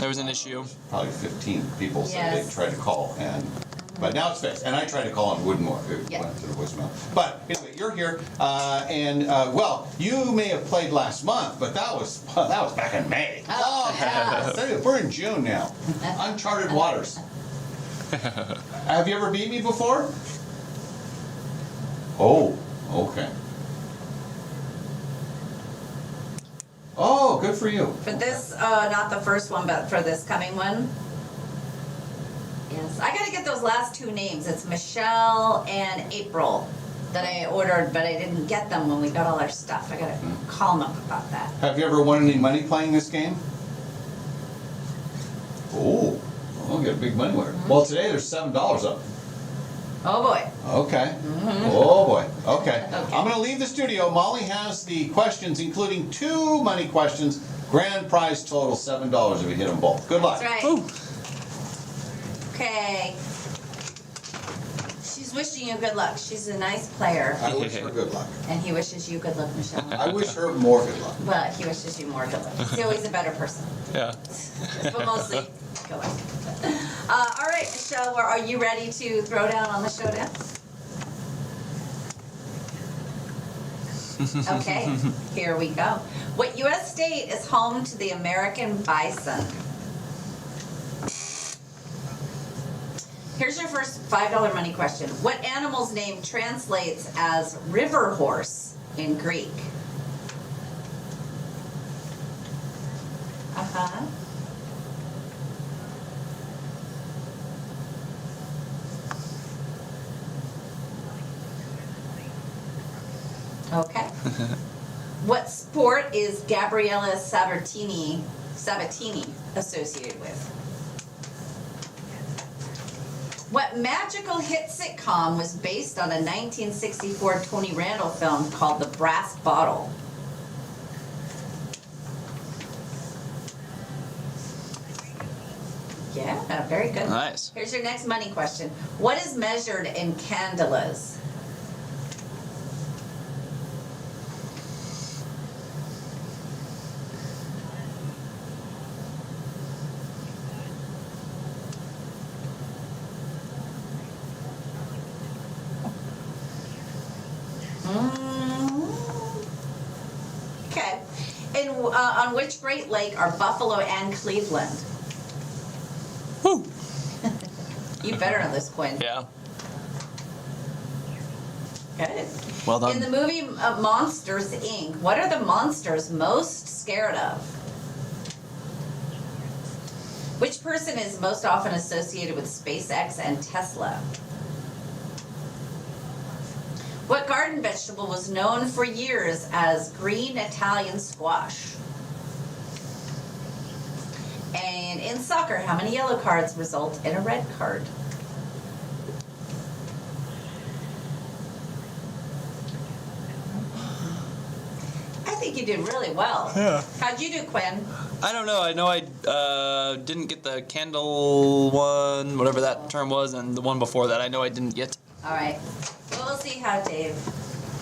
There was an issue. Probably 15 people said Yes. they tried to call, but now it's fixed. And I tried to call on Woodmore. It Yeah. went to the voicemail. But anyway, you're here, well, you may have played last month, but that was back in May. Oh, yeah. We're in June now. Uncharted waters. Have you ever beat me before? Oh, okay. Oh, good for you. For this, not the first one, but for this coming one. Yes, I gotta get those last two names. It's Michelle and April that I ordered, but I didn't get them when we got all our stuff. I gotta call them up about that. Have you ever won any money playing this game? Oh, I'll get a big money winner. Well, today there's $7 up. Oh boy. Okay. Oh boy. Okay. Okay. I'm going to leave the studio. Molly has the questions, including 2 money questions. Grand prize total $7 if you hit them both. Good luck. That's right. Woo. Okay. She's wishing you good luck. She's a nice player. I wish her good luck. And he wishes you good luck, Michelle. I wish her more good luck. But he wishes you more good luck. He's always a better person. Yeah. But mostly good luck. All right, Michelle, are you ready to throw down on the showdown? Okay, here we go. What U.S. state is home to the American bison? Here's your first $5 money question. What animal's name translates as river horse in Greek? Uh-huh. Okay. What sport is Gabriella Sabatini associated with? What magical hit sitcom was based on a 1964 Tony Randall film called The Brass Bottle? Yeah, very good. Nice. Here's your next money question. What is measured in candelas? Okay. And on which Great Lake are Buffalo and Cleveland? Woo. You better know this, Quinn. Yeah. Good. Well done. In the movie Monsters, Inc., what are the monsters most scared of? Which person is most often associated with SpaceX and Tesla? What garden vegetable was known for years as green Italian squash? And in soccer, how many yellow cards result in a red card? I think you did really well. Yeah. How'd you do, Quinn? I don't know. I know I didn't get the candle one, whatever that term was, and the one before that I know I didn't get. All right. We'll see how Dave.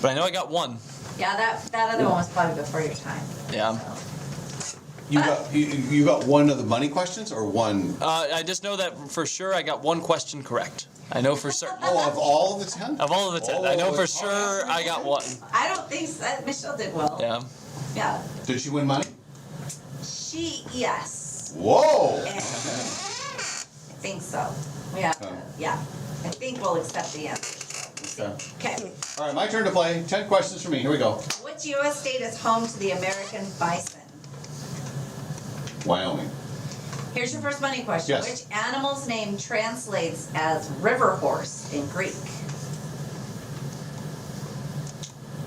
But I know I got one. Yeah, that other one was probably before your time. Yeah. So. You got one of the money questions or one? I just know that for sure I got one question correct. I know for certain. Oh, of all of the 10? Of all of the 10, I know Oh, for it's sure I got one. I don't think so. Michelle did well. Yeah. Yeah. Did she win money? Yes. Whoa! I think so. We have to, yeah. I think we'll accept the answer. Okay. Okay. All right, my turn to play. 10 questions for me. Here we go. Which U.S. state is home to the American bison? Wyoming. Here's your first money question. Yes. Which animal's name translates as river horse in Greek?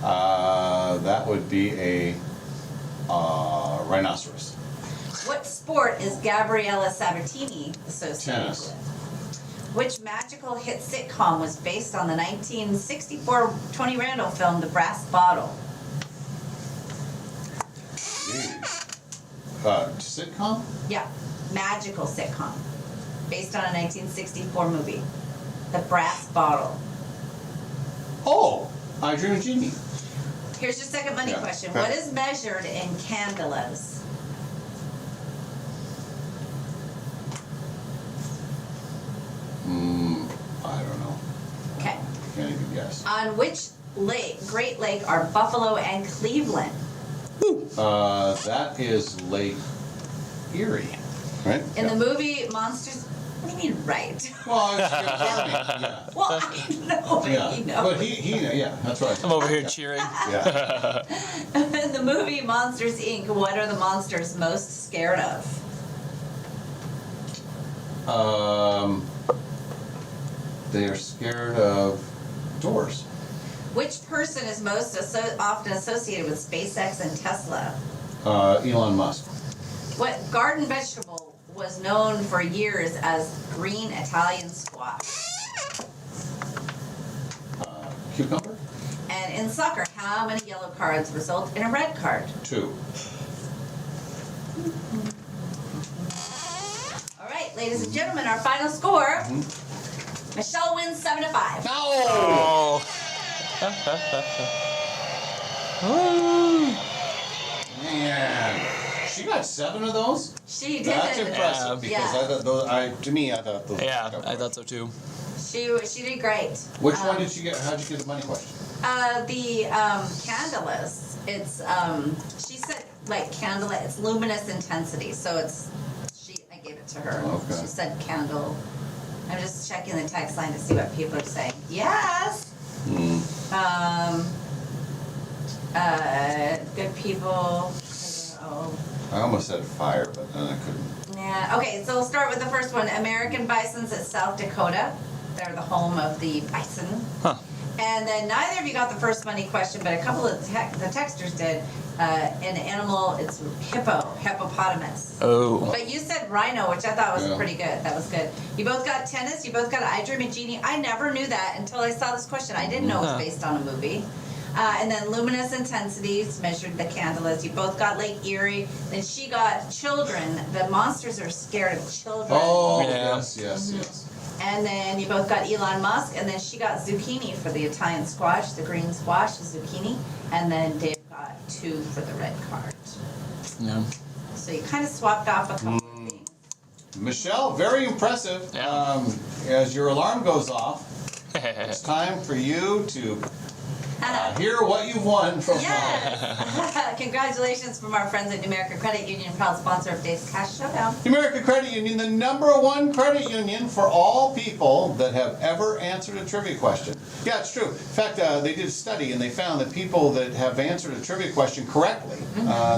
That would be a rhinoceros. What sport is Gabriella Sabatini associated Tennis. with? Which magical hit sitcom was based on the 1964 Tony Randall film The Brass Bottle? Sitcom? Yeah, magical sitcom based on a 1964 movie, The Brass Bottle. Oh, I Dream of Jeannie. Here's your second money Yeah, question. okay. What is measured in candelas? Can't even guess. On which Great Lake are Buffalo and Cleveland? That is Lake Erie, right? In Yeah. the movie Monsters, what do you mean right? Well, it's yeah. Well, I know, but Yeah, you know. but he, yeah, that's right. I'm over here cheering. Yeah. In the movie Monsters Inc., what are the monsters most scared of? They are scared of doors. Which person is most often associated with SpaceX and Tesla? Elon Musk. What garden vegetable was known for years as green Italian squash? Cucumber? And in soccer, how many yellow cards result in a red card? 2. All right, ladies and gentlemen, our final score. Michelle wins 7-5. No! Man, she got 7 of those. She did. That's impressive because Yeah. I thought those. To me, I thought those. Yeah, I thought so too. She did great. Which one did you get? How'd you get the money question? The Candleless. It's she said like candle. It's luminous intensity. So it's I gave it to her. Okay. She said candle. I'm just checking the text line to see what people are saying. Yes. Good people. Oh. I almost said fire, but then I couldn't. Yeah. Okay. So we'll start with the first one. American Bisons at South Dakota. They're the home of the bison. Huh. And then neither of you got the first money question, but a couple of the texters did. An animal, it's hippopotamus. Oh. But you said rhino, which I thought was Yeah. pretty good. That was good. You both got tennis. You both got I Dream of Jeannie. I never knew that until I saw this question. I didn't know it was based on a movie. And then luminous intensities measured the candles. You both got Lake Erie. Then she got children. The monsters are scared of children. Oh Yeah. yes. And then you both got Elon Musk, and then she got zucchini for the Italian squash, the green squash, the zucchini, and then Dave got 2 for the red card. Yeah. So you kind of swapped off a couple of things. Michelle, very impressive. Yeah. As your alarm goes off, it's time for you to hear what you've won from. Yes! Congratulations from our friends at New American Credit Union, proud sponsor of Dave's Cash Showdown. The American Credit Union, the #1 credit union for all people that have ever answered a trivia question. Yeah, it's true. In fact, they did a study and they found that people that have answered a trivia question correctly,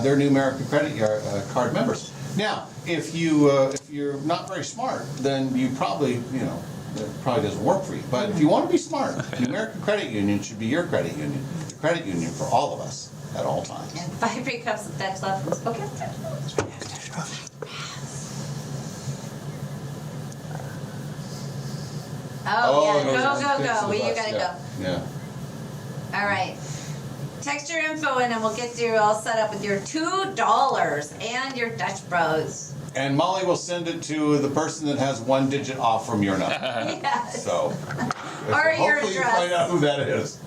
they're New American Credit Card members. Now, if you're not very smart, then you probably, it probably doesn't work for you. But if you want to be smart, the American Credit Union should be your credit union. The credit union for all of us at all times. And 5 free cups of Dutch Love from Spokane. Oh, yeah, go. Well, you gotta go. Yeah. All right. Text your info in and we'll get you all set up with your $2 and your Dutch Bros. And Molly will send it to the person that has 1 digit off from your number. Yes. So, Or your hopefully you address. find out who that is.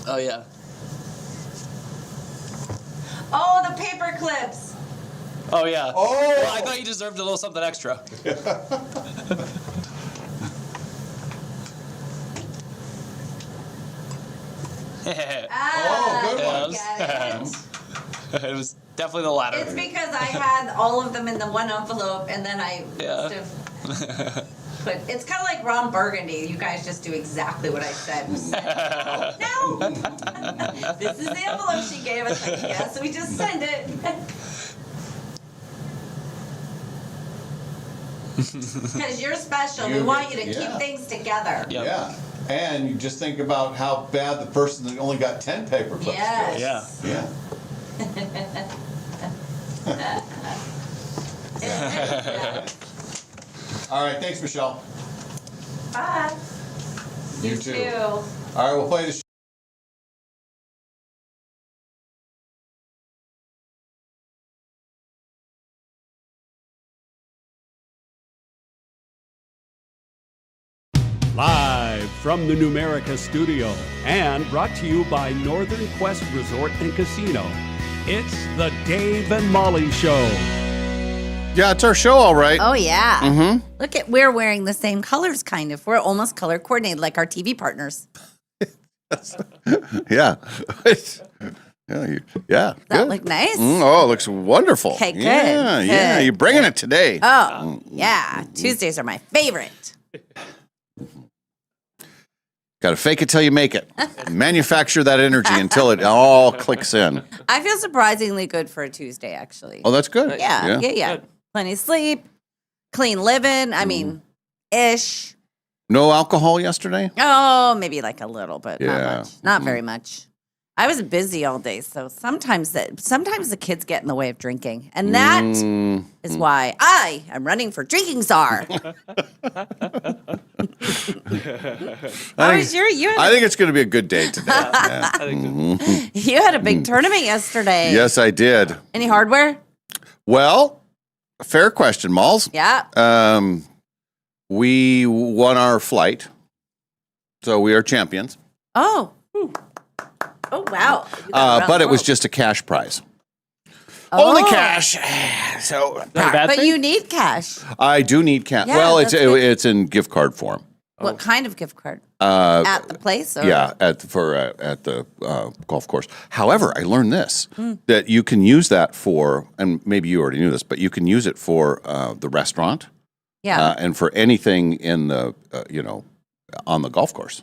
Oh yeah. Oh, the paper clips. Oh yeah. Oh! Well, I thought you deserved a little something extra. Oh, good one. Get it. It was definitely the latter. It's because I had all of them in the one envelope and then I Yeah. must have put, it's kind of like Ron Burgundy. You guys just do exactly what I said. No! This is the envelope she gave us. Like, yes, we just send it. Because you're special. We want you to keep Yeah. things together. Yep. Yeah. And you just think about how bad the person that only got 10 paper clips Yes. feels. Yeah. All right, thanks, Michelle. Bye. You too. Too. All right, we'll play the Live from the Numerica studio and brought to you by Northern Quest Resort and Casino. It's the Dave and Molly Show. Yeah, it's our show, all right. Oh, yeah. Mm-hmm. Look at, we're wearing the same colors, kind of. We're almost color coordinated like our TV partners. Yeah. Yeah. Does that Good. look nice? Oh, it looks wonderful. Okay, good, Yeah, yeah. good. You're bringing it today. Oh, yeah. Tuesdays are my favorite. Got to fake it till you make it. Manufacture that energy until it all clicks in. I feel surprisingly good for a Tuesday, actually. Oh, that's good. Yeah. Good. Plenty of sleep, clean living. I mean, ish. No alcohol yesterday? Oh, maybe like a little, but Yeah. not much. Not very much. I was busy all day, so sometimes the kids get in the way of drinking, and that is why I am running for drinking czar. I You think it's going to be a good day today. Yeah. you had a big tournament yesterday. Yes, I did. Any hardware? Well, fair question, Malls. Yeah. We won our flight, so we are champions. Oh. Oh wow. You got around But the it was world. just a cash prize. Oh. Only cash. So Is that a bad But thing? you need cash. I do need cash. Yeah, well, that's good. it's in gift card form. What kind of gift card? At the place? Or? Yeah, at the golf course. However, I learned this that you can use that for, and maybe you already knew this, but you can use it for the restaurant Yeah. and for anything in the on the golf course.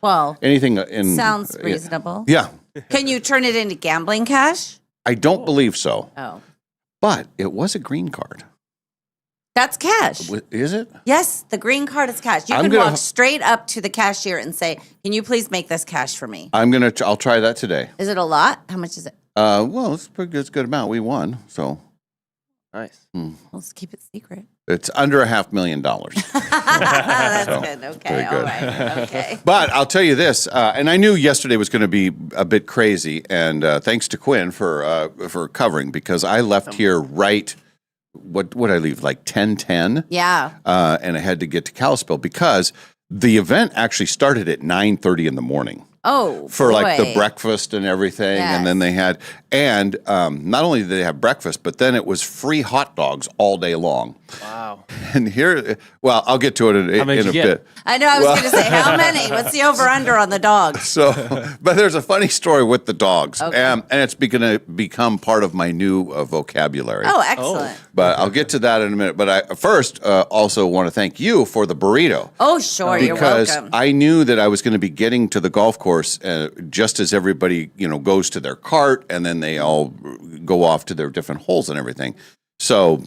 Well, Anything in sounds reasonable. Yeah, Can you turn it into gambling cash? I don't believe so, Oh. but it was a green card. That's cash. Is it? Yes, the green card is cash. You I'm can gonna- walk straight up to the cashier and say, "Can you please make this cash for me?" I'll try that today. Is it a lot? How much is it? Well, it's a pretty good, it's a good amount. We won, so Nice. Let's keep it secret. it's under $500,000. That's So, good. Okay. very All good. right. Okay. But I'll tell you this, and I knew yesterday was going to be a bit crazy, and thanks to Quinn for covering, because I left here right. What would I leave, like 10:10? Yeah. And I had to get to Kalispell because the event actually started at 9:30 in the morning Oh. for like the boy. breakfast and everything, and then Yes. they had, and not only did they have breakfast, but then it was free hot dogs all day long. Wow. And here, well, I'll get to it in many a did you bit. get? I know. I was going to say, how many? What's the over under on the dogs? So, but there's a funny story with the dogs, Okay. and it's going to become part of my new vocabulary. Oh, excellent. But I'll get to that in a minute. But I first also want to thank you for the burrito. Oh, sure. You're Because welcome. I knew that I was going to be getting to the golf course just as everybody, goes to their cart and then they all go off to their different holes and everything. So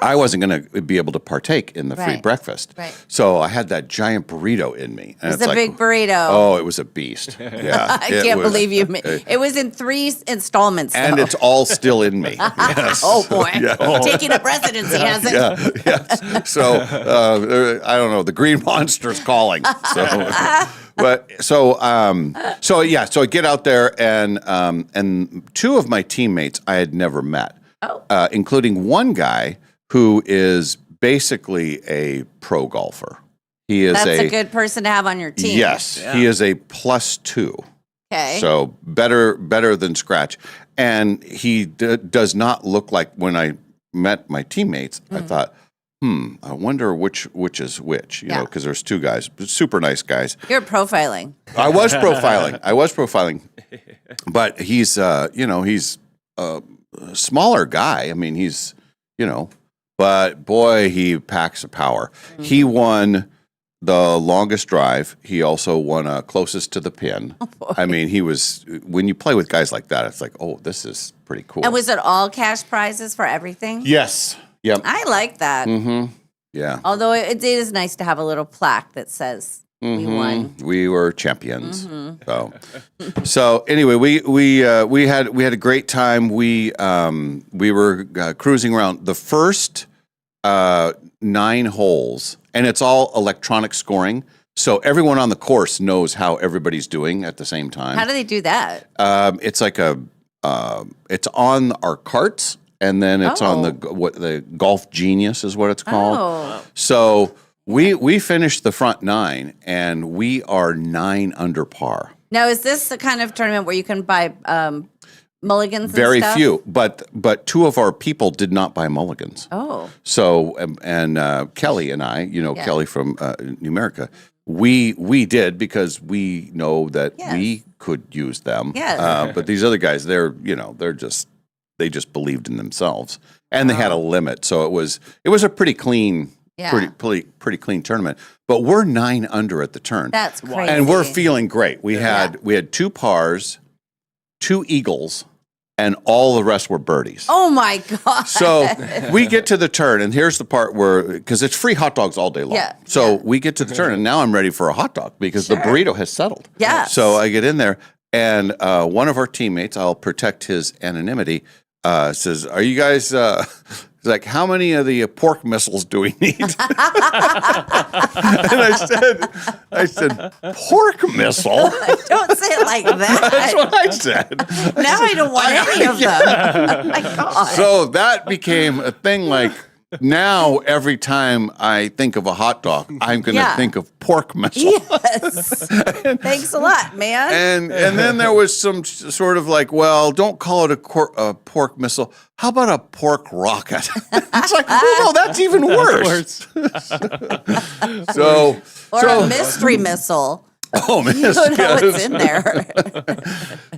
I wasn't going to be able to partake in the free Right. breakfast. Right. So I had that giant burrito in me. And It's a big burrito. Oh, it was a beast. Yeah. I can't believe you. It was in 3 installments. And though. it's all still in me. Yes. Oh boy, Yeah. taking up residency has it? Yeah, yes. So I don't know. The green monster's calling. So, so I get out there and 2 of my teammates I had never met, including one guy who is basically a pro golfer. He is That's a good person to have on your team. Yes, he is a +2. Okay. So better than scratch. And he does not look like, when I met my teammates, I thought, I wonder which is which, Yeah. because there's 2 guys, super nice guys. You're profiling. I was profiling. But he's, he's a smaller guy. I mean, he's, but boy, he packs a power. He won the longest drive. He also won closest to the pin. I mean, when you play with guys like that, it's like, oh, this is pretty cool. And was it all cash prizes for everything? Yes. Yep. I like that. Yeah. Although it is nice to have a little plaque that says we won. We were champions. So anyway, we had a great time. We were cruising around the first 9 holes, and it's all electronic scoring. So everyone on the course knows how everybody's doing at the same time. How do they do that? It's like it's on our carts, and then it's on the Golf Genius is what it's called. Oh. So we finished the front 9, and we are 9 under par. Now, is this the kind of tournament where you can buy mulligans and Very stuff? few, but two of our people did not buy mulligans. Oh. So and Kelly and I, Yeah. Kelly from Numerica, we did because we know that Yes. we could use them. Yes. But these other guys, they just believed in themselves, and they had a limit. So it was a pretty clean, Yeah. pretty clean tournament. But we're 9 under at the turn. That's crazy. And we're feeling great. We had 2 pars, 2 eagles, and all the rest were birdies. Oh my God. So we get to the turn, and here's the part where, because it's free hot dogs all day long. Yeah, So yeah. we get to the turn, and now I'm ready for a hot dog because the burrito has settled. Yes. So I get in there, and one of our teammates, I'll protect his anonymity, says, "Are you guys?" He's like, "How many of the pork missiles do we need?" And I said, "Pork missile." Don't say it like That's that. what I said. Now I don't want any of them. Oh my God. So that became a thing. Like now, every time I think of a hot dog, I'm going to Yeah. think of pork missile. Yes. Thanks a lot, man. And then there was some sort of like, well, don't call it a pork missile. How about a pork rocket? It's like, oh no, that's even worse. So Or a mystery missile. oh man, You don't know what's in there.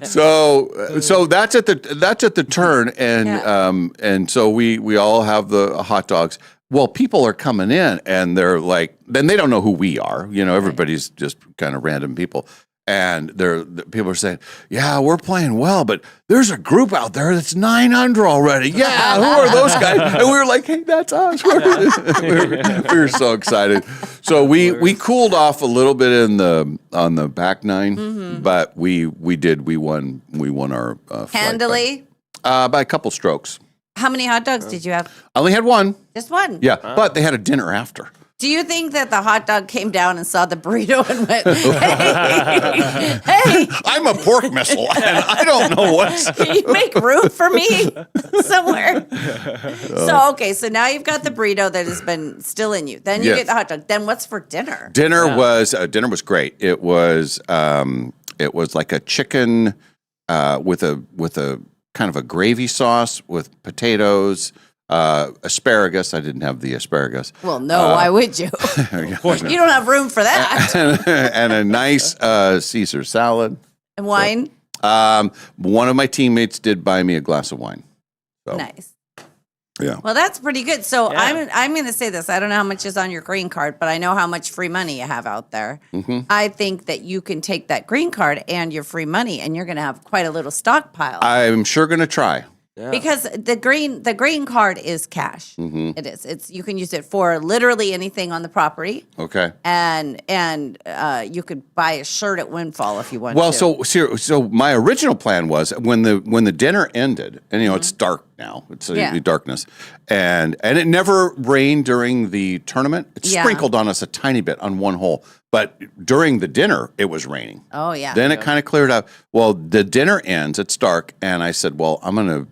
So that's at the turn, and Yeah. and so we all have the hot dogs. Well, people are coming in, and they're like, then they don't know who we are. Everybody's just kind of random people, and the people are saying, "Yeah, we're playing well, but there's a group out there that's 9 under already. Yeah, who are those guys?" And we were like, "Hey, that's us." we were so excited. So we cooled off a little bit on the back 9, but we won our flight Handily. by a couple strokes. How many hot dogs did you have? I only had one. Just one. Yeah, but they had a dinner after. Do you think that the hot dog came down and saw the burrito and went, hey, hey, I'm a pork missile, and I don't know what's. can you make room for me somewhere? So now you've got the burrito that has been still in you. Then you Yes. get the hot dog. Then what's for dinner? Dinner was great. It was like a chicken with a kind of a gravy sauce with potatoes, asparagus. I didn't have the asparagus. Well, no, why would you? Of course You don't have room for that. and a nice Caesar salad. And wine? One of my teammates did buy me a glass of wine. So, Nice. yeah. Well, that's pretty good. So Yeah. I'm going to say this. I don't know how much is on your green card, but I know how much free money you have out there. Mm-hmm. I think that you can take that green card and your free money, and you're going to have quite a little stockpile. I'm sure going to try. Because the green card is cash. Mm-hmm. It is. You can use it for literally anything on the property, Okay. and you could buy a shirt at Windfall if you want. Well, to. so my original plan was when the dinner ended, and it's dark now, it's Yeah. darkness, and it never rained during the tournament. It Yeah. sprinkled on us a tiny bit on one hole, but during the dinner it was raining. Oh yeah. Then it kind of cleared up. Well, the dinner ends, it's dark, and I said, well, I'm going to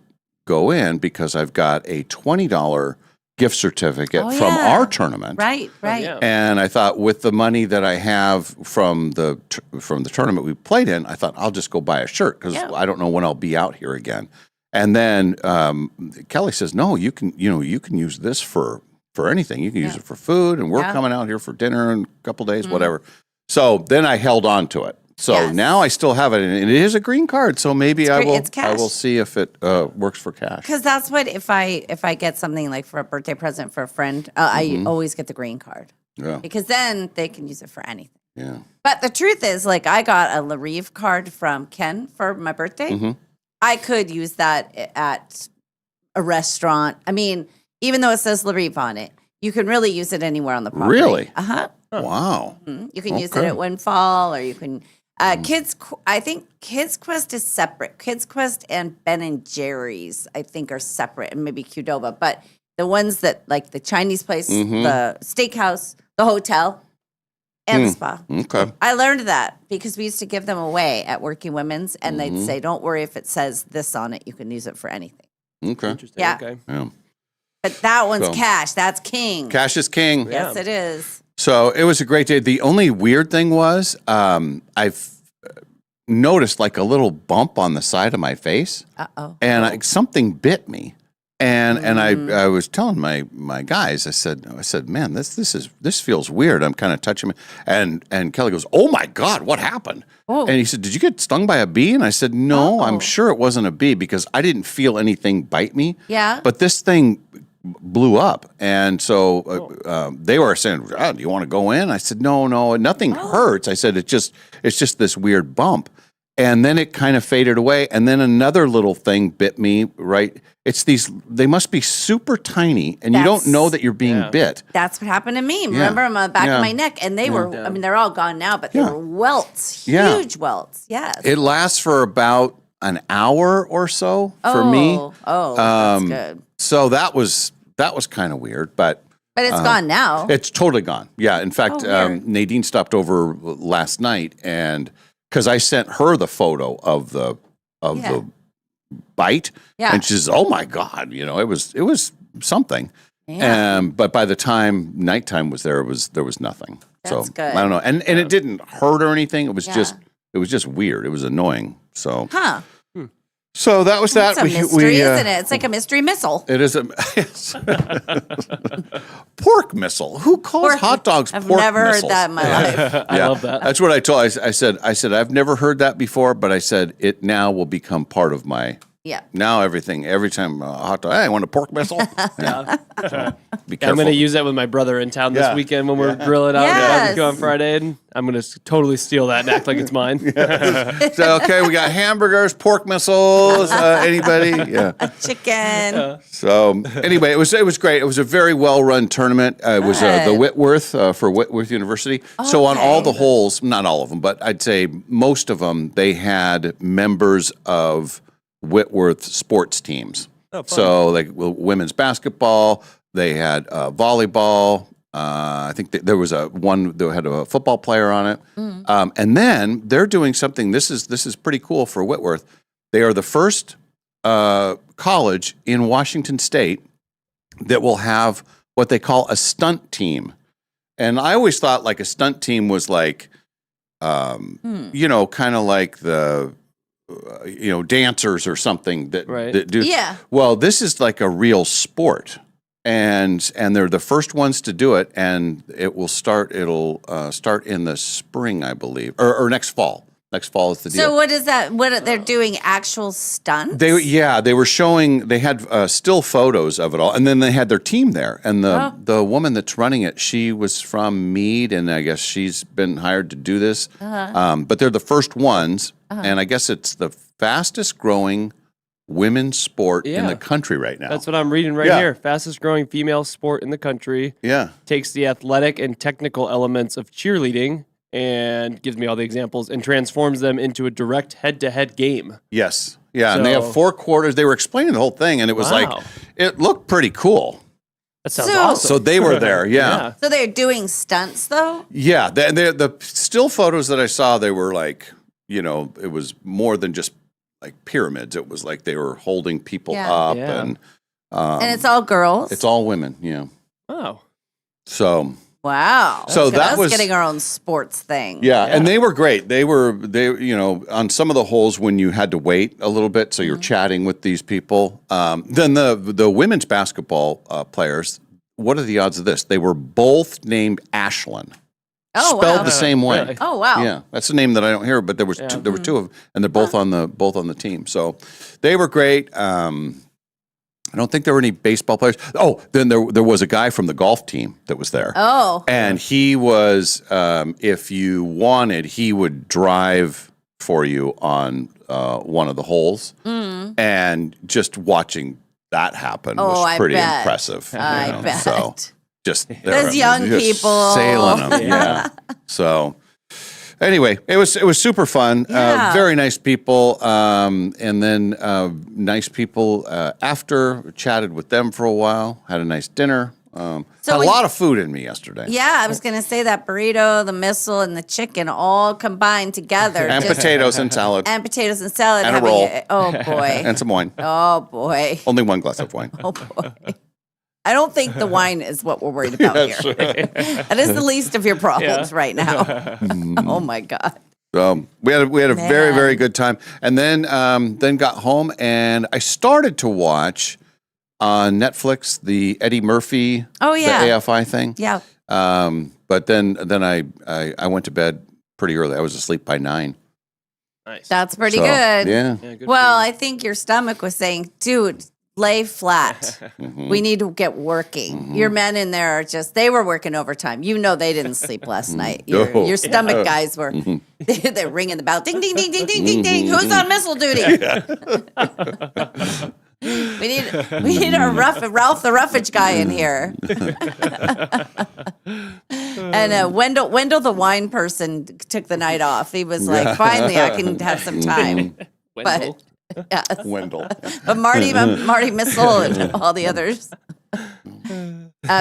go in because I've got a $20 gift certificate Oh, from yeah. our tournament. right. yeah. And I thought, with the money that I have from the tournament we played in, I thought I'll just go buy a shirt because Yeah. I don't know when I'll be out here again. And then Kelly says, "No, you can use this for anything. You can use it for food, and we're Yeah. coming out here for dinner in a couple days, whatever." So then I held on to it. So Yes. now I still have it, and it is a green card. So maybe I great. will. It's cash. I will see if it works for cash. Because that's what if I get something like for a birthday present for a friend, I always get the green card Yeah, because then they can use it for anything. yeah. But the truth is, like, I got a Larive card from Ken for my birthday. I could use that at a restaurant. I mean, even though it says Larive on it, you can really use it anywhere on the property. Really? Uh-huh. Wow. You can use it Okay. at Windfall, or you can. I think Kids Quest is separate. Kids Quest and Ben and Jerry's, I think, are separate, and maybe Qdoba. But the ones that, like the Chinese place, the steakhouse, the hotel, and the spa. Okay. I learned that because we used to give them away at Working Women's, and they'd say, "Don't worry if it says this on it. You can use it for anything." Okay. Interesting. Yeah. Okay. Yeah. But that one's So- cash. That's king. Cash is king. Yes, it is. So it was a great day. The only weird thing was, noticed like a little bump on the side of my face, and something bit me. And I was telling my guys, I said, man, this feels weird. I'm kind of touching, and Kelly goes, oh my God, what happened? Oh. And he said, did you get stung by a bee? And I said, no, I'm sure it wasn't a bee because I didn't feel anything bite me. Yeah. But this thing blew up, and so they were saying, do you want to go in? I said, no, nothing hurts. I said, it's just this weird bump. And then it kind of faded away. And then another little thing bit me, right? It's they must be super tiny, and you don't know that you're being bit. That's what happened to me. Remember, on the back of my neck, and they were, I mean, they're all gone now, but they were welts, huge welts. Yes. It lasts for about an hour or so for me. Oh, that's good. So that was kind of weird, but it's gone now. it's totally gone. Yeah. In fact, weird. Nadine stopped over last night, and because I sent her the photo of the bite, and she says, "Oh my God, it was something." Yeah. But by the time nighttime was there was nothing. That's so good. I don't know, and it didn't hurt or anything. It was just weird. It was annoying. So So that was that. It's a mystery, isn't it? It's like a mystery missile. It is a pork missile. Who calls hot dogs pork missiles? I've never heard that in my life. I love that. That's what I told. I said I've never heard that before, but I said it now will become part of my. Yeah. Now every time hot dog, hey, I want a pork missile. Yeah. So, be careful. I'm going to use that with my brother in town this weekend when we're grilling out Yes. on Friday, and I'm going to totally steal that and act like it's mine. So okay, we got hamburgers, pork missiles. Anybody? Yeah. Chicken. So anyway, it was great. It was a very well run tournament. It was the Whitworth for Whitworth University. So on all the holes, not all of them, but I'd say most of them, they had members of Whitworth sports teams. So like women's basketball, they had volleyball. I think there was one that had a football player on it. And then they're doing something. This is pretty cool for Whitworth. They are the first college in Washington State that will have what they call a stunt team. And I always thought like a stunt team was like, kind of like the dancers or something that do. Yeah. Well, this is like a real sport, and they're the first ones to do it, and it'll start in the spring, I believe, or next fall. Next fall is the deal. So what is that? What they're doing? Actual stunts? They were showing. They had still photos of it all, and then they had their team there. And the woman that's running it, she was from Meade, and I guess she's been hired to do this. But they're the first ones, and I guess it's the fastest growing women's sport in the country right now. That's what I'm reading right here. Fastest growing female sport in the country. Yeah. Takes the athletic and technical elements of cheerleading and gives me all the examples and transforms them into a direct head-to-head game. Yes. Yeah, and they have 4 quarters. They were explaining the whole thing, and it was like, it looked pretty cool. That sounds awesome. So they were there, yeah. So they're doing stunts, though? Yeah, the still photos that I saw, they were like, it was more than just like pyramids. It was like they were holding people up, and it's all girls? It's all women, yeah. Oh. So... Wow. So that was getting our own sports thing. Yeah, and they were great. They on some of the holes when you had to wait a little bit, so you're chatting with these people. Then the women's basketball players, what are the odds of this? They were both named Ashlyn. Oh, spelled wow. the same way. Really? Oh, wow. Yeah, that's a name that I don't hear, but there were two of them, and they're both on the team. So they were great. I don't think there were any baseball players. Oh, then there was a guy from the golf team that was there. Oh. And he was, if you wanted, he would drive for you on one of the holes. And just watching that happen was pretty impressive. I bet. So just those young people sailing them. Yeah. So anyway, it was super fun. Yeah. Very nice people, and then nice people after. Chatted with them for a while. Had a nice dinner. Had a lot of food in me yesterday. Yeah, I was going to say that burrito, the missile, and the chicken all combined together. And potatoes and salad. And potatoes and salad. And a roll. Oh, boy. And some wine. Oh, boy. Only one glass of wine. Oh, boy. I don't think the wine is what we're worried about here. That is the least of your problems right now. Oh, my God. So we had a very, Man. very good time. And then got home and I started to watch on Netflix the Eddie Murphy, Oh, yeah. the AFI thing. Yeah. But then I went to bed pretty early. I was asleep by 9. Nice. That's pretty So, good. Yeah. Yeah, good Well, for you. I think your stomach was saying, dude, lay flat. We need to get working. Your men in there are they were working overtime. You know they didn't sleep last night. No. Your stomach guys were, they're ringing the bell. Ding, ding, ding, ding, ding, ding, ding. Who's on missile duty? We need our Ralph the Roughage guy in here. And Wendell the wine person took the night off. He was like, finally, I can have some time. Wendell. Yes. Wendell. But Marty Missile and all the others.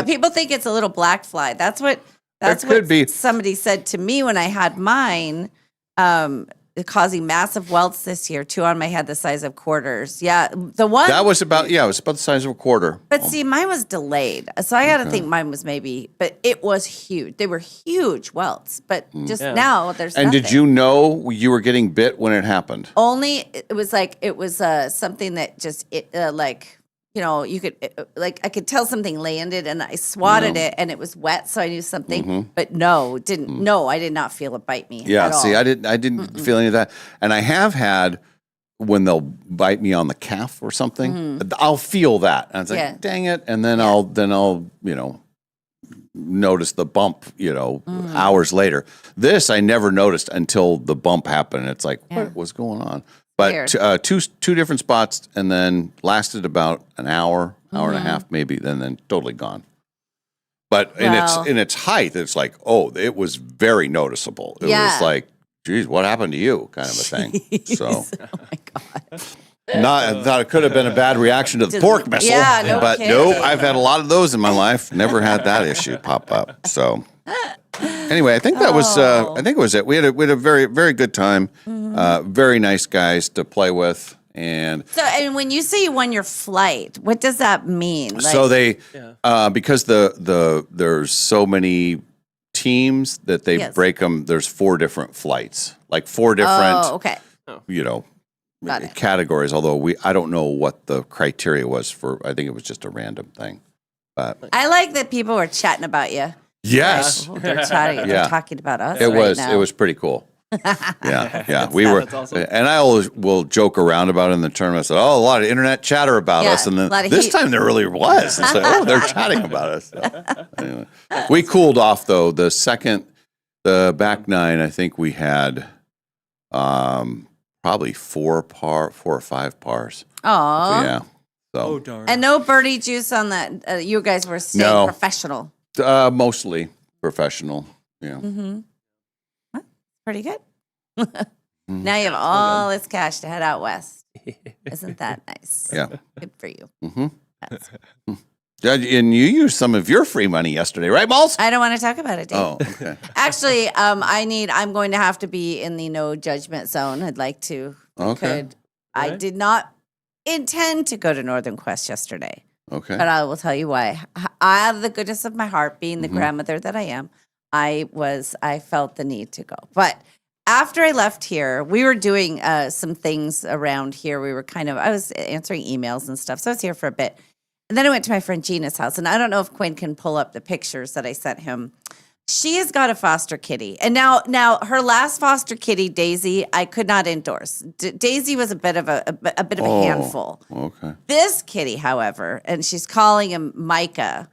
People think it's a little black fly. That's what could be. somebody said to me when I had mine. Causing massive welts this year, 2 on my head the size of quarters. Yeah, the one That was about it was about the size of a quarter. But see, mine was delayed, so I got to think mine was but it was huge. They were huge welts, but just now there's. And nothing. did you know you were getting bit when it happened? Only it was something that just you could I could tell something landed and I swatted it and it was wet, so I knew something. But no, didn't. No, I did not feel it bite me. Yeah, at see, all. I didn't feel any of that. And I have had when they'll bite me on the calf or something, I'll feel that. And it's like, Yeah. dang it. And then I'll notice the bump, hours later. This I never noticed until the bump happened. It's like, what was going on? But two different spots, and then lasted about an hour and a half, maybe. Then totally gone. But in its height, it's like, it was very noticeable. It was like, geez, what happened to you, kind of a thing. So, Oh my god. I thought it could have been a bad reaction to the pork missile. Yeah, no but kidding. nope, I've had a lot of those in my life. Never had that issue pop up. So. Anyway, I think that was. I think it was it. We had a very, very good time. Very nice guys to play with, and And when you say you won your flight, what does that mean? so they because there's so many teams that they Yes. break them. There's 4 different flights, like 4 different. Oh, okay. Got it. Categories. Although I don't know what the criteria was for. I think it was just a random thing. But I like that people were chatting about you. yes. They're chatting. They're Yeah. talking about us. It right was now. it was pretty cool. Yeah. We were, That's awesome. and I always will joke around about it in the tournament. I said, a lot of internet chatter about Yeah, us, and a then lot of this heat. time there really was. It's like, they're chatting about us. So, anyway. We cooled off though. The back 9, I think we had probably 4 or 5 pars. Aw. Yeah. So darn. And no birdie juice on that. You guys were staying No. professional. mostly professional. Yeah. Pretty good. Now you have all this cash to head out west. Isn't that nice? Yeah. Good for you. That's- And you used some of your free money yesterday, right, Malls? I don't want to talk about it, Dave. Oh, okay. Actually, I'm going to have to be in the no judgment zone. I'd like to. Okay. I did not intend to go to Northern Quest yesterday, Okay. but I will tell you why. Out of the goodness of my heart, being the grandmother that I am, I felt the need to go. But after I left here, we were doing some things around here. I was answering emails and stuff, so I was here for a bit. And then I went to my friend Gina's house, and I don't know if Quinn can pull up the pictures that I sent him. She has got a foster kitty, and now her last foster kitty, Daisy, I could not endorse. Daisy was a bit of a handful. Okay. This kitty, however, and she's calling him Micah,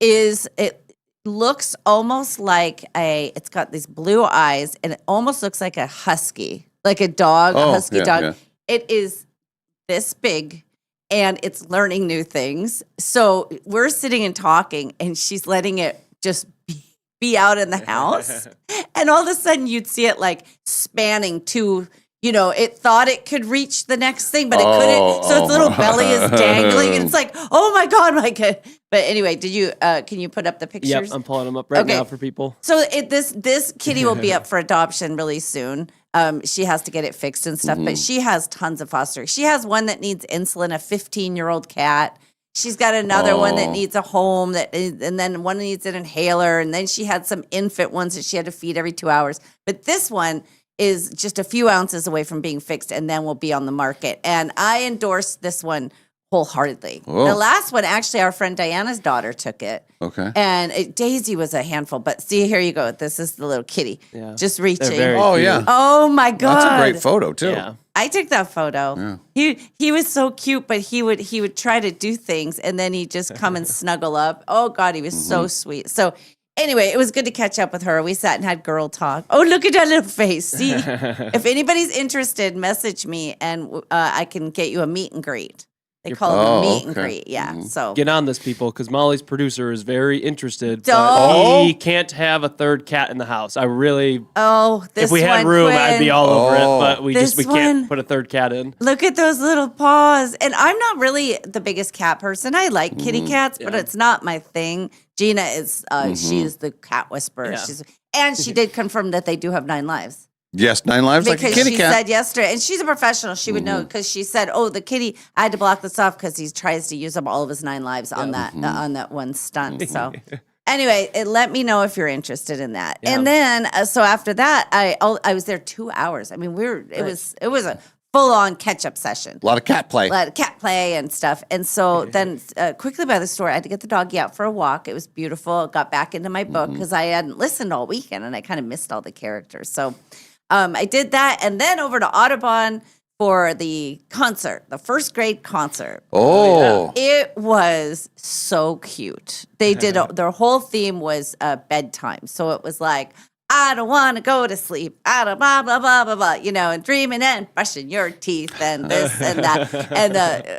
it looks almost like it's got these blue eyes, and it almost looks like a husky, like a dog, a husky dog. Yeah. It is this big. And it's learning new things. So we're sitting and talking, and she's letting it just be out in the house. And all of a sudden, you'd see it like spanning to, it thought it could reach the next thing, but it couldn't. So its little belly is dangling, and it's like, oh my God, Micah. But anyway, can you put up the pictures? Yep, I'm pulling them up right now for people. So this kitty will be up for adoption really soon. She has to get it fixed and stuff, but she has tons of foster. She has one that needs insulin, a 15-year-old cat. She's got another one that Oh. needs a home and then one needs an inhaler. And then she had some infant ones that she had to feed every 2 hours. But this one is just a few ounces away from being fixed and then will be on the market. And I endorse this one wholeheartedly. Whoa. The last one, actually, our friend Diana's daughter took it. Okay. And Daisy was a handful. But see, here you go. This is the little kitty. Yeah. Just reaching. very Oh, cute. yeah. Oh, my God. That's a great photo, too. Yeah. I took that photo. He was so cute, but he would try to do things and then he'd just come and snuggle up. Oh God, he was so sweet. So anyway, it was good to catch up with her. We sat and had girl talk. Oh, look at that little face. See, if anybody's interested, message me and I can get you a meet and greet. They call it a meet and okay. greet. Yeah. So Get on this, people, because Molly's producer is very interested. Don't. But he can't have a third cat in the house. I really, this if we had one, room, Quinn, I'd be all over Oh. it. But we This can't one- put a third cat in. Look at those little paws. And I'm not really the biggest cat person. I like kitty cats, but it's not my thing. Gina is she is the cat whisperer. Yeah. And she did confirm that they do have 9 lives. Yes, 9 lives like a Because kitty she cat. said yesterday, and she's a professional, she would know because she said, "Oh, the kitty, I had to block this off because he tries to use up all of his 9 lives on that one stunt." So, anyway, let me know if you're interested in that. And then, so after that, I was there 2 hours. I mean, it was a full on catch up session. A lot of cat play. A lot of cat play and stuff. And so then quickly by the store, I had to get the doggy out for a walk. It was beautiful. Got back into my book because I hadn't listened all weekend and I kind of missed all the characters. So I did that. And then over to Audubon for the concert, the first grade concert. Oh. It was so cute. They did, their whole theme was bedtime. So it was like, I don't want to go to sleep. I don't blah, blah, blah, blah, blah, and dreaming and brushing your teeth and this and that. And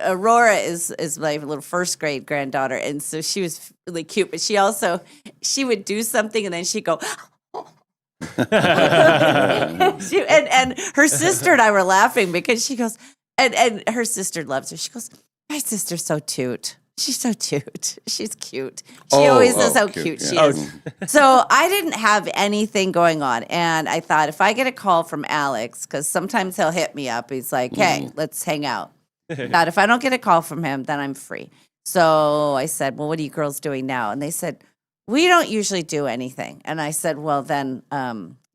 Aurora is my little first grade granddaughter. And so she was really cute, but she would do something and then she'd go, and her sister and I were laughing because she goes, and her sister loves her. She goes, my sister's so cute. She's so cute. She's cute. She always is how cute she is. So I didn't have anything going on. And I thought if I get a call from Alex, because sometimes he'll hit me up, he's like, hey, let's hang out. Thought if I don't get a call from him, then I'm free. So I said, well, what are you girls doing now? And they said, we don't usually do anything. And I said, well, then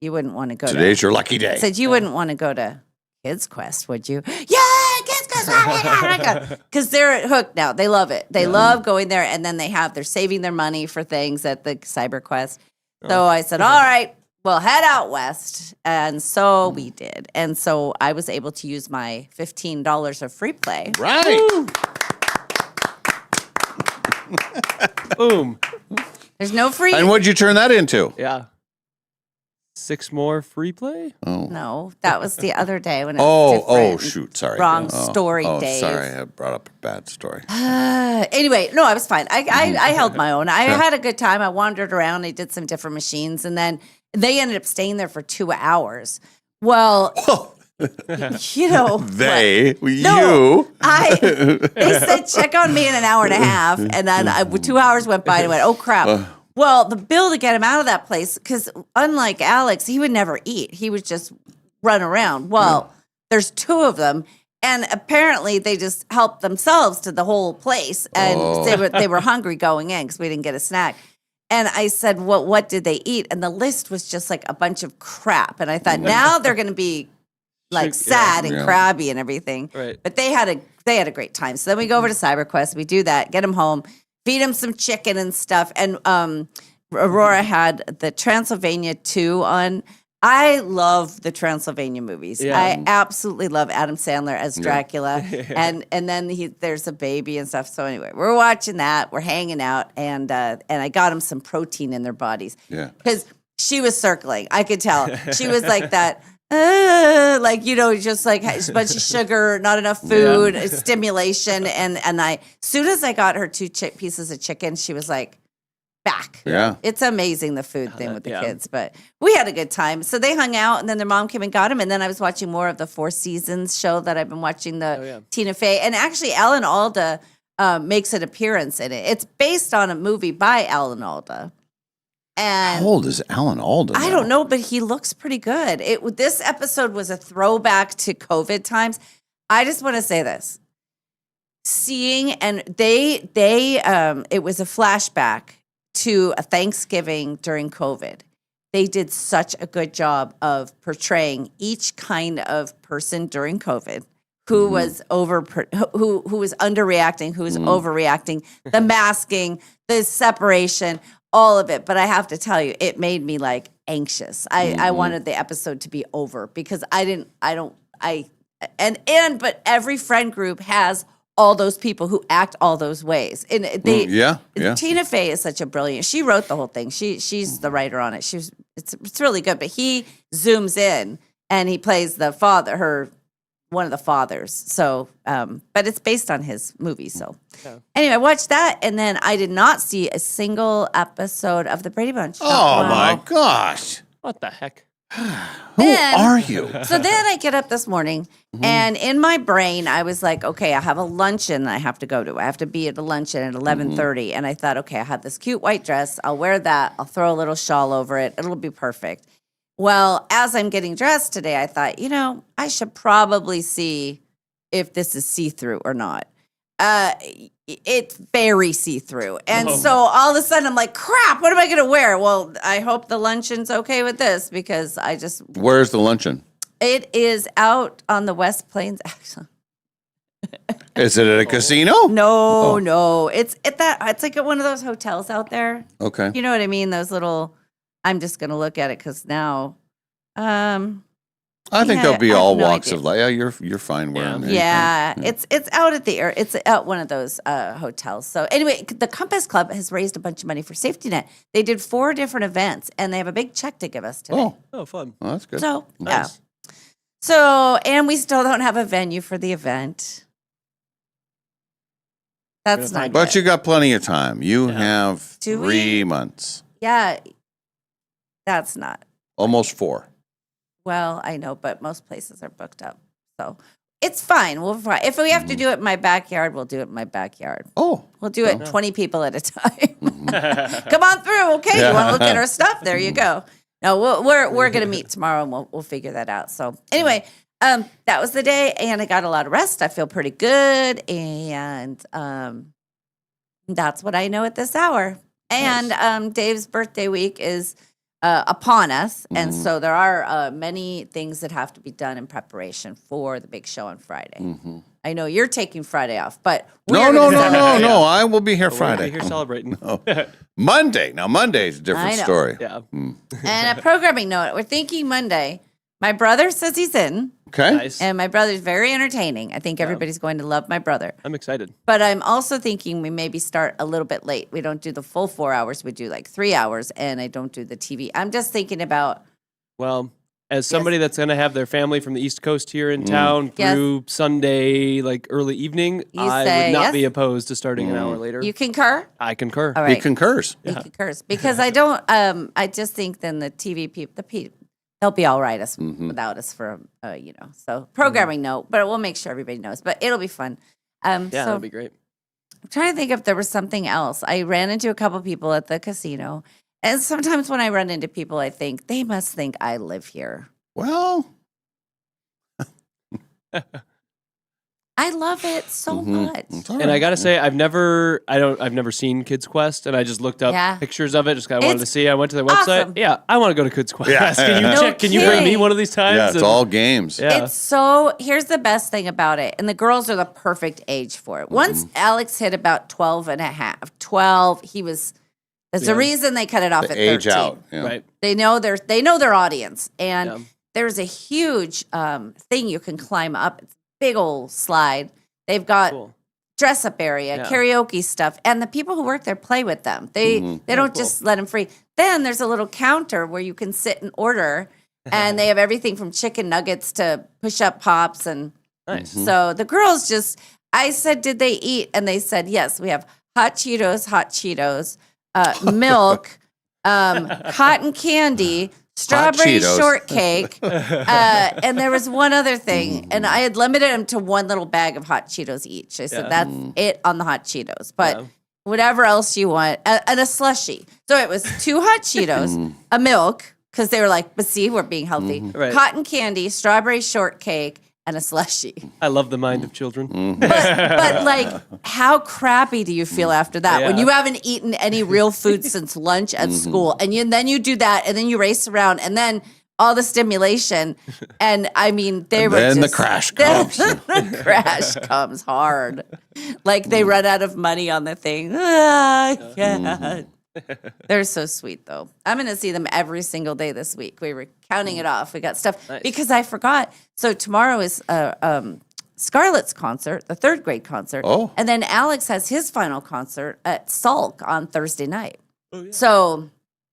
you wouldn't want to go Today's your lucky day. I said, you wouldn't want to go to Kids Quest, would you? Yeah, Kids Quest. Because they're hooked now. They love it. They love going there. And then they're saving their money for things at the Cyber Quest. So I said, all right, we'll head out west. And so we did. And so I was able to use my $15 of free play. Right. Boom. There's no free. And what'd you turn that into? Yeah. 6 more free play? No, that was the other day when it was different. Shoot. Sorry. Wrong story, Dave. Sorry. I brought up a bad story. Anyway, no, I was fine. I held my own. I had a good time. I wandered around. I did some different machines, and then they ended up staying there for 2 hours. Well, They, No, you. they said check on me in an hour and a half, and then 2 hours went by, and I went, oh crap. Well, the bill to get him out of that place, because unlike Alex, he would never eat. He would just run around. Well, there's 2 of them. And apparently they just helped themselves to the whole place. And they were hungry going in because we didn't get a snack. And I said, well, what did they eat? And the list was just like a bunch of crap. And I thought, now they're going to be like sad and crabby and everything. Right. But they had a great time. So then we go over to CyberQuest. We do that, get them home, feed them some chicken and stuff. And Aurora had the Transylvania 2 on. I love the Transylvania movies. Yeah. I absolutely love Adam Sandler as Dracula, and then there's a baby and stuff. So anyway, we're watching that, we're hanging out, and I got them some protein in their bodies. Yeah. Because she was circling, I could tell she was like that. Just like a bunch of sugar, not enough food, stimulation, and as soon as I got her 2 pieces of chicken, she was like, back. Yeah. It's amazing the food thing with the kids, but we had a good time. So they hung out and then their mom came and got them. And then I was watching more of the 4 Seasons show that I've been watching, Tina Fey. And actually Alan Alda makes an appearance in it. It's based on a movie by Alan Alda. And How old is Alan Alda? I don't know, but he looks pretty good. This episode was a throwback to COVID times. I just want to say this. seeing, and they it was a flashback to a Thanksgiving during COVID. They did such a good job of portraying each kind of person during COVID who was who was underreacting, who was overreacting, the masking, the separation, all of it. But I have to tell you, it made me like anxious. I wanted the episode to be over because but every friend group has all those people who act all those ways. And Tina Fey is such a brilliant. She wrote the whole thing. She's the writer on it. It's really good. But he zooms in and he plays the father, one of the fathers. So, but it's based on his movie. So, anyway, I watched that, and then I did not see a single episode of the Brady Bunch. Oh my gosh. What the heck? Who are you? So then I get up this morning, and in my brain, I was like, okay, I have a luncheon I have to go to. I have to be at a luncheon at 11:30. And I thought, okay, I have this cute white dress. I'll wear that. I'll throw a little shawl over it. It'll be perfect. Well, as I'm getting dressed today, I thought, I should probably see if this is see-through or not. It's very see-through. And so all of a sudden I'm like, crap, what am I going to wear? Well, I hope the luncheon's okay with this because Where's the luncheon? It is out on the West Plains, actually. Is it at a casino? No. It's like at one of those hotels out there. Okay. You know what I mean? Those little, I'm just going to look at it because now, I think yeah, there'll be I have all no walks idea. of life. Yeah, you're fine wearing anything. yeah, it's out at the air. It's at one of those hotels. So anyway, the Compass Club has raised a bunch of money for Safety Net. They did 4 different events, and they have a big check to give us today. Oh, fun. Oh, that's good. So Nice. yeah. So and we still don't have a venue for the event. That's not. But good. you got plenty of time. You have Do 3 months. Yeah, that's not. Almost 4. Well, I know, but most places are booked up. So it's fine. We'll fine. If we have to do it in my backyard, we'll do it in my backyard. Oh. We'll do it 20 people at a time. Come on through. Okay. You want to look at our stuff? There you go. No, we're going to meet tomorrow and we'll figure that out. So anyway, that was the day and I got a lot of rest. I feel pretty good. And that's what I know at this hour. And Dave's birthday week is upon us. And so there are many things that have to be done in preparation for the big show on Friday. I know you're taking Friday off, but No. I will be here We'll Friday. be here celebrating. Monday. Now, Monday's a different I know. story. Yeah. And a programming note, we're thinking Monday. My brother says he's in, Okay. Nice. and my brother's very entertaining. I think everybody's going to love my brother. I'm excited. But I'm also thinking we maybe start a little bit late. We don't do the full 4 hours. We do like 3 hours, and I don't do the TV. I'm just thinking about, Well, as somebody that's going to have their family from the East Coast here in town Yes. through Sunday, like early evening, You I say would not yes? be opposed to starting an hour later. you concur? I concur. All He right. concurs. He concurs. Because I don't, I just think then the TV people, they'll be all right without us for, so programming note, but we'll make sure everybody knows. But it'll be fun. Yeah, So that'd be great. I'm trying to think if there was something else. I ran into a couple people at the casino. And sometimes when I run into people, I think they must think I live here. Well, I love it so much. it's all And I right. gotta say, I've never seen Kids Quest, and I just looked up Yeah. pictures of it. Just kind of wanted to It's see. I went to their website. awesome. Yeah, I want to go to Kids Quest. Yeah. Can you No check? Can you bring me kidding. one of these times? Yeah, it's And- all games. Yeah. It's so, here's the best thing about it. And the girls are the perfect age for it. Once Alex hit about 12 and a half, 12, there's a reason they cut it off The at age 13. out. Yeah. Right. They know their audience. And Yeah. there's a huge thing you can climb up. It's a big old slide. They've got Cool. dress up area, Yeah. karaoke stuff, and the people who work there play with them. They don't just let them free. Then there's a little counter where you can sit and order, and they have everything from chicken nuggets to push-up pops, and Nice. so the girls I said, did they eat? And they said, yes. We have hot Cheetos, milk, cotton candy, strawberry Cheetos. shortcake, and there was one other thing, and I had limited them to one little bag of hot Cheetos each. I said, Yeah. that's it on the hot Cheetos, but Yeah. whatever else you want, and a slushie. So it was 2 hot Cheetos, a milk, because they were like, but see, we're being healthy, Right. cotton candy, strawberry shortcake, and a slushie. I love the mind of children. Mm-hmm. But like, how crappy do you feel after that when Yeah. you haven't eaten any real food since lunch at school, and then you do that, and then you race around, and then all the stimulation, and I mean, they were then the just, crash comes. the crash comes hard, like they run out of money on the thing. Ah, I can't. They're so sweet, though. I'm going to see them every single day this week. We were counting it off. We got stuff because I forgot. So tomorrow is Scarlett's concert, the 3rd grade concert. Oh. And then Alex has his final concert at Salk on Thursday night. So,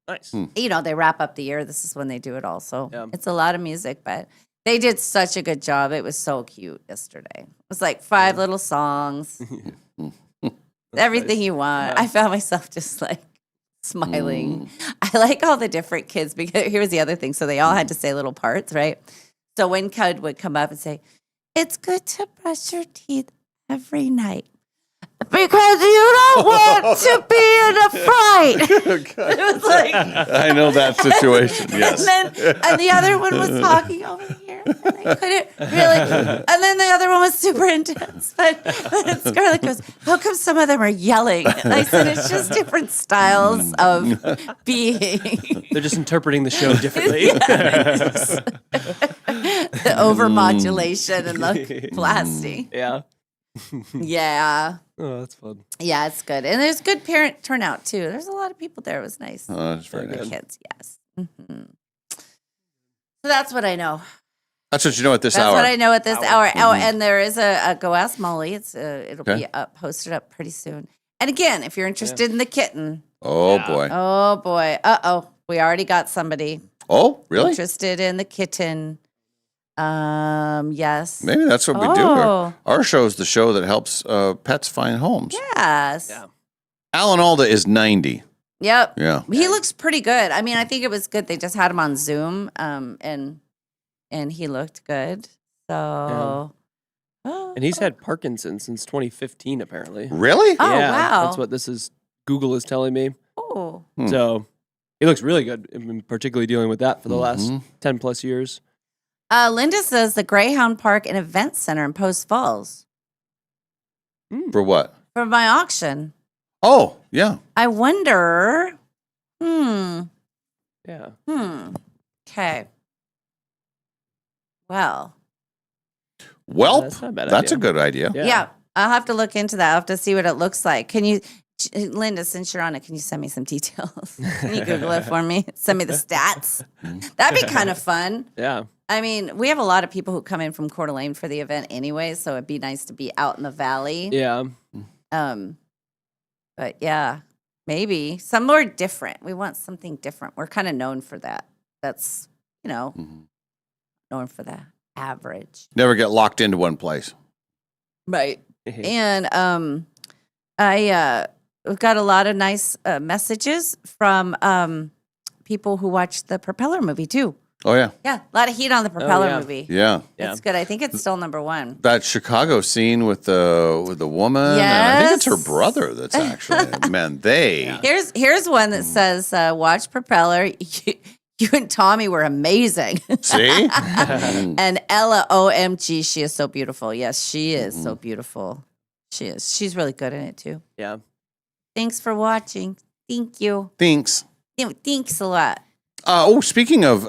Nice. you know, they wrap up the year. This is when they do it all. So Yeah. it's a lot of music, but they did such a good job. It was so cute yesterday. It was like 5 little songs. Everything you want. I found myself just like smiling. I like all the different kids because here's the other thing. So they all had to say little parts, right? So when kid would come up and say, "It's good to brush your teeth every night because you don't want to be in a fight." It was like, I know that situation. Yes. and the other one was talking over here. And I couldn't really. And then the other one was super intense. But Scarlett goes, "How come some of them are yelling?" And I said, "It's just different styles of being." They're just interpreting the show differently. The overmodulation and the blasting. Yeah. Yeah. Oh, that's fun. Yeah, it's good. And there's good parent turnout, too. There's a lot of people there. It was nice. Oh, that's very The nice. kids, yes. So that's what I know. That's what you know at this That's hour. what I know at this hour. Oh, and there is a Go Ask Molly. It'll Okay. be posted up pretty soon. And again, if you're interested in the kitten, Oh boy. oh boy, we already got somebody Oh, really? interested in the kitten. Yes. Maybe that's what we do. Oh. Our show's the show that helps pets find homes. Yes. Yeah. Alan Alda is 90. Yep. Yeah. He looks pretty good. I mean, I think it was good. They just had him on Zoom, and he looked good. So, And he's had Parkinson's since 2015, apparently. Really? Oh, Yeah, wow. That's what this is. Google is telling me. Oh, So he looks really good, I mean, particularly dealing with that for the last 10 plus years. Linda says the Greyhound Park and Event Center in Post Falls For what? for my auction. Oh, yeah. I wonder. Yeah. Okay. Well, Welp. That's not a bad That's a idea. good idea. yeah. I'll have to look into that. I'll have to see what it looks like. Can you, Linda, since you're on it, can you send me some details? Can you Google it for me? Send me the stats. That'd be kind of fun. Yeah. I mean, we have a lot of people who come in from Coeur d'Alene for the event anyway, so it'd be nice to be out in the valley. Yeah. But yeah, maybe some more different. We want something different. We're kind of known for that. That's, known for the average. Never get locked into one place. Right. And we've got a lot of nice messages from people who watched the Propeller movie too. Oh, yeah. Yeah, a lot of heat on the Propeller yeah. movie. Yeah. It's good. I think it's still number 1. That Chicago scene with the woman. And I think it's her Yes. brother that's actually, man, they. Here's one that says, "Watch Propeller. You and Tommy were amazing." See? And Ella, OMG, she is so beautiful. Yes, she is so beautiful. She is. She's really good in it too. Yeah. Thanks for watching. Thank you. Thanks. Thanks a lot. Speaking of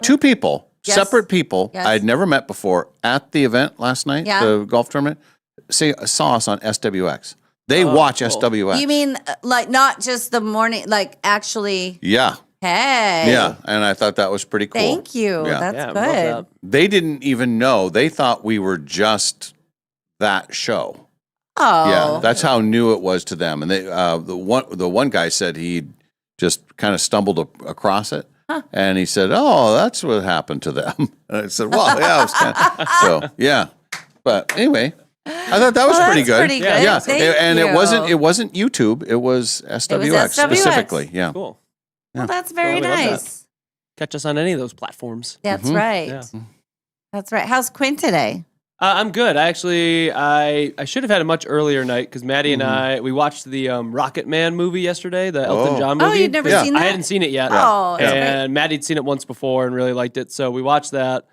two people, Yes. separate people Yes. I'd never met before at the event last night, Yeah. the golf tournament, saw us on SWX. They watch SWX. You mean like not just the morning, like actually? Yeah. Hey. Yeah. And I thought that was pretty cool. Thank you. Yeah. That's Yeah, love good. that. They didn't even know. They thought we were just that show. Oh. Yeah, that's how new it was to them. And they, the one guy said he just kind of stumbled across it, and he said, "Oh, that's what happened to them." And I said, "Well, yeah, it was so yeah." But anyway, I thought that was Well, pretty that's good. pretty good. Yeah, Thank and you. it wasn't YouTube. It was SWX, SWX. specifically. Yeah. Cool. Well, that's very Well, we love that. nice. Catch us on any of those platforms. That's right. Yeah. That's right. How's Quinn today? I'm good. I actually, I should have had a much earlier night because Maddie and we watched the Rocket Man movie yesterday, the Elton John movie. Oh, you'd never Yeah. seen that? I hadn't seen it yet. Oh, that's great. and Maddie'd seen it once before and really liked it, so we watched that.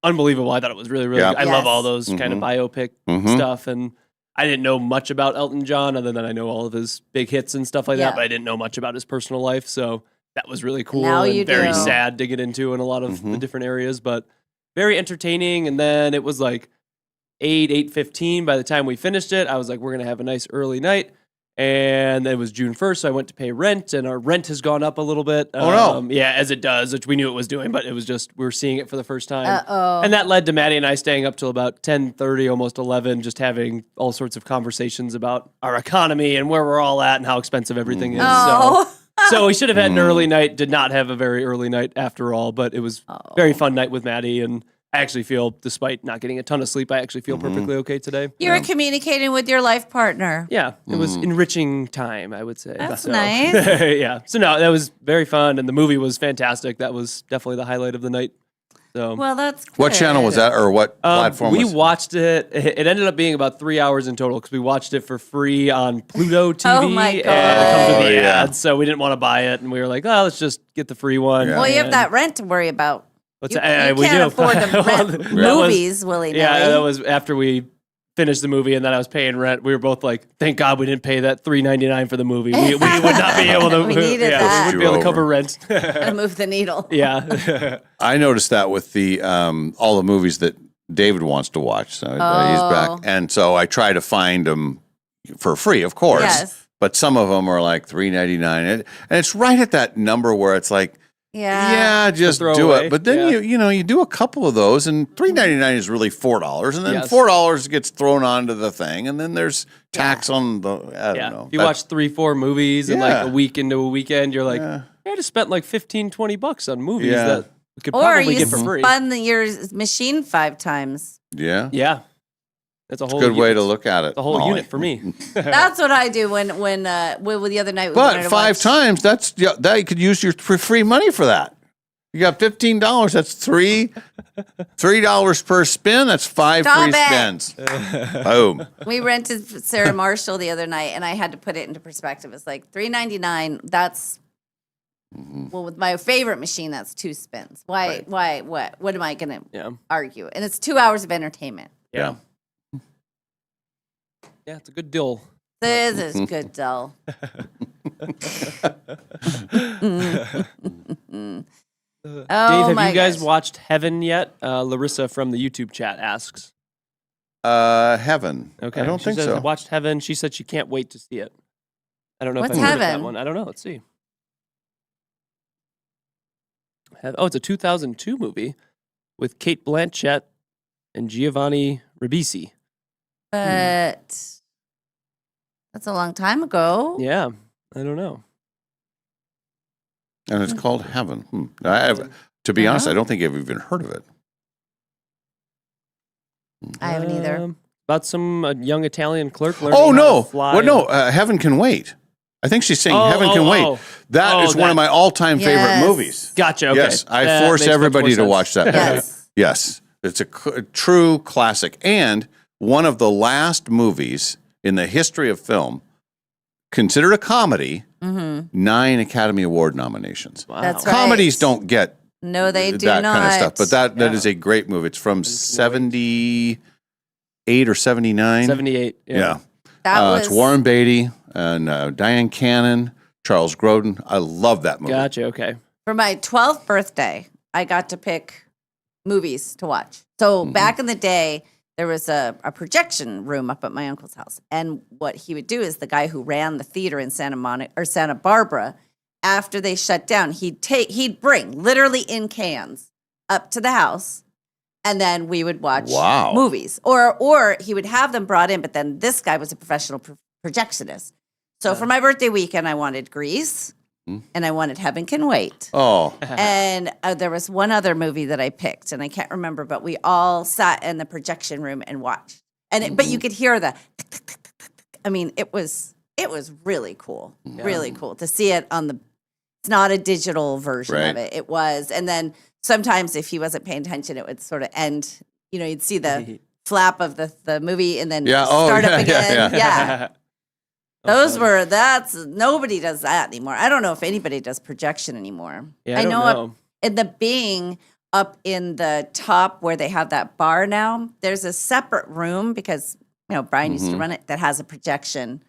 unbelievable. I thought it was really, really Yeah. good. I love Yes. all those kind of biopic stuff. And I didn't know much about Elton John other than I know all of his big hits and stuff like Yeah. that, but I didn't know much about his personal life. So that was really cool Now and you very do. sad to get into in a lot of the different areas, but very entertaining. And then it was like 8:15 by the time we finished it. I was like, we're going to have a nice early night. And it was June 1st, so I went to pay rent, and our rent has gone up a little bit. Oh, no. Yeah, as it does, which we knew it was doing, but it was just, we were seeing it for the first time. Uh-oh. And that led to Maddie and I staying up till about 10:30, almost 11, just having all sorts of conversations about our economy and where we're all at and how expensive everything is. Oh. So we should have had an early night, did not have a very early night after all, but it was a very fun night with Maddie, and I actually feel, despite not getting a ton of sleep, I actually feel perfectly okay today. You were communicating with your life partner. Yeah, it was enriching time, I would say. That's So- nice. Yeah. So no, that was very fun, and the movie was fantastic. That was definitely the highlight of the night. So Well, that's good. What channel was that, or what platform? we was watched it. It ended up being about 3 hours in total because we watched it for free on Pluto TV. Oh my And it comes with God. the Oh, yeah. ads, so we didn't want to buy it, and we were like, oh, let's just get the free one. Yeah. Well, you have And- that rent to worry about. What's You, that? you We can't do. afford to Well, rent that was- movies willy-nilly. Yeah, that was after we finished the movie, and then I was paying rent. We were both like, "Thank God we didn't pay that $3.99 for the movie. We would not be able to. We needed that. We wouldn't be able to cover Over. rent." Gotta move the needle. Yeah, I noticed that with the all the movies that David wants to watch. So he's Oh. back, and so I try to find them for free, of course. Yes. But some of them are like $3.99, and it's right at that number where it's like, yeah, just throw do away. it. But then Yeah. you do a couple of those, and $3.99 is really $4, and then Yes. $4 gets thrown onto the thing, and then there's tax on the. I yeah. don't know. If you watch 3-4 movies in like Yeah. a week into a weekend, you're like, Yeah. I just spent like $15-20 on movies Yeah. that we could Or probably you get for free. spun your machine 5 times. Yeah, Yeah, that's a whole good way to unit. look at it. The whole Molly. unit for me. That's what I do when the other night we wanted But to 5 watch- times, that you could use your free money for that. You got $15. That's $3 per spin. That's 5 Stop free it. spins. Boom. We rented Sarah Marshall the other night, and I had to put it into perspective. It's like $3.99. That's well, with my favorite machine, that's 2 spins. Why? Why? What am I going to Yeah, argue? And it's 2 hours of entertainment. yeah, yeah. It's a good deal. This is good, Dell. Dave, Oh have my you guys gosh. watched Heaven yet? Larissa from the YouTube chat asks. Heaven. Okay, I don't she think says, so. I watched Heaven. She said she can't wait to see it. I don't know What's if I heard of that Heaven? one. I don't know. Let's see. Oh, it's a 2002 movie with Kate Blanchett and Giovanni Ribisi. But that's a long time ago. Yeah, I don't know. And it's called Heaven. To be honest, I don't think I've even heard of it. I haven't either. About some young Italian clerk learning Oh, how no. to fly. Well, no. Heaven Can Wait. I think she's saying Oh, Heaven Can oh, Wait. oh. That is Oh, one of that- my all-time favorite Yes. movies. Gotcha. Okay. Yes, I That force makes much everybody more to sense. watch that movie. Yes. Yes, it's a true classic, and one of the last movies in the history of film considered a comedy. 9 Academy Award nominations. Wow. That's right. Comedies don't get No, they do that not. kind of stuff, but that is a great movie. It's from 78 or 79. 78. Yeah. That was It's Warren Beatty and Diane Cannon, Charles Grodin. I love that movie. Gotcha. Okay. for my 12th birthday. I got to pick movies to watch. So back in the day, there was a projection room up at my uncle's house, and what he would do is the guy who ran the theater in Santa Barbara, after they shut down, he'd bring literally in cans up to the house, and then we would watch Wow. movies, or he would have them brought in. But then this guy was a professional projectionist. So for my birthday weekend, I wanted Grease, and I wanted Heaven Can Wait. Oh, And there was one other movie that I picked, and I can't remember, but we all sat in the projection room and watched. And but you could hear the. I mean, it was really cool, really cool to see it on the. It's not a digital version Right. of it. It was, and then sometimes if he wasn't paying attention, it would sort of end. You know, you'd see the flap of the movie, and then Yeah. Oh, start yeah, up again. yeah. That's nobody does that anymore. I don't know if anybody does projection anymore. Yeah, I don't know know. in the Bing, up in the top where they have that bar now. There's a separate room because Brian used to run it that has a projection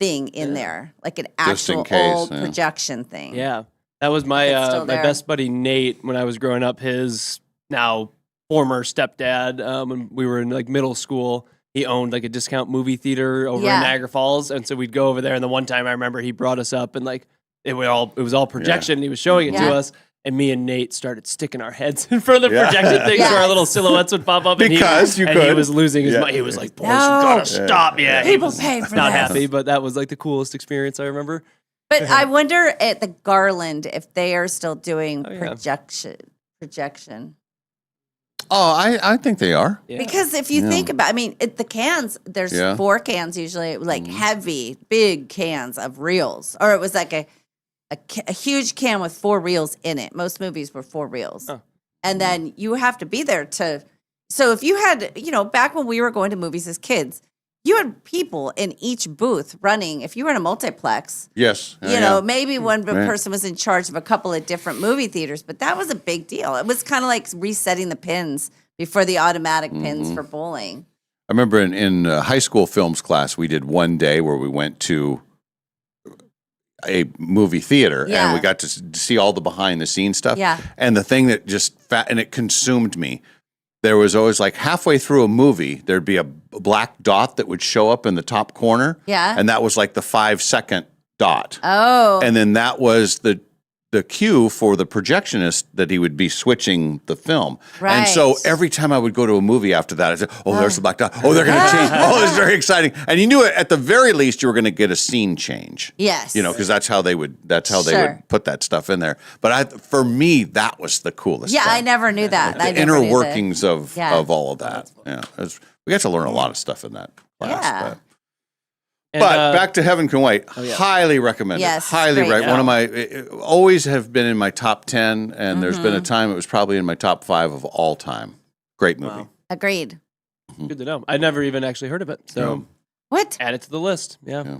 thing in there, like an Just in actual case, old yeah. projection thing. Yeah, that was my It's still my there. best buddy Nate when I was growing up. His now former stepdad, when we were in like middle school, he owned like a discount movie theater over Yeah. in Niagara Falls, and so we'd go over there. And the one time I remember he brought us up, and like it was all projection. And he was showing it Yeah. to us. And me and Nate started sticking our heads in front of the Yeah. projection thing so our Yes. little silhouettes would pop up. Because you and he could. was losing his Yeah. mind. He was like, boys, No. you gotta stop. Yeah, he People was pay for not this. happy, but that was like the coolest experience I remember. But I wonder at the Garland if they are still doing Oh, yeah. projection. Oh, I think they are. Yeah. Because if you think about, the cans, there's Yeah. 4 cans usually, like heavy, big cans of reels, or it was like a huge can with 4 reels in it. Most movies were 4 reels, Oh. and then you have to be there to. So if you had, back when we were going to movies as kids, you had people in each booth running. If you were in a multiplex, Yes. maybe one Right. person was in charge of a couple of different movie theaters, but that was a big deal. It was kind of like resetting the pins before the automatic pins for bowling. I remember in high school films class, we did one day where we went to a movie theater Yeah. and we got to see all the behind the scenes stuff. Yeah. And the thing that and it consumed me. There was always like halfway through a movie, there'd be a black dot that would show up in the top corner. Yeah. And that was like the 5-second dot. Oh, And then that was the cue for the projectionist that he would be switching the film. And so Right. every time I would go to a movie after that, I'd say, oh, there's the black dot. Oh, they're going to change. Oh, it's very exciting. And you knew it, at the very least you were going to get a scene change. yes. Because that's how they would Sure. put that stuff in there. But for me, that was the coolest Yeah, thing. I never knew that. The inner workings of Yeah. all of that. Yeah. We got to learn a lot of stuff in that class. Yeah. But back to Heaven Can Wait. yeah. Highly recommended. Yes, Highly great. right. One of my always have been in my top 10, and there's been a time it was probably in my top 5 of all time. Great movie. Wow. Agreed. Good to know. I never even actually heard of it. So What? add it to the list. Yeah. Yeah.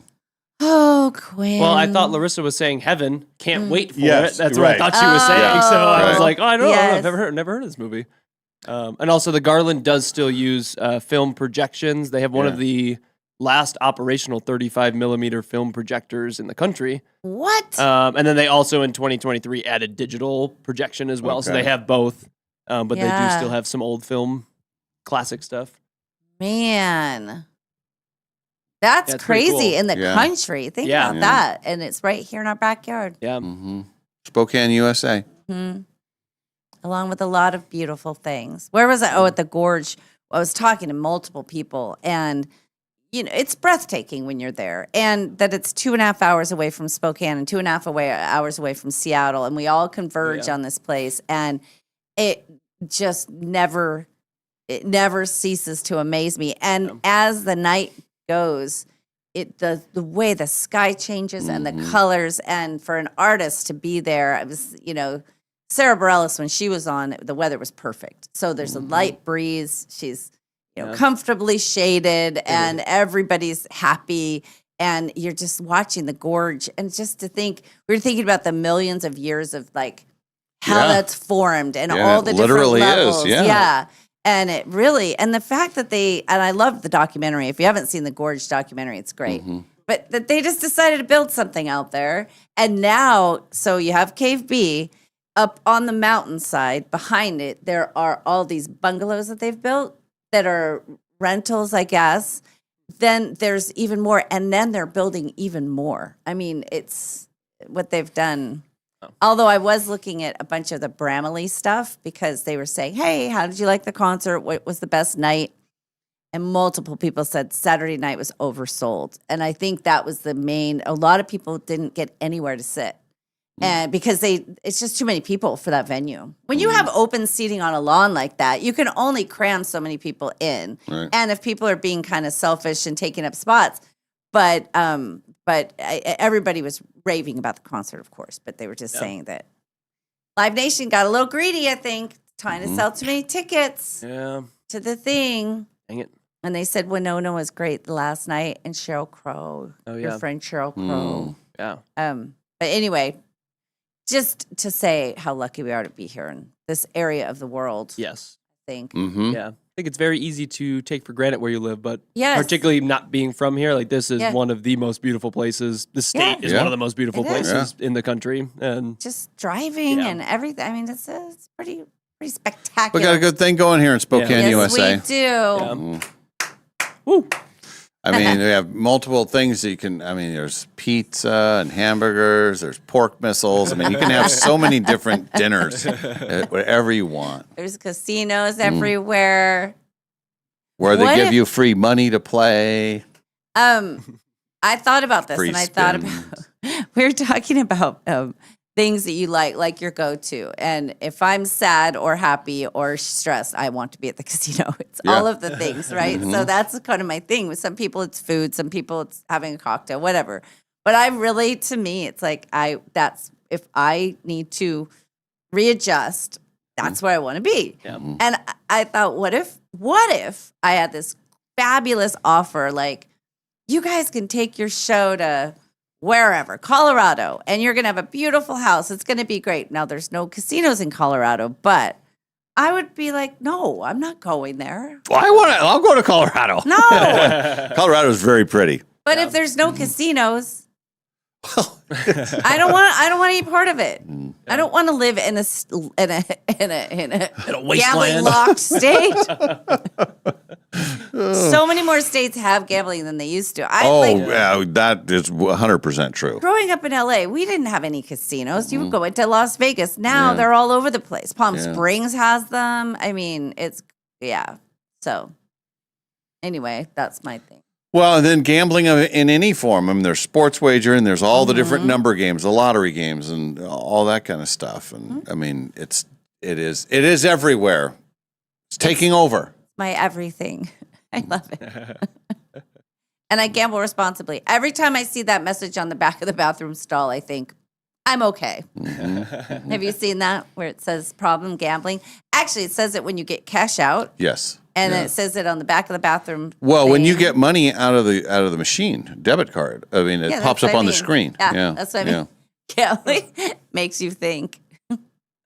Oh, Quinn. Well, I thought Larissa was saying heaven. Can't wait for Yes, it. That's right. what I thought she was saying. Yeah. So I was Right. like, oh, I don't know. Yes. I've never heard of this movie. And also, the Garland does still use film projections. They have one Yeah. of the last operational 35 millimeter film projectors in the country. What? And then they also in 2023 added digital projection as well. So Okay. they have both, but they do Yeah. still have some old film classic stuff. Man. That's Yeah, it's pretty crazy cool. in the Yeah. country. Think Yeah. about Yeah. that. And it's right here in our backyard. Yeah. Spokane, USA. Along with a lot of beautiful things. Where was I? Oh, at the Gorge. I was talking to multiple people, and it's breathtaking when you're there, and that it's 2.5 hours away from Spokane and 2.5 hours away from Seattle, and we all converge on this place, and it just never ceases to amaze me. And as the night goes, the way the sky changes and the colors, and for an artist to be there, I was Sarah Bareilles, when she was on, the weather was perfect. So there's a light breeze. She's comfortably shaded, and everybody's happy. And you're just watching the gorge, and just to think, we were thinking about the millions of years of like how Yeah. that's formed and Yeah, all it the different literally is, levels. yeah. And it really, and the fact that and I love the documentary. If you haven't seen the Gorge documentary, it's great. But that they just decided to build something out there. And now, so you have Cave B. Up on the mountainside behind it, there are all these bungalows that they've built that are rentals, I guess. Then there's even more, and then they're building even more. I mean, it's what they've done. Although I was looking at a bunch of the Bramley stuff because they were saying, hey, how did you like the concert? What was the best night? And multiple people said Saturday night was oversold. And I think that was a lot of people didn't get anywhere to sit. And because it's just too many people for that venue. When you have open seating on a lawn like that, you can only cram so many people in. Right. And if people are being kind of selfish and taking up spots, but everybody was raving about the concert, of course. But they were just saying that Live Nation got a little greedy, I think, trying to sell too many tickets Yeah. to the thing. Dang it. And they said Winona was great the last night, and Sheryl Crow, Oh, your yeah. friend Sheryl Crow. Yeah. But anyway, just to say how lucky we are to be here in this area of the world. Yes. I think. Mm-hmm. Yeah. I think it's very easy to take for granted where you live, but Yes. particularly not being from here, like this is Yeah. one of the most beautiful places. The state is Yeah. one of the most beautiful It is. places in the country. And Just driving Yeah. and everything. I mean, it's pretty We spectacular. got a good thing going here in Spokane, yes, USA. we do. yeah. Woo. I mean, we have multiple things that you can. I mean, there's pizza and hamburgers. There's pork missiles. I mean, you can have so many different dinners, whatever you want. There's casinos everywhere. Where they What give if- you free money to play. I thought about this, Free and I thought spins. about we were talking about things that you like your go-to. And if I'm sad or happy or stressed, I want to be at the casino. It's Yeah. all of the things, right? So that's kind of my thing. With some people, it's food. Some people, it's having a cocktail, whatever. But I really, to me, it's like that's if I need to readjust, that's where I want to be. Yeah. And I thought, what if I had this fabulous offer, like you guys can take your show to wherever, Colorado, and you're going to have a beautiful house. It's going to be great. Now, there's no casinos in Colorado, but I would be like, no, I'm not going there. Well, I'll go to Colorado. No. Colorado is very pretty. But if there's no casinos, I don't want to be part of it. I don't want to live in a gambling wasteland. locked state. So many more states have gambling than they used to. Yeah, that is 100% true. Growing up in LA, we didn't have any casinos. You would go into Las Vegas. Now they're all over the place. Palm Springs has them. I mean, So, anyway, that's my thing. Well, and then gambling in any form. I mean, there's sports wagering, there's all the different number games, the lottery games, and all that kind of stuff. And I mean, it is everywhere. It's taking over. My everything. I love it. And I gamble responsibly. Every time I see that message on the back of the bathroom stall, I think, I'm okay. Have you seen that where it says problem gambling? Actually, it says it when you get cash out. Yes. And Yeah. then it says it on the back of the bathroom. Well, when you thing. get money out of the machine, debit card, I mean, it Yeah, pops that's up what I on the mean. screen. Yeah, that's what I mean. Gambling makes you think.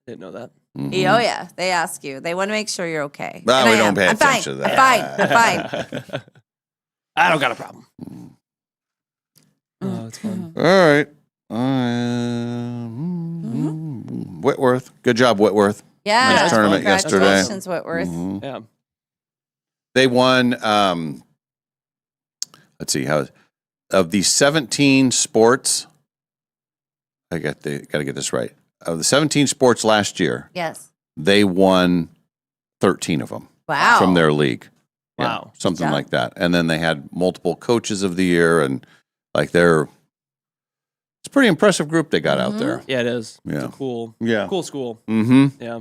Didn't know that. Oh yeah, they ask you. They want to make sure you're okay. Well, And we I don't am. pay I'm fine. attention to that. I'm fine. I don't got a problem. Oh, it's fun. All right. Whitworth. Good job, Whitworth. Yeah. Nice tournament yesterday. Congratulations, Whitworth. Yeah. They won, let's see, of the 17 sports, got to get this right. Of the 17 sports last year, Yes. they won 13 of them Wow. from their league. Wow. Something job. like that. And then they had multiple coaches of the year, and like it's a pretty impressive group they got out there. Yeah, it is. It's Yeah. a cool school. Mm-hmm. Yeah.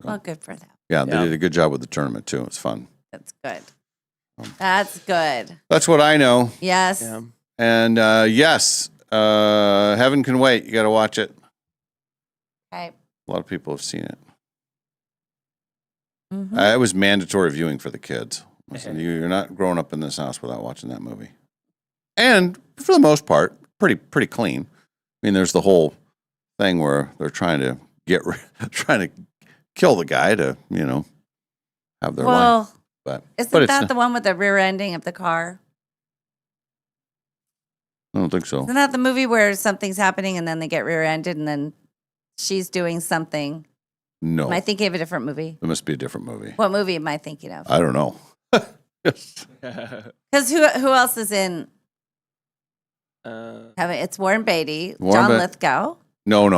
Well, good for them. Yeah, they Yeah. did a good job with the tournament too. It was fun. That's good. That's good. That's what I know. Yes. Yeah. And yes, Heaven Can Wait. You got to watch it. Okay. A lot of people have seen it. Mhm. It was mandatory viewing for the kids. Listen, you're not growing up in this house without watching that movie. And for the most part, pretty clean. I mean, there's the whole thing where they're trying to trying to kill the guy to have their life. Well, But isn't but it's that not- the one with the rear ending of the car? I don't think so. Isn't that the movie where something's happening and then they get rear ended and then she's doing something? No, Am I thinking of a different movie? it must be a different movie. What movie am I thinking of? I don't know. Because who else is in? It's Warren Beatty, John Warren Lithgow. No.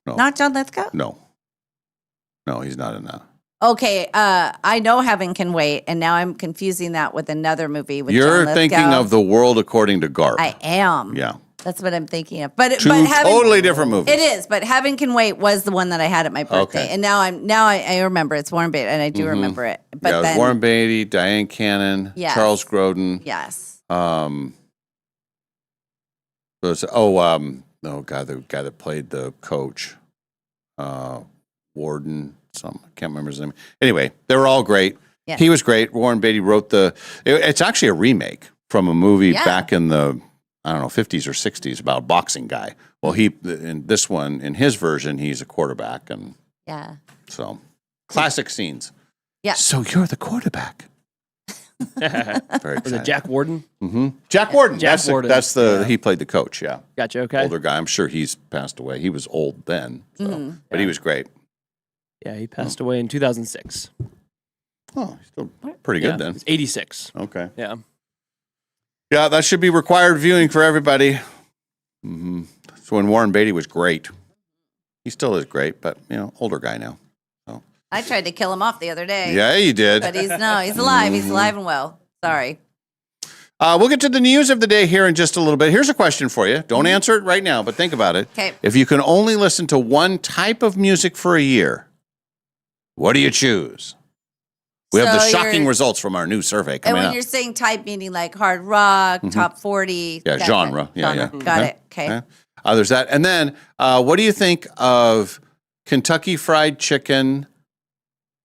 Not John Lithgow. No, he's not in that. Okay, I know Heaven Can Wait, and now I'm confusing that with another movie with You're John thinking Lithgow. of The World According to Garp. I am. Yeah. That's what I'm thinking of. But Two Heaven, totally different movies. It is, but Heaven Can Wait was the one that I had at my birthday, Okay. and now I remember it's Warren Beatty, and I do remember it. But yeah, it was then, Warren Beatty, Diane Cannon, Yes. Charles Grodin. yes, The guy that played the coach, Warden. I can't remember his name. Anyway, they were all great. Yeah. He was great. Warren Beatty wrote it's actually a remake from a movie Yeah. back in the I don't know, 50s or 60s about a boxing guy. Well, in this one, in his version, he's a quarterback. And Yeah. so classic scenes. Yeah. So you're the quarterback. Very Was it exciting. Jack Warden? Jack Warden. Jack Warden. He played the coach. Yeah. Gotcha. Okay. Older guy. I'm sure he's passed away. He was old then, so, but he was great. Yeah, he passed away in 2006. Oh, he's still pretty Yeah, good then. he's 86. Okay. Yeah. Yeah, that should be required viewing for everybody. Mm-hmm. So when Warren Beatty was great, he still is great, but older guy now. I tried to kill him off the other day. Yeah, you did. But he's alive. He's alive and well. Sorry. We'll get to the news of the day here in just a little bit. Here's a question for you. Don't answer it right now, but think about it. Okay. If you can only listen to one type of music for a year, what do you choose? We have the So shocking you're- results from our new survey And coming when up. you're saying type, meaning like hard rock, top 40. Yeah, that genre. kind- Yeah, genre. yeah. Got Okay. it. Okay. There's that. And then what do you think of Kentucky Fried Chicken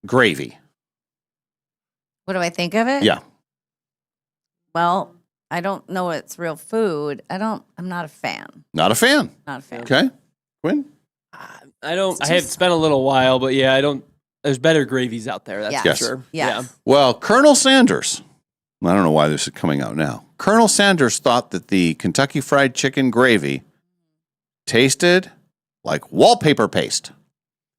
gravy? What do I think of it? Yeah. Well, I don't know it's real food. I'm not a fan. Not a fan. Not a fan. Okay. Quinn? I have spent a little while, but yeah, I don't. There's better gravies out there. That's Yeah. for Yes. sure. Yes. Well, Colonel Sanders, I don't know why this is coming out now. Colonel Sanders thought that the Kentucky Fried Chicken gravy tasted like wallpaper paste.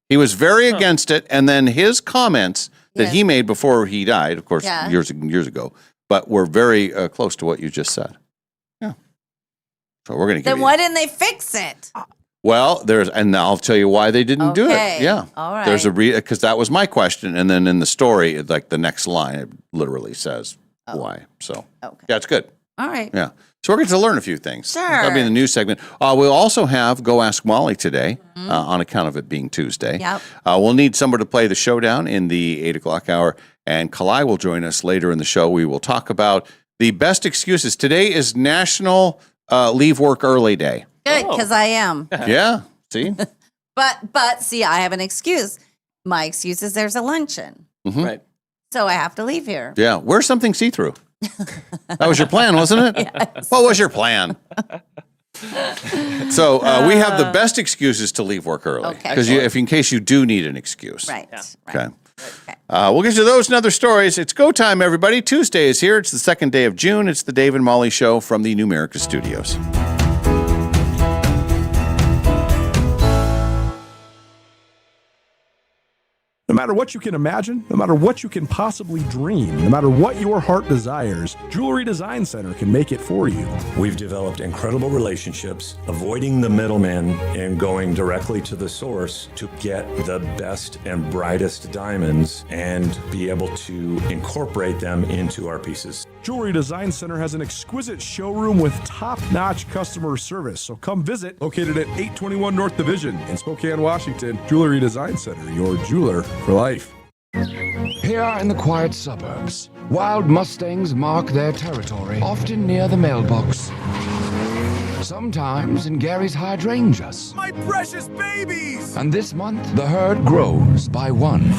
He was very against it, and then his comments that Yes. he made before he died, of course, Yeah. years ago, but were very close to what you just said. Yeah. So we're going to give Then you. why didn't they fix it? Well, and I'll tell you why they didn't do Okay. it. Yeah. All right. There's a because that was my question, and then in the story, like the next line, it literally says why. So Okay. yeah, it's good. All right. Yeah. So we're going to learn a few things. Sure. That'll be in the news segment. We'll also have Go Ask Molly today on account of it being Tuesday. Yep. We'll need somebody to play the showdown in the 8 o'clock hour, and Kalai will join us later in the show. We will talk about the best excuses. Today is National Leave Work Early Day. Good, because I am. Yeah. See? But see, I have an excuse. My excuse is there's a luncheon. Right. So I have to leave here. Yeah. Wear something see-through. That was your plan, wasn't it? Yes. What was your plan? So we have the best excuses to leave work early, Okay. because in case you do need an excuse. Right. Okay. Right. Okay. We'll get to those and other stories. It's go time, everybody. Tuesday is here. It's the second day of June. It's the Dave and Molly Show from the Numerica Studios. No matter what you can imagine, no matter what you can possibly dream, no matter what your heart desires, Jewelry Design Center can make it for you. We've developed incredible relationships, avoiding the middleman and going directly to the source to get the best and brightest diamonds and be able to incorporate them into our pieces. Jewelry Design Center has an exquisite showroom with top-notch customer service, so come visit. Located at 821 North Division in Spokane, Washington, Jewelry Design Center, your jeweler for life. Here in the quiet suburbs, wild Mustangs mark their territory, often near the mailbox. Sometimes in Gary's hydrangeas. My precious babies! And this month, the herd grows by one.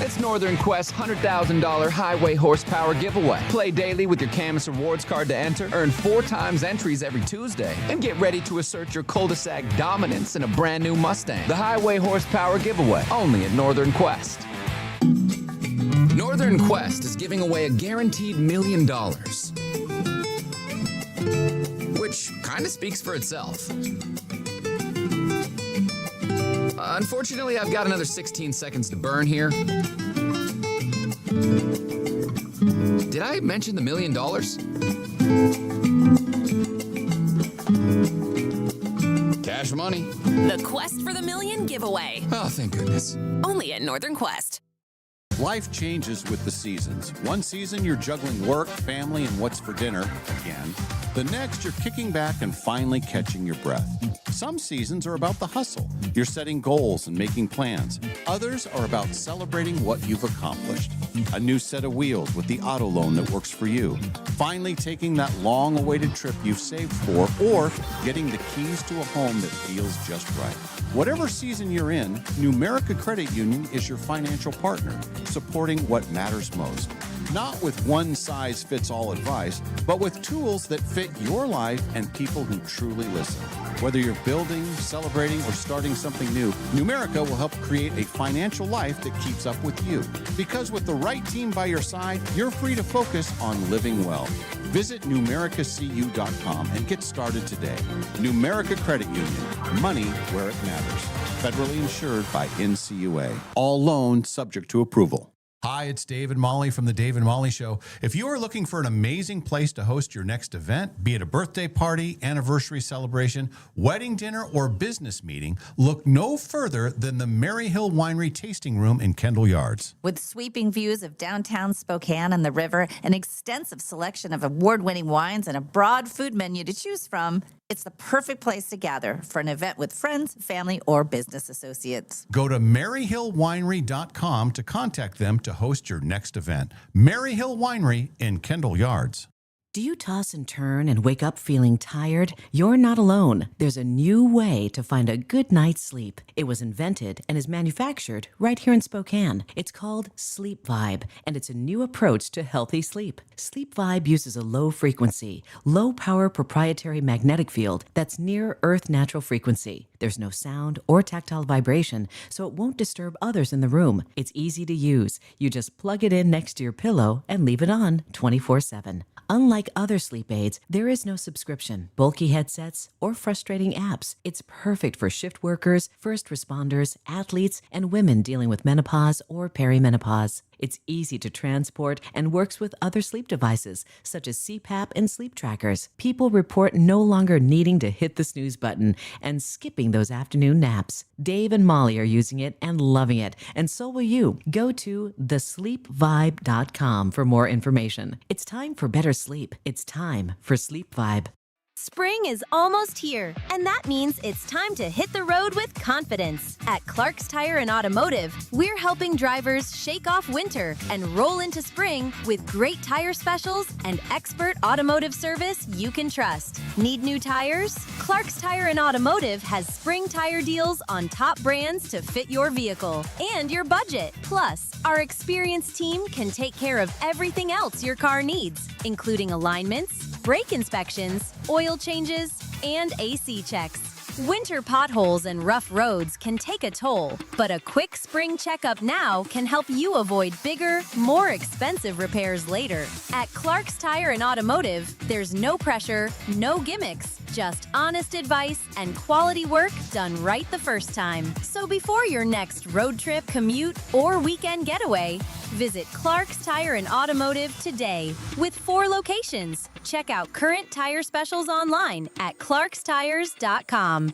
It's Northern Quest's $100,000 highway horsepower giveaway. Play daily with your Camus Rewards card to enter, earn 4 times entries every Tuesday, and get ready to assert your cul-de-sac dominance in a brand new Mustang. The highway horsepower giveaway, only at Northern Quest. Northern Quest is giving away a guaranteed $1 million. Which kind of speaks for itself. Unfortunately, I've got another 16 seconds to burn here. Did I mention the $1 million? Cash money. The Quest for the Million giveaway. Oh, thank goodness. Only at Northern Quest. Life changes with the seasons. One season, you're juggling work, family, and what's for dinner again. The next, you're kicking back and finally catching your breath. Some seasons are about the hustle. You're setting goals and making plans. Others are about celebrating what you've accomplished. A new set of wheels with the auto loan that works for you. Finally taking that long-awaited trip you've saved for, or getting the keys to a home that feels just right. Whatever season you're in, Numerica Credit Union is your financial partner, supporting what matters most. Not with one-size-fits-all advice, but with tools that fit your life and people who truly listen. Whether you're building, celebrating, or starting something new, Numerica will help create a financial life that keeps up with you. Because with the right team by your side, you're free to focus on living well. Visit numericacu.com and get started today. Numerica Credit Union. Money where it matters. Federally insured by NCUA. All loans subject to approval. Hi, it's Dave and Molly from The Dave and Molly Show. If you are looking for an amazing place to host your next event, be it a birthday party, anniversary celebration, wedding dinner, or business meeting, look no further than the Maryhill Winery Tasting Room in Kendall Yards. With sweeping views of downtown Spokane and the river, an extensive selection of award-winning wines, and a broad food menu to choose from, it's the perfect place to gather for an event with friends, family, or business associates. Go to maryhillwinery.com to contact them to host your next event. Maryhill Winery in Kendall Yards. Do you toss and turn and wake up feeling tired? You're not alone. There's a new way to find a good night's sleep. It was invented and is manufactured right here in Spokane. It's called Sleep Vibe, and it's a new approach to healthy sleep. Sleep Vibe uses a low-frequency, low-power proprietary magnetic field that's near Earth natural frequency. There's no sound or tactile vibration, so it won't disturb others in the room. It's easy to use. You just plug it in next to your pillow and leave it on 24/7. Unlike other sleep aids, there is no subscription, bulky headsets, or frustrating apps. It's perfect for shift workers, first responders, athletes, and women dealing with menopause or perimenopause. It's easy to transport and works with other sleep devices, such as CPAP and sleep trackers. People report no longer needing to hit the snooze button and skipping those afternoon naps. Dave and Molly are using it and loving it, and so will you. Go to thesleepvibe.com for more information. It's time for better sleep. It's time for Sleep Vibe. Spring is almost here, and that means it's time to hit the road with confidence. At Clark's Tire and Automotive, we're helping drivers shake off winter and roll into spring with great tire specials and expert automotive service you can trust. Need new tires? Clark's Tire and Automotive has spring tire deals on top brands to fit your vehicle and your budget. Plus, our experienced team can take care of everything else your car needs, including alignments, brake inspections, oil changes, and AC checks. Winter potholes and rough roads can take a toll, but a quick spring checkup now can help you avoid bigger, more expensive repairs later. At Clark's Tire and Automotive, there's no pressure, no gimmicks, just honest advice and quality work done right the first time. So before your next road trip, commute, or weekend getaway, visit Clark's Tire and Automotive today. With 4 locations, check out current tire specials online at clarkstires.com.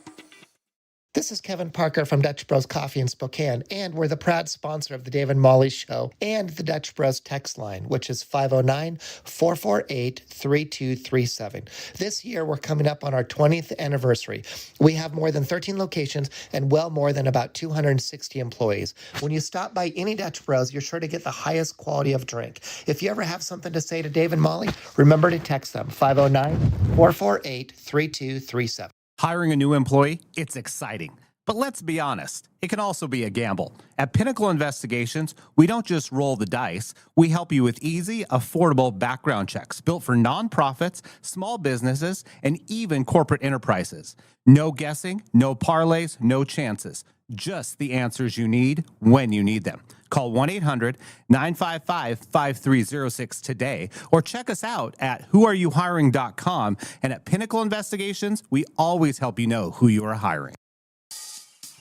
This is Kevin Parker from Dutch Bros Coffee in Spokane, and we're the proud sponsor of the Dave and Molly Show and the Dutch Bros text line, which is 509-448-3237. This year, we're coming up on our 20th anniversary. We have more than 13 locations and well more than about 260 employees. When you stop by any Dutch Bros, you're sure to get the highest quality of drink. If you ever have something to say to Dave and Molly, remember to text them, 509-448-3237. Hiring a new employee? It's exciting. But let's be honest, it can also be a gamble. At Pinnacle Investigations, we don't just roll the dice. We help you with easy, affordable background checks built for nonprofits, small businesses, and even corporate enterprises. No guessing, no parlays, no chances. Just the answers you need when you need them. Call 1-800-955-5306 today or check us out at whoareyouhiring.com. And at Pinnacle Investigations, we always help you know who you are hiring.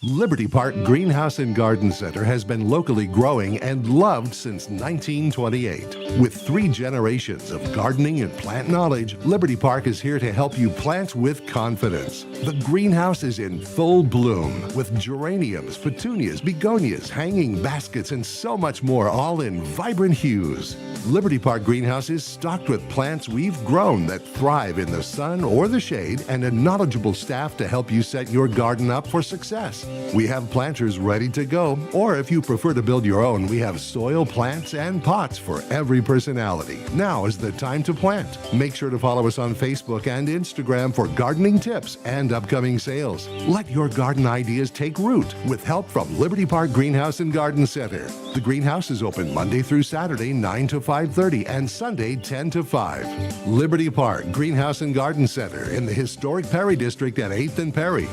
Liberty Park Greenhouse and Garden Center has been locally growing and loved since 1928. With 3 generations of gardening and plant knowledge, Liberty Park is here to help you plant with confidence. The greenhouse is in full bloom with geraniums, petunias, begonias, hanging baskets, and so much more, all in vibrant hues. Liberty Park Greenhouse is stocked with plants we've grown that thrive in the sun or the shade, and a knowledgeable staff to help you set your garden up for success. We have planters ready to go, or if you prefer to build your own, we have soil, plants, and pots for every personality. Now is the time to plant. Make sure to follow us on Facebook and Instagram for gardening tips and upcoming sales. Let your garden ideas take root with help from Liberty Park Greenhouse and Garden Center. The greenhouse is open Monday through Saturday, 9 to 5:30, and Sunday, 10 to 5. Liberty Park Greenhouse and Garden Center in the historic Perry District at 8th and Perry.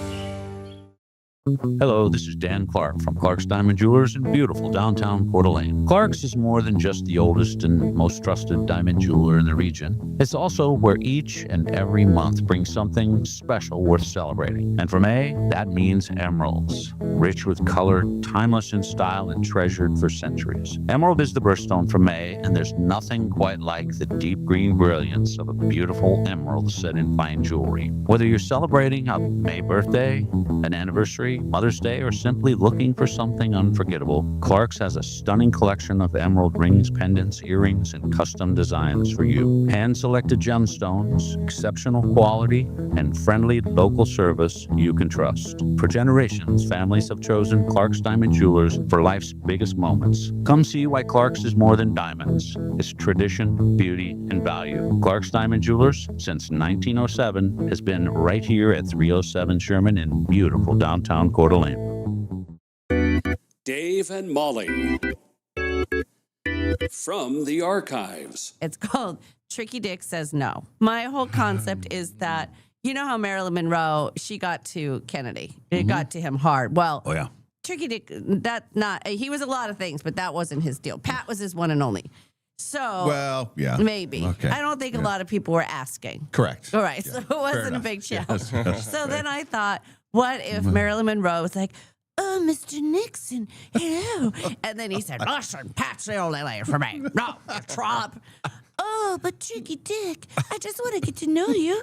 Hello, this is Dan Clark from Clark's Diamond Jewelers in beautiful downtown Coeur d'Alene. Clark's is more than just the oldest and most trusted diamond jeweler in the region. It's also where each and every month brings something special worth celebrating. And for May, that means emeralds. Rich with color, timeless in style, and treasured for centuries. Emerald is the birthstone for May, and there's nothing quite like the deep green brilliance of a beautiful emerald set in fine jewelry. Whether you're celebrating a May birthday, an anniversary, Mother's Day, or simply looking for something unforgettable, Clark's has a stunning collection of emerald rings, pendants, earrings, and custom designs for you. Hand-selected gemstones, exceptional quality, and friendly local service you can trust. For generations, families have chosen Clark's Diamond Jewelers for life's biggest moments. Come see why Clark's is more than diamonds. It's tradition, beauty, and value. Clark's Diamond Jewelers, since 1907, has been right here at 307 Sherman in beautiful downtown Coeur d'Alene. Dave and Molly from the archives. It's called Tricky Dick Says No. My whole concept is that, you know how Marilyn Monroe, she got to Kennedy. It got to him hard. Well, Oh, yeah. Tricky Dick, he was a lot of things, but that wasn't his deal. Pat was his one and only. So, well, yeah. Maybe. Okay. I don't think a lot of people were asking. Correct. All right. So it wasn't a enough. big challenge. Yes, yes. So then I thought, what if Marilyn Monroe was like, oh, Mr. Nixon, hello. And then he said, listen, Pat's the only lady for me. No, Trump. Oh, but Tricky Dick, I just want to get to know you.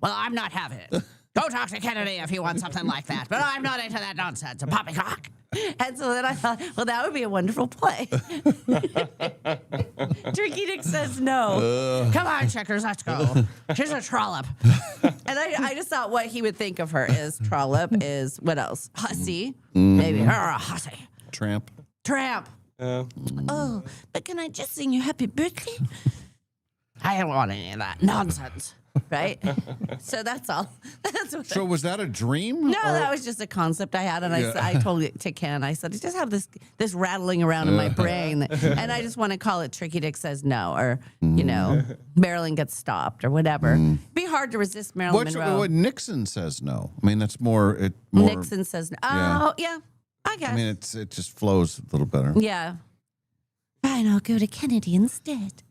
Well, I'm not having it. Go talk to Kennedy if you want something like that. But I'm not into that nonsense. A poppycock. And so then I thought, well, that would be a wonderful play. Tricky Dick says no. Come on, Checkers, let's go. She's a trollop. And I just thought what he would think of her is trollop is, what else? Hussy. Maybe her a hussy. Tramp. Tramp. Oh, but can I just sing you happy birthday? I don't want any of that nonsense. Right? So that's all. That's what So was that a dream? No, that was just a concept I had, and Yeah. I told it to Ken. I said, I just have this rattling around in my brain, and I just want to call it Tricky Dick Says No, or, you know, Marilyn Gets Stopped, or whatever. It'd be hard to resist Marilyn Monroe. What Nixon says no. I mean, that's more. Nixon says no. Oh, yeah, I guess. I mean, it just flows a little better. Yeah. Fine, I'll go to Kennedy instead.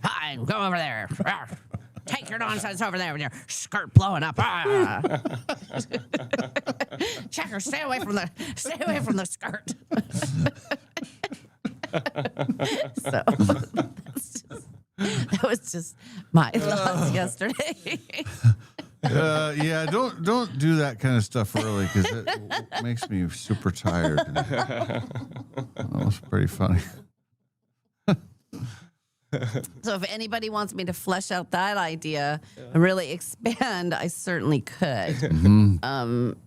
Fine, go over there. Take your nonsense over there with your skirt blowing up. Checker, stay away from the skirt. So that was just my thoughts yesterday. Yeah, don't do that kind of stuff early because it makes me super tired. That was pretty funny. So if anybody wants me to flesh out that idea and really expand, I certainly could.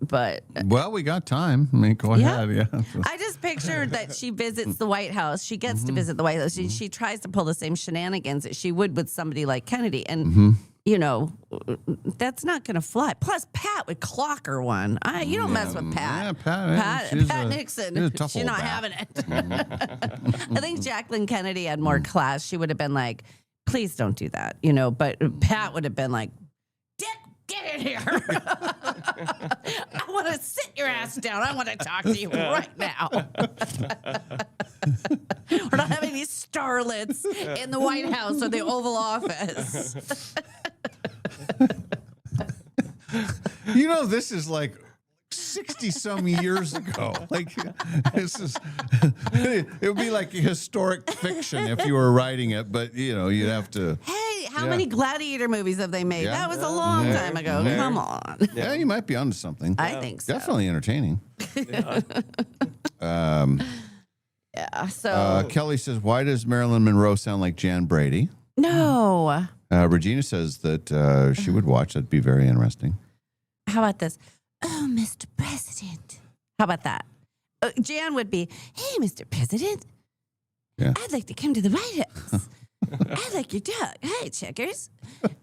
But Well, we got time. I mean, go Yeah. ahead. Yeah. I just pictured that she visits the White House. She gets to visit the White House. She tries to pull the same shenanigans that she would with somebody like Kennedy. And, you know, that's not going to fly. Plus, Pat would clock her one. You don't mess with Pat. Yeah, Pat. She's Pat a Nixon. tough She's old not bat. having it. I think Jacqueline Kennedy had more class. She would have been like, please don't do that. You know, but Pat would have been like, Dick, get in here. I want to sit your ass down. I want to talk to you right now. We're not having these starlets in the White House or the Oval Office. You know, this is like 60 some years ago. Like this is it would be like historic fiction if you were writing it, but you know, you'd have to Hey, how many Gladiator movies have they made? Yeah. That was a long time ago. Yeah. Come on. Yeah, you might be onto something. I think so. Definitely entertaining. Yeah. So Kelly says, why does Marilyn Monroe sound like Jan Brady? no. Regina says that she would watch. That'd be very interesting. How about this? Oh, Mr. President, How about that? Jan would be, hey, Mr. President, Yeah. I'd like to come to the White House. I like your dog. Hi, Checkers.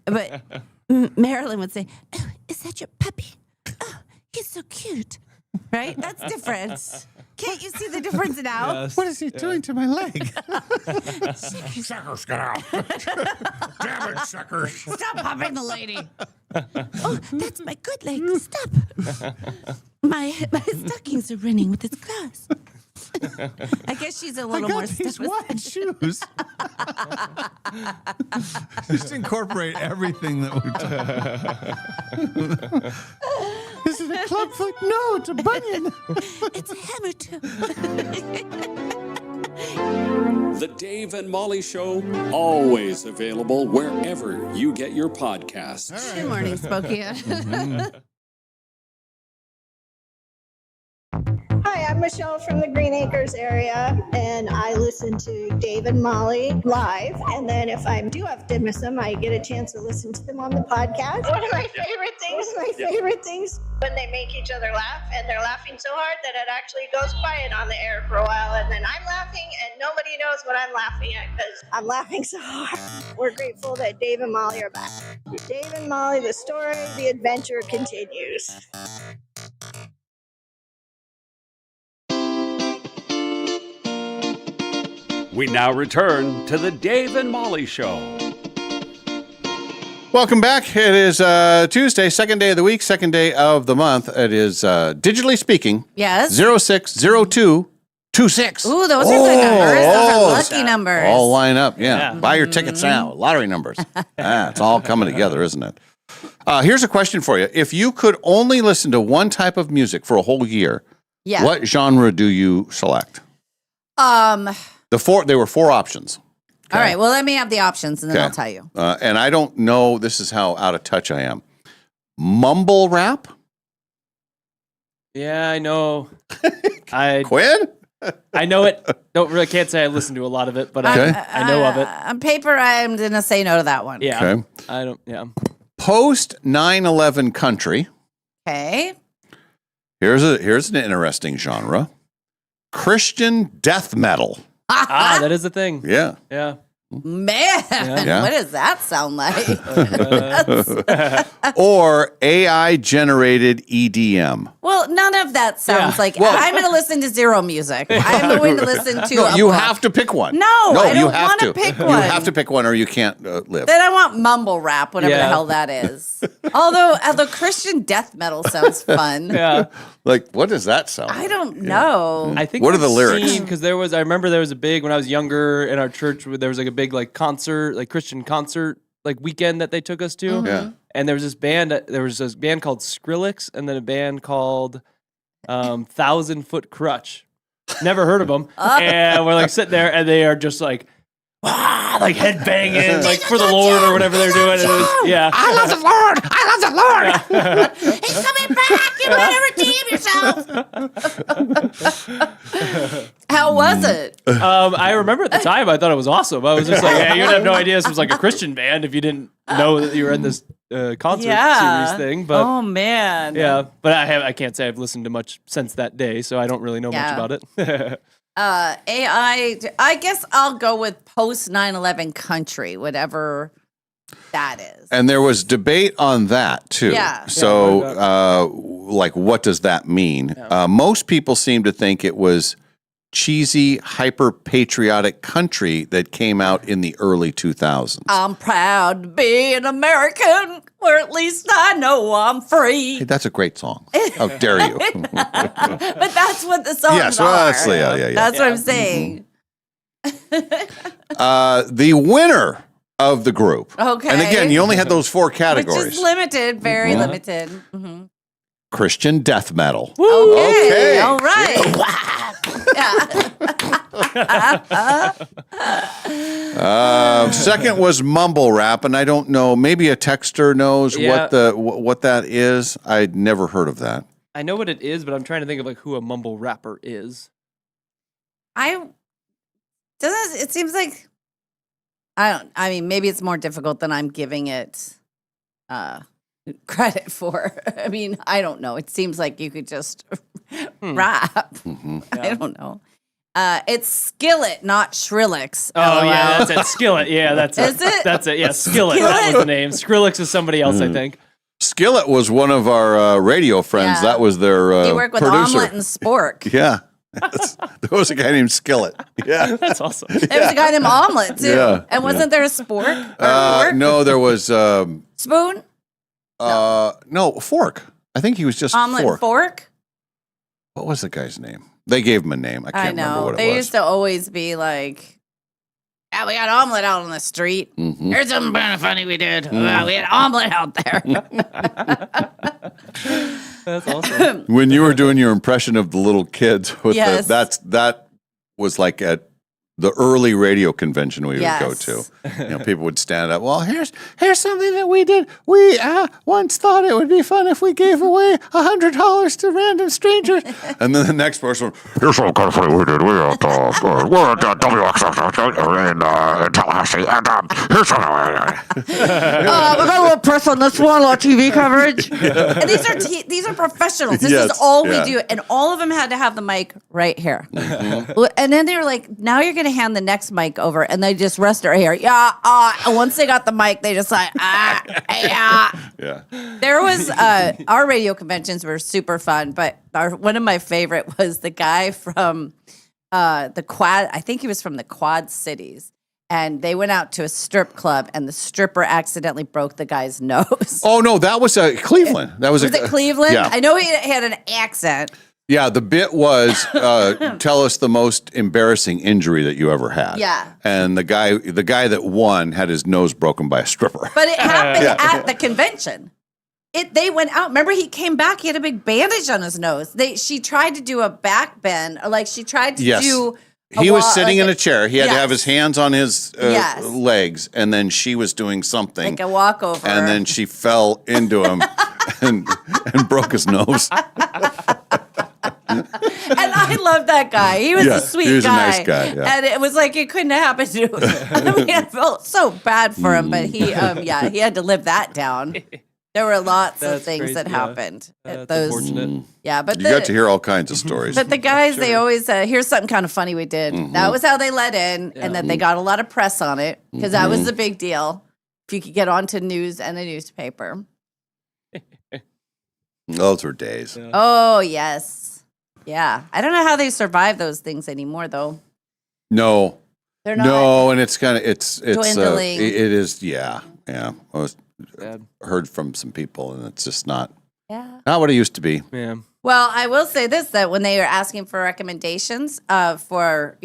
But Marilyn would say, oh, is that your puppy? Oh, he's so cute. Right? That's different. Can't you see the difference now? What is he doing to my leg? Checkers, get out. Damn it, Checkers. Stop popping the lady. Oh, that's my good leg. Stop. My stockings are running with its claws. I guess she's a little more these white shoes. Just incorporate everything that we talk. Is it a clubfoot? No, it's a bunion. It's a hammer toe. The Dave and Molly Show, always available wherever you get your podcasts. Good morning, Spokane. Hi, I'm Michelle from the Green Acres area, and I listen to Dave and Molly live. And then if I do have to miss them, I get a chance to listen to them on the podcast. One of my favorite things, when they make each other laugh, and they're laughing so hard that it actually goes quiet on the air for a while, and then I'm laughing, and nobody knows what I'm laughing at because I'm laughing so hard. We're grateful that Dave and Molly are back. Dave and Molly, the story, the adventure continues. We now return to the Dave and Molly Show. Welcome back. It is Tuesday, second day of the week, second day of the month. It is, digitally speaking, Yes. 060226. Ooh, those are good numbers. Those are lucky numbers. All line up, yeah. Buy your tickets now. Lottery numbers. It's all coming together, isn't it? Here's a question for you. If you could only listen to one type of music for a whole year, Yeah. what genre do you select? There were four options. All right. Well, let me have the options, and then Okay. I'll tell you. And I don't know, this is how out of touch I am. Mumble rap? Yeah, I know. Quinn? I know it. Really can't say I listened to a lot of it, but I know of it. On paper, I'm going to say no to that one. Yeah. Okay. I don't. Yeah. Post 9/11 country. Okay. Here's an interesting genre. Christian death metal. That is a thing. Yeah. Yeah. Man, Yeah. what does that sound like? Or AI generated EDM. Well, none of that sounds like. Well- I'm going to listen to zero music. I'm going to listen to. No, a you pop. have to pick one. No, I you don't have want to to pick You one. have to pick one, or you can't live. Then I want mumble rap, whatever the Yeah. hell that is. Although Christian death metal sounds fun. Yeah. Like, what does that sound? I don't know. I think What are the lyrics? Because I remember there was a big, when I was younger in our church, there was like a big like concert, like Christian concert, like weekend that they took us to. Mm-hmm. Yeah. And there was this band called Skrillex, and then a band called 1,000 Foot Crutch. Never heard of them. And we're like sitting there, and they are just like, like head banging, like for the Lord or whatever they're doing. And it was, yeah. I love the Lord. I love the Lord. He's coming back. You better redeem yourself. How was it? I remember at the time, I thought it was awesome. I was just like, hey, you'd have no idea this was like a Christian band if you didn't know that you were in this concert series thing. But oh man. yeah, but I can't say I've listened to much since that day, so I don't really know much about it. AI. I guess I'll go with post 9/11 country, whatever that is. And there was debate on that too. Yeah. So, like, what does that mean? Most people seem to think it was cheesy, hyper patriotic country that came out in the early 2000s. I'm proud to be an American, or at least I know I'm free. Hey, that's a great song. How dare you? But that's what the songs Yes, are. well, that's- yeah. That's what I'm saying. The winner of the group. Okay. And again, you only had those four categories. Which is limited, very limited. Mm-hmm. Christian death metal. Okay. All right. Second was mumble rap, and I don't know. Maybe a texter knows Yeah. what that is. I'd never heard of that. I know what it is, but I'm trying to think of like who a mumble rapper is. It seems like I mean, maybe it's more difficult than I'm giving it credit for. I mean, I don't know. It seems like you could just rap. I don't know. It's Skillet, not Skrillex. Oh, yeah, that's it. Skillet. Yeah, that's it. Is it? That's it. Yeah, Skillet. That was the name. Skrillex is somebody else, I think. Skillet was one of our radio friends. Yeah. That was their You work with producer. Omelet and Spork. Yeah. There was a guy named Skillet. Yeah. That's awesome. There was a guy named Omelet, too. Yeah. And wasn't there a Spork? Or No, there was Spoon? no, Fork. I think he was just Omelet Fork? What was the guy's name? They gave him a name. I can't remember know. what it They was. used to always be like, yeah, we got Omelet out on the street. Here's something kind of funny we did. We had Omelet out there. That's awesome. When you were doing your impression of the little kids, with Yes. that was like at the early radio convention we would go Yes. to. People would stand up. Well, here's something that we did. We once thought it would be fun if we gave away $100 to random strangers. And then the next person, here's something kind of funny we did. We're at WXX in Tallahassee, and here's something. We got a little press on this one, a little TV coverage. And these are professionals. This Yes, is all yeah. we do. And all of them had to have the mic right here. And then they were like, now you're going to hand the next mic over. And they just rest their hair. Yeah. And once they got the mic, they just like, yeah. Yeah. There was, our radio conventions were super fun. But one of my favorite was the guy from the Quad. I think he was from the Quad Cities. And they went out to a strip club, and the stripper accidentally broke the guy's nose. Oh no, that was Cleveland. That was Was it Cleveland? Yeah. I know he had an accent. Yeah, the bit was tell us the most embarrassing injury that you ever had. Yeah. And the guy that won had his nose broken by a stripper. But it happened at the convention. They went out. Remember, he came back. He had a big bandage on his nose. She tried to do a back bend, or like she tried to Yes. do. He was sitting in a chair. He had to Yes. have his hands on his Yes. legs, and then she was doing something. like a walkover. And then she fell into him and broke his nose. And I love that guy. He was Yeah, a sweet he was a guy. nice guy, yeah. And it was like it couldn't have happened to him. I mean, I felt so bad for him, but he had to live that down. There were lots of That's things crazy, that yeah. happened at That's those. unfortunate. Yeah, but You got to hear all kinds of stories. But the guys, they always, here's something kind of funny we did. That was how they let in, and that they got a lot of press on it, because that was the big deal. If you could get onto news and a newspaper. Those were days. Oh, yes. Yeah. I don't know how they survive those things anymore, though. No. They're not. No, and it's kind of it's Dwindling. it is yeah. I was heard from some people, and it's just not what it used to be. Yeah. Well, I will say this, that when they are asking for recommendations for,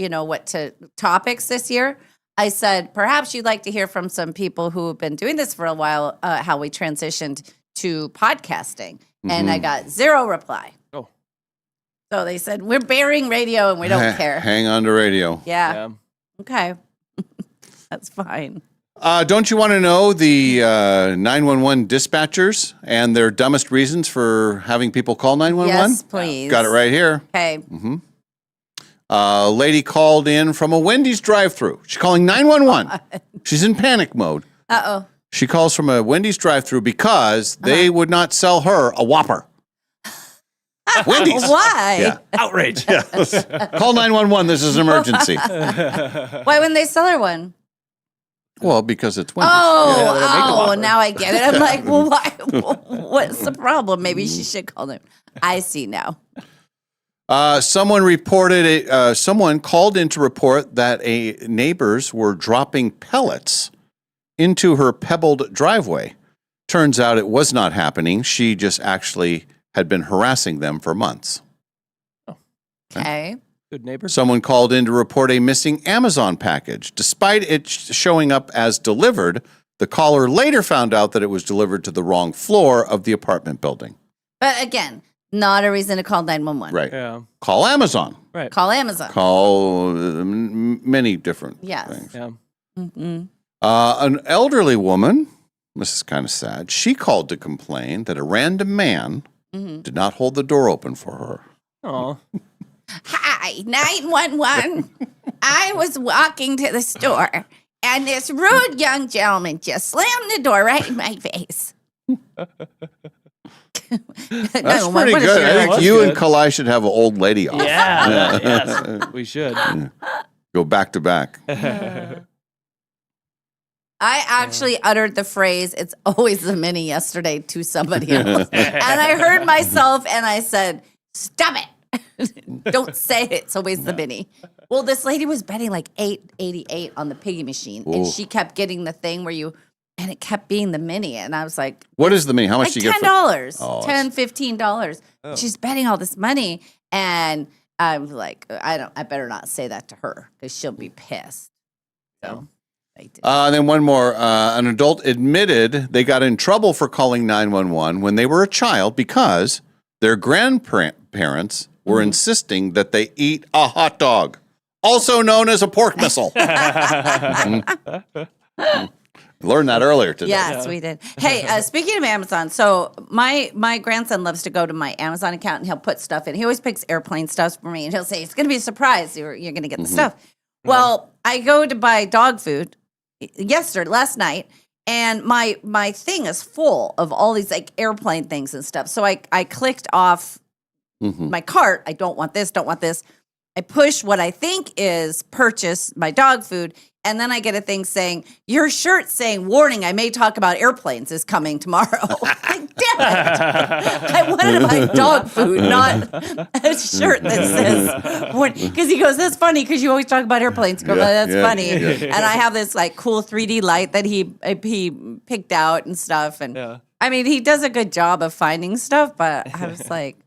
topics this year, I said, perhaps you'd like to hear from some people who have been doing this for a while, how we transitioned to podcasting. And I got zero reply. Oh. So they said, we're burying radio and we don't care. Hang on to radio. Yeah. Okay. That's fine. Don't you want to know the 911 dispatchers and their dumbest reasons for having people call 911? Yes, please. Got it right here. Okay. A lady called in from a Wendy's drive-thru. She's calling 911. She's in panic mode. Uh-oh. She calls from a Wendy's drive-thru because they would not sell her a Whopper. Wendy's. Why? Yeah. Outrage. Yeah. Call 911. This is an emergency. Why wouldn't they sell her one? Well, because it's Wendy's. Oh, now I get it. I'm like, well, why? What's the problem? Maybe she should call them. I see now. Someone called in to report that neighbors were dropping pellets into her pebbled driveway. Turns out it was not happening. She just actually had been harassing them for months. Okay. Good neighbor. Someone called in to report a missing Amazon package. Despite it showing up as delivered, the caller later found out that it was delivered to the wrong floor of the apartment building. But again, not a reason to call 911. Right. Yeah. Call Amazon. Right. Call Amazon. Call many different Yes. things. Yeah. Mm-hmm. An elderly woman, this is kind of sad, she called to complain that a random man did not hold the door open for her. Aw. Hi, 911. I was walking to the store, and this rude young gentleman just slammed the door right in my face. That's pretty good. I think you and Kalai should have an old lady off. Yeah, yes, we should. Go back to back. I actually uttered the phrase, "It's always the mini," yesterday to somebody else. And I heard myself and I said, "Stop it. Don't say it. It's always the mini." Well, this lady was betting like $8.88 on the piggy machine. And Ooh. she kept getting the thing and it kept being the mini. And I was like, What is the mini? How much like do you get? $10, Oh, $10, $15. Oh. She's betting all this money. And I'm like, I better not say that to her because she'll be pissed. So. Then one more. An adult admitted they got in trouble for calling 911 when they were a child because their grandparents were insisting that they eat a hot dog, also known as a pork missile. Learned that earlier today. Yes, we did. Hey, speaking of Amazon, so my grandson loves to go to my Amazon account and he'll put stuff in. He always picks airplane stuff for me, and he'll say, "It's going to be a surprise. You're going to get the stuff." Well, I go to buy dog food last night, and my thing is full of all these like airplane things and stuff. So I clicked off my cart. I don't want this, don't want this. I push what I think is purchase my dog food, and then I get a thing saying, "Your shirt saying, warning, I may talk about airplanes is coming tomorrow." Like, damn it. I wanted to buy dog food, not a shirt that says, because he goes, "That's funny because you always talk about airplanes." Go, "That's funny." And I have this like cool 3D light that he picked out and stuff. And I mean, he does a good job of finding stuff, but I was like,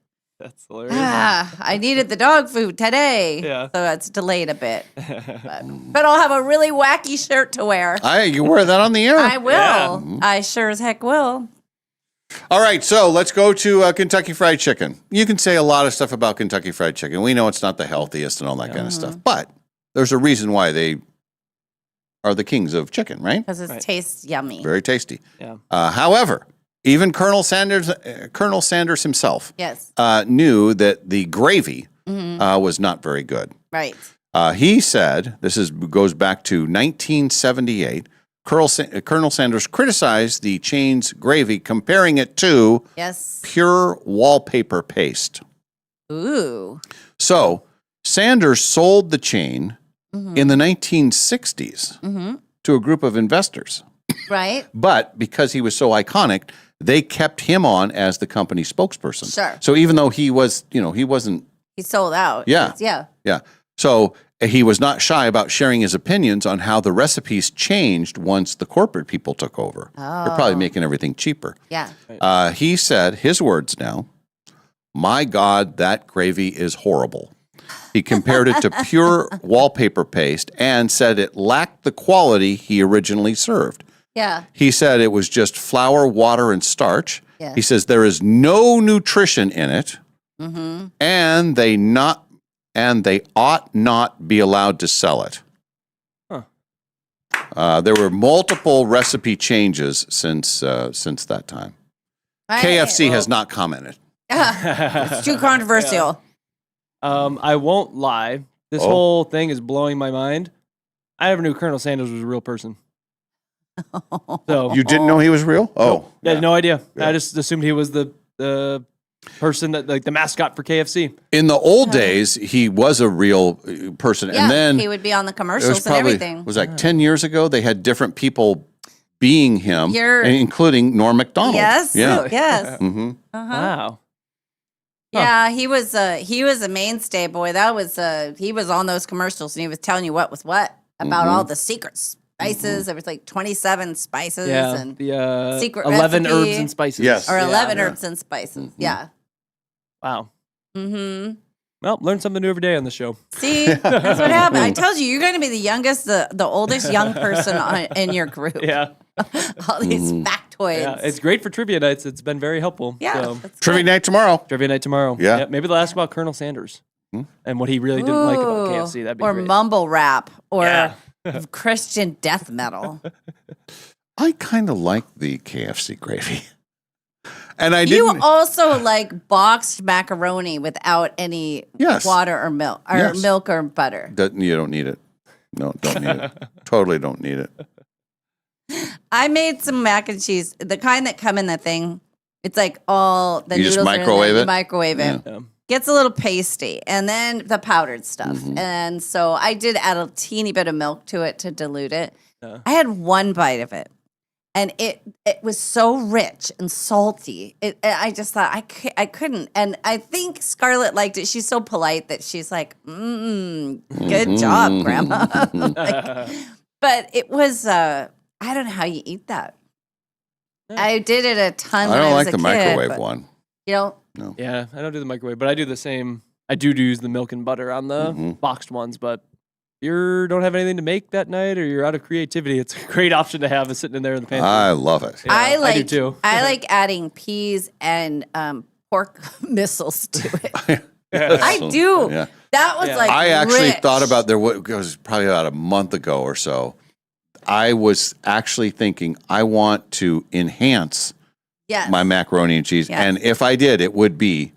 That's hilarious. I needed the dog food today. Yeah. So it's delayed a bit. But I'll have a really wacky shirt to wear. You wear that on the air. I will. I sure as heck will. All right, so let's go to Kentucky Fried Chicken. You can say a lot of stuff about Kentucky Fried Chicken. We know it's not the healthiest and all that kind of stuff, but there's a reason why they are the kings of chicken, right? Because it tastes yummy. Very tasty. Yeah. However, even Colonel Sanders himself Yes. knew that the gravy Mhm. was not very good. Right. He said, goes back to 1978, Colonel Sanders criticized the chain's gravy, comparing it to Yes. pure wallpaper paste. Ooh. So Sanders sold the chain Mhm. in the 1960s Mhm. to a group of investors. Right. But because he was so iconic, they kept him on as the company spokesperson. Sure. So even though he was, he wasn't. He sold out. Yeah. Yeah. Yeah. So he was not shy about sharing his opinions on how the recipes changed once the corporate people took over. They're probably Oh. making everything cheaper. Yeah. He said, his words now, "My God, that gravy is horrible." He compared it to pure wallpaper paste and said it lacked the quality he originally served. Yeah. He said it was just flour, water, and starch. Yeah. He says there is no nutrition in it, Mm-hmm. and they ought not be allowed to sell it. There were multiple recipe changes since that time. KFC has not commented. It's too controversial. I won't lie. This whole thing is blowing my mind. I never knew Colonel Sanders was a real person. So You didn't know he was real? Oh, I had no idea. I just assumed he was the person that like the mascot for KFC. in the old days, he was a real person, Yeah. and then he would be on the it was commercials and probably everything. was like 10 years ago. They had different people being him, You're- including Norm Macdonald. Yes. Yeah. Yes. hmm Uh-huh. Wow. Yeah, he was a mainstay boy. That was he was on those commercials and he was telling you what was what about all the secret spices. There was like 27 spices Yeah. and The secret 11 recipe. herbs and spices. Yes. or Yeah. 11 herbs and spices. Yeah. Wow. Mm-hmm. Well, learn something new every day on the show. See, that's what happened. I told you, you're going to be the youngest, the oldest young person in your group. Yeah. All these factoids. Yeah, it's great for trivia nights. It's been very helpful. Yeah, So. that's Trivia night tomorrow. Trivia night tomorrow. Yeah. Maybe they'll ask about Colonel Sanders and what he really didn't like about Ooh, KFC. That'd be or great. mumble rap or Yeah. Christian death metal. I kind of like the KFC gravy, and I You didn't. also like boxed macaroni without any Yes. water or milk Yes. or butter. You don't need it. No, don't need it. Totally don't need it. I made some mac and cheese, the kind that come in the thing It's like all the You noodles just are in microwave there, it? you microwave it. Yeah. Gets a little pasty, and then the powdered stuff. And so I did add a teeny bit of milk to it to dilute it. I had one bite of it, and it was so rich and salty. I just thought I couldn't. And I think Scarlett liked it. She's so polite that she's like, good job, Grandma. But it was, I don't know how you eat that. I did it a ton I when don't I was like a the kid, microwave but one. You know, No. Yeah, I don't do the microwave, but I do the same. I do use the milk and butter on the boxed ones, but you don't have anything to make that night or you're out of creativity, it's a great option to have sitting in there in the pantry. I love it. Yeah, I do too. I like adding peas and pork missiles to it. I do. Yeah. That was like I actually rich. thought about it was probably about a month ago or so. I was actually thinking I want to enhance my macaroni and cheese. Yes. And if I did, it would be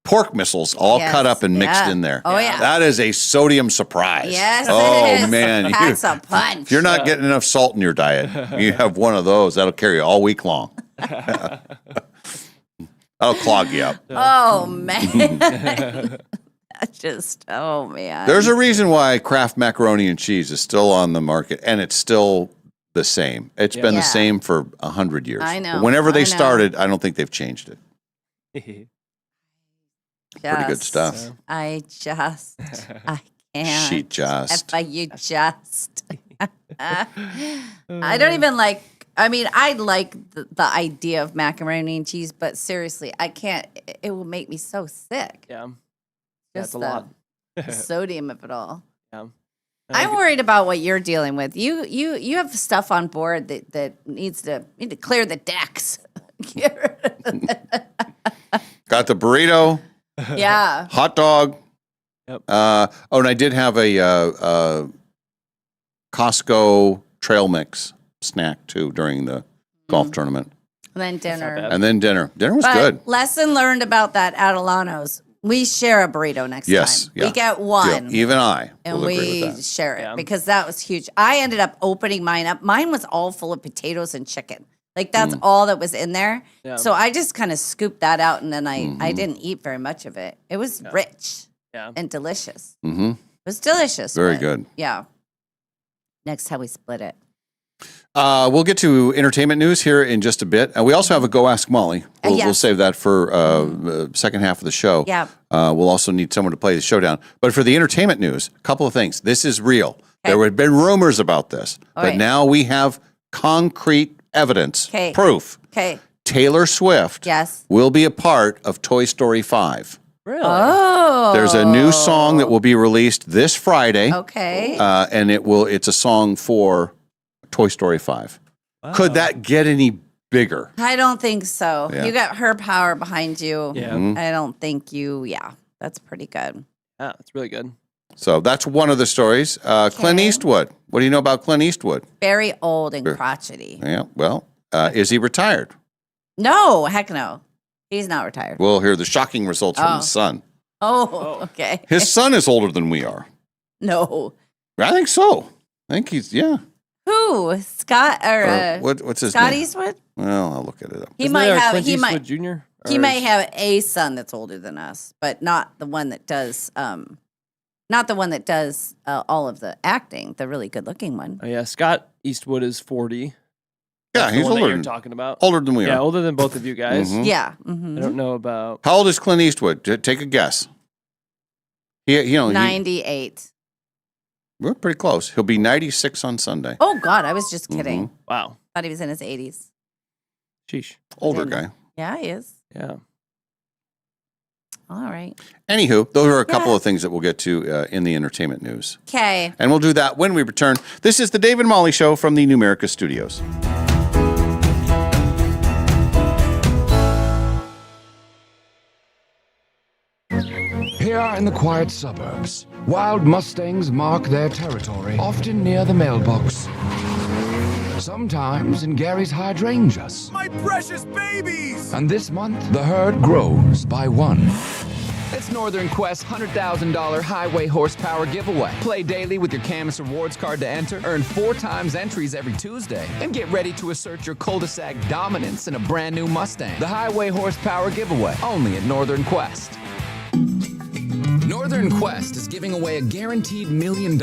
pork missiles all Yes. cut up and mixed Yeah. in there. Oh, yeah. That is a sodium surprise. Yes, Oh, it is. man. Packs a punch. If you're not getting enough salt in your diet, you have one of those. That'll carry you all week long. That'll clog you up. Oh man. Just oh man. There's a reason why Kraft macaroni and cheese is still on the market, and it's still the same. It's been the same for 100 years. I know, Whenever they I know. started, I don't think they've changed it. Pretty good Just- stuff. I can't. She just. You just. I don't even like. I mean, I like the idea of macaroni and cheese, but seriously, I can't. It will make me so sick. Yeah. Just That's a lot. the sodium of it all. Yeah. I'm worried about what you're dealing with. You have stuff on board that needs to clear the decks. Got the burrito, Yeah. hot dog. Yep. And I did have a Costco trail mix snack too during the golf tournament. And then dinner. And then dinner. Dinner was But good. lesson learned about that at Alano's. We share a burrito next Yes. time. Yeah. We get one. Yeah, even I and will agree we with that. share it because that was huge. I ended up opening mine up. Mine was all full of potatoes and chicken. Like that's all that was in there. Yeah. So I just kind of scooped that out and then I didn't eat very much of it. It was rich and delicious. Mm-hmm. It was delicious. Very but good. Yeah. Next time we split it. We'll get to entertainment news here in just a bit. We also have a Go Ask Molly. We'll, yes. we'll save that for the second half of the show. Yeah. We'll also need someone to play the showdown. But for the entertainment news, a couple of things. This is real. There have been rumors about this, All but right. now we have concrete evidence, Okay. proof. Okay. Taylor Swift Yes. will be a part of Toy Story 5. Really? Oh. There's a new song that will be released this Friday. Okay. And it's a song for Toy Story 5. Could that get any bigger? I don't think so. Yeah. You got her power behind you. Yeah. Mhm. I don't think that's pretty good. Yeah, it's really good. So that's one of the stories. Clint Eastwood. What do you know about Clint Eastwood? Very old and Sure. crotchety. Yeah, well, is he retired? No, heck no. He's not retired. We'll hear the shocking results from Oh. his son. Oh, okay. His son is older than we are. No. I think so. I think he's, yeah. Who? Scott or What's his Scott name? Eastwood? Well, I'll look at it up. He Isn't might there a have Clint he Eastwood might Jr.? he Or may is- have a son that's older than us, but not the one that does not the one that does all of the acting, the really good looking one. Oh yeah, Scott Eastwood is 40. Yeah, That's the he's one that older you're than- talking about. older than we Yeah, are. older than both of you guys. Mhm. Yeah. I don't know about. How old is Clint Eastwood? Take a guess. He 98. We're pretty close. He'll be 96 on Sunday. Oh God, I was just kidding. Mhm. Wow. Thought he was in his 80s. Sheesh. Older guy. Yeah, he is. Yeah. All right. Anywho, those are a couple of things that we'll get to in the entertainment news. Okay. And we'll do that when we return. This is the Dave and Molly Show from the Numerica Studios. Here in the quiet suburbs, wild Mustangs mark their territory, often near the mailbox. Sometimes in Gary's hydrangeas. My precious babies! And this month, the herd grows by one. It's Northern Quest's $100,000 highway horsepower giveaway. Play daily with your Camus Rewards card to enter, earn 4 times entries every Tuesday, and get ready to assert your cul-de-sac dominance in a brand new Mustang. The highway horsepower giveaway, only at Northern Quest. Northern Quest is giving away a guaranteed $1 million,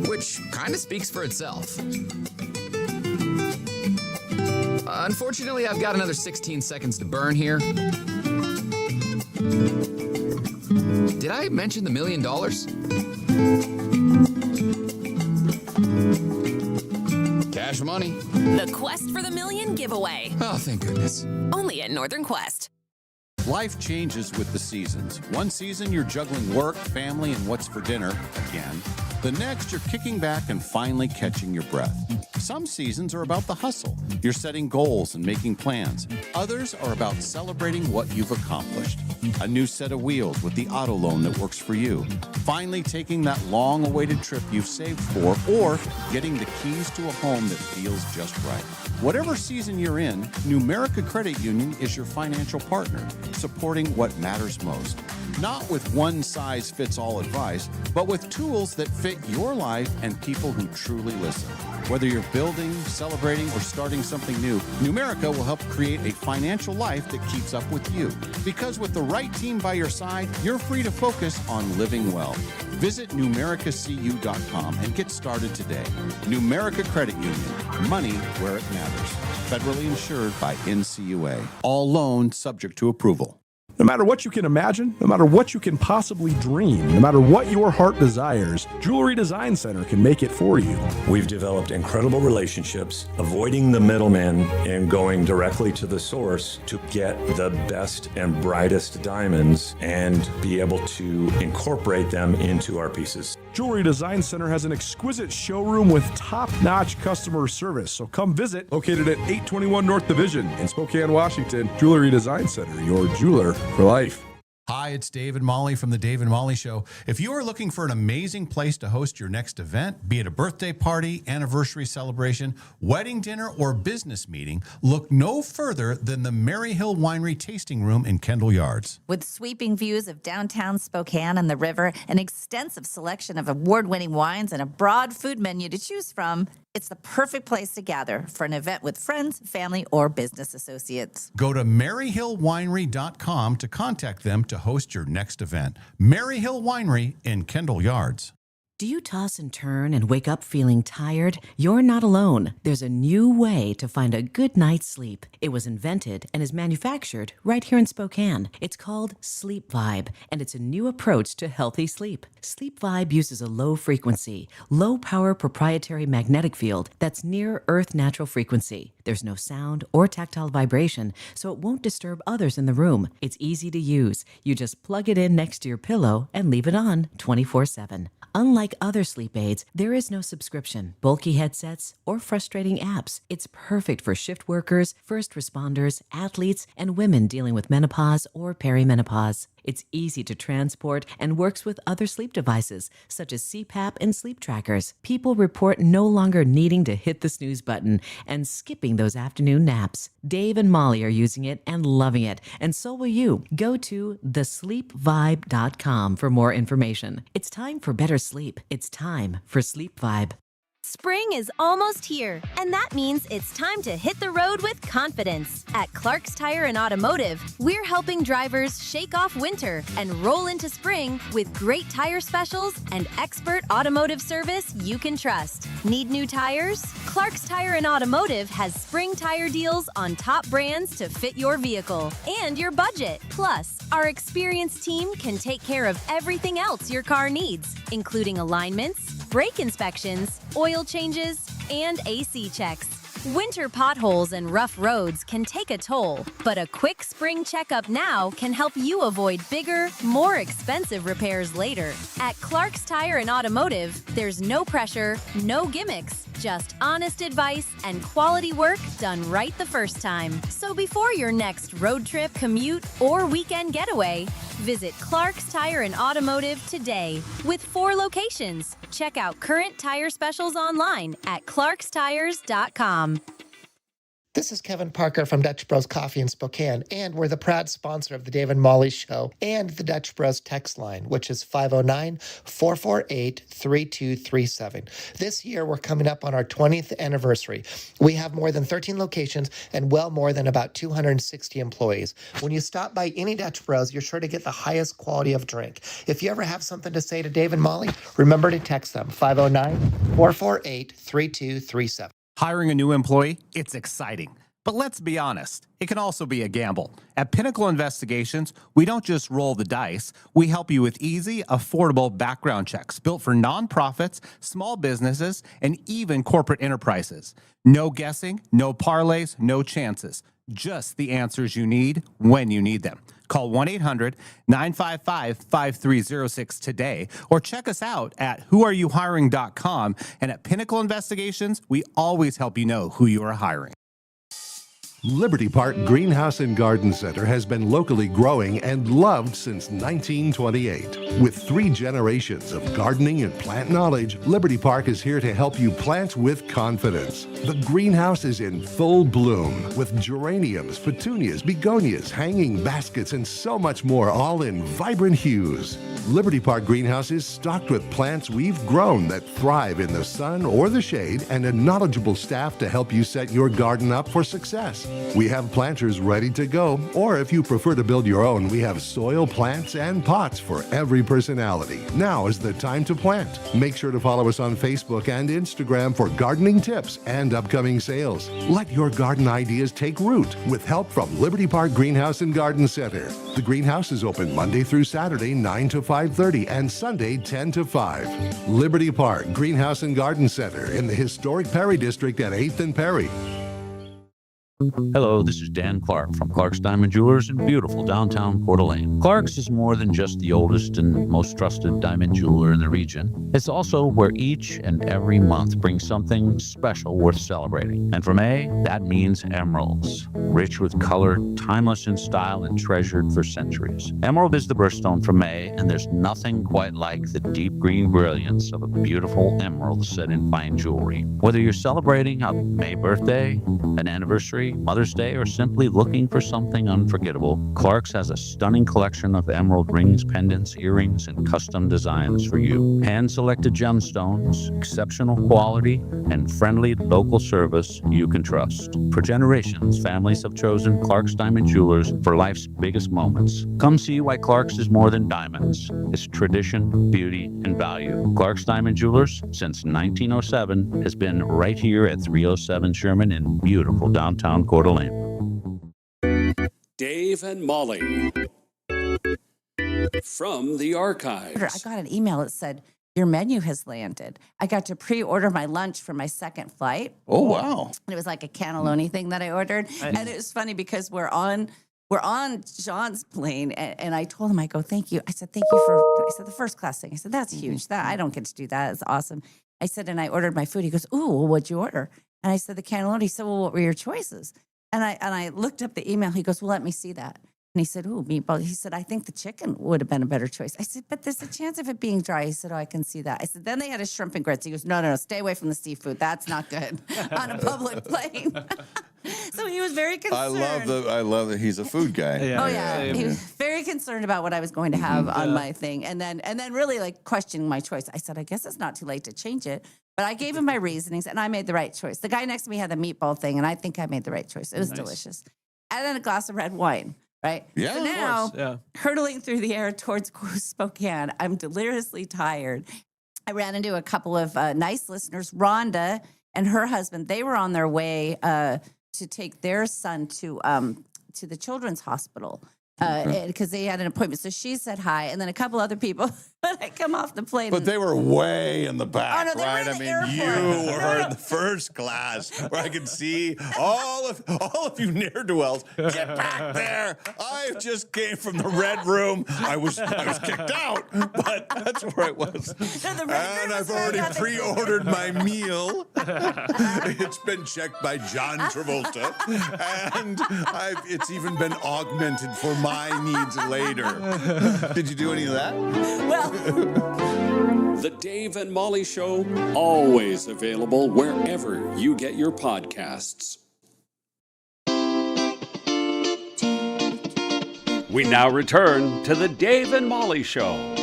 which kind of speaks for itself. Unfortunately, I've got another 16 seconds to burn here. Did I mention the $1 million? Cash money. The Quest for the Million giveaway. Oh, thank goodness. Only at Northern Quest. Life changes with the seasons. One season you're juggling work, family, and what's for dinner again. The next, you're kicking back and finally catching your breath. Some seasons are about the hustle. You're setting goals and making plans. Others are about celebrating what you've accomplished. A new set of wheels with the auto loan that works for you. Finally taking that long-awaited trip you've saved for, or getting the keys to a home that feels just right. Whatever season you're in, Numerica Credit Union is your financial partner, supporting what matters most. Not with one-size-fits-all advice, but with tools that fit your life and people who truly listen. Whether you're building, celebrating, or starting something new, Numerica will help create a financial life that keeps up with you. Because with the right team by your side, you're free to focus on living well. Visit numericacu.com and get started today. Numerica Credit Union. Money where it matters. Federally insured by NCUA. All loans subject to approval. No matter what you can imagine, no matter what you can possibly dream, no matter what your heart desires, Jewelry Design Center can make it for you. We've developed incredible relationships, avoiding the middlemen and going directly to the source to get the best and brightest diamonds and be able to incorporate them into our pieces. Jewelry Design Center has an exquisite showroom with top-notch customer service. So come visit, located at 821 North Division in Spokane, Washington. Jewelry Design Center, your jeweler for life. Hi, it's Dave and Molly from The Dave and Molly Show. If you are looking for an amazing place to host your next event, be it a birthday party, anniversary celebration, wedding dinner, or business meeting, look no further than the Maryhill Winery Tasting Room in Kendall Yards. With sweeping views of downtown Spokane and the river, an extensive selection of award-winning wines, and a broad food menu to choose from, it's the perfect place to gather for an event with friends, family, or business associates. Go to MaryhillWinery.com to contact them to host your next event. Maryhill Winery in Kendall Yards. Do you toss and turn and wake up feeling tired? You're not alone. There's a new way to find a good night's sleep. It was invented and is manufactured right here in Spokane. It's called Sleep Vibe, and it's a new approach to healthy sleep. Sleep Vibe uses a low-frequency, low-power proprietary magnetic field that's near Earth natural frequency. There's no sound or tactile vibration, so it won't disturb others in the room. It's easy to use. You just plug it in next to your pillow and leave it on 24/7. Unlike other sleep aids, there is no subscription, bulky headsets, or frustrating apps. It's perfect for shift workers, first responders, athletes, and women dealing with menopause or perimenopause. It's easy to transport and works with other sleep devices, such as CPAP and sleep trackers. People report no longer needing to hit the snooze button and skipping those afternoon naps. Dave and Molly are using it and loving it, and so will you. Go to thesleepvibe.com for more information. It's time for better sleep. It's time for Sleep Vibe. Spring is almost here, and that means it's time to hit the road with confidence. At Clark's Tire and Automotive, we're helping drivers shake off winter and roll into spring with great tire specials and expert automotive service you can trust. Need new tires? Clark's Tire and Automotive has spring tire deals on top brands to fit your vehicle and your budget. Plus, our experienced team can take care of everything else your car needs, including alignments, brake inspections, oil changes, and AC checks. Winter potholes and rough roads can take a toll, but a quick spring checkup now can help you avoid bigger, more expensive repairs later. At Clark's Tire and Automotive, there's no pressure, no gimmicks, just honest advice and quality work done right the first time. So before your next road trip, commute, or weekend getaway, visit Clark's Tire and Automotive today. With 4 locations, check out current tire specials online at clarkstires.com. This is Kevin Parker from Dutch Bros Coffee in Spokane, and we're the proud sponsor of the Dave and Molly Show and the Dutch Bros text line, which is 509-448-3237. This year, we're coming up on our 20th anniversary. We have more than 13 locations and well more than about 260 employees. When you stop by any Dutch Bros, you're sure to get the highest quality of drink. If you ever have something to say to Dave and Molly, remember to text them, 509-448-3237. Hiring a new employee, it's exciting. But let's be honest, it can also be a gamble. At Pinnacle Investigations, we don't just roll the dice. We help you with easy, affordable background checks built for nonprofits, small businesses, and even corporate enterprises. No guessing, no parlays, no chances. Just the answers you need when you need them. Call 1-800-955-5306 today or check us out at whoareyouhiring.com. And at Pinnacle Investigations, we always help you know who you are hiring. Liberty Park Greenhouse and Garden Center has been locally growing and loved since 1928. With 3 generations of gardening and plant knowledge, Liberty Park is here to help you plant with confidence. The greenhouse is in full bloom with geraniums, petunias, begonias, hanging baskets, and so much more, all in vibrant hues. Liberty Park Greenhouse is stocked with plants we've grown that thrive in the sun or the shade, and a knowledgeable staff to help you set your garden up for success. We have planters ready to go, or if you prefer to build your own, we have soil, plants, and pots for every personality. Now is the time to plant. Make sure to follow us on Facebook and Instagram for gardening tips and upcoming sales. Let your garden ideas take root with help from Liberty Park Greenhouse and Garden Center. The greenhouse is open Monday through Saturday, 9 to 5:30, and Sunday, 10 to 5. Liberty Park Greenhouse and Garden Center in the historic Perry District at 8th and Perry. Hello, this is Dan Clark from Clark's Diamond Jewelers in beautiful downtown Coeur d'Alene. Clark's is more than just the oldest and most trusted diamond jeweler in the region. It's also where each and every month brings something special worth celebrating. And for May, that means emeralds. Rich with color, timeless in style, and treasured for centuries. Emerald is the birthstone for May, and there's nothing quite like the deep green brilliance of a beautiful emerald set in fine jewelry. Whether you're celebrating a May birthday, an anniversary, Mother's Day, or simply looking for something unforgettable, Clark's has a stunning collection of emerald rings, pendants, earrings, and custom designs for you. Hand-selected gemstones, exceptional quality, and friendly local service you can trust. For generations, families have chosen Clark's Diamond Jewelers for life's biggest moments. Come see why Clark's is more than diamonds. It's tradition, beauty, and value. Clark's Diamond Jewelers, since 1907, has been right here at 307 Sherman in beautiful downtown Coeur d'Alene. Dave and Molly from the archives. I got an email that said, your menu has landed. I got to pre-order my lunch for my second flight. Oh, wow. And it was like a cannelloni thing that I ordered. And it was funny because we're on John's plane, and I told him, I go, thank you. I said, thank you for, I said, the first class thing. I said, that's huge. That I don't get to do that. It's awesome. I said, and I ordered my food. He goes, ooh, well, what'd you order? And I said, the cannelloni. He said, well, what were your choices? And I looked up the email. He goes, well, let me see that. And he said, ooh, meatball. He said, I think the chicken would have been a better choice. I said, but there's a chance of it being dry. He said, oh, I can see that. I said, then they had a shrimp and grits. He goes, no, stay away from the seafood. That's not good on a public plane. So he was very concerned. I love that he's a food guy. Yeah. He was very concerned about what I was going to have on my thing. And then really like questioning my choice. I said, I guess it's not too late to change it. But I gave him my reasonings, and I made the right choice. The guy next to me had the meatball thing, and I think I made the right choice. It was delicious. And then a glass of red wine, right? Yeah, so now, hurtling through the air towards Spokane, I'm deliriously tired. I ran into a couple of nice listeners. Rhonda and her husband, they were on their way to take their son to the children's hospital because they had an appointment. So she said hi, and then a couple other people. When I come off the plane, but they were way in the back, no, right? I mean, you were in the first class where I could see all of you near-dwells. Get back there! I just came from the red room. I was kicked out, but that's where I was. And I've already pre-ordered my meal. It's been checked by John Travolta, and it's even been augmented for my needs later. Did you do any of that? Well. The Dave and Molly Show, always available wherever you get your podcasts. We now return to the Dave and Molly Show. All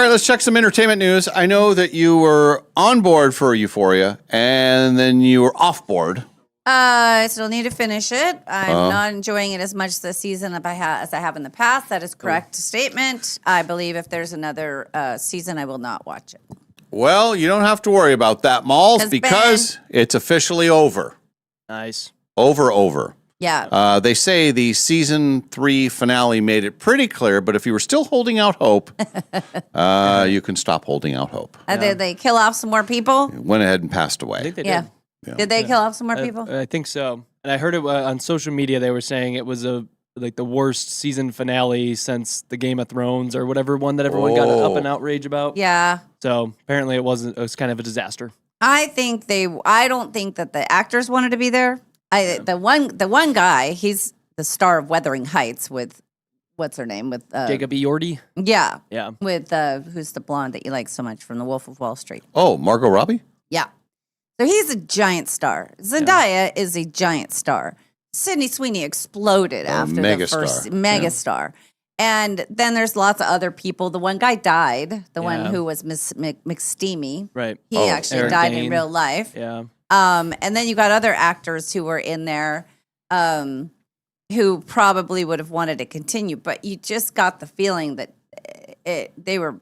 right, let's check some entertainment news. I know that you were on board for Euphoria, and then you were off board. I still need to finish it. I'm not enjoying it as much this season as I have in the past. That is correct statement. I believe if there's another season, I will not watch it. Well, you don't have to worry about that, Malls, because it's officially over. Nice. Over. Yeah. They say the season 3 finale made it pretty clear, but if you were still holding out hope, you can stop holding out hope. Did they kill off some more people? Went ahead and passed away. I think they Yeah. did. Did they kill off some more people? I think so. And I heard it on social media. They were saying it was the worst season finale since the Game of Thrones or whatever one that everyone got up in outrage about. Yeah. So apparently it was kind of a disaster. I don't think that the actors wanted to be there. The one guy, he's the star of Wuthering Heights with what's her name? With Jacob Elordi. Yeah. Yeah. With who's the blonde that you like so much from The Wolf of Wall Street? Oh, Margot Robbie? Yeah. So he's a giant star. Zendaya is a giant star. Sydney Sweeney exploded after the megastar. first megastar. And then there's lots of other people. The one guy died, the one who was Miss McSteamy. Right. He actually Eric died Dane. in real life. Yeah. And then you got other actors who were in there who probably would have wanted to continue, but you just got the feeling that they were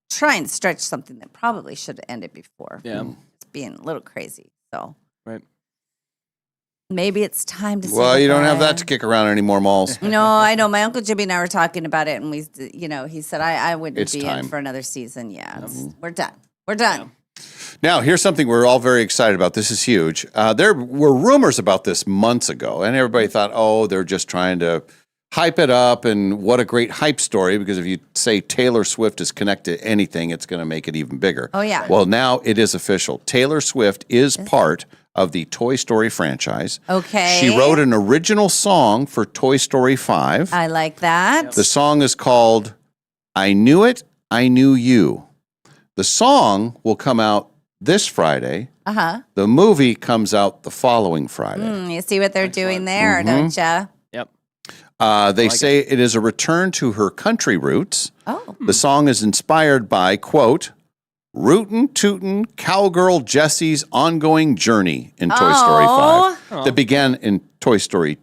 trying to stretch something that probably should have ended before. Yeah. It's being a little crazy. So Right. maybe it's time to Well, you don't have goodbye. that to kick around anymore, Malls. No, I know. My Uncle Jimmy and I were talking about it, and he said I wouldn't It's be time. in for another season. Yeah, we're done. We're done. Now, here's something we're all very excited about. This is huge. There were rumors about this months ago, and everybody thought, oh, they're just trying to hype it up, and what a great hype story, because if you say Taylor Swift is connected to anything, it's going to make it even bigger. Oh, yeah. Well, now it is official. Taylor Swift is part of the Toy Story franchise. Okay. She wrote an original song for Toy Story 5. I like that. The song is called I Knew It, I Knew You. The song will come out this Friday. Uh-huh. The movie comes out the following Friday. You see what they're doing there, Mhm. don't you? Yep. They say it is a return to her country roots. Oh. The song is inspired by, quote, Rootin' Tootin' Cowgirl Jessie's ongoing journey in Toy Story 5 that began in Toy Story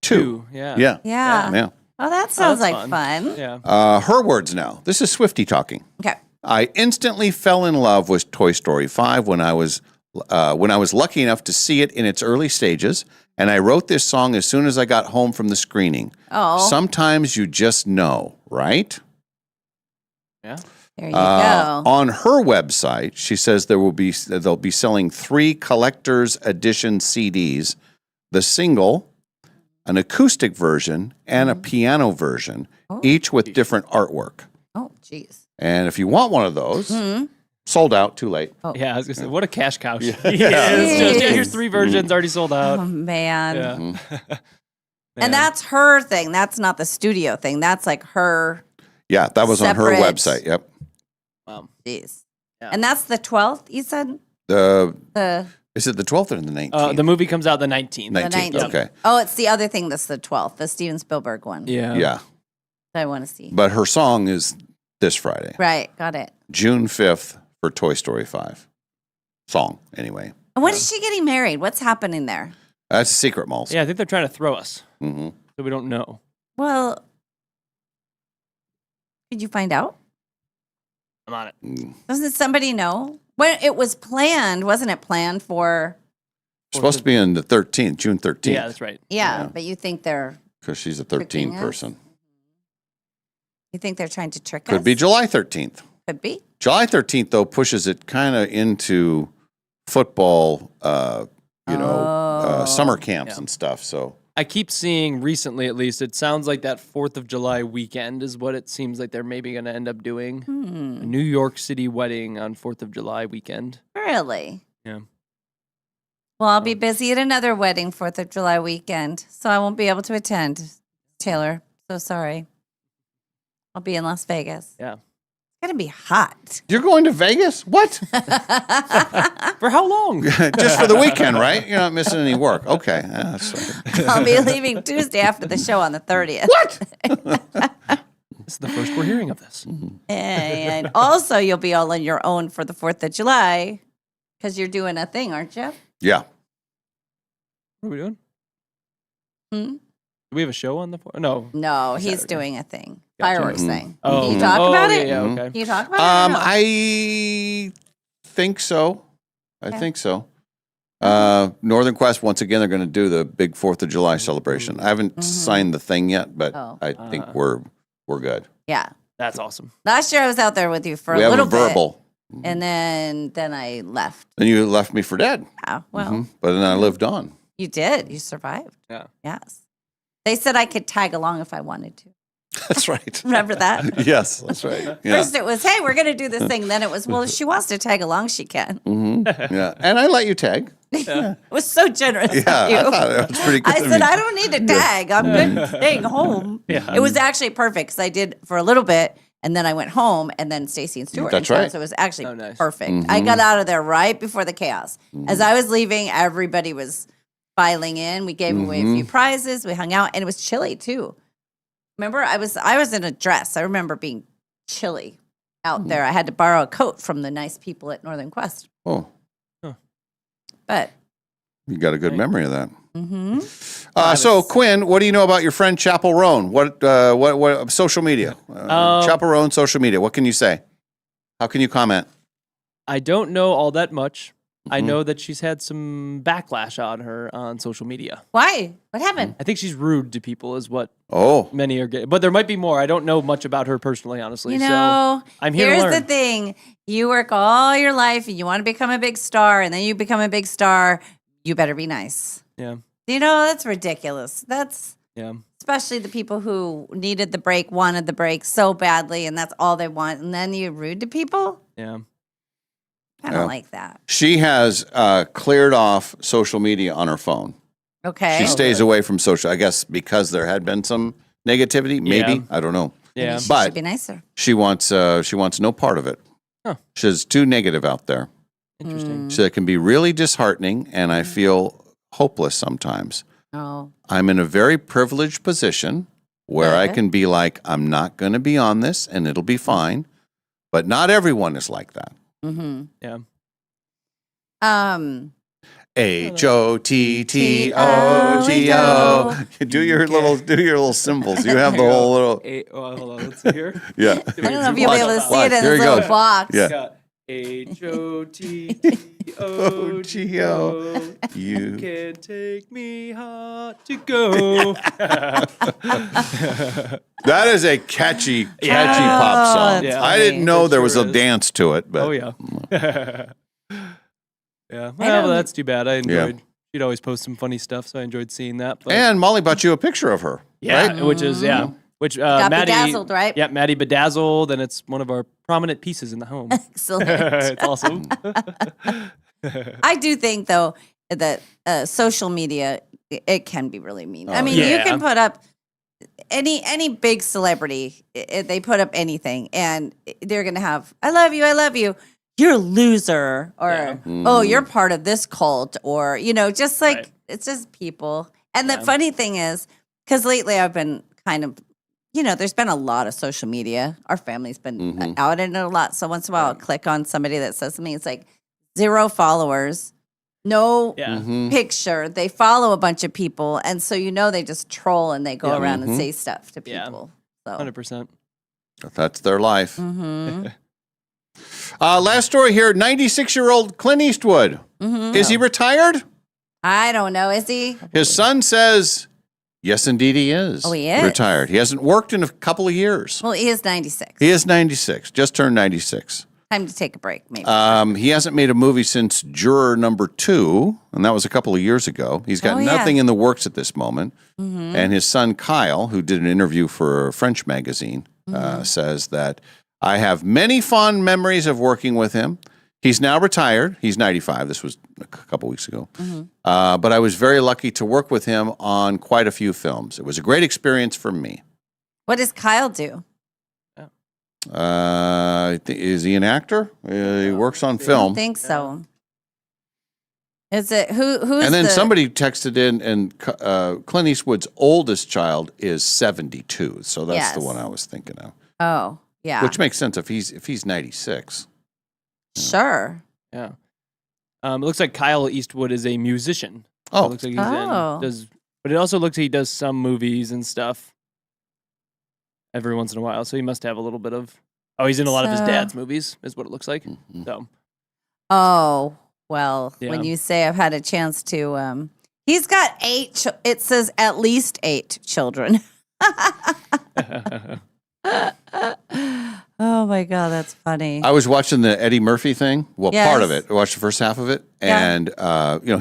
2. Yeah. Yeah. Yeah. Oh, that sounds like fun. Yeah. Her words now. This is Swiftie talking. Okay. I instantly fell in love with Toy Story 5 when I was lucky enough to see it in its early stages, and I wrote this song as soon as I got home from the screening. Oh. Sometimes you just know, right? Yeah. There you go. On her website, she says they'll be selling 3 collector's edition CDs, the single, an acoustic version, and a piano version, each with different artwork. Oh, jeez. And if you want one of those, Mhm. sold out, too late. Yeah, I was gonna say, what a cash cow she Yeah. is. Just, Jeez. here's 3 versions already sold out. Oh, man. Yeah. Mm-hmm. And that's her thing. That's not the studio thing. That's like her. Yeah, that was on her Separate. website. Yep. Wow. Jeez. And that's the 12th, you said? The The Is it the 12th or the 19th? The movie comes out the 19th. the 19th. Okay. Oh, it's the other thing that's the 12th, the Steven Spielberg one. Yeah. Yeah. I want to see. But her song is this Friday, Right. Got it. June 5th for Toy Story 5. Song, anyway. And when is she getting married? What's happening there? That's a secret, Malls. Yeah, I think they're trying to throw us. Mm-hmm. So we don't know. Well, did you find out? I'm on it. Doesn't somebody know? When it was planned, wasn't it planned for? Supposed to be on the 13th, June 13th. Yeah, that's right. Yeah, but you think they're Because she's a Tricking 13 us? person. trying to trick us? Could be July 13th. Could be. July 13th, though, pushes it kind of into football, summer camps Yeah. and stuff. So I keep seeing recently, at least, it sounds like that 4th of July weekend is what it seems like they're maybe going to end up doing. A New York City wedding on 4th of July weekend. Really? Yeah. Well, I'll be busy at another wedding 4th of July weekend, so I won't be able to attend. Taylor, so sorry. I'll be in Las Vegas. Yeah. It's gonna be hot. you're going to Vegas? What? For how long? Just for the weekend, right? You're not missing any work. Okay. Yeah, that's I'll be leaving Tuesday after the show on the 30th. This is the first we're hearing of this. And also, you'll be all on your own for the 4th of July because you're doing a thing, aren't you? Yeah. What are we doing? Hmm? Do we have a show on the No. No, he's Saturday. doing a thing. Gotcha. Fireworks thing. Oh. Can you talk about it? Yeah, okay. Can you talk about it? or no? I think so. I think so. Northern Quest, once again, they're going to do the big 4th of July celebration. I haven't signed the thing yet, but Oh. I think we're good. Yeah. That's awesome. Last year I was out there with you for We a have a little verbal. bit. And then I left. Then you left me for dead. Yeah, well, Mhm. But then I lived on. you did. You survived. Yeah. Yes. They said I could tag along if I wanted to. That's right. Remember that? Yes, that's right. Yeah. First it was, hey, we're going to do this thing. Then it was, well, if she wants to tag along, she can. Yeah. And I let you tag. It was so generous Yeah, of you. I thought it was pretty good. I said, I don't need to tag. I'm good staying home. Yeah. It was actually perfect because I did for a little bit and then I went home and then Stacy and Stuart. That's in town, right. So it was actually Oh, nice. perfect. I got out of there right before the chaos. As I was leaving, everybody was filing in. We gave away a few prizes. We hung out and it was chilly too. Remember, I was in a dress. I remember being chilly out there. I had to borrow a coat from the nice people at Northern Quest. Oh, But you got a good memory of that. mm-hmm. So Quinn, what do you know about your friend Chapel Roan? What social media? Chapel Roan social media. What can you say? How can you comment? I don't know all that much. I Mm-hmm. know that she's had some backlash on her on social media. Why? What happened? I think she's rude to people, is what Oh, many are getting. But there might be more. I don't know much about her personally, honestly. You know, so I'm here here's to learn. the thing. You work all your life and you want to become a big star, and then you become a big star. You better be nice. Yeah. You know, that's ridiculous. That's Yeah. especially the people who needed the break, wanted the break so badly, and that's all they want. And then you're rude to people? Yeah. I don't Yeah. like that. she has cleared off social media on her phone. Okay. She stays away from social. I guess because there had been some negativity. Maybe Yeah. I don't know. Yeah. She But should be nicer. she wants no part of it. Huh. She's too negative out there. Interesting. So it can be really disheartening, and I feel hopeless sometimes. Oh. I'm in a very privileged position where I Okay. can be like, I'm not going to be on this, and it'll be fine. But not everyone is like that. Mm-hmm. Yeah. HOTTOTO. Do your little symbols. You have the whole little. Hold on. Let's see here. Yeah. I don't know if you'll be able to see Watch. it in Here this he little goes. box. Yeah. Got HOTTOTO. You can take me hot to go. That is a catchy pop Oh, song. that's I didn't funny. know It there was sure a is. dance to it, but Oh yeah. Yeah. Well, that's too bad. I enjoyed. She'd always post some funny stuff, so I enjoyed seeing that. But And Molly bought you a picture of her. yeah, right? which is which Got Maddie bedazzled, right? Yeah, Maddie bedazzled, and it's one of our prominent pieces in the home. Excellent. It's awesome. I do think, though, that social media, it can be really mean. I mean, you Yeah. can put up any big celebrity, they put up anything, and they're going to have, I love you, you're a loser, or, oh, you're part of this cult, or, just like, Right. it's just people. And the funny thing is, because lately I've been kind of, there's been a lot of social media. Our family's been out in it a lot. So once in a while, I'll click on somebody that says something. It's like 0 followers, no Yeah. picture. They follow a bunch of people. And so, they just troll and they go around and say stuff to Yeah. people. So, 100%. That's their life. mm-hmm. Last story here 96-year-old Clint Eastwood. Mm-hmm. Is he retired? I don't know. Is he? His son says, yes, indeed, he is. Oh, he is? Retired. He hasn't worked in a couple of years. Well, he is 96. He is 96, just turned 96. Time to take a break, maybe. He hasn't made a movie since Juror number 2, and that was a couple of years ago. He's got Oh, yeah. nothing in the works at this moment. Mhm. And his son Kyle, who did an interview for a French magazine, Mm-hmm. says that I have many fond memories of working with him. He's now retired. He's 95. This was a couple weeks ago. Mm-hmm. But I was very lucky to work with him on quite a few films. It was a great experience for me. What does Kyle do? Is he an actor? He works on I don't film. think so. Is it who's And then the, somebody texted in, and Clint Eastwood's oldest child is 72. So that's the Yes. one I was thinking of. Oh, yeah. Which makes sense if he's 96. Sure. Yeah. It looks like Kyle Eastwood is a musician. Oh. It looks like he's Oh. but it also looks like he does some movies and stuff every once in a while. So he must have a little bit of. Oh, he's in a lot of his So- dad's movies, is what it looks like. Mm-hmm. So Oh, well, Yeah. when you say I've had a chance to, he's got 8, it says at least 8 children. Oh my God, that's funny. I was watching the Eddie Murphy thing. Well, part of Yes. it. I watched the first half of it. Yeah. And,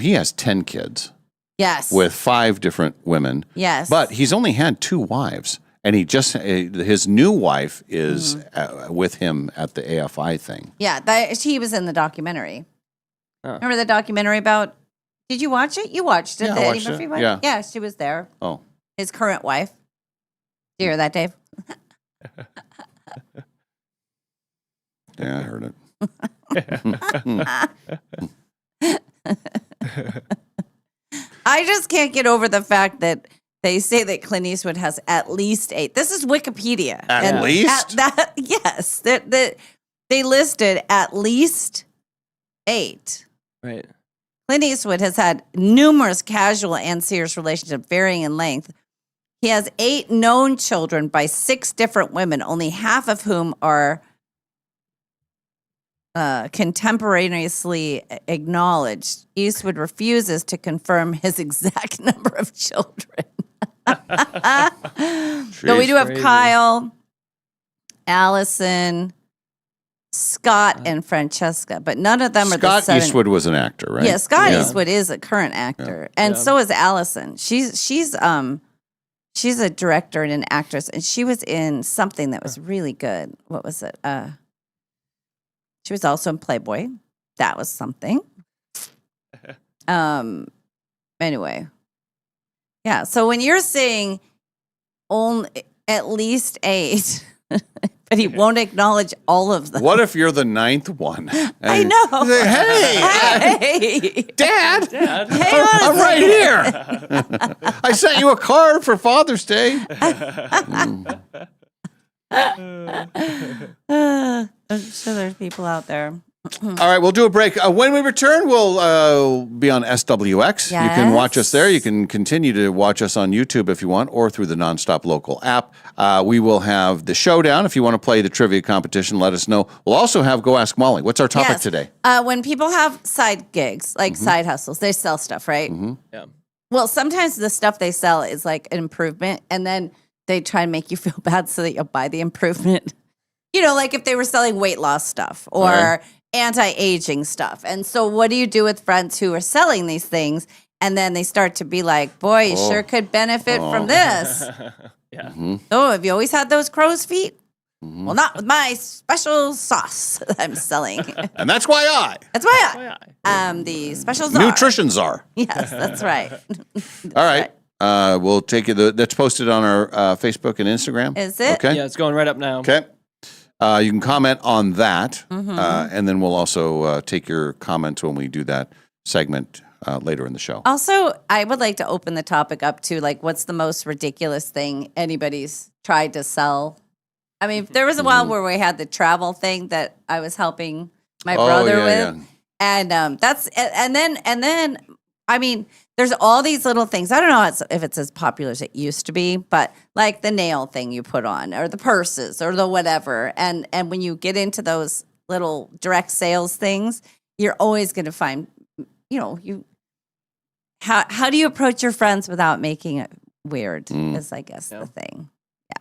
he has 10 kids Yes. with 5 different women. Yes. But he's only had 2 wives. And his new wife is with him at the AFI thing. Yeah, he was in the documentary. Oh. Remember the documentary about? Did you watch it? You watched it, Yeah, the I Eddie watched it. Murphy one. Yeah. Yeah, she was there. Oh. His current wife. Did you hear that, Dave? Yeah, I heard it. I just can't get over the fact that they say that Clint Eastwood has at least 8. This is Wikipedia. At least? Yes. They listed at least 8. right. Clint Eastwood has had numerous casual and serious relationships varying in length. He has 8 known children by 6 different women, only half of whom are contemporaneously acknowledged. Eastwood refuses to confirm his exact number of children. So we do have Crazy. Kyle, Allison, Scott, and Francesca, but none of them are the Scott 7. Eastwood was an actor, right? Yeah, Scott Eastwood is a current actor, and Yeah. so is Allison. She's a director and an actress, and she was in something that was really good. What was it? She was also in Playboy. That was something. Anyway, yeah. So when you're saying only at least 8, but he won't acknowledge all of them. What if you're the 9th one? I know. Say, Hey, Dad, hang on a I'm right second. here. I sent you a card for Father's Day. I'm sure there's people out there. All right, we'll do a break. When we return, we'll be on SWX. You can watch us there. You can continue to watch us on YouTube if you want, or through the Nonstop Local app. We will have the showdown. If you want to play the trivia competition, let us know. We'll also have Go Ask Molly. What's our topic Yes. today? When people have side gigs, like side hustles, they sell stuff, right? Yeah. Well, sometimes the stuff they sell is like an improvement, and then they try and make you feel bad so that you'll buy the improvement. You know, like if they were selling weight loss stuff or Right. anti-aging stuff. And so what do you do with friends who are selling these things? And then they start to be like, boy, you sure could benefit from this. Yeah. Oh, have you always had those crow's feet? Well, not with my special sauce that I'm selling. And that's why I. That's why the special czar. Nutrition czar. Yes, that's right. All right. We'll take you. That's posted on our Facebook and Instagram. Is it? Okay. Yeah, it's going right up now. Okay. You can comment on that, Mhm. and then we'll also take your comments when we do that segment later in the show. Also, I would like to open the topic up to like, what's the most ridiculous thing anybody's tried to sell? I mean, there was a while where we had the travel thing that I was helping my brother with, and and then I mean, there's all these little things. I don't know if it's as popular as it used to be, but like the nail thing you put on, or the purses, or the whatever. And when you get into those little direct sales things, you're always going to find, how do you approach your friends without making it weird? Is I guess the thing.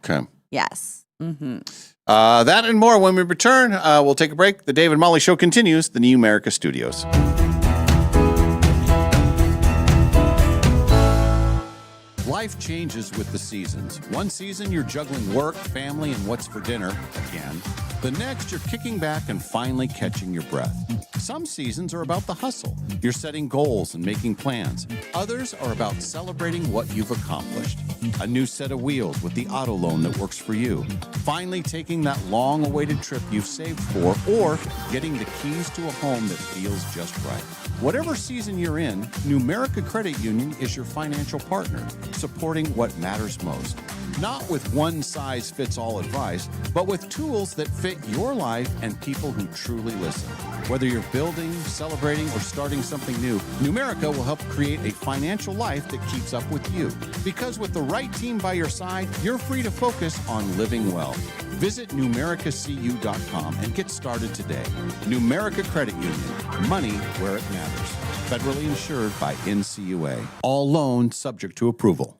Okay. Yes. Mm-hmm. That and more when we return. We'll take a break. The Dave and Molly Show continues. The New America Studios. Life changes with the seasons. One season, you're juggling work, family, and what's for dinner again. The next, you're kicking back and finally catching your breath. Some seasons are about the hustle. You're setting goals and making plans. Others are about celebrating what you've accomplished. A new set of wheels with the auto loan that works for you. Finally taking that long-awaited trip you've saved for, or getting the keys to a home that feels just right. Whatever season you're in, Numerica Credit Union is your financial partner, supporting what matters most. Not with one-size-fits-all advice, but with tools that fit your life and people who truly listen. Whether you're building, celebrating, or starting something new, Numerica will help create a financial life that keeps up with you. Because with the right team by your side, you're free to focus on living well. Visit numericacu.com and get started today. Numerica Credit Union. Money where it matters. Federally insured by NCUA. All loans subject to approval.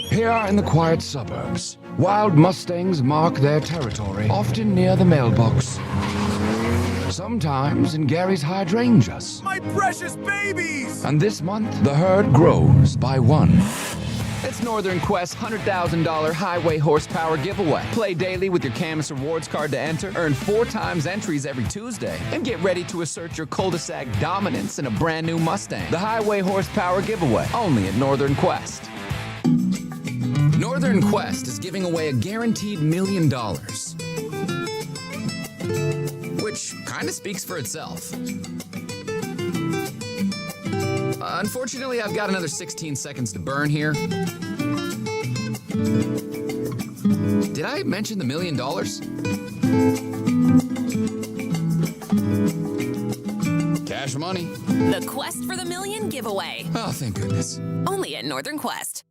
Here in the quiet suburbs, wild mustangs mark their territory, often near the mailbox. Sometimes in Gary's hydrangeas. My precious babies! And this month, the herd grows by one. It's Northern Quest's $100,000 highway horsepower giveaway. Play daily with your Camus Rewards card to enter, earn 4 times entries every Tuesday, and get ready to assert your cul-de-sac dominance in a brand new Mustang. The highway horsepower giveaway, only at Northern Quest. Northern Quest is giving away a guaranteed $1 million. Which kind of speaks for itself. Unfortunately, I've got another 16 seconds to burn here. Did I mention the $1 million? Cash money. The Quest for the Million giveaway. Oh, thank goodness. Only at Northern Quest.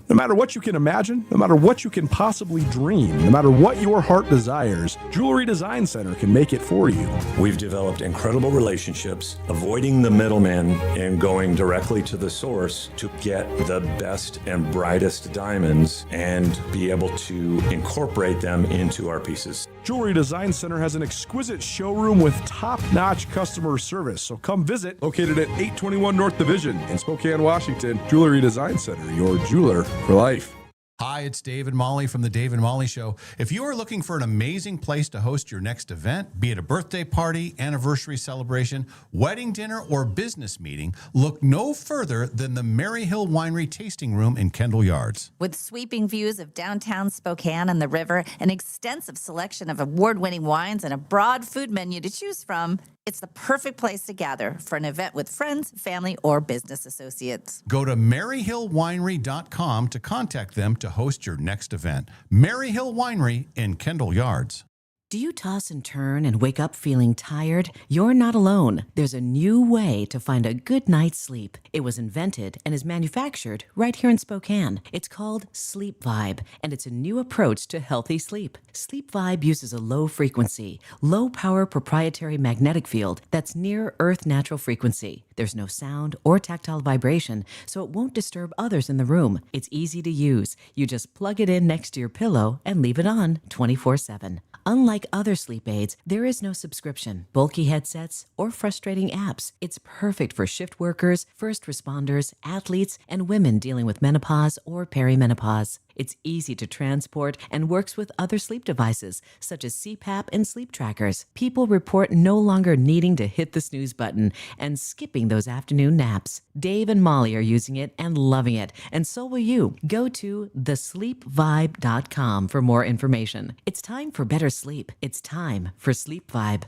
No matter what you can imagine, no matter what you can possibly dream, no matter what your heart desires, Jewelry Design Center can make it for you. We've developed incredible relationships, avoiding the middleman and going directly to the source to get the best and brightest diamonds and be able to incorporate them into our pieces. Jewelry Design Center has an exquisite showroom with top-notch customer service, so come visit. Located at 821 North Division in Spokane, Washington, Jewelry Design Center, your jeweler for life. Hi, it's Dave and Molly from The Dave and Molly Show. If you are looking for an amazing place to host your next event, be it a birthday party, anniversary celebration, wedding dinner, or business meeting, look no further than the Maryhill Winery Tasting Room in Kendall Yards. With sweeping views of downtown Spokane and the river, an extensive selection of award-winning wines, and a broad food menu to choose from, it's the perfect place to gather for an event with friends, family, or business associates. Go to maryhillwinery.com to contact them to host your next event. Maryhill Winery in Kendall Yards. Do you toss and turn and wake up feeling tired? You're not alone. There's a new way to find a good night's sleep. It was invented and is manufactured right here in Spokane. It's called Sleep Vibe, and it's a new approach to healthy sleep. Sleep Vibe uses a low frequency, low power proprietary magnetic field that's near Earth natural frequency. There's no sound or tactile vibration, so it won't disturb others in the room. It's easy to use. You just plug it in next to your pillow and leave it on 24/7. Unlike other sleep aids, there is no subscription, bulky headsets, or frustrating apps. It's perfect for shift workers, first responders, athletes, and women dealing with menopause or perimenopause. It's easy to transport and works with other sleep devices, such as CPAP and sleep trackers. People report no longer needing to hit the snooze button and skipping those afternoon naps. Dave and Molly are using it and loving it, and so will you. Go to thesleepvibe.com for more information. It's time for better sleep. It's time for Sleep Vibe.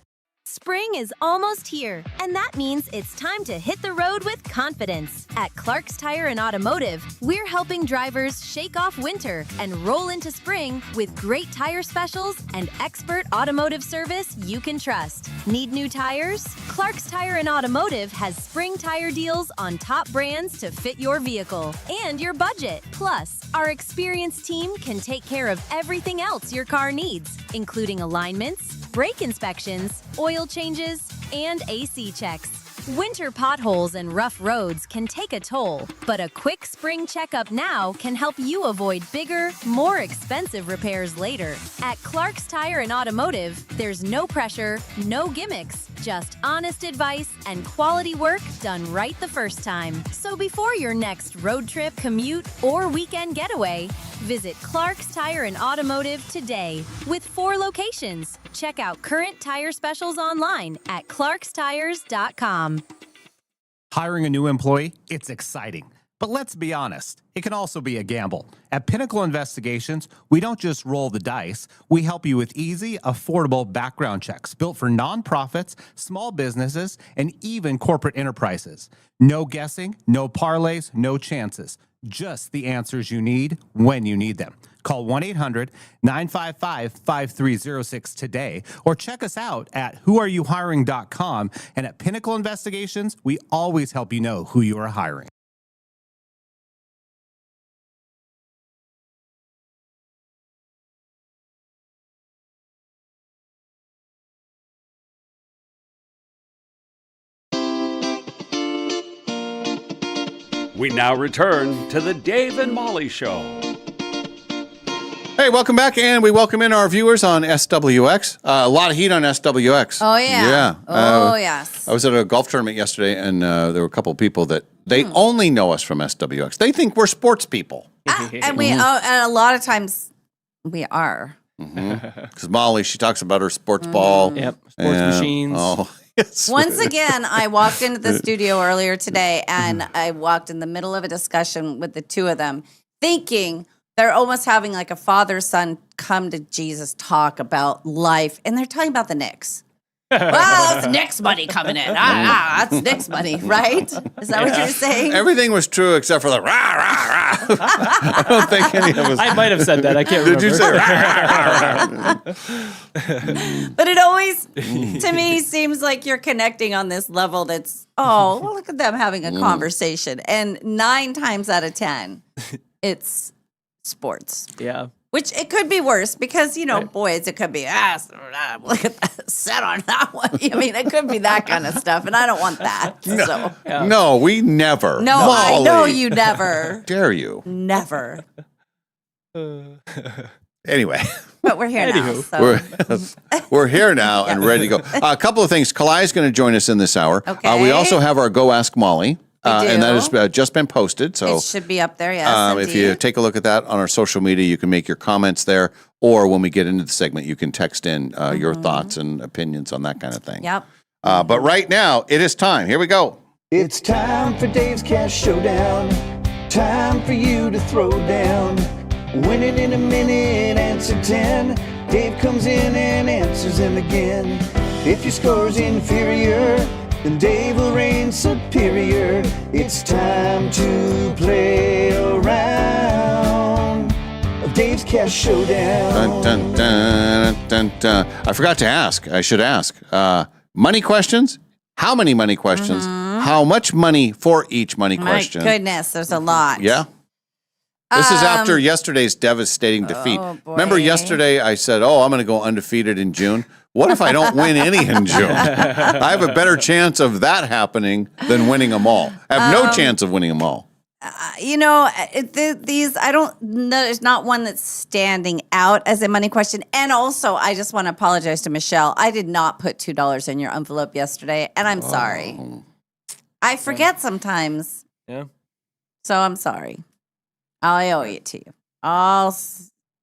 Spring is almost here, and that means it's time to hit the road with confidence. At Clark's Tire and Automotive, we're helping drivers shake off winter and roll into spring with great tire specials and expert automotive service you can trust. Need new tires? Clark's Tire and Automotive has spring tire deals on top brands to fit your vehicle and your budget. Plus, our experienced team can take care of everything else your car needs, including alignments, brake inspections, oil changes, and AC checks. Winter potholes and rough roads can take a toll, but a quick spring checkup now can help you avoid bigger, more expensive repairs later. At Clark's Tire and Automotive, there's no pressure, no gimmicks, just honest advice and quality work done right the first time. So before your next road trip, commute, or weekend getaway, Visit Clark's Tire and Automotive today with 4 locations. Check out current tire specials online at clarkstires.com. Hiring a new employee? It's exciting. But let's be honest, it can also be a gamble. At Pinnacle Investigations, we don't just roll the dice. We help you with easy, affordable background checks built for nonprofits, small businesses, and even corporate enterprises. No guessing, no parlays, no chances. Just the answers you need when you need them. Call 1-800-955-5306 today or check us out at whoareyouhiring.com. And at Pinnacle Investigations, we always help you know who you are hiring. We now return to the Dave and Molly Show. Hey, welcome back, and we welcome in our viewers on SWX. A lot of heat on SWX. Oh, yeah. Yeah. Oh, yes. I was at a golf tournament yesterday, and there were a couple of people that they only know us from SWX. They think we're sports people. And and a lot of times we are. Because Molly, she talks about her sports ball. Yep, sports machines. Oh, yes. Once again, I walked into the studio earlier today and I walked in the middle of a discussion with the two of them, thinking they're almost having like a father-son come to Jesus talk about life. And they're talking about the Knicks. Well, that's Knicks money coming in. That's Knicks money, right? Is that what you're saying? Everything was true except for the rah, rah, rah. I don't think any of us. I might have said that. I can't remember. Did you say rah, rah, rah? But it always, to me, seems like you're connecting on this level that's, oh, well, look at them having a conversation. And 9 times out of 10, it's sports. Yeah. Which it could be worse because, you know, boys, it could be, look at that set on that one. I mean, it could be that kind of stuff, and I don't want that. So. No, we never. No, Molly. I know you never. Dare you? Never. Anyway. But we're here now. So. We're here now and ready to go. A couple of things. Kalai's going to join us in this hour. Okay. We also have our Go Ask Molly. And that has just been posted. So it should be up there, yes. if you take a look at that on our social media, you can make your comments there. Or when we get into the segment, you can text in your thoughts and opinions on that kind of thing. Yep. But right now, it is time. Here we go. It's time for Dave's Cash Showdown. Time for you to throw down. Winning in a minute, answer 10. Dave comes in and answers them again. If your score's inferior, then Dave will reign superior. It's time to play a round of Dave's Cash Showdown. Dun, dun, dun, dun, dun. I forgot to ask. I should ask. Money questions? How many money questions? How much money for each money question? My goodness, there's a lot. Yeah. This is after yesterday's devastating defeat. Remember yesterday I said, I'm going to go undefeated in June. What if I don't win any in June? I have a better chance of that happening than winning them all. I have no chance of winning them all. You know, these, I don't know, there's not one that's standing out as a money question. And also, I just want to apologize to Michelle. I did not put $2 in your envelope yesterday, and I'm sorry. I forget sometimes. Yeah. So I'm sorry. I owe it to you. I'll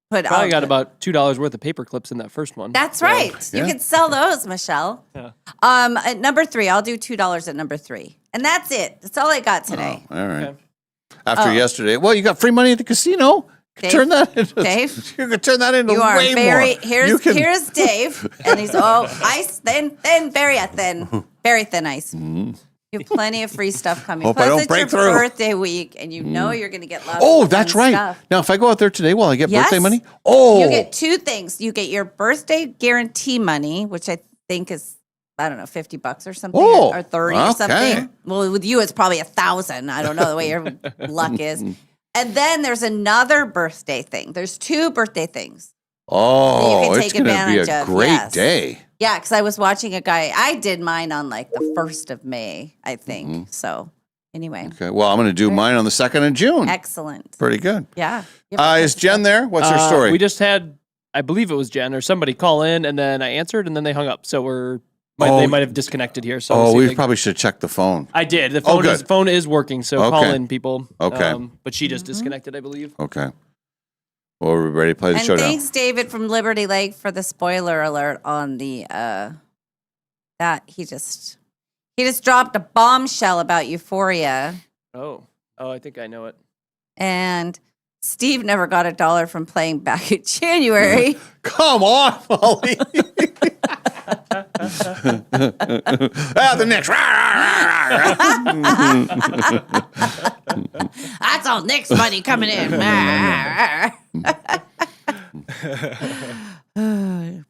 put. Probably got about $2 worth of paper clips in that first one. That's right. Yeah. You could sell those, Michelle. Yeah. At number 3, I'll do $2 at number 3, and that's it. That's all I got today. All right. After yesterday, well, you got free money at the casino. Dave, turn that into, Dave, you could turn that into you are way very, more. Here's Dave, and he's ice, then very thin ice. You have plenty of free stuff coming. Hope Plus, I don't it's break your through. birthday week, and you know you're going to get lots Oh, of that's fun right. stuff. Now, if I go out there today, will I get Yes. birthday money? Oh, You get 2 things. You get your birthday guarantee money, which I think is, I don't know, $50 or something, Oh, or 30 or okay. something. Well, with you, it's probably 1,000. I don't know the way your luck is. And then there's another birthday thing. There's 2 birthday things. Oh, you can it's take going to be advantage a of, great yes. day. Yeah, because I was watching a guy. I did mine on like the 1st of May, I think. So anyway. Okay. Well, I'm going to do mine on the 2nd of June. Excellent. Pretty good. Yeah. Is Jen there? What's her story? We just had, I believe it was Jen or somebody call in, and then I answered, and then they hung up. So they might have disconnected here. So we'll see if we they- probably should check the phone. I did. The Oh, phone is working, so call Okay. in, people. Okay. But she just disconnected, I believe. Okay. Well, we're ready to play the And showdown. thanks, David from Liberty Lake, for the spoiler alert on the that he just dropped a bombshell about Euphoria, Oh, I think I know it. and Steve never got $1 from playing back in January. Come on, Molly. The next. That's all Nick's money coming in. $2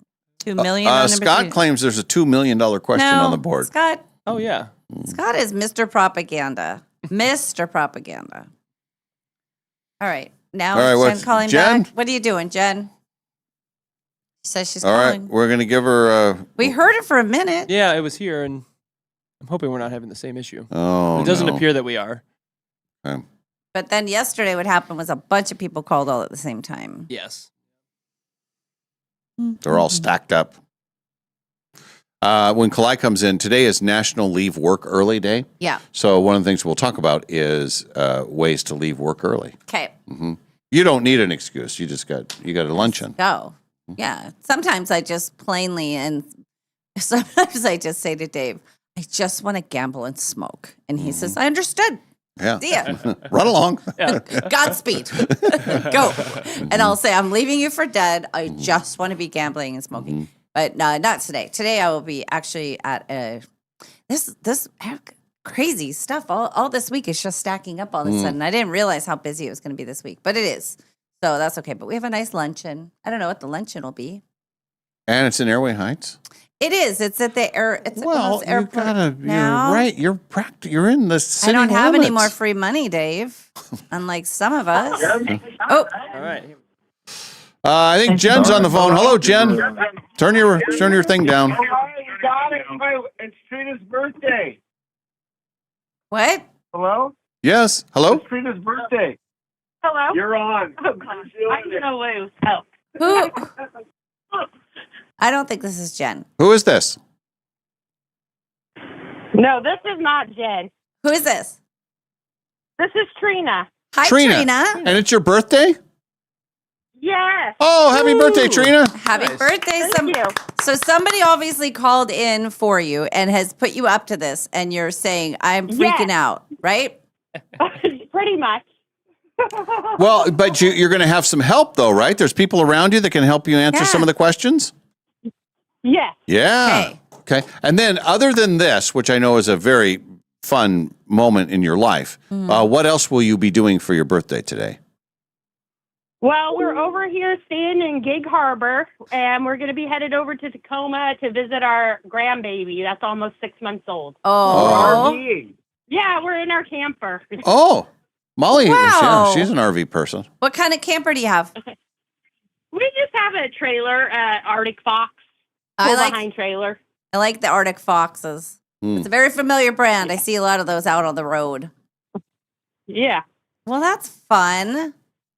million. on number Scott 2. claims there's a $2 million question No, on the board. Scott. Oh yeah. Scott is Mr. Propaganda. Mr. Propaganda. All right. Now All right, Jen what's- calling Jen? back. What are you doing, Jen? She says she's All right, calling. we're going to give her. We heard it for a minute. Yeah, it was here, and I'm hoping we're not having the same issue. Oh, It doesn't no. appear that we are. Okay. But then yesterday what happened was a bunch of people called all at the same time. Yes. They're all stacked up. When Kalai comes in, today is National Leave Work Early Day. Yeah. So one of the things we'll talk about is ways to leave work early. Okay. You don't need an excuse. You got a luncheon. Go. Yeah. Sometimes I just plainly and sometimes I just say to Dave, I just want to gamble and smoke. And he says, I understood. Yeah. See ya. Run along. Godspeed. Go. And I'll say, I'm leaving you for dead. I just want to be gambling and smoking. But not today. Today I will be actually at this crazy stuff. All this week is just stacking up all of a sudden. I didn't realize how busy it was going to be this week, but it is. So that's okay. But we have a nice luncheon. I don't know what the luncheon will be. And it's in Airway Heights. It is. It's at the Well, you airport gotta. now. You're right. You're in the city I don't have any more limits. free money, Dave. Unlike some of us. All right. I think Jen's on the phone. Hello, Jen. Turn your thing down. It's Trina's birthday. What? Hello? Yes. Hello. It's Trina's birthday. Hello? You're on. Oh, gosh. I'm going to lose. Oh. Who? I don't think this is Jen. Who is this? No, this is not Jen. Who is this? This is Trina. Hi, Trina. And it's your birthday? Yes. Oh, happy birthday, Trina. Happy birthday. Thank you. So somebody obviously called in for you and has put you up to this, and you're saying, I'm freaking Yes. out, right? Pretty much. Well, but you're going to have some help, though, right? There's people around you that can help you answer Yeah. some of the questions? Yes. Yeah. Okay. And then, other than this, which I know is a very fun moment in your life, what else will you be doing for your birthday today? Well, we're over here staying in Gig Harbor, and we're going to be headed over to Tacoma to visit our grandbaby. That's almost 6 months old. Oh. Yeah, we're in our camper. Oh, Molly, Wow. she's an RV person. What kind of camper do you have? We just have a trailer, Arctic Fox, I like- behind trailer. I like the Arctic Foxes. It's a very familiar brand. I see a lot of those out on the road. Yeah. Well, that's fun.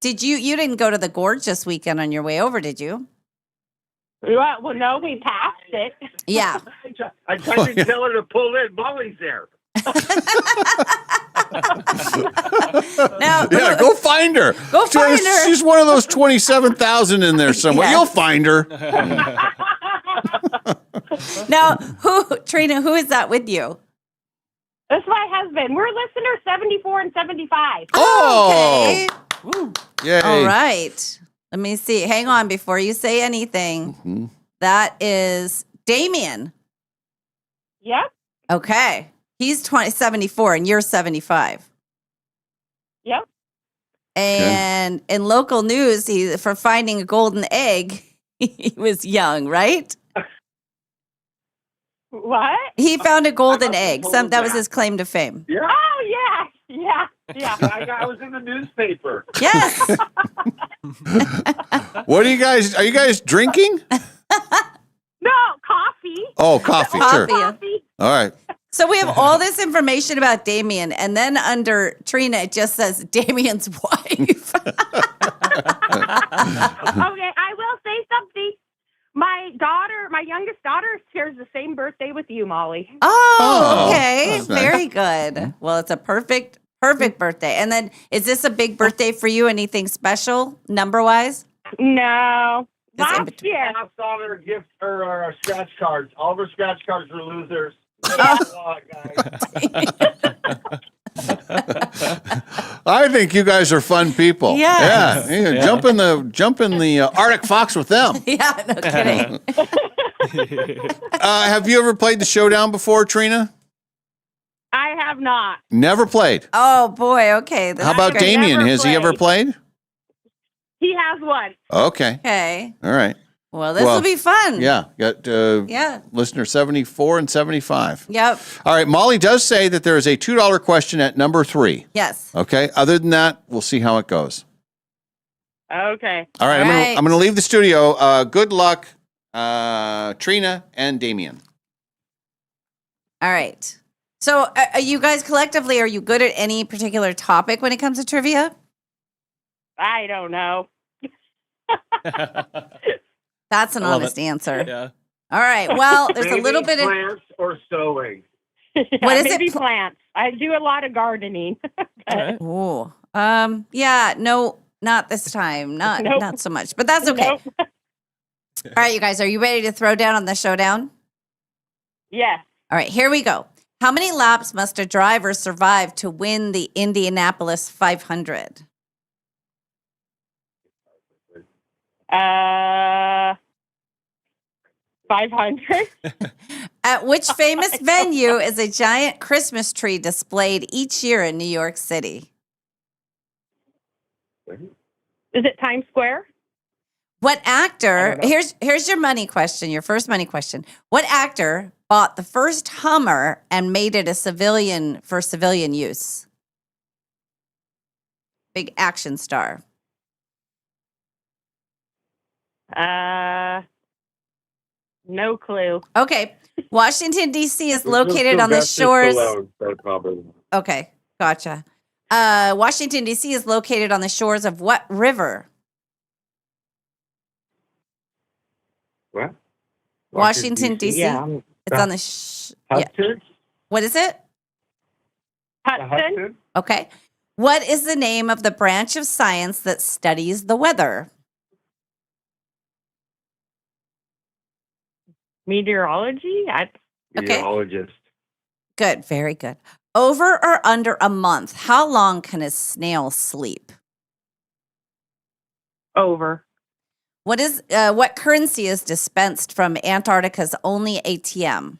You didn't go to the gorge this weekend on your way over, did you? Well, no, we passed it. Yeah. I tried to tell her to pull in. Molly's there. Now, Yeah, go find her. Go find her. She's one of those 27,000 in there somewhere. Yes. You'll find her. Now, Trina, who is that with you? That's my husband. We're listeners 74 and 75. Oh. Yay. All right. Let me see. Hang on before you say anything. That is Damien. Yep. Okay. He's 74 and you're 75. Yep. And in local news, for finding a golden egg, he was young, right? What? He found a golden egg. That was his claim to fame. Yeah. Oh, yeah. Yeah. I was in the newspaper. Yes. What are you guys drinking? No, coffee. Oh, coffee, sure. Coffee. All right. So we have all this information about Damien, and then under Trina, it just says Damien's wife. Okay, I will say something. My youngest daughter shares the same birthday with you, Molly. Oh, okay. that's nice. Very good. Well, it's a perfect Perfect birthday. And then is this a big birthday for you? Anything special number-wise? No. It's in Last year. Last all her gifts are scratch cards. All of her scratch cards were losers. I think you guys are fun people. Yes. Yeah. Yeah. Jump in the Arctic Fox with them. Yeah, no kidding. Have you ever played the Showdown before, Trina? I have not. Never played. Oh, boy. Okay. That's How about great. Damien? Never Has he ever played? He has one. Okay. Okay. All right. Well, this will be fun. Yeah. Got Yeah. listener 74 and 75. Yep. All right. Molly does say that there is a $2 question at number 3. Yes. Okay. Other than that, we'll see how it goes. Okay. All right. All right. I'm gonna leave the studio. Good luck, Trina and Damien. All right. So are you guys collectively, are you good at any particular topic when it comes to trivia? I don't know. That's an I love honest it. answer. Yeah. All right. Well, there's a little bit of plants or sewing. What is Maybe it? plants. I do a lot of gardening. Oh. Yeah, no, not this time. Not Nope. not so much. But that's okay. Nope. All right, you guys, are you ready to throw down on the showdown? Yes. All right, here we go. How many laps must a driver survive to win the Indianapolis 500? 500. At which famous venue is a giant Christmas tree displayed each year in New York City? Is it Times Square? What actor? Here's your money question. Your first money question. What actor bought the first Hummer and made it a civilian for civilian use? Big action star. No clue. Okay. Washington, D.C. is located on the shores. Okay, gotcha. Washington, D.C. is located on the shores of what river? What? Washington, D.C. Yeah. It's on the yeah. Hudson? What is it? Hudson. Okay. What is the name of the branch of science that studies the weather? Meteorology? Meteorologist. Good, very good. Over or under a month, how long can a snail sleep? Over. What currency is dispensed from Antarctica's only ATM?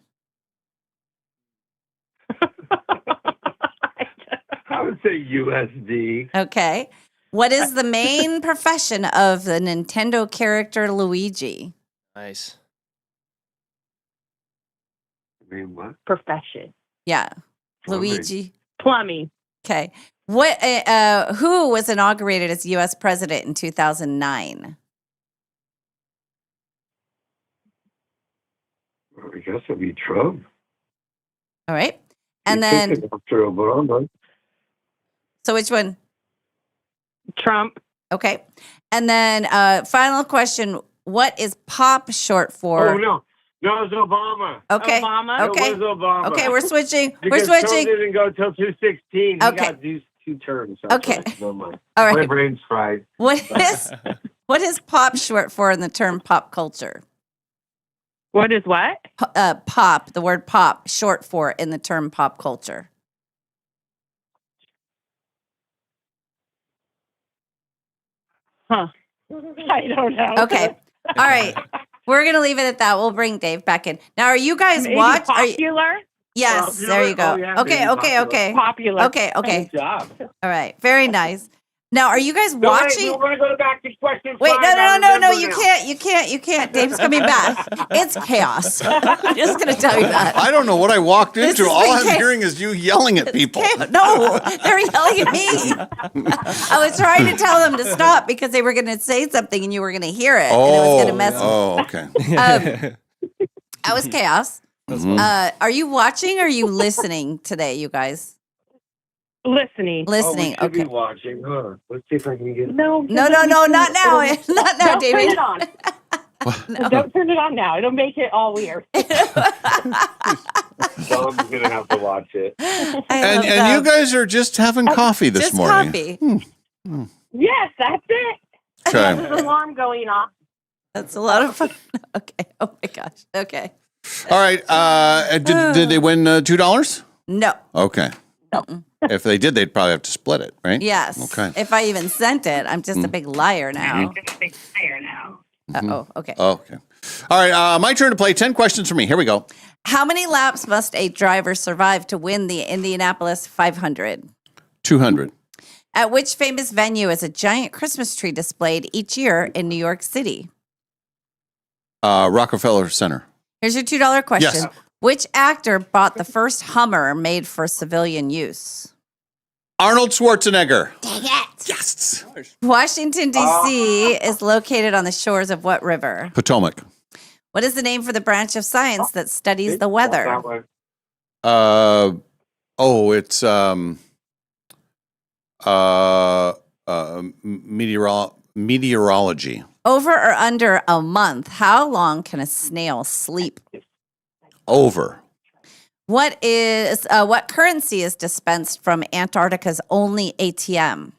I would say USD. Okay. What is the main profession of the Nintendo character Luigi? Nice. I mean, what? Profession. Yeah. Plumbing. Luigi. Plumbing. Okay. What? Who was inaugurated as U.S. president in 2009? I guess it'd be Trump. All right. And then, After Obama. so which one? Trump. Okay. And then, final question. What is POP short for? Oh, no. No, it's Obama. Okay. Obama. Okay. It was Obama. Okay, we're switching. Because We're Trump switching. didn't go till 2016. Okay. He got these 2 terms. So Okay. Never mind. All My right. brain's fried. What is pop short for in the term pop culture? What is what? Pop, the word pop, short for in the term pop culture. Huh. I don't know. Okay. All right. We're going to leave it at that. We'll bring Dave back in. Now, are you guys Maybe watch? popular? Yes, Popular? there you go. Oh, yeah, Okay, maybe okay, popular. okay. Popular. Okay. Good job. All right. Very nice. Now, are you guys watching? We're going to go back to question 5. Wait, no. I remember You now. can't. Dave's coming back. It's chaos. I'm just going to tell you that. I don't know what I walked This into. has All been I'm chaos. hearing is you yelling at people. No, they're yelling at me. I was trying to tell them to stop because they were going to say something and you were going to hear it. And it was going to mess okay. That was chaos. Are you watching or are you listening today, you guys? Listening. Listening. Oh, we should Okay. be watching. Huh? Let's see if I can get. No. No, not now. Not now, Don't David. turn it on. Don't turn it on now. It'll make it all weird. Dom's gonna have to watch it. And you guys are just having coffee this Just morning. coffee. Yes, that's it. Okay. There's an alarm going off. That's a lot of fun. Okay. Oh my gosh. Okay. All right. Did they win $2? No. Okay. If they did, they'd probably have to split it, right? Yes. Okay. If I even sent it, I'm just a big liar now. Uh-oh. Okay. Okay. All right. My turn to play 10 questions for me. Here we go. How many laps must a driver survive to win the Indianapolis 500? 200. At which famous venue is a giant Christmas tree displayed each year in New York City? Rockefeller Center. Here's your $2 question. Yes. Which actor bought the first Hummer made for civilian use? Arnold Schwarzenegger. Dang it. Yes. Washington, D.C. is located on the shores of what river? Potomac. What is the name for the branch of science that studies the weather? It's meteorology. Over or under a month, how long can a snail sleep? Over. What currency is dispensed from Antarctica's only ATM?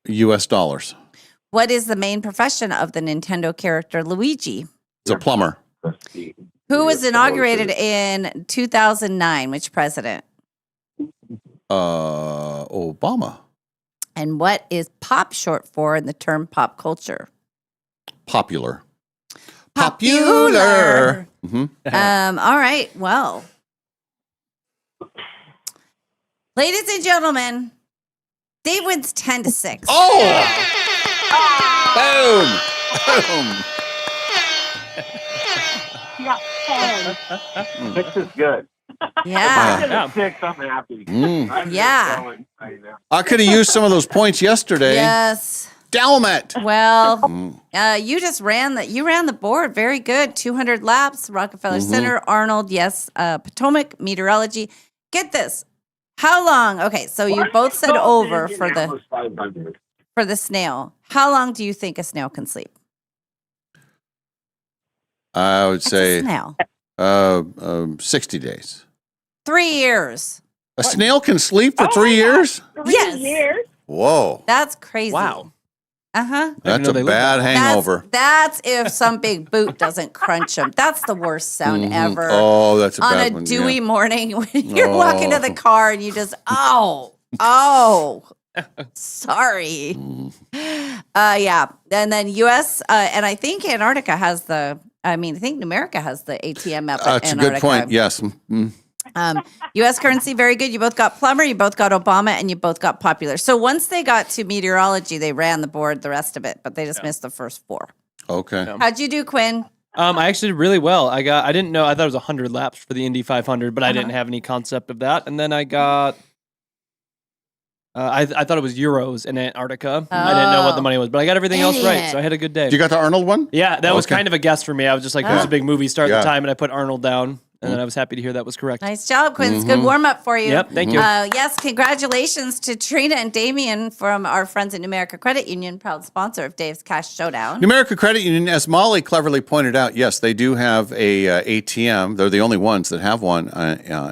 U.S. dollars. What is the main profession of the Nintendo character Luigi? It's a plumber. Who was inaugurated in 2009? Which president? Obama. And what is pop short for in the term pop culture? Popular. Popular. Mm-hmm. All right. Well, ladies and gentlemen, Dave wins 10-6. Oh! Boom! Boom! You got 10. 6 is good. Yeah. 6, I'm happy. Yeah. I could have used some of those points yesterday. Yes. Damn it. Well, you just ran the board. Very good. 200 laps, Rockefeller Center, Arnold, yes, Potomac, meteorology. Get this. How long? Okay, so you both said over for the snail. How long do you think a snail can sleep? I would say snail. 60 days. 3 years. A snail can sleep for 3 years? 3 years? Whoa. That's crazy. Wow. Uh-huh. That's a bad hangover. That's if some big boot doesn't crunch them. That's the worst sound ever. Oh, that's a on bad a one. dewy yeah. morning when you're walking to the car and you just sorry. Yeah, and then U.S. And I think Antarctica has I think Numerica has the ATM up at That's a Antarctica. good point. Yes. Mm. U.S. currency, very good. You both got plumber, you both got Obama, and you both got popular. So once they got to meteorology, they ran the board, the rest of it, but they just missed the first 4. Okay. How'd you do, Quinn? I actually did really well. I didn't know. I thought it was 100 laps for the Indy 500, but I didn't have any concept of that. And then I got. I thought it was euros in Antarctica. I didn't know what the money was, but I got everything else right, so I had a good day. You got the Arnold one? Yeah, that was kind of a guess for me. I was just like, "Who's a big movie star at Yeah. the time?" And I put Arnold down, and then I was happy to hear that was correct. Nice job, Quinn. It's a good warm up for you. Yep, thank you. Yes, congratulations to Trina and Damien from our friends at Numerica Credit Union, proud sponsor of Dave's Cash Showdown. Numerica Credit Union, as Molly cleverly pointed out, yes, they do have a ATM. They're the only ones that have one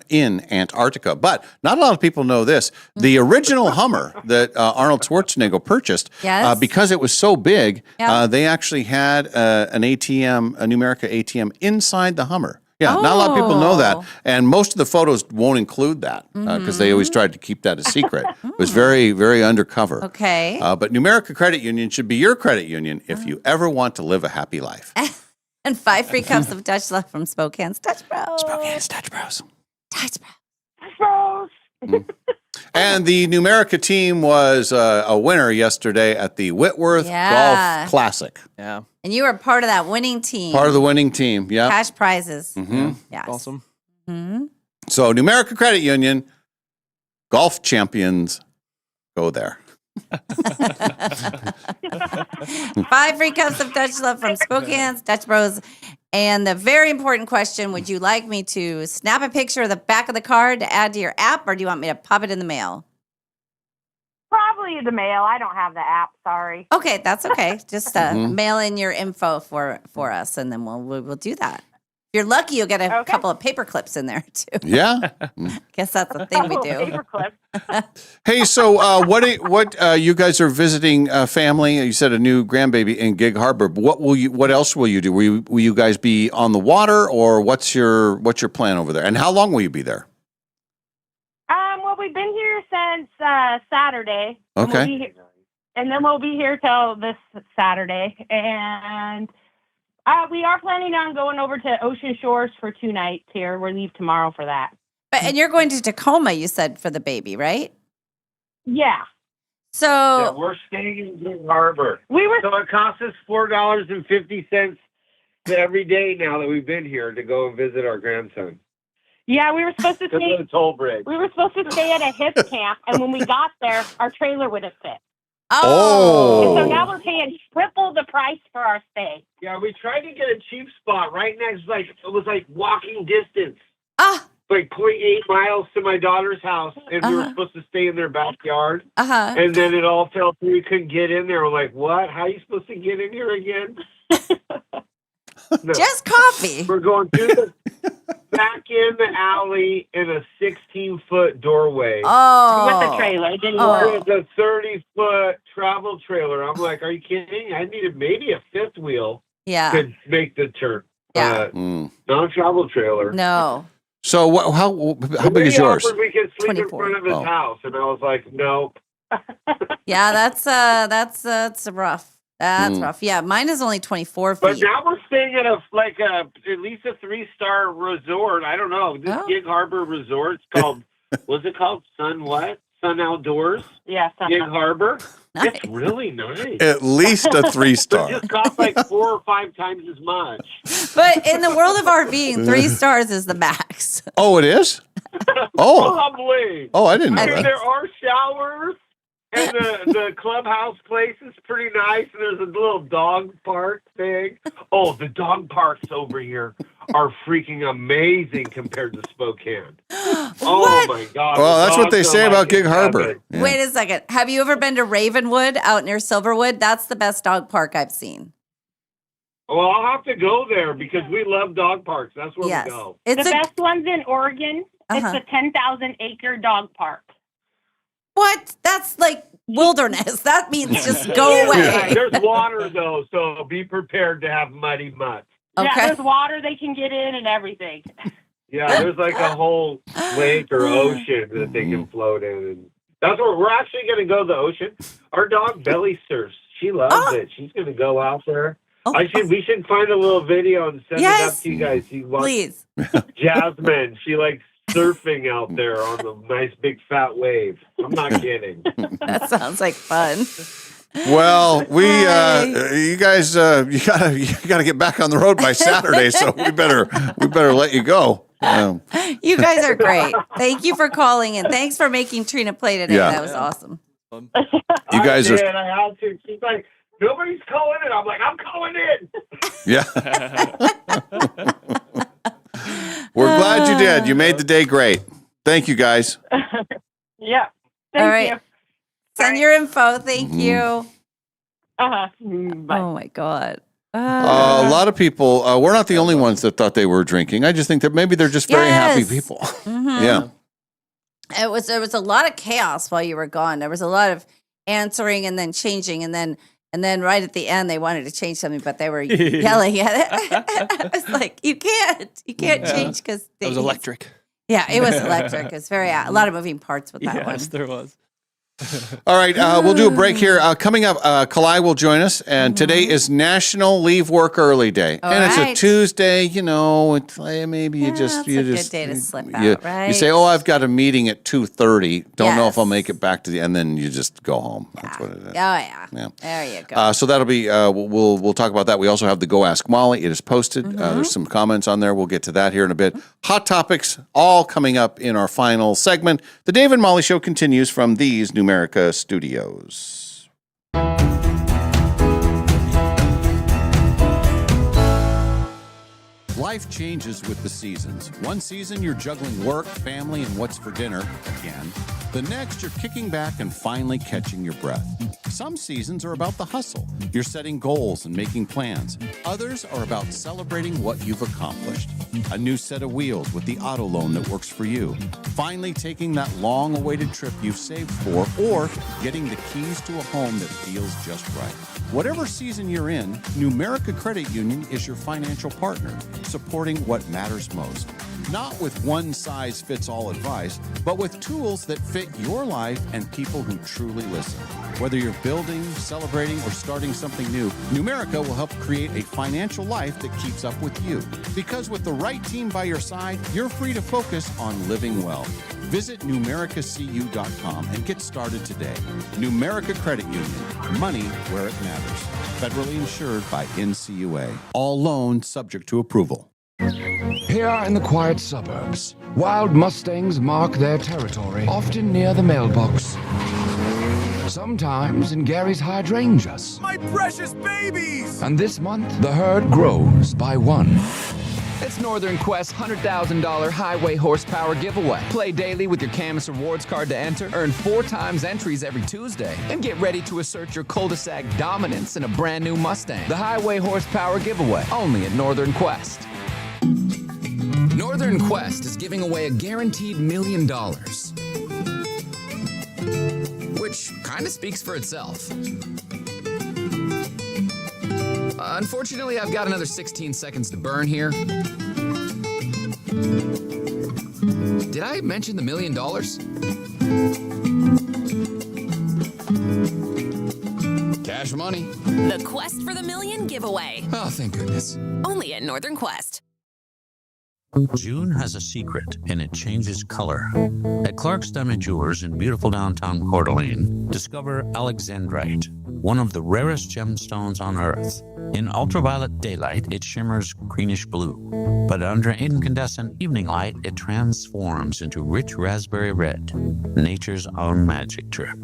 in Antarctica. But not a lot of people know this. The original Hummer that Arnold Schwarzenegger purchased, Yes. because it was so big, Yeah. they actually had an ATM, a Numerica ATM inside the Hummer. Yeah, not a lot of people know that. And most of the photos won't include that because they always tried to keep that a secret. It was very, very undercover. Okay. But Numerica Credit Union should be your credit union if you ever want to live a happy life. And 5 free cups of Dutch Love from Spokane's Dutch Bros. Spokane's Dutch Bros. Dutch Bros. And the Numerica team was a winner yesterday at the Whitworth Yeah. Golf Classic. Yeah. And you were part of that winning team. Part of the winning team, yeah. Cash prizes. Mhm. Yes. Awesome. Mhm. So Numerica Credit Union, golf champions, go there. 5 free cups of Dutch Love from Spokane's Dutch Bros. And the very important question, would you like me to snap a picture of the back of the card to add to your app, or do you want me to pop it in the mail? Probably you the mail. I don't have the app. Sorry. Okay, that's okay. Just mail in your info for us, and then we'll do that. If you're lucky, you'll get a couple of paper clips in there too. Yeah. Guess that's the thing we do. Paper clip. Hey, so what you guys are visiting family? You said a new grandbaby in Gig Harbor. But what else will you do? Will you guys be on the water, or what's your plan over there? And how long will you be there? Well, we've been here since Saturday. Okay. And then we'll be here till this Saturday. And we are planning on going over to Ocean Shores for 2 nights here. We'll leave tomorrow for that. And you're going to Tacoma, you said, for the baby, right? Yeah. So Yeah, we're staying in Gig Harbor. So it costs us $4.50 every day now that we've been here to go and visit our grandson. Yeah, we were supposed to Go stay. to the toll bridge. We were supposed to stay at a hip camp, and when we got there, our trailer wouldn't fit. Oh. And so now we're paying triple the price for our stay. Yeah, we tried to get a cheap spot right next, it was like walking distance. Like 0.8 miles to my daughter's house, and we were supposed to stay in their backyard. And then it all fell through. We couldn't get in there. We're like, what? How are you supposed to get in here again? No. Just coffee. We're going through the back in the alley in a 16-foot doorway. Oh. With the trailer. It didn't work. With a 30-foot travel trailer. I'm like, are you kidding? I needed maybe a fifth wheel to make the turn. Yeah. Not a travel trailer. No. So how big is yours? We could sleep 24. in front of his house, and I was like, nope. Yeah, that's rough. That's rough. Yeah, mine is only 24 feet. But now we're staying at at least a 3-star resort. I don't know. This Gig Harbor resort, it's called, what's it called? Sun Outdoors? Yeah, Gig Harbor. Nice. It's really nice. At least a 3-star. It just costs like 4 or 5 times as much. But in the world of RVing, 3 stars is the max. Oh, it is? Oh. Probably. Oh, I didn't know that. There are showers, and the clubhouse place is pretty nice, and there's a little dog park thing. Oh, the dog parks over here are freaking amazing compared to Spokane. Oh, my God. Well, that's what they say about Gig Harbor. Harbor. Yeah. Wait a second. Have you ever been to Ravenwood out near Silverwood? That's the best dog park I've seen. Well, I'll have to go there because we love dog parks. That's where we go. The best one's in Oregon. It's a 10,000-acre dog park. What? That's like wilderness. That means just go away. Yeah, there's water, though, so be prepared to have muddy mutts. Yeah, there's water they can get in and everything. Yeah, there's like a whole lake or ocean that they can float in. And that's where we're actually going to go to the ocean. Our dog belly surfs. She loves it. She's going to go out there. We should find a little video and send it up to you guys. Please. Jasmine, she likes surfing out there on the nice big fat wave. I'm not kidding. That sounds like fun. Well, you guys, you gotta get back on the road by Saturday, so we better let you go. You guys are great. Thank you for calling and thanks for making Trina play today. Yeah. That was awesome. You guys I are. did, I had to. She's like, nobody's calling in. I'm like, I'm calling in. Yeah. We're glad you did. You made the day great. Thank you, guys. Yeah. All right. Send your info. Thank you. Bye. Oh my God. A lot of people. We're not the only ones that thought they were drinking. I just think that maybe they're just very happy people. Yeah. There was a lot of chaos while you were gone. There was a lot of answering and then changing and then right at the end they wanted to change something, but they were yelling at it. I was like, you can't change because it was electric. Yeah, it was electric. It was a lot of moving parts with that one. Yes, there was. All right, we'll do a break here. Coming up, Kalai will join us, and today is National Leave Work Early Day, and it's a Tuesday. You know, it's like maybe you just a good day to slip out, you right? say, "Oh, I've got a meeting at 2:30. Don't know if I'll make it back to the," and then you just go home. That's what it is. Oh yeah. There you go. So that'll be. We'll talk about that. We also have the Go Ask Molly. It is posted. There's some comments on there. We'll get to that here in a bit. Hot topics all coming up in our final segment. The Dave and Molly Show continues from these Numerica studios. Life changes with the seasons. One season you're juggling work, family, and what's for dinner again. The next you're kicking back and finally catching your breath. Some seasons are about the hustle. You're setting goals and making plans. Others are about celebrating what you've accomplished. A new set of wheels with the auto loan that works for you. Finally taking that long-awaited trip you've saved for, or getting the keys to a home that feels just right. Whatever season you're in, Numerica Credit Union is your financial partner, supporting what matters most. Not with one-size-fits-all advice, but with tools that fit your life and people who truly listen. Whether you're building, celebrating, or starting something new, Numerica will help create a financial life that keeps up with you. Because with the right team by your side, you're free to focus on living well. Visit numericacu.com and get started today. Numerica Credit Union. Money where it matters. Federally insured by NCUA. All loans subject to approval. Here in the quiet suburbs, wild mustangs mark their territory, often near the mailbox. Sometimes in Gary's hydrangeas. My precious babies! And this month, the herd grows by one. It's Northern Quest's $100,000 highway horsepower giveaway. Play daily with your Camus Rewards card to enter, earn 4 times entries every Tuesday, and get ready to assert your cul-de-sac dominance in a brand new Mustang. The highway horsepower giveaway, only at Northern Quest. Northern Quest is giving away a guaranteed $1 million. Which kind of speaks for itself. Unfortunately, I've got another 16 seconds to burn here. Did I mention the $1 million? Cash money. The Quest for the Million giveaway. Oh, thank goodness. Only at Northern Quest. June has a secret, and it changes color. At Clark's Diamond Jewelers in beautiful downtown Coeur d'Alene, discover alexandrite, one of the rarest gemstones on Earth. In ultraviolet daylight, it shimmers greenish blue, but under incandescent evening light, it transforms into rich raspberry red, nature's own magic trick.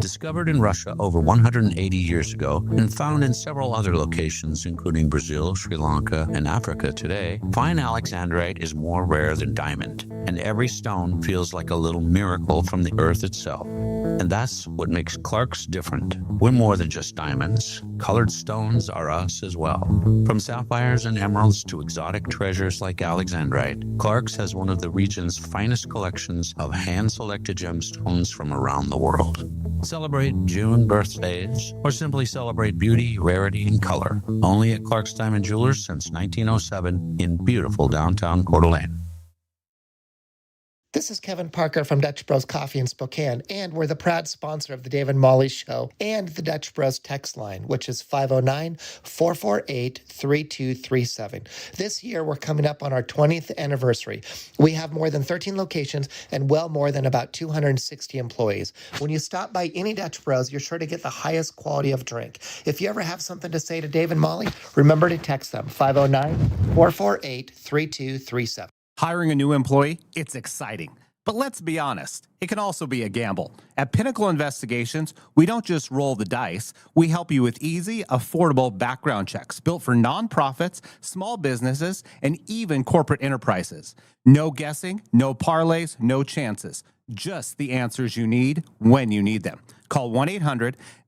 Discovered in Russia over 180 years ago and found in several other locations, including Brazil, Sri Lanka, and Africa today, fine alexandrite is more rare than diamond, and every stone feels like a little miracle from the earth itself. And that's what makes Clark's different. We're more than just diamonds. Colored stones are us as well. From sapphires and emeralds to exotic treasures like alexandrite, Clark's has one of the region's finest collections of hand-selected gemstones from around the world. Celebrate June birthdays, or simply celebrate beauty, rarity, and color. Only at Clark's Diamond Jewelers since 1907 in beautiful downtown Coeur d'Alene. This is Kevin Parker from Dutch Bros Coffee in Spokane, and we're the proud sponsor of the Dave and Molly Show and the Dutch Bros text line, which is 509-448-3237. This year, we're coming up on our 20th anniversary. We have more than 13 locations and well more than about 260 employees. When you stop by any Dutch Bros, you're sure to get the highest quality of drink. If you ever have something to say to Dave and Molly, remember to text them, 509-448-3237. Hiring a new employee, it's exciting. But let's be honest, it can also be a gamble. At Pinnacle Investigations, we don't just roll the dice. We help you with easy, affordable background checks built for nonprofits, small businesses, and even corporate enterprises. No guessing, no parlays, no chances. Just the answers you need when you need them. Call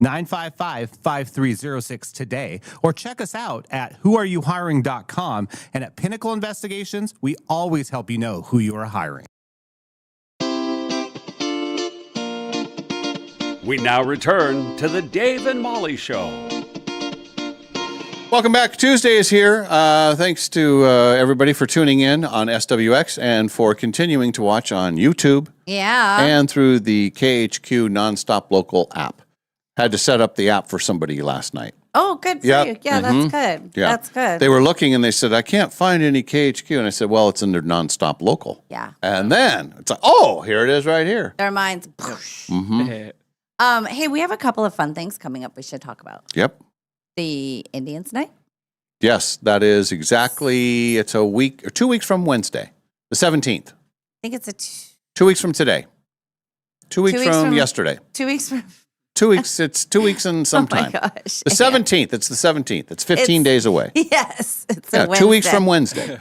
1-800-955-5306 today or check us out at whoareyouhiring.com. And at Pinnacle Investigations, we always help you know who you are hiring. We now return to the Dave and Molly Show. Welcome back. Tuesday is here. Thanks to everybody for tuning in on SWX and for continuing to watch on YouTube. Yeah. And through the KHQ Nonstop Local app. Had to set up the app for somebody last night. Oh, good for Yep. you. Yeah, that's good. Yeah. That's good. They were looking and they said, I can't find any KHQ. And I said, well, it's under Nonstop Local. Yeah. And then it's like, oh, here it is right here. Their minds. Mm-hmm. Hey, we have a couple of fun things coming up we should talk about. Yep. The Indians night. Yes, that is exactly, it's a week or 2 weeks from Wednesday, the 17th. I think it's 2 weeks from today. 2 weeks from yesterday. 2 weeks from 2 weeks. It's 2 weeks and some Oh my time. gosh. The 17th. It's the 17th. It's 15 days away. Yes. It's a Yeah, Wednesday. 2 weeks from Wednesday.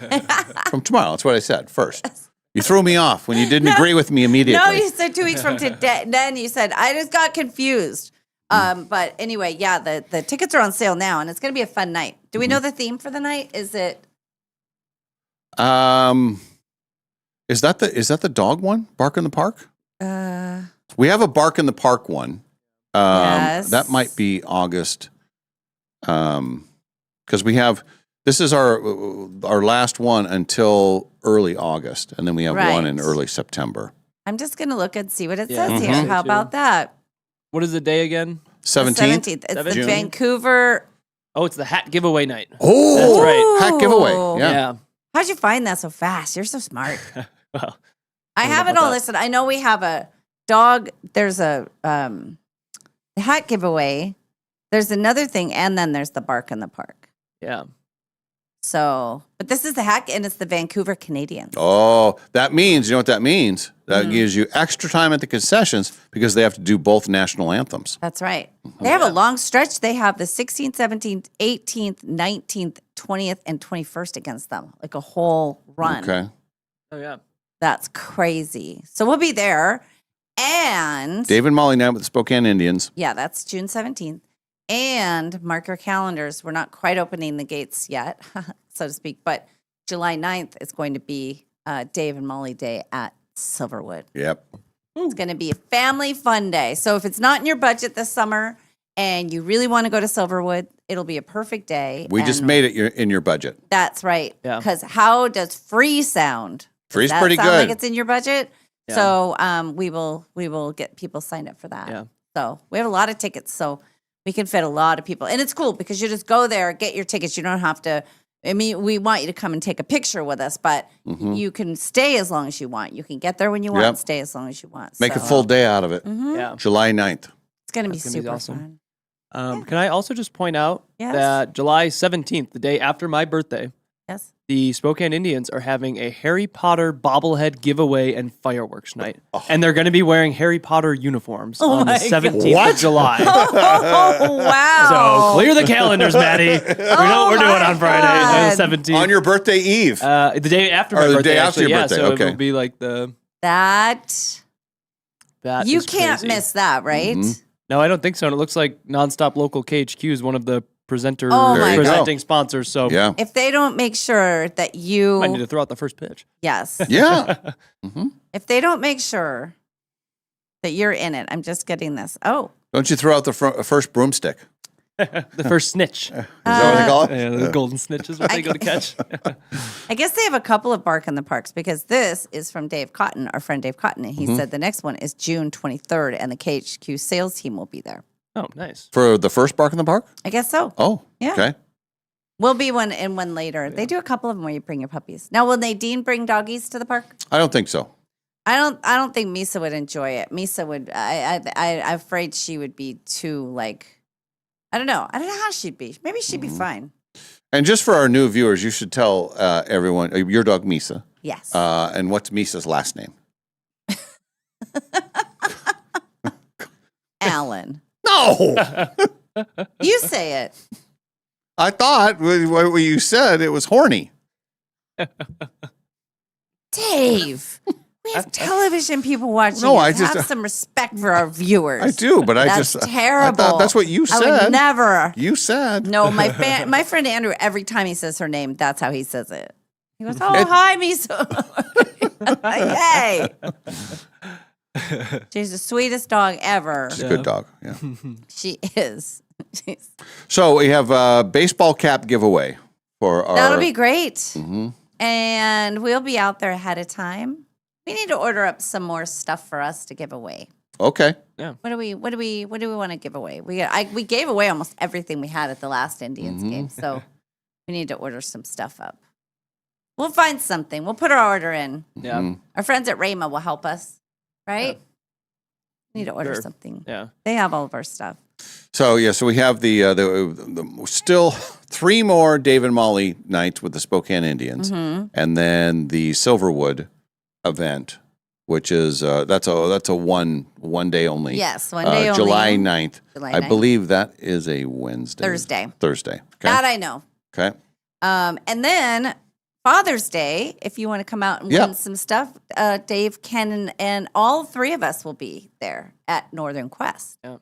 From tomorrow. That's what I said first. You threw me off when you didn't agree with me immediately. No, you said 2 weeks from today. Then you said, I just got confused. But anyway, yeah, the tickets are on sale now, and it's going to be a fun night. Do we know the theme for the night? Is it? Is that the dog one? Bark in the Park? We have a Bark in the Park one. Yes. That might be August. Because we have, this is our last one until early August, and then we have one in Right. early September. I'm just going to look and see what it Yeah. says here. How about that? What is the day again? 17th? It's the June? Vancouver. Oh, it's the hat giveaway night. Oh, that's right. Hat giveaway. Yeah. Yeah. How'd you find that so fast? You're so smart. Well, I don't know have it about all that. listed. I know we have a dog. There's a hat giveaway. There's another thing, and then there's the Bark in the Park. Yeah. So, but this is the hat, and it's the Vancouver Canadians. Oh, that means, you know what that means? That gives you extra time at the concessions because they have to do both national anthems. That's right. They have a long stretch. They have the 16th, 17th, 18th, 19th, 20th, and 21st against them, like a whole run. Okay. Oh, yeah. That's crazy. So we'll be there. And Dave and Molly night with the Spokane Indians. yeah, that's June 17th. And mark your calendars. We're not quite opening the gates yet, so to speak, but July 9th is going to be Dave and Molly Day at Silverwood. Yep. It's going to be a family fun day. So if it's not in your budget this summer and you really want to go to Silverwood, it'll be a perfect day. We just And made it in your budget. That's right. Yeah. Because how does free sound? Does Free's that pretty sound good. like it's in your budget? Yeah. So we will get people signed up for that. Yeah. So we have a lot of tickets, so we can fit a lot of people. And it's cool because you just go there, get your tickets. You don't have to, I mean, we want you to come and take a picture with us, but you can stay as long as you want. You can get there when you want Yep. and stay as long as you want. Make So, a full day out of it. Yeah. July 9th. It's going to be That's gonna be super awesome. fun. Can I also just point out Yes. that July 17th, the day after my birthday, Yes. the Spokane Indians are having a Harry Potter bobblehead giveaway and fireworks night. And they're going to be wearing Harry Potter uniforms on the my 17th of July. Oh, wow. So clear the calendars, Maddie. We know what we're doing on Friday, the 17th. On your birthday eve. The day after my Or the birthday. day after actually, your yeah, birthday, so okay. it will be like that You is can't crazy. miss that, right? No, I don't think so. And it looks like Nonstop Local KHQ is one of the presenter Oh my presenting sponsors. So Yeah. If they don't make sure that you, might need to throw out the first pitch. yes, Yeah. if they don't make sure that you're in it, I'm just getting this. Oh, Don't you throw out the first broomstick? The first snitch. Is that what they call it? Yeah, the golden snitch is what they go to catch. I guess they have a couple of Bark in the Parks because this is from Dave Cotton, our friend Dave Cotton, and he said the next one is June 23rd, and the KHQ sales team will be there. Oh, nice. For the first Bark in the Park? I guess so. Oh, Yeah. okay. We'll be one and one later. They do a couple of them where you bring your puppies. Now, will Nadine bring doggies to the park? I don't think so. I don't think Misa would enjoy it. Misa would. I'm afraid she would be too like. I don't know how she'd be. Maybe she'd be fine. And just for our new viewers, you should tell everyone your dog Misa. Yes. And what's Misa's last name? Alan. No. You say it. I thought what you said it was horny. Dave. We have television people watching. No, us. I just- have some respect for our viewers. I do, but That's terrible. I thought that's what you I said. would never. You said. No, my friend Andrew. Every time he says her name, that's how he says it. He goes, "Oh, hi, Miso." Yay! She's the sweetest dog ever. She's a good dog. Yeah. She is. She's- So we have a baseball cap giveaway for our. That'll be great. Mhm. And we'll be out there ahead of time. We need to order up some more stuff for us to give away. Okay. Yeah. What do we want to give away? We gave away almost everything we had at the last Indians game, so we need to order some stuff up. We'll find something. We'll put our order in. Yeah. Our friends at Rayma will help us, right? We need to order Sure. something. Yeah. They have all of our stuff. So yeah, so we have the still 3 more Dave and Molly nights with the Spokane Indians, Mhm. and then the Silverwood event which is that's a one day only. Yes, 1 day only. July 9th. July I 9th. believe that is a Wednesday. Thursday. Okay. That I know. Okay. And then Father's Day, if you want to come out and win some stuff, Dave, Ken, and all three of us will be there at Northern Quest. Yeah.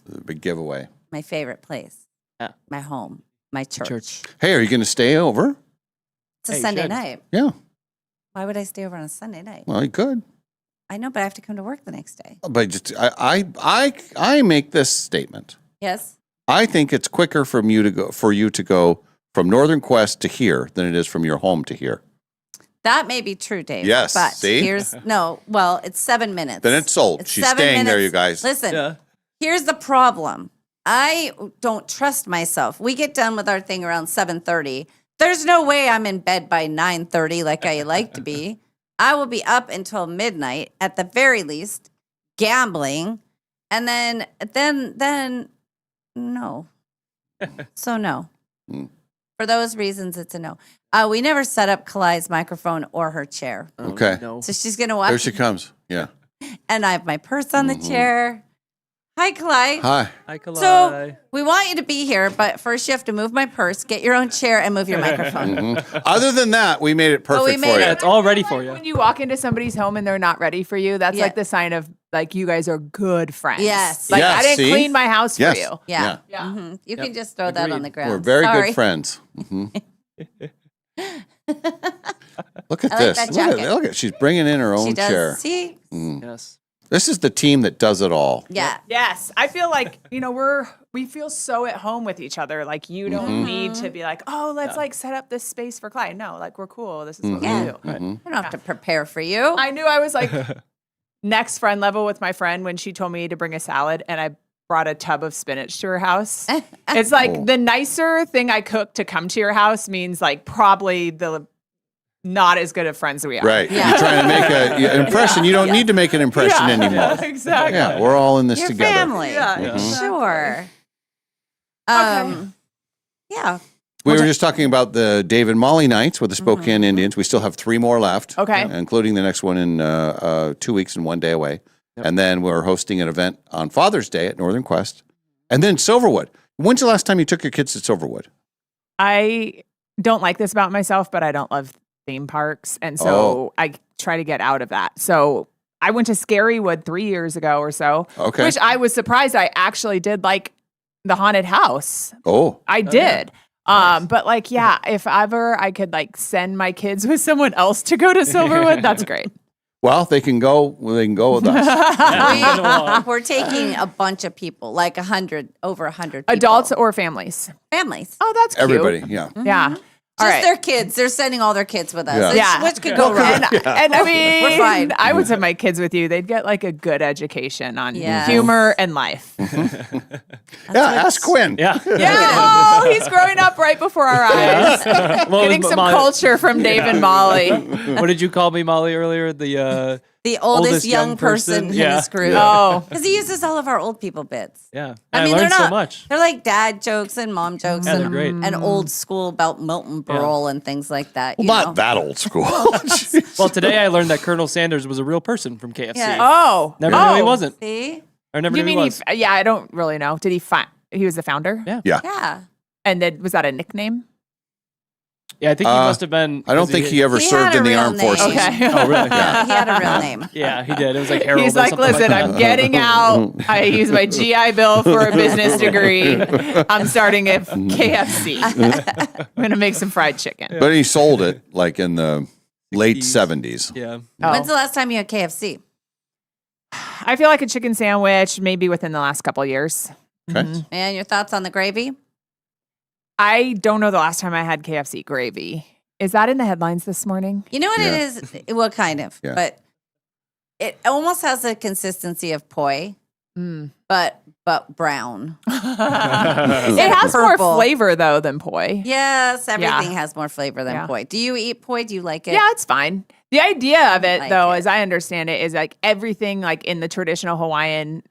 The big giveaway. My favorite place. Yeah. My home. My church. Hey, are you going to stay over? It's a Sunday night. Yeah. Why would I stay over on a Sunday night? Well, you could. I know, but I have to come to work the next day. But just, I make this statement. Yes. I think it's quicker for you to go from Northern Quest to here than it is from your home to here. That may be true, Dave. Yes, But see? it's 7 minutes. Then it's sold. It's She's 7 staying there, minutes. you guys. Listen, here's the problem. I don't trust myself. We get done with our thing around 7:30. There's no way I'm in bed by 9:30 like I like to be. I will be up until midnight at the very least, gambling, and then no. So no. For those reasons, it's a no. We never set up Kali's microphone or her chair. Okay. So she's gonna watch. There she comes. Yeah. And I have my purse on the chair. Hi, Kali. Hi. Hi, Kali. So we want you to be here, but first you have to move my purse, get your own chair, and move your microphone. Other than that, we made it perfect for you. It's all ready for you. When you walk into somebody's home and they're not ready for you, that's Yeah. like the sign of like you guys are good friends. Yes. Like Yes, I didn't see? clean my house Yes. for you. Yeah. Yeah. Mhm. You can just throw that on the ground. We're very Sorry. good friends. Mhm. Look at I like this. that Look at, jacket. look at she's bringing in her own She does. chair. See? Yes. This is the team that does it all. Yeah. Yes. I feel like, we feel so at home with each other. Like you don't need to be like, oh, let's like set up this space for Clyde. No, like we're cool. This is what we do. I don't have to prepare for you. I knew I was like next friend level with my friend when she told me to bring a salad and I brought a tub of spinach to her house. It's like the nicer thing I cooked to come to your house means like probably the not as good of friends we are. Right. You're trying to make an impression. You don't need to make an impression Yeah. anymore. Yeah, exactly. Yeah, we're all in this Your together. family. Yeah. Sure. Yeah. We were just talking about the Dave and Molly nights with the Spokane Indians. We still have 3 more left. Okay. Including the next one in 2 weeks and 1 day away. And then we're hosting an event on Father's Day at Northern Quest. And then Silverwood. When's the last time you took your kids to Silverwood? I don't like this about myself, but I don't love theme parks. And so I try to get out of that. So I went to Scarywood 3 years ago or so. Okay. Which I was surprised I actually did like the haunted house. Oh. I did. But like, yeah, if ever I could like send my kids with someone else to go to Silverwood, that's great. Well, they can go with us. We're taking a bunch of people, like 100, over 100 people. Adults or families? Families. Oh, that's cute. Everybody, yeah. Yeah. All Just right. their kids. They're sending all their kids with us. Yeah. Yeah. Which could go wrong. And I mean, We're fine. I would send my kids with you. They'd get like a good education on Yes. humor and life. Ask Quinn. Yeah. Yeah, oh, he's growing up right before our eyes. What Getting was some Molly- culture from Dave and Molly. What did you call me, Molly, earlier? The oldest young person in Yeah. this group. Oh. Because he uses all of our old people bits. Yeah. I mean, learned they're not so much. They're like dad jokes and mom jokes Yeah, they're and, great. and old school about Milton Berle and things like that. Well, you not know? that old school. Well, today I learned that Colonel Sanders was a real person from KFC. Yes. Oh. Never oh. knew he wasn't. See? I never You knew he mean was. yeah, I don't really know. Did he he was the founder? Yeah. Yeah. Yeah. And then was that a nickname? Yeah, I think he must have been. I don't think he ever He served had a in the real armed name. forces. Okay. Oh, really? He had a real name. Yeah, he did. It was like Harold. He's or like, something listen, that. I'm getting out. I use my GI Bill for a business degree. I'm starting at KFC. I'm going to make some fried chicken. But he sold it like in the late 70s. Yeah. Oh. When's the last time you had KFC? I feel like a chicken sandwich maybe within the last couple of years. Okay. And your thoughts on the gravy? I don't know the last time I had KFC gravy. Is that in the headlines this morning? You know what Yeah. it is? Well, kind of. Yeah. But it almost has the consistency of poi, but brown. It has more Purple. flavor though than poi. Yes, everything Yeah. has more flavor than Yeah. poi. Do you eat poi? Do you like it? Yeah, it's fine. The idea of it, Like though, it. as I understand it, is like everything like in the traditional Hawaiian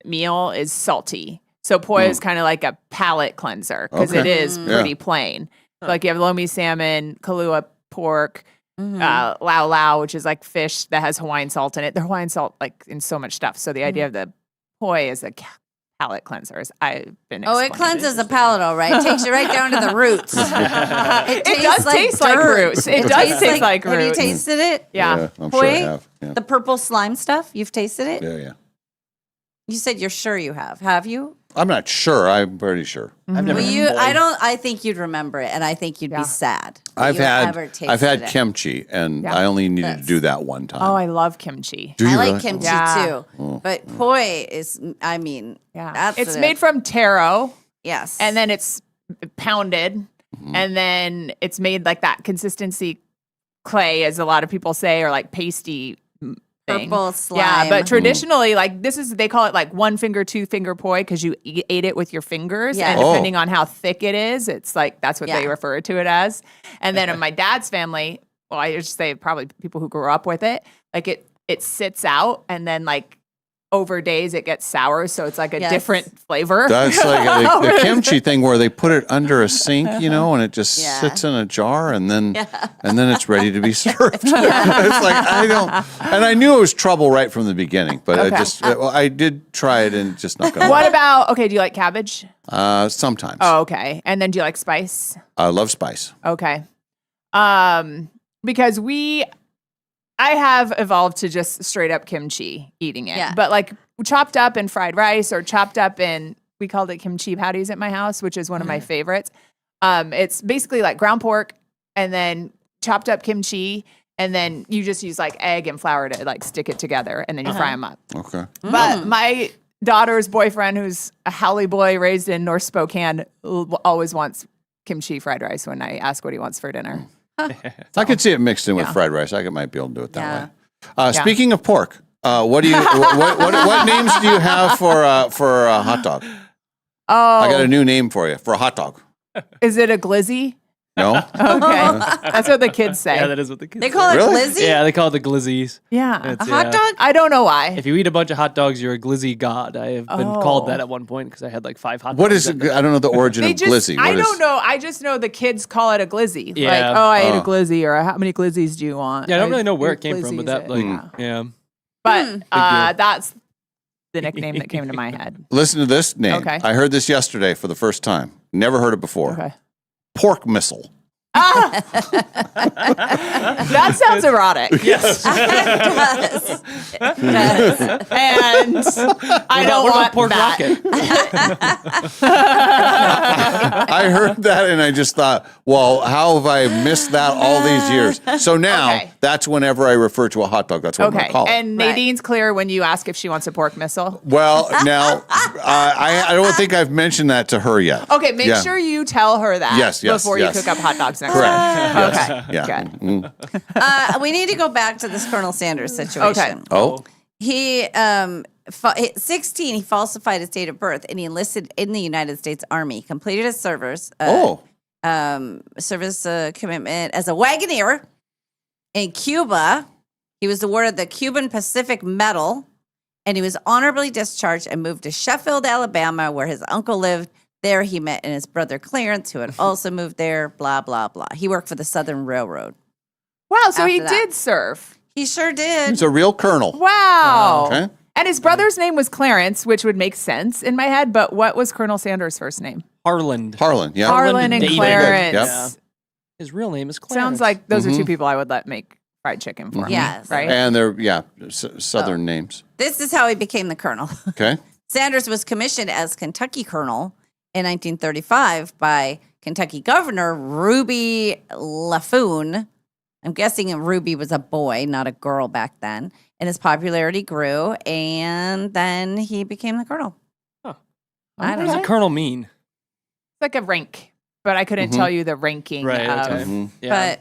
meal is salty. So poi is kind of like a palate cleanser because it Okay. is Yeah. pretty plain. So, like you have lomi salmon, Kahlua pork, Lau lau, which is like fish that has Hawaiian salt in it. They're Hawaiian salt like in so much stuff. So the idea of the poi is a palate cleanser. I've been it cleanses the palate, all right. It takes you right down to the roots. It does taste like roots. It does taste like roots. Have you tasted it? Yeah. I'm Poi, sure I have. Yeah. the purple slime stuff. You've tasted it? Yeah. You said you're sure you have. Have you? I'm not sure. I'm pretty sure. I've never. I think you'd remember it, and I think you'd be sad. I've had it. kimchi, and I only needed to do that one time. Oh, I love kimchi. Do you I like really? kimchi Yeah. too, but poi is. I mean, that's It's made from taro. Yes, and then it's pounded, and then it's made like that consistency clay, as a lot of people say, or like pasty. Thing. Purple slime. Yeah, but traditionally, like they call it like 1 finger, 2 finger poi because you ate it with your fingers, and depending on how thick it is, it's like that's what they refer to it as. And then in my dad's family, well, I just say probably people who grew up with it, like it sits out, and then like over days it gets sour, so it's like a different flavor. That's like the kimchi thing where they put it under a sink, and it just sits in a jar, and then it's ready to be served. It's like and I knew it was trouble right from the beginning, but I did try it and just not gonna. What about do you like cabbage? Sometimes. Oh, okay. And then do you like spice? I love spice. Okay. Because I have evolved to just straight up kimchi eating it. Yeah. But like chopped up in fried rice or chopped up in, we called it kimchi patties at my house, which is one of my favorites. It's basically like ground pork and then chopped up kimchi. And then you just use like egg and flour to like stick it together, and then you fry them up. Okay. But my daughter's boyfriend, who's a Haole boy raised in North Spokane, always wants kimchi fried rice when I ask what he wants for dinner. I could see it mixed in with fried rice. I might be able to do it that way. Speaking of pork, what do you what names do you have for a hot dog? Oh, I got a new name for you for a hot dog. Is it a glizzy? No. Okay, that's what the kids say. Yeah, that is what the kids They call it glizzy? Yeah, they call it the glizzies. Yeah, It's, a hot dog. I don't know why. If you eat a bunch of hot dogs, you're a glizzy god. I have been called that at one point because I had like 5 hot dogs. What is it? I don't know the origin of glizzy. I don't know. I just know the kids call it a glizzy. Yeah. Like, I ate a glizzy, or how many glizzies do you want? Yeah, I don't really know where it came glizzies from, but that it. But that's the nickname that came to my head. Listen to this name. Okay. I heard this yesterday for the first time. Never heard it before. Okay. Pork missile. That sounds erotic. Yes. It does. And I don't what want about pork that. rocket? I heard that and I just thought, well, how have I missed that all these years? So now that's whenever I refer to a hot dog. That's what I'm going to call it. And Nadine's clear when you ask if she wants a pork missile. Well, now I don't think I've mentioned that to her yet. Okay, make sure you tell her that before you cook up hot dogs next Correct. time. Yes. Okay. Yeah. Good. We need to go back to this Colonel Sanders situation. Okay. Oh. He, 16, he falsified his date of birth, and he enlisted in the United States Army. Completed his service commitment as a wagoneer in Cuba. He was awarded the Cuban Pacific Medal, and he was honorably discharged and moved to Sheffield, Alabama, where his uncle lived. There he met and his brother Clarence, who had also moved there, blah, blah, blah. He worked for the Southern Railroad. Wow, so he After that. did serve. He sure did. He's a real colonel. Wow. Okay. And his brother's name was Clarence, which would make sense in my head, but what was Colonel Sanders' first name? Harland. Yeah. Harlan and David. Clarence. Yep. Yeah. His real name is Clarence. Sounds like those are two people I would let make fried chicken for me. Yes. Right? And they're, Southern names. This is how he became the colonel. Okay. Sanders was commissioned as Kentucky colonel in 1935 by Kentucky Governor Ruby LaFoon. I'm guessing Ruby was a boy, not a girl back then. And his popularity grew, and then he became the colonel. Huh. I What don't does know. a colonel mean? It's like a rank, but I couldn't tell you the ranking Right. of Okay. Yeah.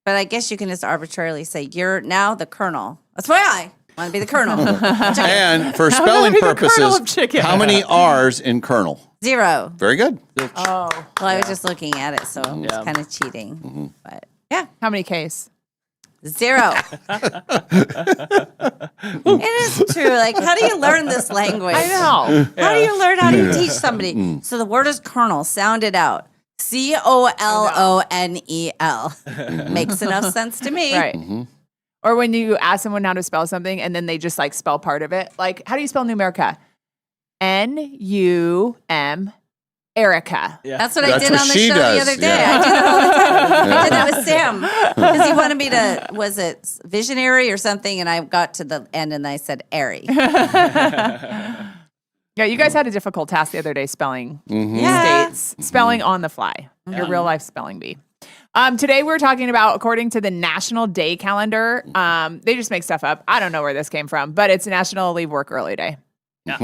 But I guess you can just arbitrarily say, you're now the colonel. That's why I want to be the colonel. And for spelling be the colonel purposes, of chicken. how many R's in colonel? 0. Very good. Oh. Well, I was just looking at it, so it's Yeah. kind of cheating. But yeah, How many Ks? 0. It is true. Like, how do you learn this language? I know. How do you learn? How do you teach somebody? So the word is colonel. Sound it out. COLONEL. Makes enough sense to me. Right. Or when you ask someone how to spell something and then they just like spell part of it. Like, how do you spell Numerica? N-U-M Erica. Yeah. That's what I did on the show the other day. Yeah. I do that all the time. I did that with Sam because he wanted me to, was it visionary or something? And I got to the end and I said airy. Yeah, you guys had a difficult task the other day spelling states, spelling on the fly, your real life spelling bee. Today we're talking about, according to the National Day calendar, they just make stuff up. I don't know where this came from, but it's National Leave Work Early Day.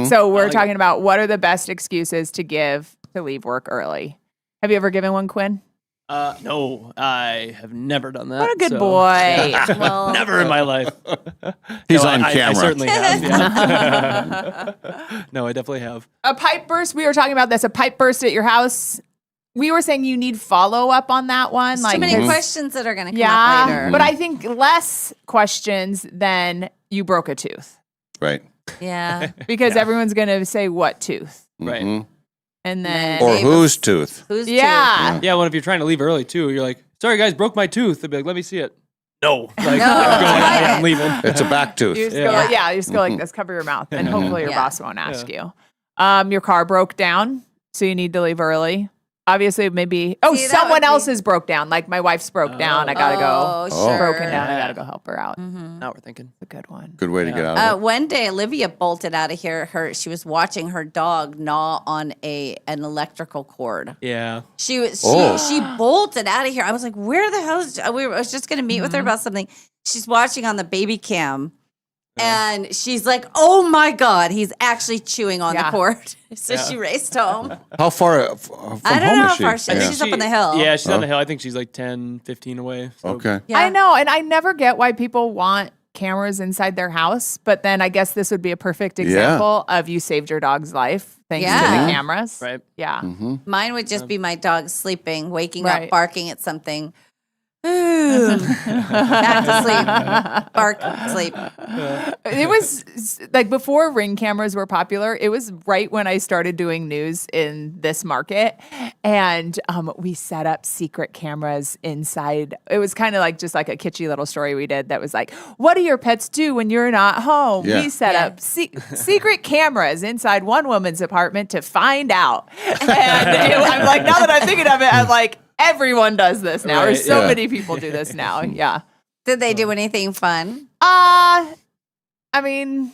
So we're talking about what are the best excuses to give to leave work early. Have you ever given one, Quinn? No, I have never done that. What a good boy. Well, never in my life. He's on camera. I certainly have. Yeah. No, I definitely have. A pipe burst. We were talking about this. A pipe burst at your house. We were saying you need follow up on that one. Like, too many questions that are going to come up later. But I think less questions than you broke a tooth. Right. Yeah. Because everyone's going to say what tooth. Right. And then or whose tooth? Whose tooth? Yeah. Yeah, well, if you're trying to leave early too, you're like, sorry guys, broke my tooth. They'd be like, let me see it. No. Like, I'm leaving. It's a back tooth. You just go, you just go like this, cover your mouth, and hopefully your boss won't ask you. Your car broke down, so you need to leave early. Obviously, maybe. Oh, someone else's broke down. Like my wife's broke down. I gotta go. Sure. Broken down. I gotta go help her out. Now we're thinking. A good one. Good way to get out of it. One day, Olivia bolted out of here. She was watching her dog gnaw on an electrical cord. Yeah. She bolted out of here. I was like, where the hell is? I was just gonna meet with her about something. She's watching on the baby cam. And she's like, oh my God, he's actually chewing on the cord. So she raced home. How far from I don't home know is how she? far she is. She's up on the hill. Yeah, she's on the hill. I think she's like 10, 15 away. So. Okay. Yeah. I know. And I never get why people want cameras inside their house. But then I guess this would be a perfect example of you saved your dog's life thanks to the cameras. Right. Yeah. Mine would just be my dog sleeping, waking up, barking at something. Back to sleep. Bark, sleep. It was like before Ring cameras were popular. It was right when I started doing news in this market. And we set up secret cameras inside. It was kind of like just like a kitschy little story we did that was like, what do your pets do when you're not home? Yeah. We set up secret cameras inside one woman's apartment to find out. And I'm like, now that I'm thinking of it, I'm like, everyone does this now. Or so many people do this now. Yeah. Did they do anything fun? I mean,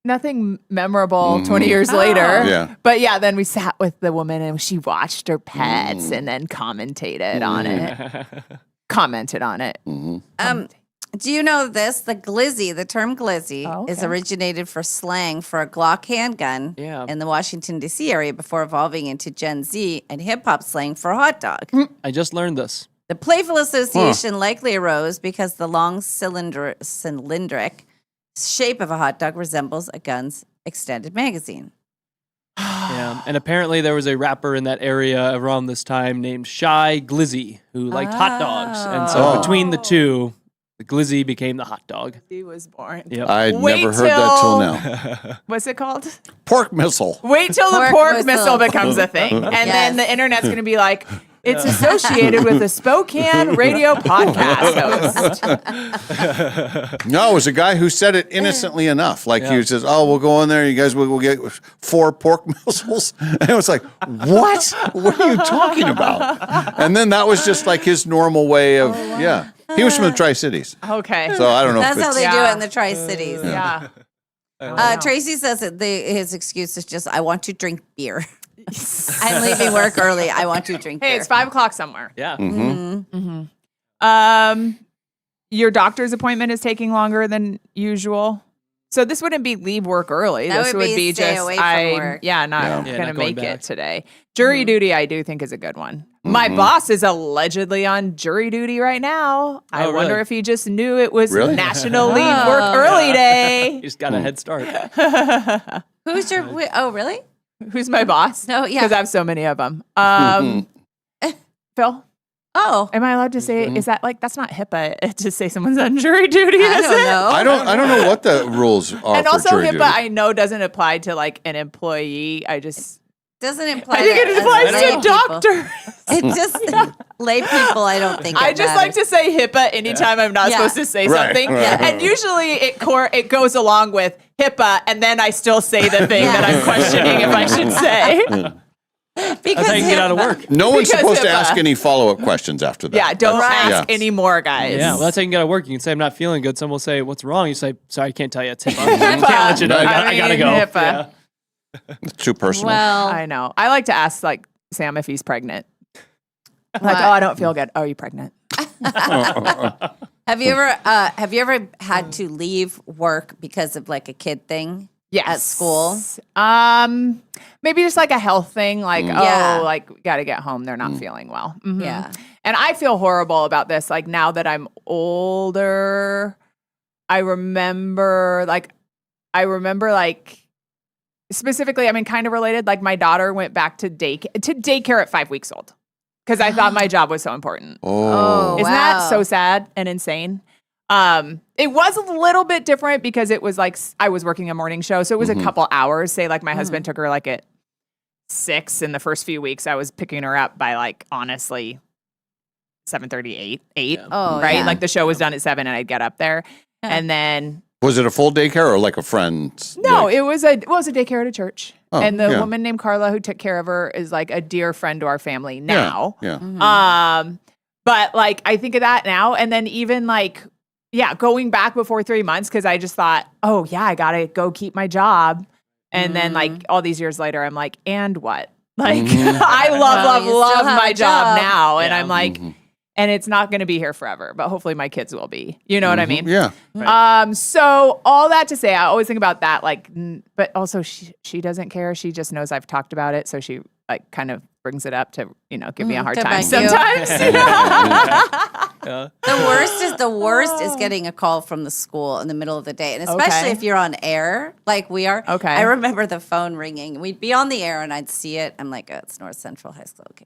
nothing memorable 20 years later. Yeah. But yeah, then we sat with the woman and she watched her pets and then commented on it. Commented on it. Do you know this? The glizzy, the term glizzy, is originated for slang for a Glock handgun in the Washington, D.C. area before evolving into Gen Z and hip-hop slang for hot dog. I just learned this. The playful association likely arose because the long cylindric shape of a hot dog resembles a gun's extended magazine. Yeah, and apparently there was a rapper in that area around this time named Shy Glizzy who liked hot dogs. And so between the two, the glizzy became the hot dog. He was born. Yep. I'd never heard that till now. What's it called? Pork missile. Wait till the pork missile becomes a thing. And then the internet's going to be like, it's associated with a Spokane radio podcast host. No, it was a guy who said it innocently enough. Like he says, "Oh, we'll go in there. You guys will get 4 pork missiles." And it was like, "What? What are you talking about?" And then that was just like his normal way of He was from the Tri-Cities. Okay. So I don't know. That's if how they do it in the Tri-Cities. Yeah. Tracy says that his excuse is just, I want to drink beer. I'm leaving work early. I want to drink beer. Hey, it's 5:00 somewhere. Yeah. Your doctor's appointment is taking longer than usual. So this wouldn't be leave work early. That this would be stay just away from work. not Yeah, gonna not going make it back. today. Jury duty, I do think is a good one. My boss is allegedly on jury duty right now. I wonder really? if he just knew it was Really? National Leave Work Early Day. You just got a head start. Who's your? Oh, really? Who's my boss? No, yeah. Because I have so many of them. Phil? Oh, am I allowed to say, is that like, that's not HIPAA to say someone's on jury duty, I is don't it? know. I don't know what the rules are And for also jury HIPAA, duty. I know doesn't apply to like an employee. I just, doesn't imply. I think it implies lay to doctor. It just lay people. I don't think. I just like to say HIPAA anytime I'm not supposed to say something, and usually it goes along with HIPAA, and then I still say the thing that I'm questioning if I should say. Because that's how you get out of work. No one's supposed to ask any follow-up questions after that. Yeah, don't ask any more, guys. Yeah, well, that's how you can get out of work. You can say, I'm not feeling good. Someone will say, what's wrong? You say, sorry, I can't tell you. It's HIPAA. I can't let you know. I gotta go. HIPAA. It's too personal. Well, I know. I like to ask like Sam if he's pregnant. Like, I don't feel good. Oh, are you pregnant? Have you ever had to leave work because of like a kid thing? Yes. At school? Maybe just like a health thing, like, Yeah. like we got to get home. They're not feeling well. Mhm. Yeah. And I feel horrible about this. Like now that I'm older, I remember specifically, I mean, kind of related. Like my daughter went back to daycare at 5 weeks old because I thought my job was so important. Oh, Isn't that so sad and insane? It was a little bit different because it was like I was working a morning show, so it was a couple hours. Say like my husband took her like at 6 in the first few weeks. I was picking her up by like honestly 7:30, 8. Oh, right? yeah. Like the show was done at 7 and I'd get up there. And then Was it a full daycare or like a friend's? no, it was a daycare at a church. Oh, and the yeah. woman named Carla who took care of her is like a dear friend to our family now. Yeah. But like I think of that now and then even like going back before 3 months because I just thought, oh yeah, I gotta go keep my job. And then like all these years later, I'm like, and what? Like I love my job now. And I'm like, and it's not going to be here forever, but hopefully my kids will be. You know what I mean? Yeah. So all that to say, I always think about that. Like, but also she doesn't care. She just knows I've talked about it, so she like kind of brings it up to give me a hard to time beg you. sometimes. The worst is getting a call from the school in the middle of the day, and especially Okay. if you're on air like we are. Okay. I remember the phone ringing. We'd be on the air, and I'd see it. I'm like, oh, it's North Central High School. Okay,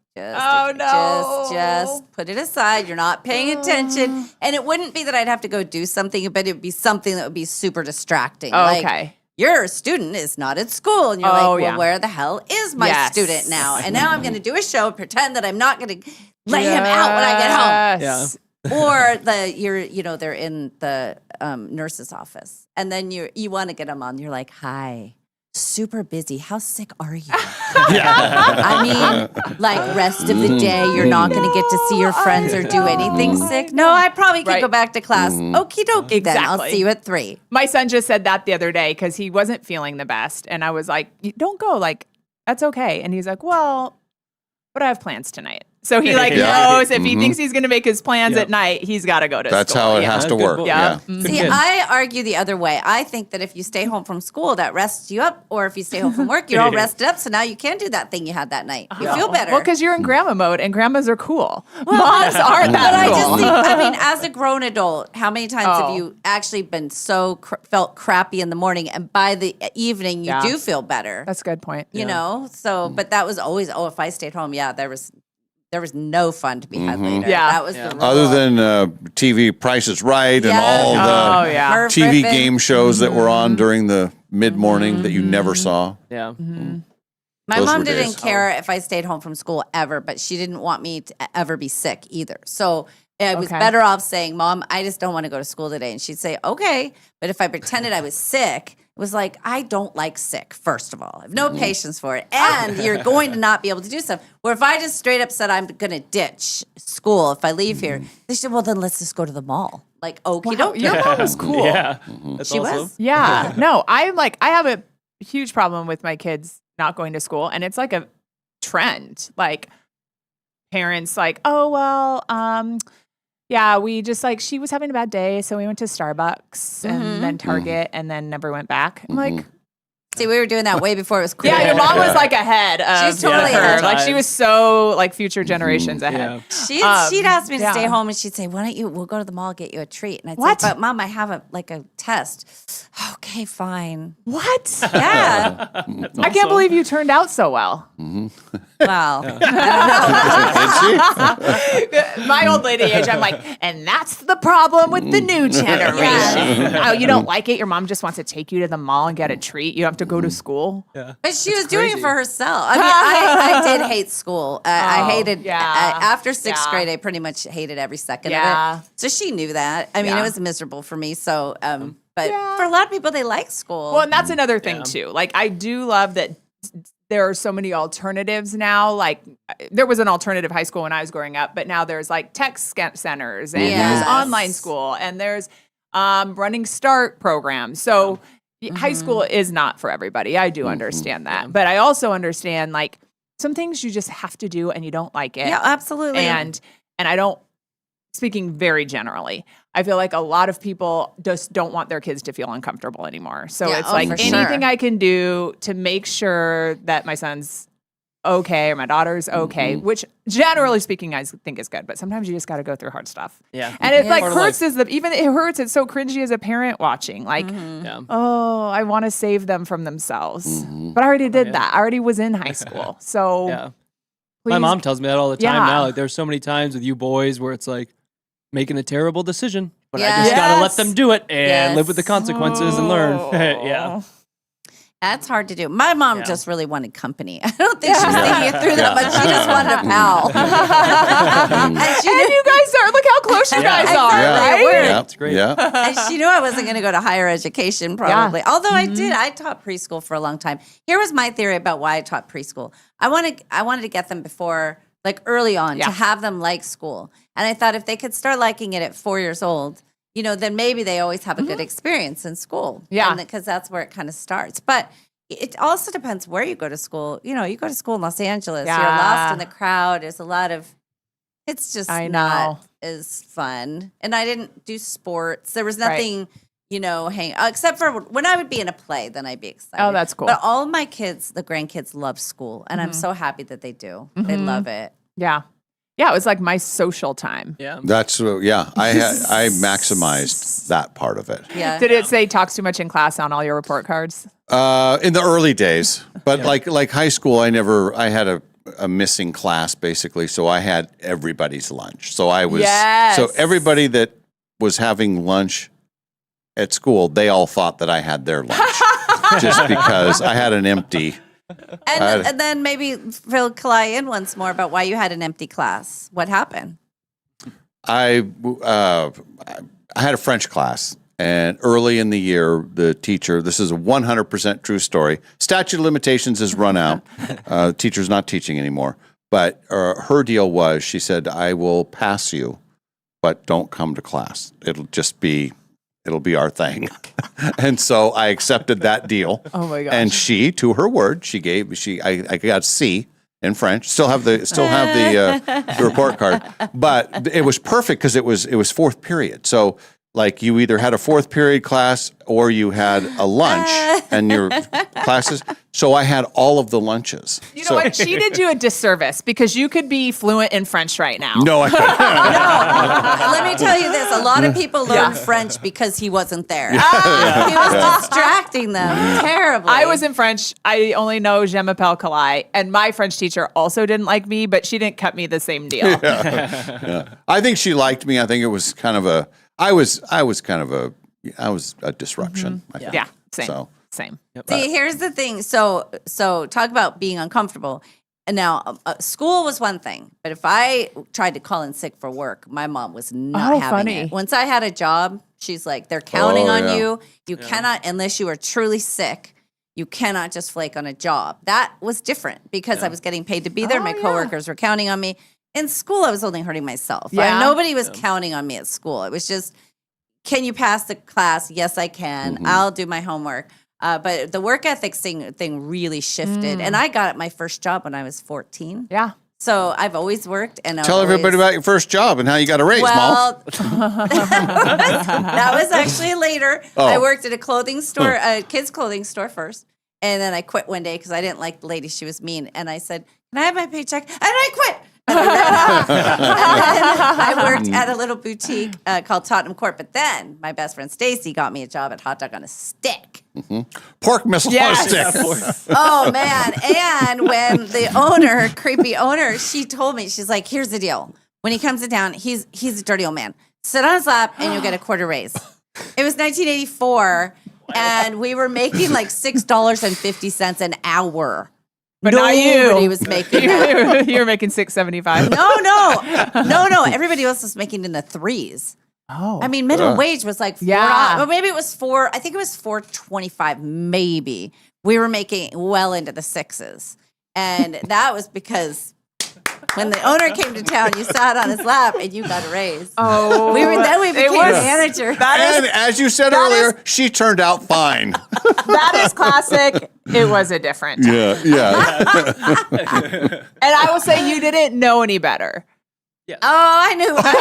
just put it aside. You're not paying attention, and it wouldn't be that I'd have to go do something, but it'd be something that would be super distracting. Okay. Like, your student is not at school. And you're like, well, where the hell is my student now? And now I'm going to do a show and pretend that I'm not going to let him out when I get home. Yes. Or they're in the nurse's office. And then you want to get them on. You're like, hi, super busy. How sick are you? I mean, like rest of the day, you're not going to get to see your friends or do anything sick. No, I probably could go back to class. Okie dokie, then I'll see you at 3. My son just said that the other day because he wasn't feeling the best. And I was like, don't go. Like, that's okay. And he's like, well, but I have plans tonight. So he knows if he thinks he's going to make his plans at night, he's got to go to That's school. how it has to work. Yeah. See, I argue the other way. I think that if you stay home from school, that rests you up. Or if you stay home from work, you're all rested up. So now you can do that thing you had that night. You feel better. Well, because you're in grandma mode and grandmas are cool. Moms aren't that But cool. I just think, I mean, as a grown adult, how many times have you actually been felt crappy in the morning and by the evening you do feel better? That's a good point. You know? So, but that was always, if I stayed home, there was no fun to be had later. Yeah. That was the rule. Other than TV Price is Right and all the Merv TV Griffin. game shows that were on during the mid-morning that you never saw. Yeah. My Those mom were didn't days. care if I stayed home from school ever, but she didn't want me to ever be sick either. So I was better off saying, Mom, I just don't want to go to school today. And she'd say, okay. But if I pretended I was sick, it was like, I don't like sick, first of all. I have no patience for it. And you're going to not be able to do stuff. Or if I just straight up said, I'm going to ditch school if I leave here, they said, well, then let's just go to the mall. Like, okie dokie. Your mom was cool. Yeah. That's she awesome. Was? Yeah. No, I have a huge problem with my kids not going to school. And it's like a trend. Like parents like, oh, well, yeah, we just like, she was having a bad day. So we went to Starbucks and then Target and then never went back. I'm like, see, we were doing that way before it was cool. Yeah, your mom was like ahead of She's totally her. ahead. Like she was so like future generations ahead. She'd ask me to stay home and she'd say, why don't we'll go to the mall, get you a treat. And I'd say, but Mom, I have a test. Okay, fine. What? Yeah. I can't believe you turned out so well. Well, my old lady age, I'm like, and that's the problem with the new generation. Oh, you don't like it? Your mom just wants to take you to the mall and get a treat. You have to go to school. Yeah. But she was doing it for herself. I mean, I did hate school. I hated, after sixth grade, I pretty much hated every second of it. So she knew that. I mean, it was miserable for me. So, but for a lot of people, they like school. Well, and that's another thing too. Like, I do love that there are so many alternatives now. Like, there was an alternative high school when I was growing up, but now there's like tech centers and there's online school and there's running START programs. So high school is not for everybody. I do understand that. But I also understand, like, some things you just have to do and you don't like it. Yeah, absolutely. And I don't, speaking very generally, I feel like a lot of people just don't want their kids to feel uncomfortable anymore. So it's like anything I can do to make sure that my son's okay or my daughter's okay, which generally speaking I think is good. But sometimes you just got to go through hard stuff. Yeah. And it like hurts even it hurts. It's so cringy as a parent watching. Like, oh, I want to save them from themselves. But I already did that. I already was in high school. So my mom tells me that all the time now. Like, there's so many times with you boys where it's like, making a terrible decision, but I just gotta let them do it and live with the consequences and learn. Yeah. That's hard to do. My mom just really wanted company. I don't think she was thinking it through that much. She just wanted a pal. and you guys are, look how close you guys are, right? Yeah, that's great. Yeah. And she knew I wasn't going to go to higher education probably. Although I taught preschool for a long time. Here was my theory about why I taught preschool. I wanted to get them before, like early on, to have them like school. And I thought if they could start liking it at 4 years old, you know, then maybe they always have a good experience in school. Yeah. Because that's where it kind of starts. But it also depends where you go to school. You know, you go to school in Los Angeles, you're lost in the crowd. There's a lot of, it's just not as fun. And I didn't do sports. There was nothing, you know, except for when I would be in a play, then I'd be excited. Oh, that's cool. But all of my kids, the grandkids, love school. And I'm so happy that they do. They love it. Yeah. Yeah, it was like my social time. Yeah. That's I maximized that part of it. Yeah. Did it say talks too much in class on all your report cards? In the early days, but like high school, I had a missing class basically, so I had everybody's lunch. So I was so everybody that was having lunch at school, they all thought that I had their lunch just because I had an empty. And then maybe fill Kalai in once more about why you had an empty class. What happened? I had a French class, and early in the year, the teacher, this is a 100% true story, statute of limitations has run out. Teacher's not teaching anymore. But her deal was, she said, I will pass you, but don't come to class. It'll be our thing. And so I accepted that deal. Oh my gosh. And she, to her word, I got C in French. Still have the report card. But it was perfect because it was fourth period. So like you either had a fourth period class or you had a lunch and your classes. So I had all of the lunches. You know what? She did you a disservice because you could be fluent in French right now. No, I couldn't. No. Let me tell you this. A lot of people learn French because he wasn't there. He was distracting them terribly. I was in French. I only know Je m'appelle Kalai. And my French teacher also didn't like me, but she didn't cut me the same deal. Yeah. I think she liked me. I think it was kind of I was a disruption. I think. Yeah, same. So. Same. See, here's the thing. So talk about being uncomfortable. And now, school was one thing, but if I tried to call in sick for work, my mom was not having it. Once I had a job, she's like, they're counting on you. You cannot, unless you are truly sick, you cannot just flake on a job. That was different because I was getting paid to be there. My coworkers were counting on me. In school, I was only hurting myself. Nobody was counting on me at school. It was just, can you pass the class? Yes, I can. I'll do my homework. But the work ethics thing really shifted. And I got my first job when I was 14. Yeah. So I've always worked. And Tell everybody about your first job and how you got a raise, Mom. That was actually later. I worked at a clothing store, a kids' clothing store first. And then I quit one day because I didn't like the lady. She was mean. And I said, can I have my paycheck? And I quit. And I worked at a little boutique called Tottenham Court. But then my best friend Stacy got me a job at Hot Dog on a Stick. Pork missile on a stick. Oh man! And when the creepy owner, she told me, she's like, "Here's the deal. When he comes to town, he's a dirty old man. Sit on his lap, and you'll get a quarter raise." It was 1984, and we were making like $6.50 an hour. But not you. Nobody was making that. You were making $6.75. No. Everybody else was making in the threes. Oh, I mean, minimum wage was like $4. Well, maybe it was $4. I think it was $4.25. Maybe we were making well into the sixes, and that was because when the owner came to town, you sat on his lap and you got a raise. Oh, we became manager. And as you said earlier, she turned out fine. That is classic. It was a different time. Yeah. And I will say you didn't know any better. Yeah. Oh, I knew what I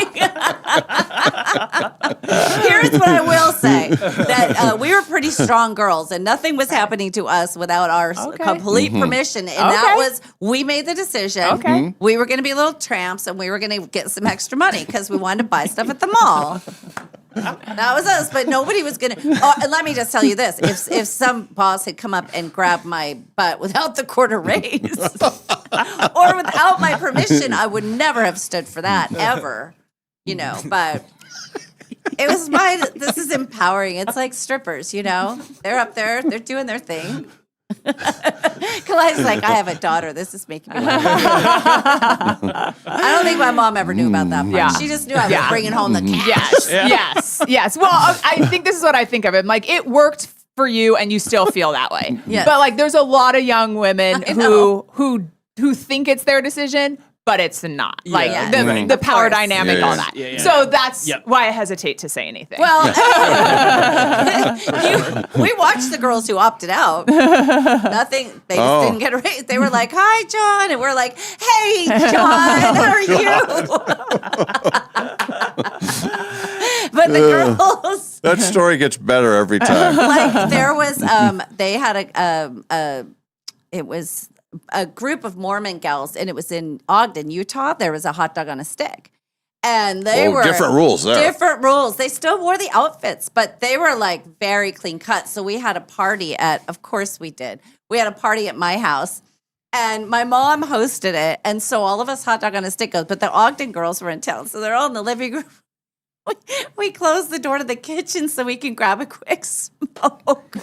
was doing. Here's what I will say: that we were pretty strong girls, and nothing was happening to us without our complete permission. And that was, we made the decision. Okay. We were going to be little tramps, and we were going to get some extra money because we wanted to buy stuff at the mall. That was us, but nobody was gonna. Oh, and let me just tell you this: if some boss had come up and grabbed my butt without the quarter raise or without my permission, I would never have stood for that ever. But it was this is empowering. It's like strippers, they're up there, they're doing their thing. Kalai's like, I have a daughter. This is making me laugh. I don't think my mom ever knew about that part. Yeah. She just knew I was bringing home the cash. Yes. Well, I think this is what I think of it. Like, it worked for you, and you still feel that way. Yes. But like, there's a lot of young women who think it's their decision, but it's not. Like the power dynamic, all that. Yeah. So that's why I hesitate to say anything. Well, we watched the girls who opted out. Nothing. They just didn't get a raise. They were like, "Hi, John," and we're like, "Hey, John, how are you?" But the girls. That story gets better every time. Like there was, they had it was a group of Mormon gals, and it was in Ogden, Utah. There was a hot dog on a stick. And they were different rules there. Different rules. They still wore the outfits, but they were like very clean cut. So we had a party of course we did. We had a party at my house, and my mom hosted it. And so all of us hot dog on a stick goes, but the Ogden girls were in town. So they're all in the living room. We closed the door to the kitchen so we can grab a quick smoke.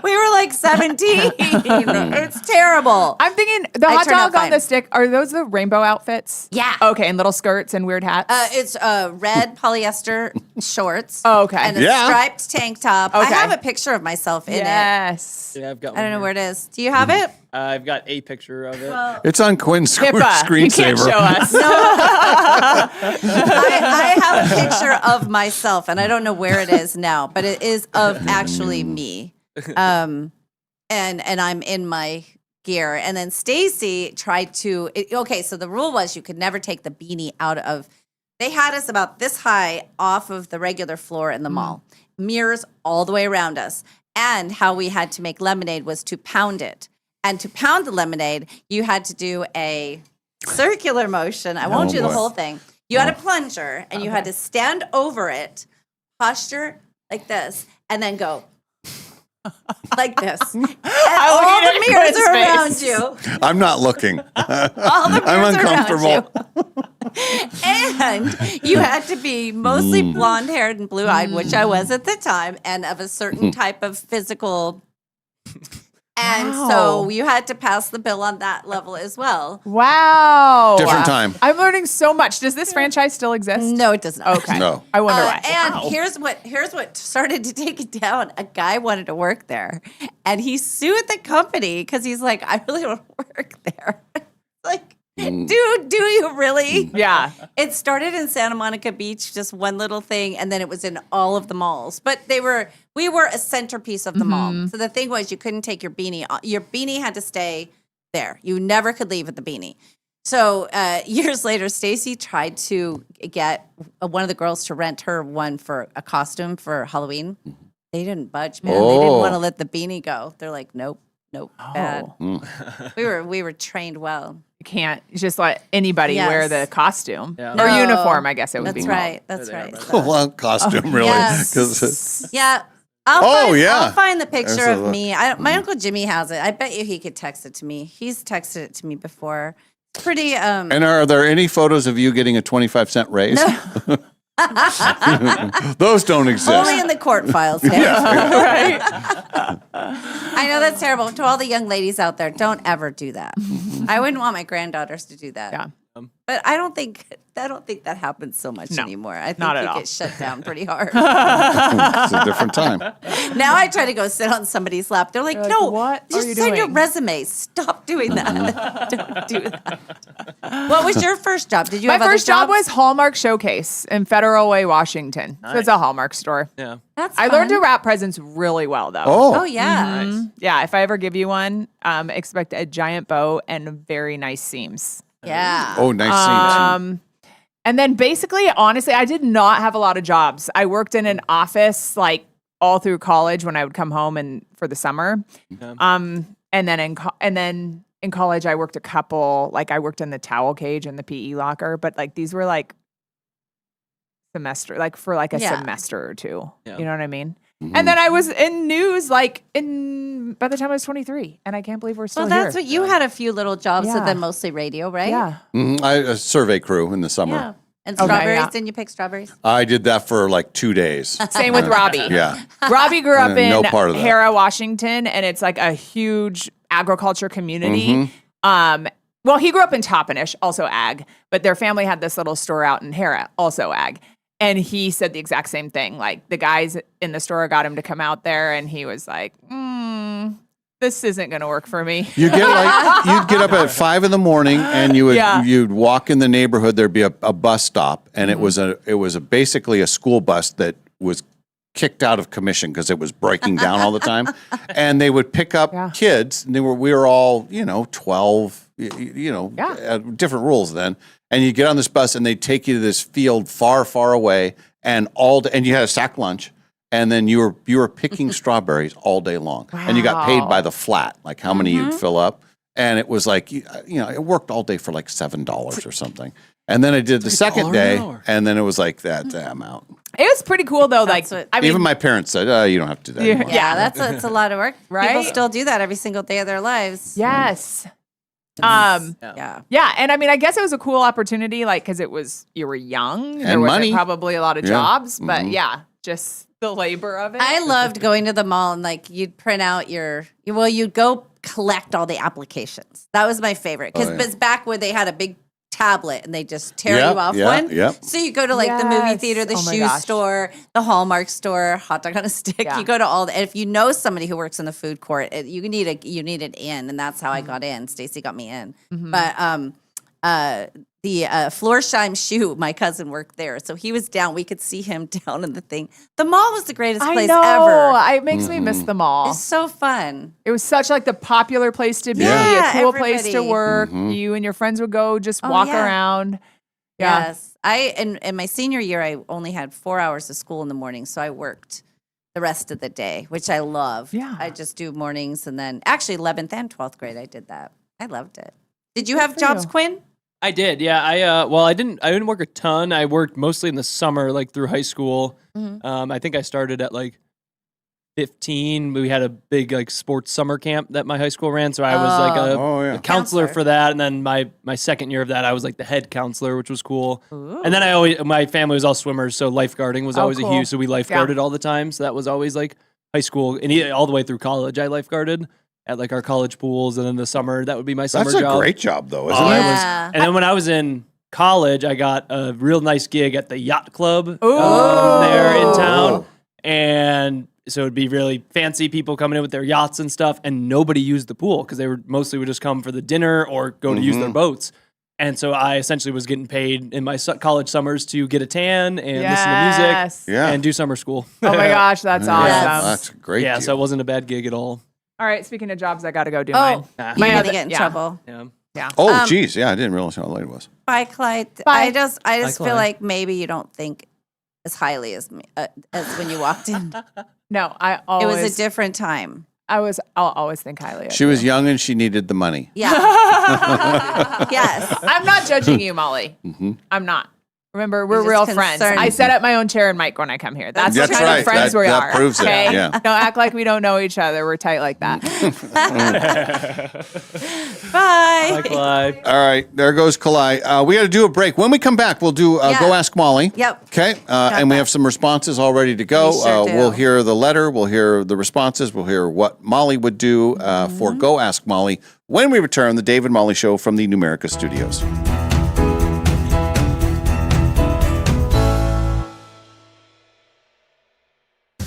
We were like 17. It's terrible. I'm thinking the hot dog on the stick, are those the rainbow outfits? Yeah. Okay, and little skirts and weird hats? It's red polyester shorts. Oh, okay. And a striped tank top. I have a picture of myself in it. Yes. Yeah, I've got I don't know where it is. Do you have it? I've got a picture of it. It's on Quinn's screensaver. You can't show us. I have a picture of myself, and I don't know where it is now, but it is of actually me. And I'm in my gear. And then Stacy tried to, so the rule was you could never take the beanie out of, they had us about this high off of the regular floor in the mall. Mirrors all the way around us. And how we had to make lemonade was to pound it. And to pound the lemonade, you had to do a circular motion. I won't do the whole thing. You had a plunger, and you had to stand over it, posture like this, and then go like this. And all the mirrors are around you. I'm not looking. All the mirrors I'm uncomfortable. And you had to be mostly blonde-haired and blue-eyed, which I was at the time, and of a certain type of physical. And so you had to pass the bill on that level as well. Wow. Different time. I'm learning so much. Does this franchise still exist? No, it does not. Okay. No. I wonder why. And here's what started to take it down. A guy wanted to work there, and he sued the company because he's like, I really want to work there. Like, dude, do you really? Yeah. It started in Santa Monica Beach, just one little thing, and then it was in all of the malls. But we were a centerpiece of the mall. So the thing was, you couldn't take your beanie off. Your beanie had to stay there. You never could leave with the beanie. So years later, Stacy tried to get one of the girls to rent her one for a costume for Halloween. They didn't budge, man. They didn't want to let the beanie go. They're like, nope, bad. We were trained well. can't just let anybody Yes. wear the costume Yeah. or No. uniform. I guess it would be That's called. right. That's There they right. are, Well, costume, really. Yes. 'Cause- Yeah. Oh, yeah. I'll find the picture There's of a- me. My Uncle Jimmy has it. I bet you he could text it to me. He's texted it to me before. It's pretty. And are there any photos of you getting a 25-cent raise? Those don't exist. Only in the court files. Right? I know that's terrible. To all the young ladies out there, don't ever do that. I wouldn't want my granddaughters to do that. Yeah. But I don't think that happens so much anymore. I think not at you all. get shut down pretty hard. It's a different time. Now I try to go sit on somebody's lap. They're like, no, what are just you send your doing?" resume. Stop doing that. Don't do that. What was your first job? Did you My have other first job jobs? was Hallmark Showcase in Federal Way, Washington. So it's a Hallmark store. Yeah. That's I learned to fun. wrap presents really well, though. Oh, yeah. Mhm. Yeah, if I ever give you one, expect a giant bow and very nice seams. Yeah. Oh, nice seams. And then basically, honestly, I did not have a lot of jobs. I worked in an office like all through college when I would come home and for the summer. And then in college, I worked a couple. Like I worked in the towel cage and the PE locker, but like these were like semester, like for like a Yeah. semester or two. Yeah. You know what I mean? Mm-hmm. And then I was in news like by the time I was 23, and I can't believe we're still Well, that's here. what you had a few little jobs, Yeah. and then mostly radio, right? Yeah. A survey crew in the summer. Yeah. And Okay, strawberries. yeah. Didn't you pick strawberries? I did that for like 2 days. Same with Robbie. Yeah. Robbie grew up in No part of that. Hara, Washington, and it's like a huge agriculture community. Mm-hmm. Well, he grew up in Toppenish, also ag, but their family had this little store out in Hara, also ag. And he said the exact same thing. Like the guys in the store got him to come out there, and he was like, this isn't going to work for me. You'd get up at 5 a.m. and you'd walk in the neighborhood. There'd be a bus stop, and it was basically a school bus that was kicked out of commission because it was breaking down all the time. And they would pick up kids, and we were all 12, different rules then. And you get on this bus, and they take you to this field far, far away, and and you had a sack lunch. And then you were picking strawberries all day long, and you got paid by the flat, like how many you'd fill up. And it was like, it worked all day for like $7 or something. And then I did the second day, and then it was like that. I'm out. It was pretty cool though. Even my parents said, "You don't have to do that anymore." Yeah, that's a lot of work. Right? People still do that every single day of their lives. Yes. Yeah. Yeah, and I mean, I guess it was a cool opportunity, like because you were young, there And wasn't money. probably a lot of Yeah. jobs, but Mhm. yeah, just the labor of it. I loved going to the mall and like you'd print out you'd go collect all the applications. That was my favorite because it's back where they had a big tablet and they just tear you off one. So you go to like the movie Yes. theater, the Oh my shoe gosh. store, the Hallmark store, hot dog on a stick. Yeah. You go to all the, and if you know somebody who works in the food court, you need an in, and that's how I got in. Stacy got me in. But the Florsheim shoe, my cousin worked there, so he was down. We could see him down in the thing. The mall was the greatest place ever. It makes me miss the mall. It's so fun. It was such like the popular place to be, Yeah, a cool place to everybody. work. Mhm. You and your friends would go just Oh, walk yeah. around. Yeah. Yes. In my senior year, I only had 4 hours of school in the morning, so I worked the rest of the day, which I love. Yeah. I just do mornings, and then actually 11th and 12th grade, I did that. I loved it. Did you have for jobs, you. Quinn? I did, yeah. I didn't work a ton. I worked mostly in the summer, like through high school. I think I started at like 15. We had a big like sports summer camp that my high school ran, so I was like a counselor for that. And then my second year of that, I was like the head counselor, which was cool. And then my family was all swimmers, so lifeguarding was always a cool. huge. So we lifeguarded all the time. So that was always like high school and all the way through college. I lifeguarded at like our college pools, and then the summer that would be my summer That's a job. great job, though, isn't Oh, it? it was. And then when I was in college, I got a real nice gig at the yacht club there in town. And so it'd be really fancy people coming in with their yachts and stuff, and nobody used the pool because they would just come for the dinner or go to use their boats. And so I essentially was getting paid in my college summers to get a tan and listen to music and do summer school. Oh my gosh, that's awesome. That's a great. Yeah, deal. so it wasn't a bad gig at all. All right, speaking of jobs, I got to go do Oh, mine. you're My gonna other- get in yeah. trouble. Yeah. Yeah. Oh, geez, yeah, I didn't realize how late it was. Bye, Clyde. Bye. I just Clyde. feel like maybe you don't think as highly as me as when you walked in. No, I It always. was a different time. I'll always think highly of She was young and she needed the money. Yeah. Yes. I'm not judging you, Molly. Mm-hmm. I'm not. Remember, we're You're real just friends. concerned. I set up my own chair and mic when I come here. That's the That's kind right. of friends That- we that are. proves it. Okay? Yeah. Don't act like we don't know each other. We're tight like that. Bye. Bye, Clyde. All right, there goes Kalai. We got to do a break. When we come back, we'll do Yeah. Go Ask Molly. Yep. Okay, and we have some responses all ready to go. We sure do. We'll hear the letter. We'll hear the responses. We'll hear what Molly would do for Go Ask Molly when we return. The Dave and Molly Show from the Numerica Studios.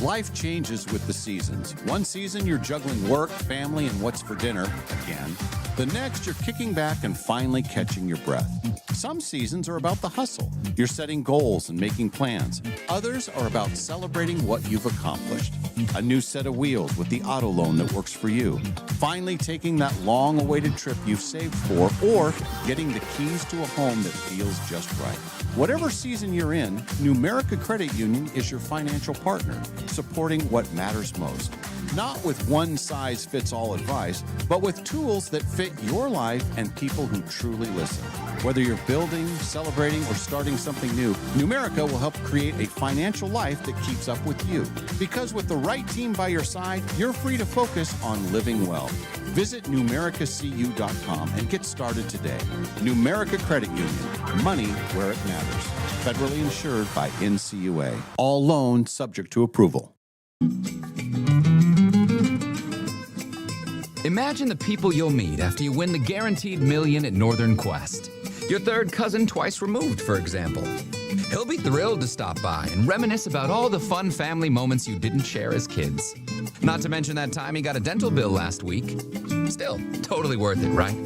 Life changes with the seasons. One season you're juggling work, family, and what's for dinner again. The next you're kicking back and finally catching your breath. Some seasons are about the hustle. You're setting goals and making plans. Others are about celebrating what you've accomplished. A new set of wheels with the auto loan that works for you. Finally taking that long-awaited trip you've saved for, or getting the keys to a home that feels just right. Whatever season you're in, Numerica Credit Union is your financial partner, supporting what matters most. Not with one-size-fits-all advice, but with tools that fit your life and people who truly listen. Whether you're building, celebrating, or starting something new, Numerica will help create a financial life that keeps up with you. Because with the right team by your side, you're free to focus on living well. Visit numericacu.com and get started today. Numerica Credit Union. Money where it matters. Federally insured by NCUA. All loans subject to approval. Imagine the people you'll meet after you win the guaranteed million at Northern Quest. Your third cousin twice removed, for example. He'll be thrilled to stop by and reminisce about all the fun family moments you didn't share as kids. Not to mention that time he got a dental bill last week. Still, totally worth it, right?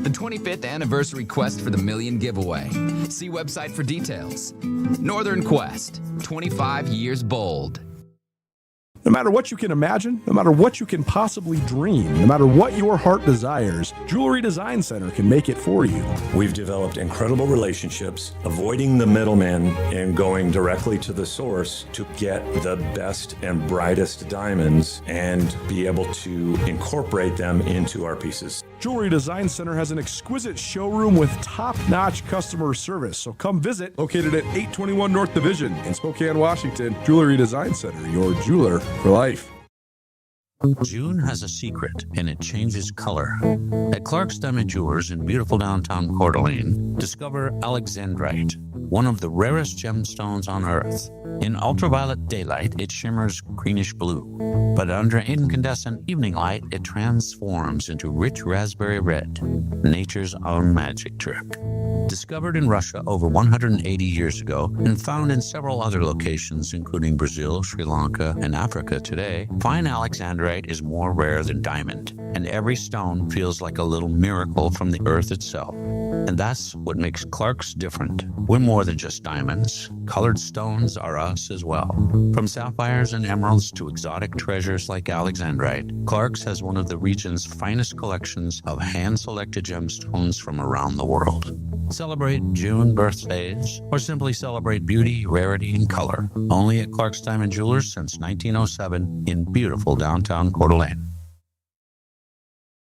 The 25th anniversary Quest for the Million giveaway. See website for details. Northern Quest, 25 years bold. No matter what you can imagine, no matter what you can possibly dream, no matter what your heart desires, Jewelry Design Center can make it for you. We've developed incredible relationships, avoiding the middleman and going directly to the source to get the best and brightest diamonds and be able to incorporate them into our pieces. Jewelry Design Center has an exquisite showroom with top-notch customer service. So come visit, located at 821 North Division in Spokane, Washington. Jewelry Design Center, your jeweler for life. June has a secret, and it changes color. At Clark's Diamond Jewelers in beautiful downtown Coeur d'Alene, discover alexandrite, one of the rarest gemstones on Earth. In ultraviolet daylight, it shimmers greenish blue, but under incandescent evening light, it transforms into rich raspberry red, nature's own magic trick. Discovered in Russia over 180 years ago and found in several other locations, including Brazil, Sri Lanka, and Africa today, fine alexandrite is more rare than diamond, and every stone feels like a little miracle from the earth itself. And that's what makes Clark's different. We're more than just diamonds. Colored stones are us as well. From sapphires and emeralds to exotic treasures like alexandrite, Clark's has one of the region's finest collections of hand-selected gemstones from around the world. Celebrate June birthdays, or simply celebrate beauty, rarity, and color. Only at Clark's Diamond Jewelers since 1907 in beautiful downtown Coeur d'Alene.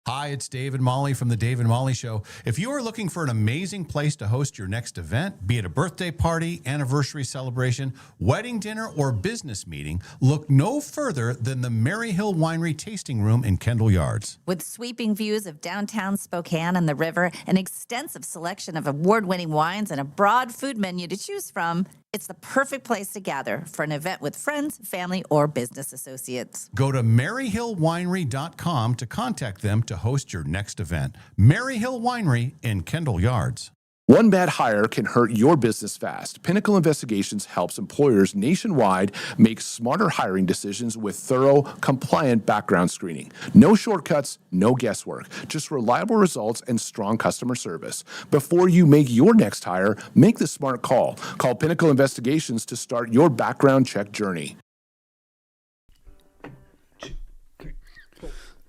Hi, it's Dave and Molly from the Dave and Molly Show. If you are looking for an amazing place to host your next event, be it a birthday party, anniversary celebration, wedding dinner, or business meeting, look no further than the Maryhill Winery Tasting Room in Kendall Yards. With sweeping views of downtown Spokane and the river, an extensive selection of award-winning wines, and a broad food menu to choose from, it's the perfect place to gather for an event with friends, family, or business associates. Go to maryhillwinery.com to contact them to host your next event. Maryhill Winery in Kendall Yards. One bad hire can hurt your business fast. Pinnacle Investigations helps employers nationwide make smarter hiring decisions with thorough, compliant background screening. No shortcuts, no guesswork, just reliable results and strong customer service. Before you make your next hire, make the smart call. Call Pinnacle Investigations to start your background check journey.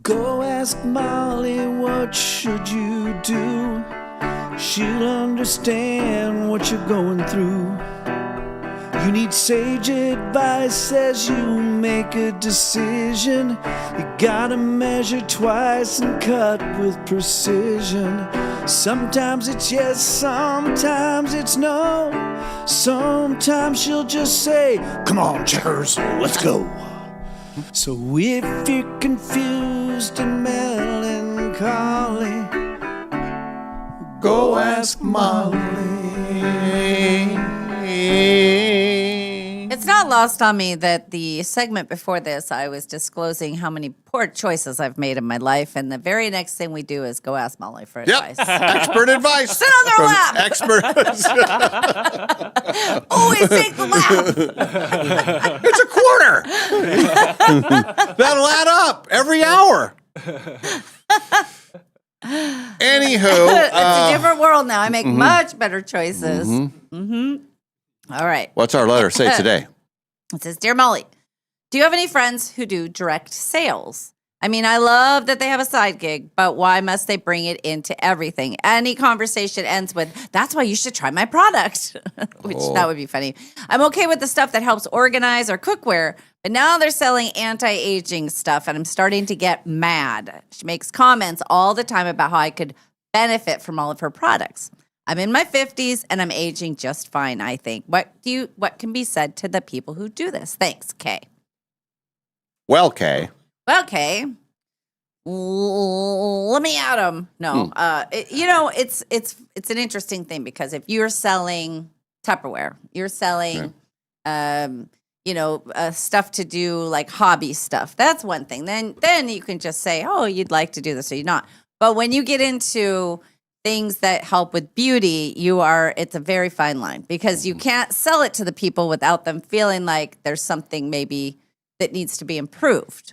Go ask Molly, what should you do? She'll understand what you're going through. You need sage advice as you make a decision. You gotta measure twice and cut with precision. Sometimes it's yes, sometimes it's no. Sometimes she'll just say, come on, checkers, let's go. So if you're confused and melancholy, go ask Molly. It's not lost on me that the segment before this, I was disclosing how many poor choices I've made in my life, and the very next thing we do is go ask Molly for advice. Expert advice. Sit on their lap. Expert. Always take the lap. It's a quarter. That'll add up every hour. Anywho, it's a different world now. I make much better choices. All right. What's our letter say today? It says, Dear Molly, do you have any friends who do direct sales? I mean, I love that they have a side gig, but why must they bring it into everything? Any conversation ends with, that's why you should try my product, which that would be funny. I'm okay with the stuff that helps organize or cookware, but now they're selling anti-aging stuff, and I'm starting to get mad. She makes comments all the time about how I could benefit from all of her products. I'm in my 50s, and I'm aging just fine, I think. What can be said to the people who do this? Thanks, Kay. Well, Kay. Well, Kay, let me at them. No, it's an interesting thing because if you're selling Tupperware, you're selling, stuff to do like hobby stuff. That's one thing. Then you can just say, oh, you'd like to do this or you're not. But when you get into things that help with beauty, it's a very fine line because you can't sell it to the people without them feeling like there's something maybe that needs to be improved.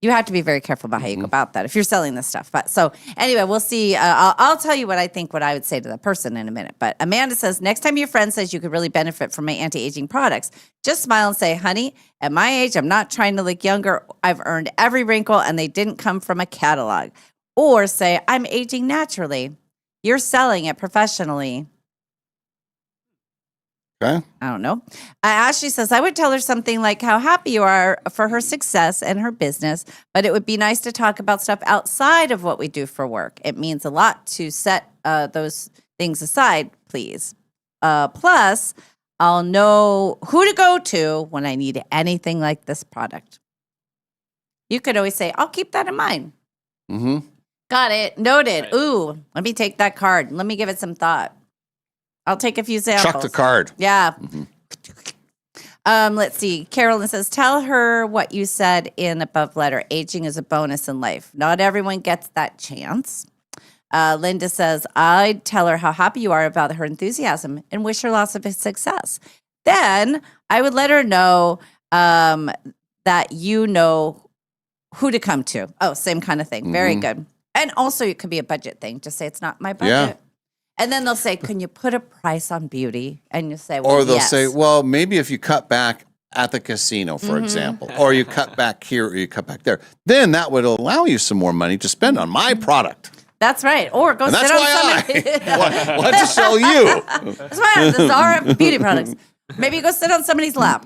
You have to be very careful about how you go about that if you're selling this stuff. But so anyway, we'll see. I'll tell you what I would say to the person in a minute. But Amanda says, next time your friend says you could really benefit from my anti-aging products, just smile and say, honey, at my age, I'm not trying to look younger. I've earned every wrinkle and they didn't come from a catalog. Or say, I'm aging naturally. You're selling it professionally. Okay. I don't know. Ashley says, I would tell her something like how happy you are for her success and her business, but it would be nice to talk about stuff outside of what we do for work. It means a lot to set those things aside, please. Plus, I'll know who to go to when I need anything like this product. You could always say, I'll keep that in mind. Mm-hmm. Got it. Noted. Ooh, let me take that card. Let me give it some thought. I'll take a few samples. Chuck the card. Yeah. Let's see. Carolyn says, tell her what you said in above letter. Aging is a bonus in life. Not everyone gets that chance. Linda says, I'd tell her how happy you are about her enthusiasm and wish her lots of success. Then I would let her know that you know who to come to. Oh, same kind of thing. Very good. And also it could be a budget thing. Just say it's not my budget. Yeah. And then they'll say, can you put a price on beauty? And you say, well, or they'll yes. say, well, maybe if you cut back at the casino, for example, or you cut back here or you cut back there, then that would allow you some more money to spend on my product. That's right. Or go And sit that's on why somebody. I want to sell you. That's why this is all our beauty products. Maybe go sit on somebody's lap.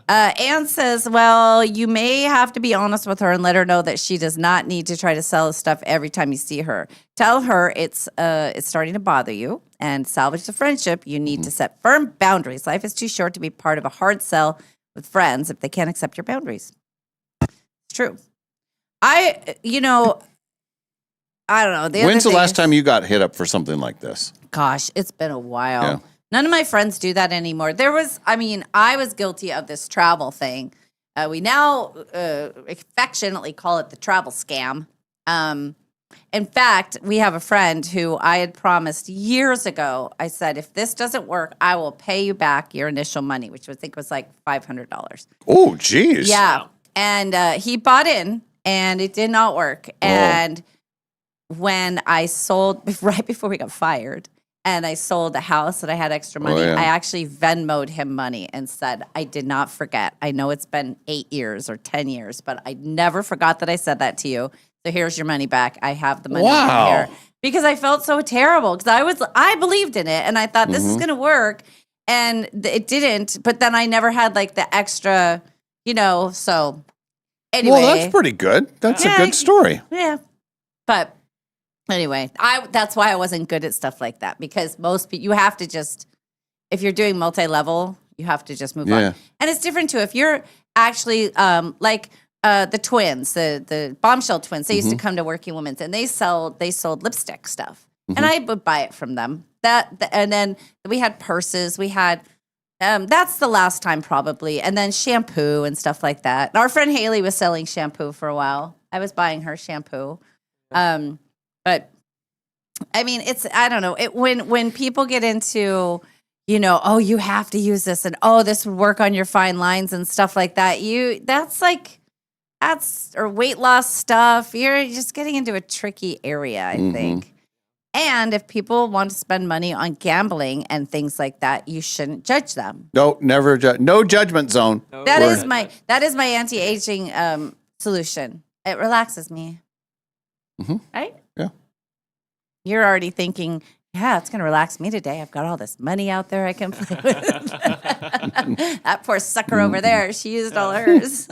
Anne says, well, you may have to be honest with her and let her know that she does not need to try to sell stuff every time you see her. Tell her it's starting to bother you and salvage the friendship. You need to set firm boundaries. Life is too short to be part of a hard sell with friends if they can't accept your boundaries. It's true. I don't know. When's the last time you got hit up for something like this? Gosh, it's been a while. Yeah. None of my friends do that anymore. I was guilty of this travel thing. We now affectionately call it the travel scam. In fact, we have a friend who I had promised years ago. I said, if this doesn't work, I will pay you back your initial money, which I think was like $500. Oh, geez. Yeah. And he bought in, and it did not work. And when I sold, right before we got fired, and I sold a house that I had extra money, I actually Venmo'd him money and said, I did not forget. I know it's been 8 years or 10 years, but I never forgot that I said that to you. So here's your money back. I have the money here. Because I felt so terrible because I believed in it and I thought this is going to work. And it didn't. But then I never had like the extra, so anyway. Well, that's pretty good. That's a good story. Yeah. But anyway, that's why I wasn't good at stuff like that, because most people, you have to just, if you're doing multi-level, you have to just move on. And it's different too. If you're actually like the twins, the Bombshell twins, they used to come to Working Women's and they sold lipstick stuff. And I would buy it from them. And then we had purses. We had, that's the last time probably. And then shampoo and stuff like that. Our friend Haley was selling shampoo for a while. I was buying her shampoo. But I mean, I don't know. When people get into, oh, you have to use this and oh, this would work on your fine lines and stuff like that. Or weight loss stuff. You're just getting into a tricky area, I think. And if people want to spend money on gambling and things like that, you shouldn't judge them. No, never judge. No judgment zone. That is my anti-aging solution. It relaxes me. Right? Yeah. You're already thinking, yeah, it's going to relax me today. I've got all this money out there I can play with. That poor sucker over there, she used all hers.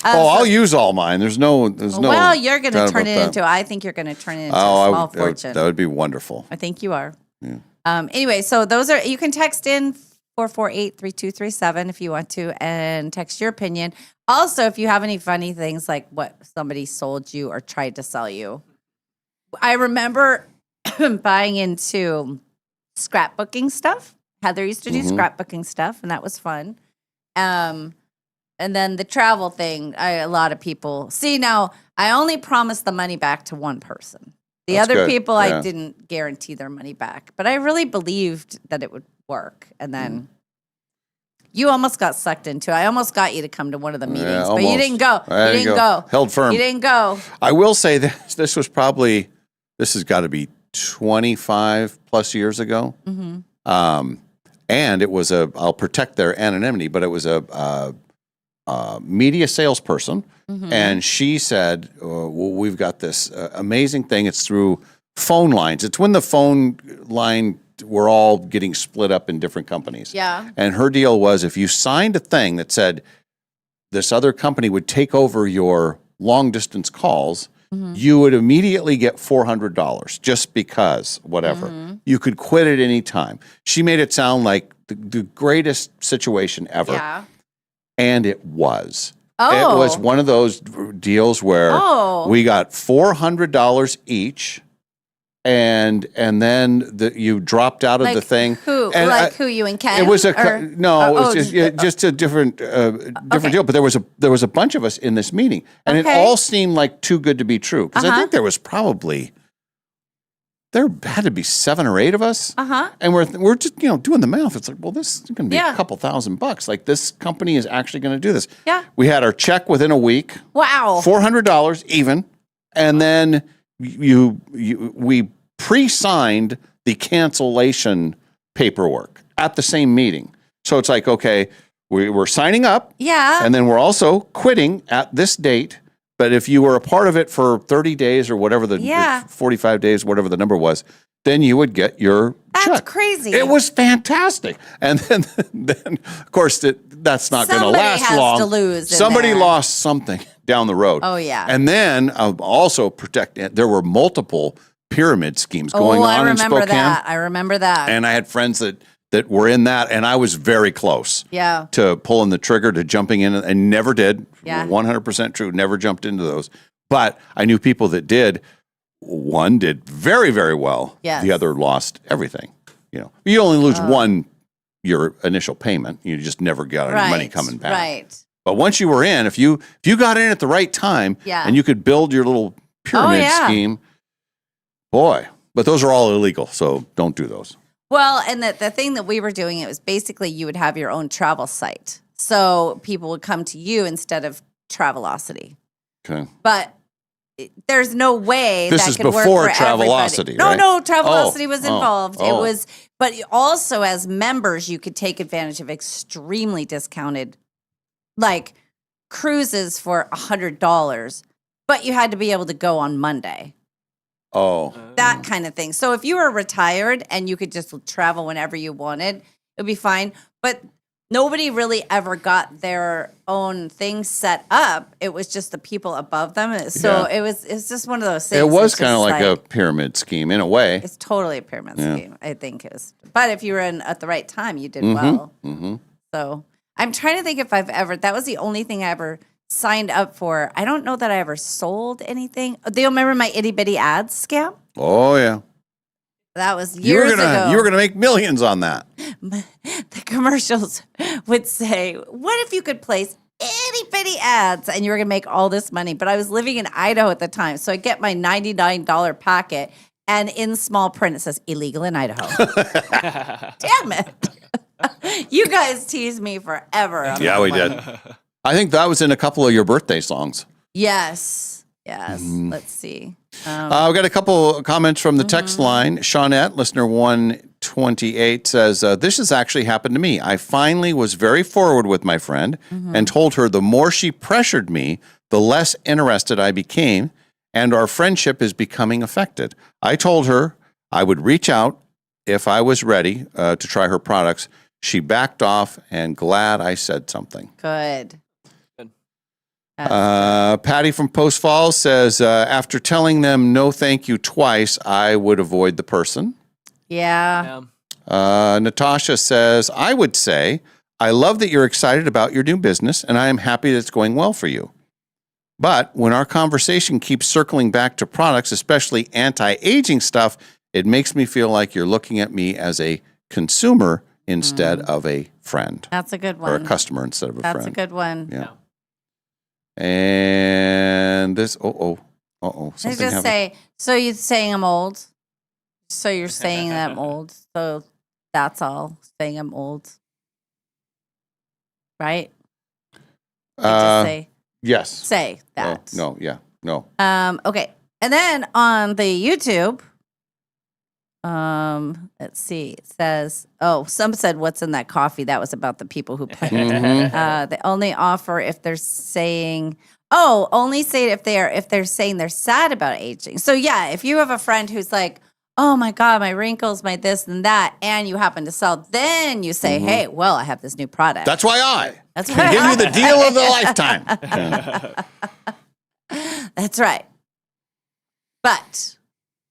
I'll use all mine. There's no. Well, you're going to turn it into. I think you're going to turn it into a small fortune. That would be wonderful. I think you are. Yeah. Anyway, so those are. You can text in 448-3237 if you want to, and text your opinion. Also, if you have any funny things like what somebody sold you or tried to sell you, I remember buying into scrapbooking stuff. Heather used to do scrapbooking stuff, and that was fun. And then the travel thing, a lot of people see now. I only promised the money back to one person. The other people, I didn't guarantee their money back, but I really believed that it would work. And then you almost got sucked into it. I almost got you to come to one of the meetings, but you didn't go. You didn't go. Held firm. You didn't go. I will say that this has got to be 25 plus years ago. And it was I'll protect their anonymity, but it was a media salesperson. And she said, well, we've got this amazing thing. It's through phone lines. It's when the phone line, we're all getting split up in different companies. Yeah. And her deal was if you signed a thing that said this other company would take over your long distance calls, you would immediately get $400 just because, whatever. You could quit at any time. She made it sound like the greatest situation ever. Yeah. And it was. It was one of those deals where we got $400 each, and then you dropped out of the thing. Who? And who, you and Ken? It was just a different deal. But there was a bunch of us in this meeting, and it all seemed like too good to be true. Because I think there was there had to be 7 or 8 of us. And we're just, doing the math. It's like, well, this is going to be a couple $1,000. Like, this company is actually going to do this. Yeah. We had our check within a week. Wow. $400 even. And then we pre-signed the cancellation paperwork at the same meeting. So it's like, okay, we're signing up. Yeah. And then we're also quitting at this date. But if you were a part of it for 30 days or whatever the 45 days, whatever the number was, then you would get your check. That's crazy. It was fantastic. And then of course, that's not going to last long. Somebody has to lose. Somebody lost something down the road. Oh, yeah. And then also there were multiple pyramid schemes going on in Spokane. I remember that. And I had friends that were in that, and I was very close to pulling the trigger, to jumping in, and never did. 100% true, never jumped into those. But I knew people that did. One did very, very well. Yes. The other lost everything. You only lose your initial payment. You just never got any money coming back. Right. But once you were in, if you got in at the right time, and you could build your little pyramid scheme, boy. But those are all illegal, so don't do those. Well, and the thing that we were doing, it was basically you would have your own travel site. So people would come to you instead of Travelocity. Okay. But there's no way this that is could work before for Travelocity, everybody. right? No, Travelocity was involved. Oh. It was, but also as members, you could take advantage of extremely discounted, like cruises for $100, but you had to be able to go on Monday. Oh. That kind of thing. So if you were retired and you could just travel whenever you wanted, it would be fine. But nobody really ever got their own thing set up. It was just the people above them. So it's just one of those things. It was It's kind of just like a pyramid scheme in a way. It's totally a pyramid scheme, I think is. But if you were in at the right time, you did well. Mm-hmm. So I'm trying to think if I've ever, that was the only thing I ever signed up for. I don't know that I ever sold anything. Do you remember my itty bitty ads scam? Oh, yeah. That was years ago. You were going to make millions on that. The commercials would say, what if you could place itty bitty ads and you were going to make all this money? But I was living in Idaho at the time. So I get my $99 packet and in small print it says illegal in Idaho. Damn it. You guys teased me forever. Yeah, we did. I think that was in a couple of your birthday songs. Yes. Let's see. We've got a couple comments from the text line. Shawnette, listener 128, says, this has actually happened to me. I finally was very forward with my friend and told her the more she pressured me, the less interested I became, and our friendship is becoming affected. I told her I would reach out if I was ready to try her products. She backed off, and glad I said something. Good. Patty from Post Falls says, after telling them no thank you twice, I would avoid the person. Yeah. Natasha says, I would say, I love that you're excited about your new business, and I am happy that it's going well for you. But when our conversation keeps circling back to products, especially anti-aging stuff, it makes me feel like you're looking at me as a consumer instead of a friend. That's a good one. Or a customer instead of a friend. That's a good one. Yeah. And this, I just say, so you're saying I'm old? So you're saying that I'm old? So that's all, saying I'm old. Right? Just say. Yes. Say that. No. Okay. And then on the YouTube, let's see. It says, some said, "What's in that coffee?" That was about the people who play. They only offer if they're saying, only say it if they're saying they're sad about aging. So yeah, if you have a friend who's like, "Oh my God, my wrinkles, my this and that," and you happen to sell, then you say, "Hey, well, I have this new product." That's why I give you the deal of the lifetime. That's right. But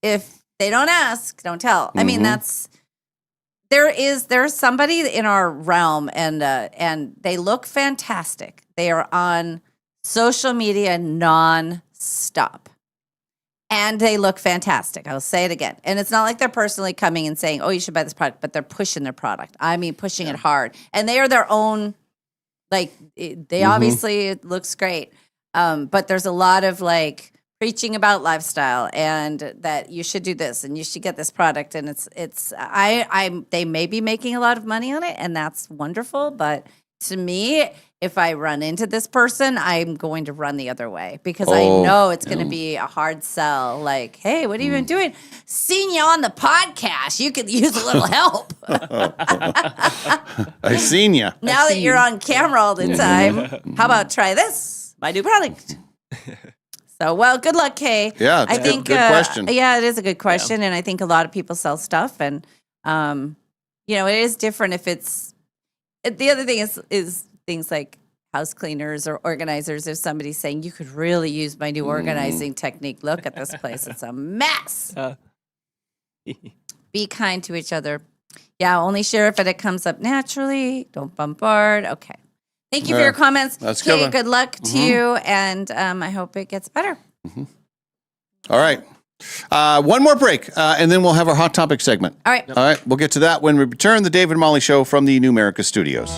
if they don't ask, don't tell. I mean, there's somebody in our realm, and they look fantastic. They are on social media non-stop. And they look fantastic. I'll say it again. And it's not like they're personally coming and saying, "Oh, you should buy this product," but they're pushing their product. I mean, pushing it hard. And they are their own, they obviously, it looks great. But there's a lot of preaching about lifestyle and that you should do this and you should get this product. And they may be making a lot of money on it, and that's wonderful. But to me, if I run into this person, I'm going to run the other way because I know it's going to be a hard sell. Like, "Hey, what have you been doing? Seen you on the podcast. You could use a little help." I seen you. Now that you're on camera all the time, how about try this, my new product? So, well, good luck, Kay. Yeah, I think good question. Yeah, it is a good question, and I think a lot of people sell stuff, and it is different if it's. The other thing is things like house cleaners or organizers. If somebody's saying, "You could really use my new organizing technique. Look at this place; it's a mess." Be kind to each other. Yeah, only share if it comes up naturally. Don't bombard. Okay. Thank you for your comments. That's Kay, good luck to you, and I hope it gets better. All right. One more break, and then we'll have our Hot Topic segment. All right. All right. We'll get to that when we return. The Dave and Molly Show from the Numerica Studios.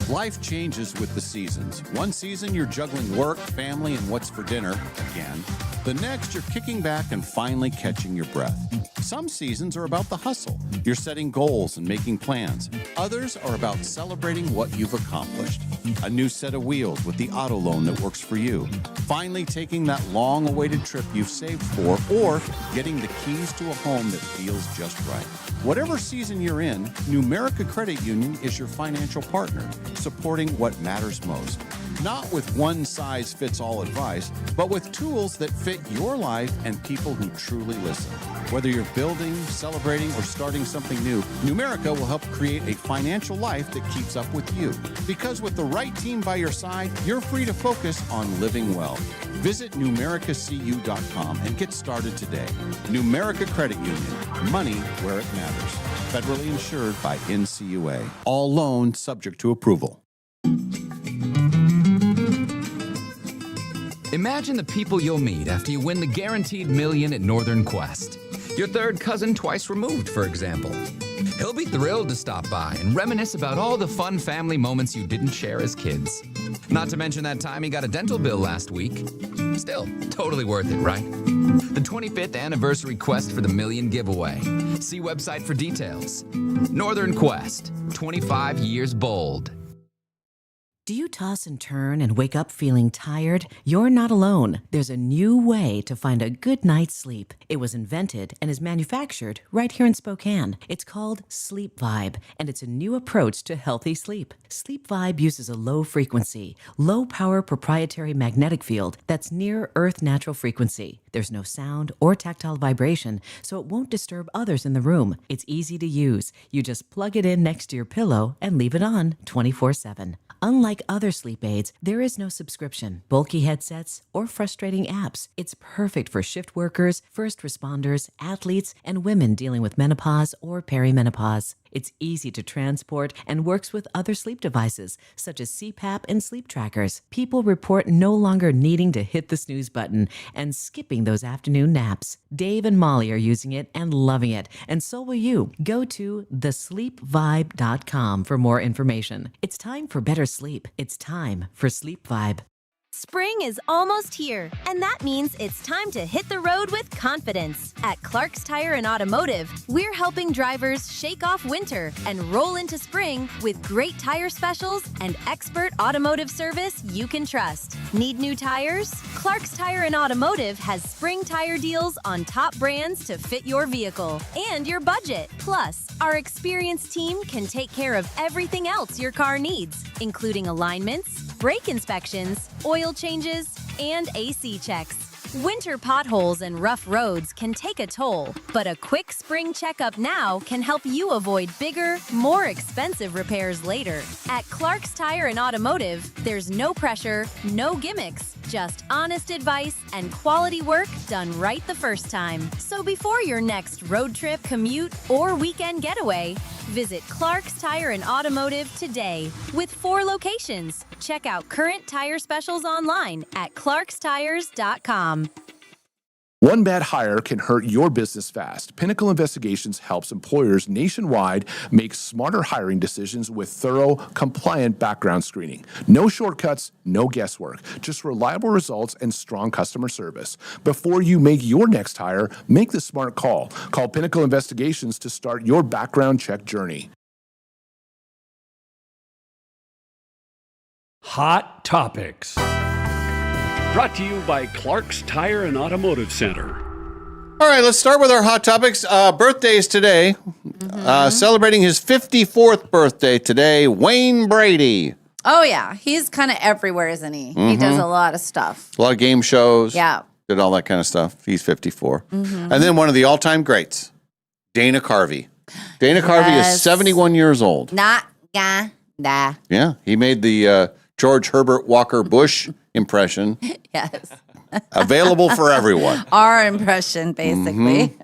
Life changes with the seasons. One season, you're juggling work, family, and what's for dinner again. The next, you're kicking back and finally catching your breath. Some seasons are about the hustle. You're setting goals and making plans. Others are about celebrating what you've accomplished. A new set of wheels with the auto loan that works for you. Finally taking that long-awaited trip you've saved for, or getting the keys to a home that feels just right. Whatever season you're in, Numerica Credit Union is your financial partner. So supporting what matters most. Not with one-size-fits-all advice, but with tools that fit your life and people who truly listen. Whether you're building, celebrating, or starting something new, Numerica will help create a financial life that keeps up with you. Because with the right team by your side, you're free to focus on living well. Visit numericacu.com and get started today. Numerica Credit Union. Money where it matters. Federally insured by NCUA. All loans subject to approval. Imagine the people you'll meet after you win the Guaranteed Million at Northern Quest. Your third cousin twice removed, for example. He'll be thrilled to stop by and reminisce about all the fun family moments you didn't share as kids. Not to mention that time he got a dental bill last week. Still, totally worth it, right? The 25th anniversary Quest for the Million giveaway. See website for details. Northern Quest, 25 years bold. Do you toss and turn and wake up feeling tired? You're not alone. There's a new way to find a good night's sleep. It was invented and is manufactured right here in Spokane. It's called Sleep Vibe, and it's a new approach to healthy sleep. Sleep Vibe uses a low-frequency, low-power proprietary magnetic field that's near Earth natural frequency. There's no sound or tactile vibration, so it won't disturb others in the room. It's easy to use. You just plug it in next to your pillow and leave it on 24/7. Unlike other sleep aids, there is no subscription, bulky headsets, or frustrating apps. It's perfect for shift workers, first responders, athletes, and women dealing with menopause or perimenopause. It's easy to transport and works with other sleep devices, such as CPAP and sleep trackers. People report no longer needing to hit the snooze button and skipping those afternoon naps. Dave and Molly are using it and loving it, and so will you. Go to thesleepvibe.com for more information. It's time for better sleep. It's time for Sleep Vibe. Spring is almost here, and that means it's time to hit the road with confidence. At Clark's Tire and Automotive, we're helping drivers shake off winter and roll into spring with great tire specials and expert automotive service you can trust. Need new tires? Clark's Tire and Automotive has spring tire deals on top brands to fit your vehicle and your budget. Plus, our experienced team can take care of everything else your car needs, including alignments, brake inspections, oil changes, and AC checks. Winter potholes and rough roads can take a toll, but a quick spring checkup now can help you avoid bigger, more expensive repairs later. At Clark's Tire and Automotive, there's no pressure, no gimmicks, just honest advice and quality work done right the first time. So before your next road trip, commute, or weekend getaway, visit Clark's Tire and Automotive today. With 4 locations, check out current tire specials online at clarkstires.com. One bad hire can hurt your business fast. Pinnacle Investigations helps employers nationwide make smarter hiring decisions with thorough, compliant background screening. No shortcuts, no guesswork, just reliable results and strong customer service. Before you make your next hire, make the smart call. Call Pinnacle Investigations to start your background check journey. Hot Topics. Brought to you by Clark's Tire and Automotive Center. All right, let's start with our hot topics. Birthdays today. Celebrating his 54th birthday today, Wayne Brady. Oh, yeah. He's kind of everywhere, isn't he? He does a lot of stuff. A lot of game shows. Yeah. Did all that kind of stuff. He's 54. And then one of the all-time greats, Dana Carvey. Dana Carvey is 71 years old. Nah. Yeah, he made the George Herbert Walker Bush impression. Yes. Available for everyone. Our impression, basically.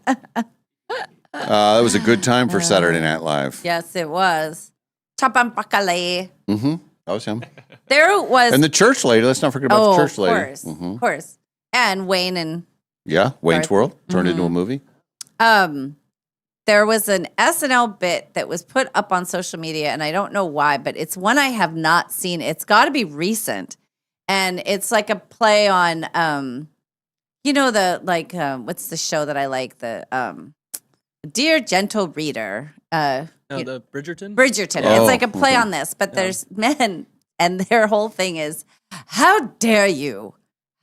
That was a good time for Saturday Night Live. Yes, it was. Chapampakale. That was him. There was. And the church lady. Let's not forget about the church lady. Of course. And Wayne and. Yeah, Wayne's World turned into a movie. There was an SNL bit that was put up on social media, and I don't know why, but it's one I have not seen. It's got to be recent. And it's like a play on, what's the show that I like? The Dear Gentle Reader. The Bridgerton? Bridgerton. It's like a play on this, but there's men, and their whole thing is, how dare you?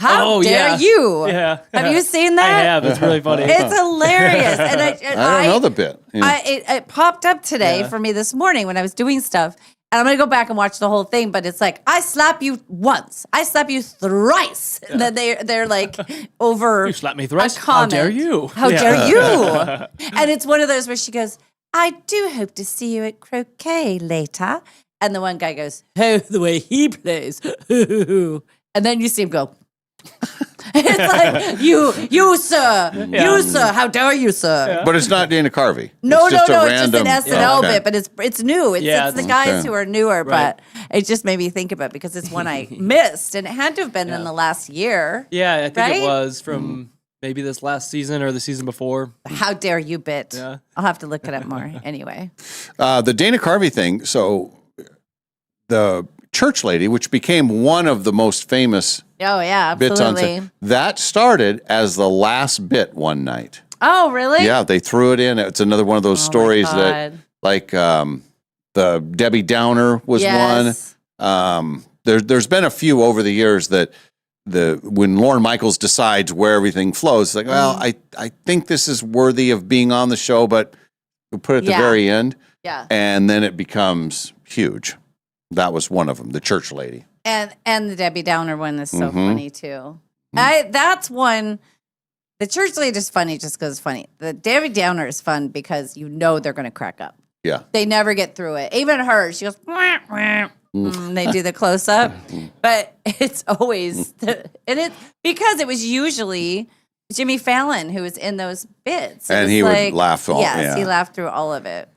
How dare you? Yeah. Have you seen that? I have. It's really funny. It's hilarious. And I don't know the bit. Yeah. It popped up today for me this morning when I was doing stuff. And I'm going to go back and watch the whole thing, but it's like, I slap you once. I slap you thrice. And then they're like over You slapped me thrice. a How comment. dare you? How Yeah. dare you? And it's one of those where she goes, I do hope to see you at croquet later. And the one guy goes, oh, the way he plays. And then you see him go, it's like, you, sir, you, sir, how dare you, sir? But it's not Dana Carvey. No, it's just a it's just an random- SNL okay. bit, but it's new. It's the guys Okay. who are newer, Right. but it just made me think about it because it's one I missed, and it had to have been in the last year. Yeah, I think Right? it was from maybe this last season or the season before. How dare you bit? Yeah. I'll have to look it up more. Anyway, The Dana Carvey thing. So the church lady, which became one of the most famous oh yeah, bits on absolutely. set, that started as the last bit one night. Oh really? Yeah, they threw it in. It's another one of those stories that, God. like, the Debbie Downer was Yes. one. There's been a few over the years that when Lorne Michaels decides where everything flows, it's like, well, I think this is worthy of being on the show, but we'll put it at the Yeah. very end. Yeah. And then it becomes huge. That was one of them, the church lady. And the Debbie Downer one is so Mhm. funny too. That's one. The church lady is funny just because it's funny. The Debbie Downer is fun because you know they're going to crack up. Yeah. They never get through it. Even her, she goes, wah, wah. They do the close up, but it's always, and it because it was usually Jimmy Fallon who was in those bits. It And was he would laugh all- Yes, yeah. he laughed through all of it.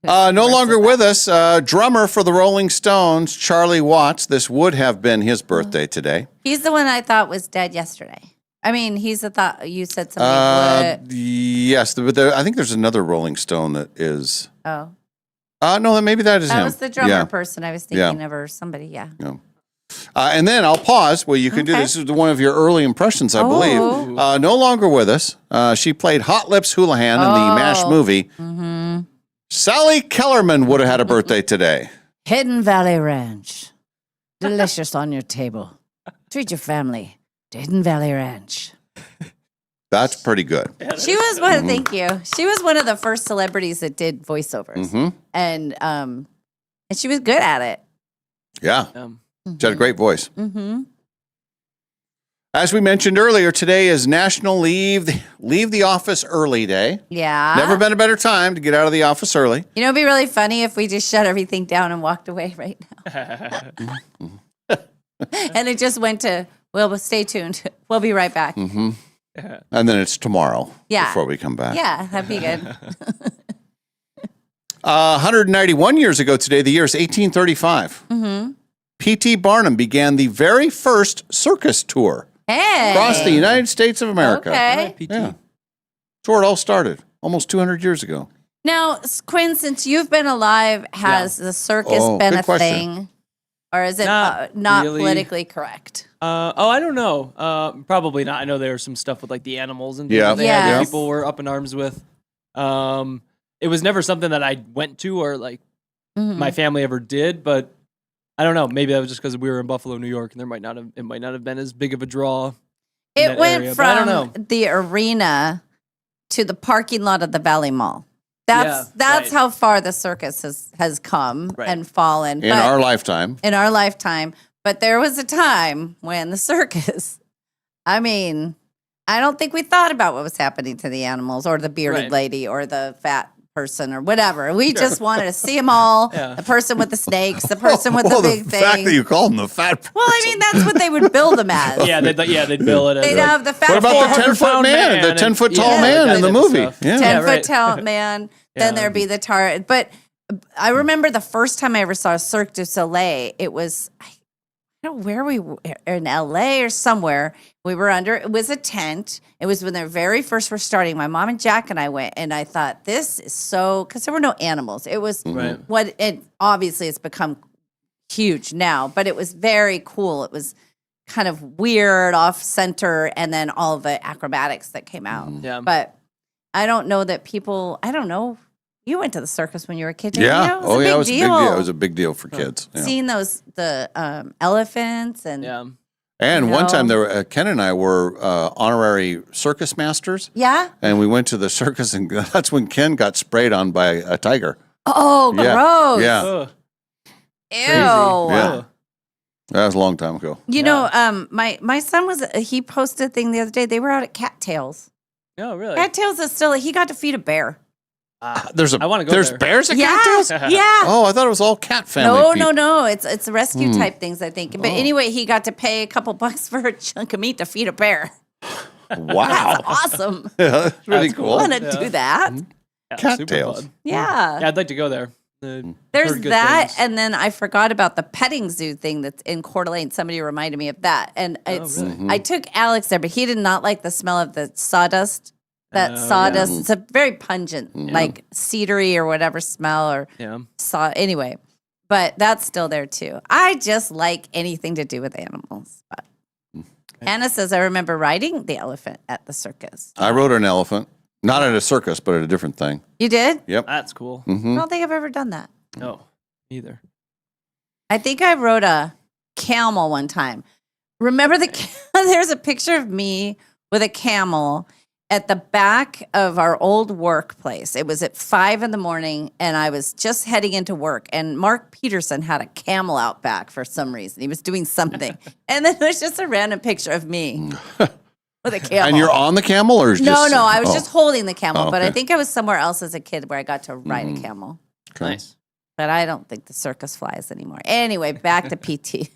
No longer with us, drummer for the Rolling Stones, Charlie Watts. This would have been his birthday today. He's the one I thought was dead yesterday. I mean, he's the thought you said something. Yes, but I think there's another Rolling Stone that is. Oh, No, maybe that is that him. was the drummer Yeah. person I was Yeah. thinking of, or somebody. Yeah. Yeah. And then I'll pause. Well, you can do Okay. this. This is one of your early impressions, I believe. Oh. No longer with us. She played Hot Lips Houlihan in the MASH movie. Mm-hmm. Sally Kellerman would have had a birthday today. Hidden Valley Ranch, delicious on your table. Treat your family to Hidden Valley Ranch. That's pretty good. She was one. Thank you. She was one of the first celebrities that did voiceovers, Mhm. and she was good at it. Yeah. She had a great voice. Mm-hmm. As we mentioned earlier, today is National Leave the Office Early Day. Yeah. Never been a better time to get out of the office early. You know, it'd be really funny if we just shut everything down and walked away right now. And it just went to, well, stay tuned. We'll be right back. Mm-hmm. And then it's tomorrow Yeah. before we come back. Yeah, that'd be good. 191 years ago today, the year is 1835. Mm-hmm. P.T. Barnum began the very first circus tour Hey. across the United States of America. Okay. Yeah. That's where it all started, almost 200 years ago. Now, Quinn, since you've been alive, has the circus Oh, been good a question. thing? Or is it Not not really. politically correct? I don't know. Probably not. I know there was some stuff with like the animals and things Yeah. that they had that Yes. people were up in arms with. It was never something that I went to or like Mhm. my family ever did, but I don't know. Maybe that was just because we were in Buffalo, New York, and it might not have been as big of a draw. in It that went area, but I don't from know. the arena to the parking lot of the Valley Mall. That's right. how far the circus has come Right. and fallen. In But- our lifetime. in our lifetime. But there was a time when the circus, I mean, I don't think we thought about what was happening to the animals or the bearded Right. lady or the fat person or whatever. We just wanted to see them all. Yeah. The person with the snakes, the person with Well, the big the fact that thing. you call him the fat person. Well, I mean, that's what they would build them as. Yeah, they'd bill it as They'd like, have the fat What about the 10-foot 400-pound man? The and- 10-foot tall yeah, man that in the type of movie. stuff. Yeah. 10-foot right. tall man. Then Yeah. there'd be the tar. But I remember the first time I ever saw Cirque du Soleil, it was, I don't know where we were, in LA or somewhere. We were under, it was a tent. It was when they very first were starting. My mom and Jack and I went, and I thought, this is so, because there were no animals. It was Right. what it, obviously it's become huge now, but it was very cool. It was kind of weird, off center, and then all the acrobatics that came out. Yeah. But I don't know that people, I don't know. You went to the circus when you were a kid, didn't Yeah. you? It was Oh, a yeah. big It was a big deal. deal. It was a big deal for kids. Yeah. Seeing the elephants and Yeah. And one time Ken and I were honorary circus masters. Yeah. And we went to the circus, and that's when Ken got sprayed on by a tiger. Oh, gross. Yeah. Ew. Yeah. That was a long time ago. You know, my son he posted a thing the other day. They were out at Cattails. Oh, really? Cattails is still, he got to feed a bear. I want to go There's there. bears at Yeah. Cattails? Yeah. Oh, I thought it was all cat family. No. It's rescue type things, I think. But anyway, he got to pay a couple bucks for a chunk of meat to feed a bear. Wow. That's awesome. Yeah, that's really That's cool. I want to do that. Yeah, Cattails. super fun. Yeah. Yeah, I'd like to go there. There's Heard good that, things. and then I forgot about the petting zoo thing that's in Coeur d'Alene. Somebody reminded me of that, and really? I took Alex there, but he did not like the smell of the sawdust. That sawdust, it's a very pungent, like cedary or whatever smell or saw. Anyway, but that's still there too. I just like anything to do with animals. But Anna says, I remember riding the elephant at the circus. I rode an elephant, not at a circus, but at a different thing. You did? Yep. That's cool. I don't think I've ever done that. No, either. I think I rode a camel one time. Remember there's a picture of me with a camel at the back of our old workplace. It was at 5 a.m. and I was just heading into work. And Mark Peterson had a camel out back for some reason. He was doing something. And then there's just a random picture of me with a camel. And you're on the camel or just... No, I was just holding the camel. Oh, But I okay. think I was somewhere else as a kid where I got to ride a camel. Okay. Nice. But I don't think the circus flies anymore. Anyway, back to PT.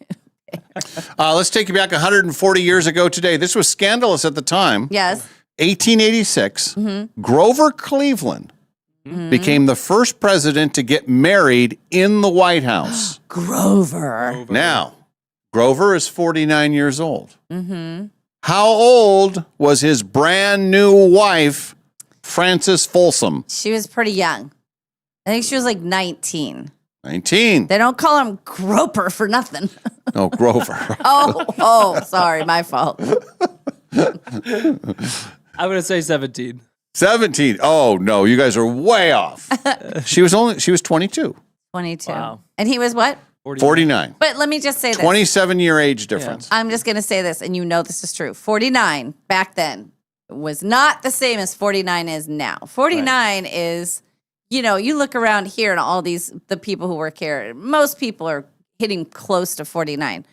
Let's take you back 140 years ago today. This was scandalous at the time. Yes. 1886, Grover Cleveland became the first president to get married in the White House. Grover. Now, Grover is 49 years old. Mm-hmm. How old was his brand new wife, Frances Folsom? She was pretty young. I think she was like 19. 19. They don't call him Groper for nothing. No, Grover. Oh, sorry, my fault. I'm going to say 17. 17. Oh, no, you guys are way off. She was 22. 22. Wow. And he was what? 49. But let me just say this. 27-year age difference. I'm just going to say this, and you know this is true. 49 back then was not the same as 49 is now. 49 is, you know, you look around here and all the people who work here, most people are hitting close to 49.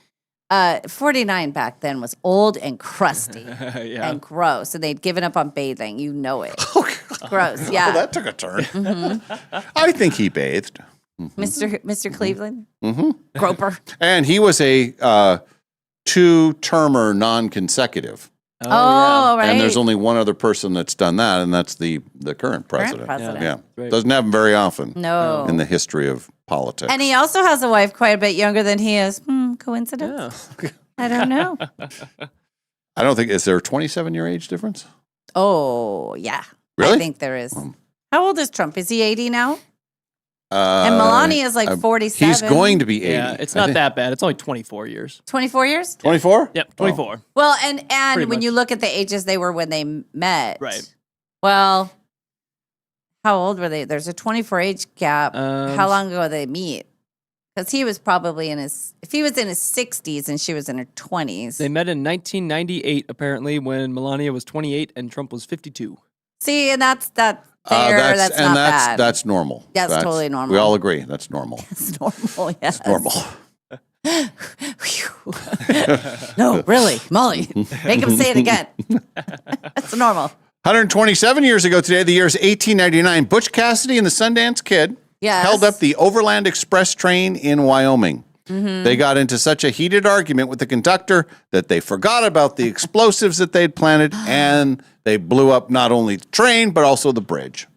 49 back then was old and crusty and gross, and they'd given up on bathing. You know it. Gross, yeah. Oh, that took a turn. I think he bathed. Mr. Cleveland? Groper. And he was a two-termer non-consecutive. Oh, right. And there's only one other person that's done that, and that's the current president. Yeah. Right. Doesn't happen very often No. in the history of politics. And he also has a wife quite a bit younger than he is. Coincidence? I don't know. I don't think, is there a 27-year age difference? Oh, yeah. Really? I think there is. How old is Trump? Is he 80 now? And Melania is like 47. He's going to be 80. Yeah, it's not that bad. It's only 24 years. 24 years? 24? Yep, 24. Well, and Pretty when much. you look at the ages they were when they met. Right. Well, how old were they? There's a 24 age gap. How long ago did they meet? Because he was probably if he was in his 60s and she was in her 20s. They met in 1998, apparently, when Melania was 28 and Trump was 52. See, and that's not not bad. That's normal. That's totally normal. We all agree that's normal. It's normal, yes. It's normal. No, really, Molly, make him say it again. That's normal. 127 years ago today, the year is 1899, Butch Cassidy and the Sundance Kid Yes. held up the Overland Express train in Wyoming. Mm-hmm. They got into such a heated argument with the conductor that they forgot about the explosives that they'd planted, and they blew up not only the train, but also the bridge.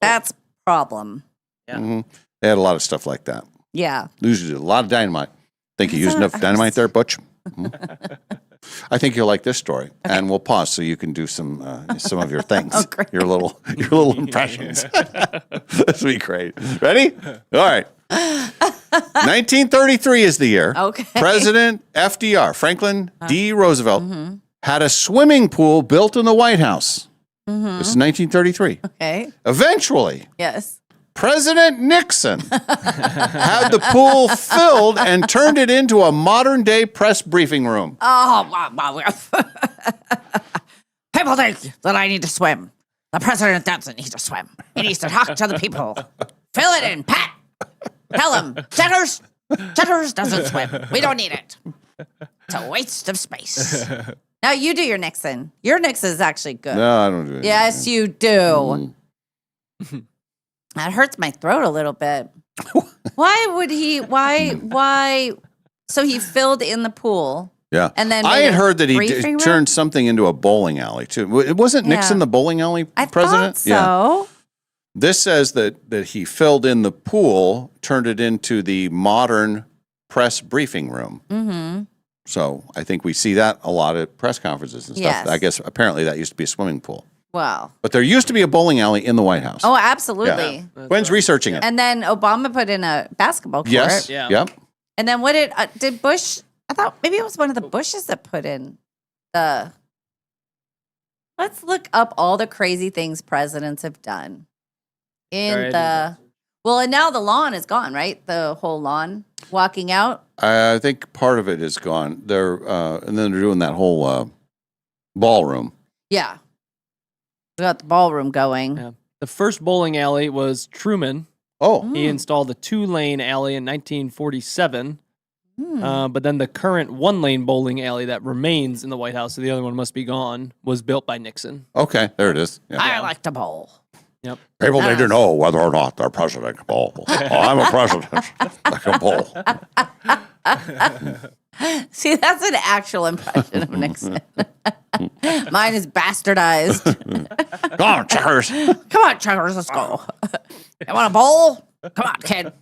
That's a problem. Yeah. They had a lot of stuff like that. Yeah. Usually a lot of dynamite. Think you used enough dynamite there, Butch? Mhm. I think you'll like this story, and we'll pause so you can do some of your things, your little impressions. This will be great. Ready? All right. 1933 is the year. Okay. President FDR, Franklin D. Roosevelt, had a swimming pool built in the White House. This is 1933. Okay. Eventually, Yes. President Nixon had the pool filled and turned it into a modern-day press briefing room. Oh, wow. People think that I need to swim. The president doesn't need to swim. He needs to talk to the people. Fill it in, Pat. Tell him, Cheddars doesn't swim. We don't need it. It's a waste of space. Now you do your Nixon. Your Nixon is actually good. No, I don't do it. Yes, you do. That hurts my throat a little bit. Why would he? Why? So he filled in the pool. Yeah. And then I made had a heard that he briefing room? turned something into a bowling alley, too. It wasn't Nixon the bowling alley president? Thought so. This says that he filled in the pool, turned it into the modern press briefing room. Mm-hmm. So I think we see that a lot at press conferences and stuff. Yes. I guess apparently that used to be a swimming pool. Wow. But there used to be a bowling alley in the White House. Oh, absolutely. Yeah. Quinn's researching it. And then Obama put in a basketball court. Yes. Yeah. Yep. And then what did Bush? I thought maybe it was one of the Bushes that put in the. Let's look up all the crazy things presidents have done. And now the lawn is gone, right? The whole lawn walking out. I think part of it is gone. And then they're doing that whole ballroom. Yeah. We got the ballroom going. Yeah. The first bowling alley was Truman. Oh. He installed a 2-lane alley in 1947. But then the current 1-lane bowling alley that remains in the White House, so the other one must be gone, was built by Nixon. Okay, there it is. Yeah. I like to bowl. Yep. People need to know whether or not their president can bowl. I'm a president. I can bowl. See, that's an actual impression of Nixon. Mine is bastardized. Come on, Checkers. Come on, Checkers, let's go. You want a bowl? Come on, kid.